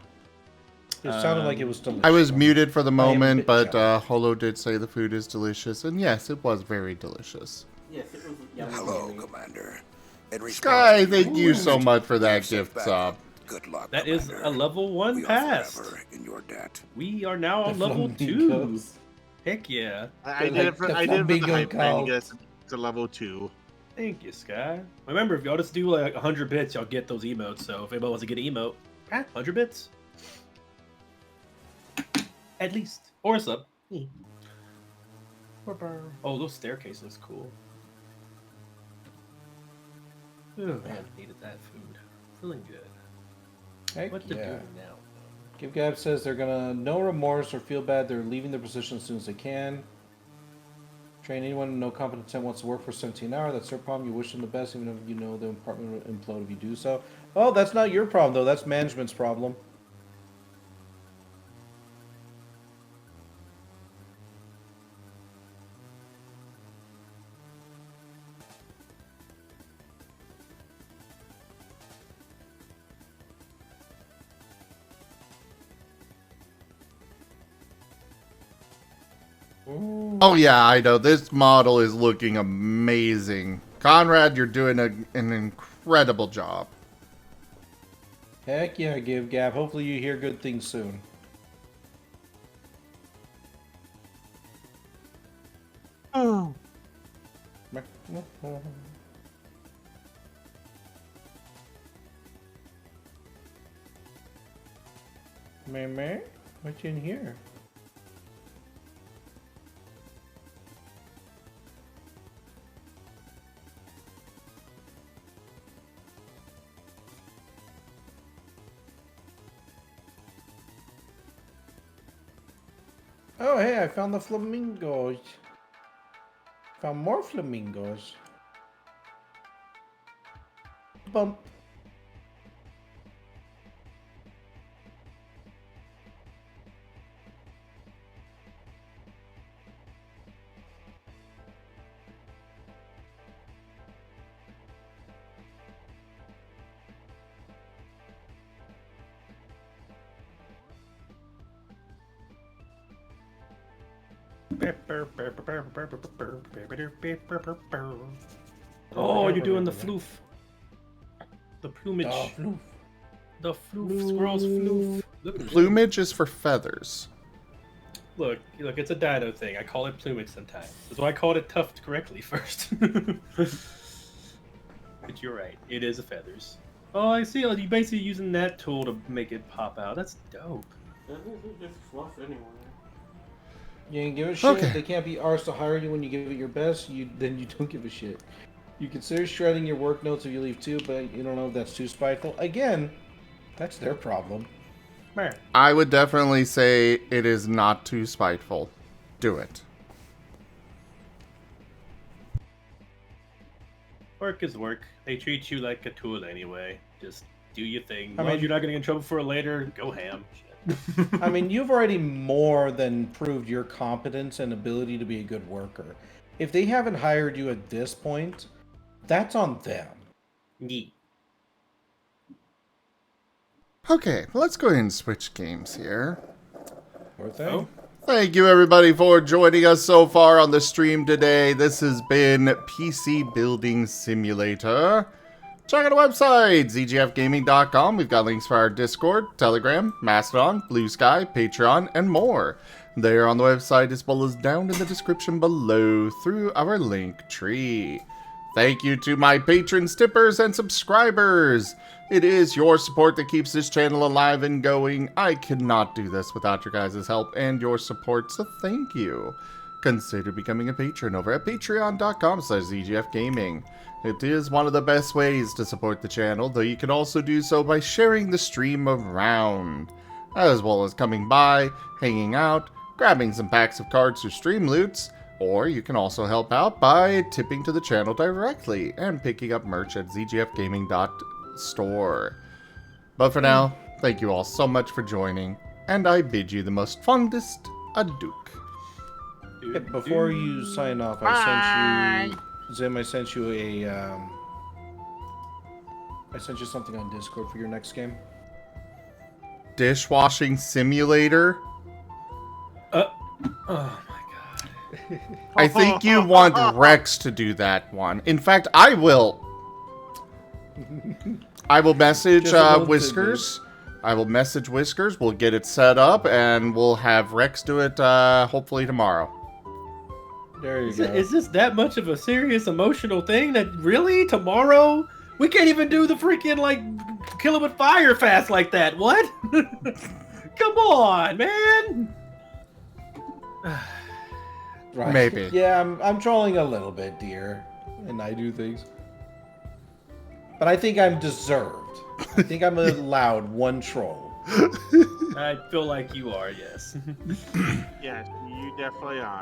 It sounded like it was delicious. I was muted for the moment, but Holo did say the food is delicious, and yes, it was very delicious. Yes, it was yummy. Hello, Commander. Sky, thank you so much for that gift sub. Good luck, That is a level 1 we are pass. forever in your debt. We are now on level 2. Heck yeah. I did it for the hype man. You guys to level 2. Thank you, Sky. Remember, if y'all just do like 100 bits, y'all get those emotes. So if anybody wants to get an emote, 100 bits. At least. Or a sub. Oh, those staircases, cool. Oh man, needed that food. Feeling good. Heck What to yeah. do now? Give Gab says they're gonna no remorse or feel bad. They're leaving their position as soon as they can. Train anyone no competent temp wants to work for 17 hours. That's their problem. You wish them the best, even if you know the department will implode if you do so. Oh, that's not your problem though. That's management's problem. Oh yeah, I know. This model is looking amazing. Conrad, you're doing an incredible job. Heck yeah, Give Gab. Hopefully you hear good things soon. Oh. Meh, what's in here? Oh, hey, I found the flamingos. Found more flamingos. Bump. Oh, you're doing the floof. The plumage. Oh, floof. The floof. Squirrel's floof. Look at Plumage is for feathers. Look, it's a dino thing. I call it plumage sometimes. That's why I called it tuft correctly first. But you're right. It is a feathers. Oh, I see. You're basically using that tool to make it pop out. That's dope. Doesn't it just fluff anyway? You ain't give a shit. Okay. They can't be arsed to hire you when you give it your best. Then you don't give a shit. You consider shredding your work notes if you leave too, but you don't know if that's too spiteful. Again, that's their problem. I would definitely say it is not too spiteful. Do it. Work is work. They treat you like a tool anyway. Just do your thing. As I long as mean- you're not getting in trouble for it later, go ham. I mean, you've already more than proved your competence and ability to be a good worker. If they haven't hired you at this point, that's on them. Yeah. Okay, let's go ahead and switch games here. Oh. Thank you everybody for joining us so far on the stream today. This has been PC Building Simulator. Check out our website, zgfgaming.com. We've got links for our Discord, Telegram, Mastodon, Blue Sky, Patreon, and more. They are on the website as well as down in the description below through our link tree. Thank you to my patrons, tippers, and subscribers. It is your support that keeps this channel alive and going. I cannot do this without your guys' help and your support, so thank you. Consider becoming a patron over at patreon.com/zgfgaming. It is one of the best ways to support the channel, though you can also do so by sharing the stream around, as well as coming by, hanging out, grabbing some packs of cards or stream loots, or you can also help out by tipping to the channel directly and picking up merch at zgfgaming.store. But for now, thank you all so much for joining, and I bid you the most fondest adieu. Yeah, before you sign off, I sent you, Zim, I sent you something on Discord for your next game. Dishwashing Simulator? Oh my god. I think you want Rex to do that one. In fact, I will message Whiskers. I will message Whiskers. We'll get it set up, and we'll have Rex do it hopefully tomorrow. There you go. Is this that much of a serious emotional thing that really tomorrow we can't even do the freaking like kill it with fire fast like that? What? Come on, man. Right. Maybe. Yeah, I'm trolling a little bit, dear, and I do things, but I think I'm deserved. I think I'm allowed one troll. I feel like you are, yes. Yes, you definitely are.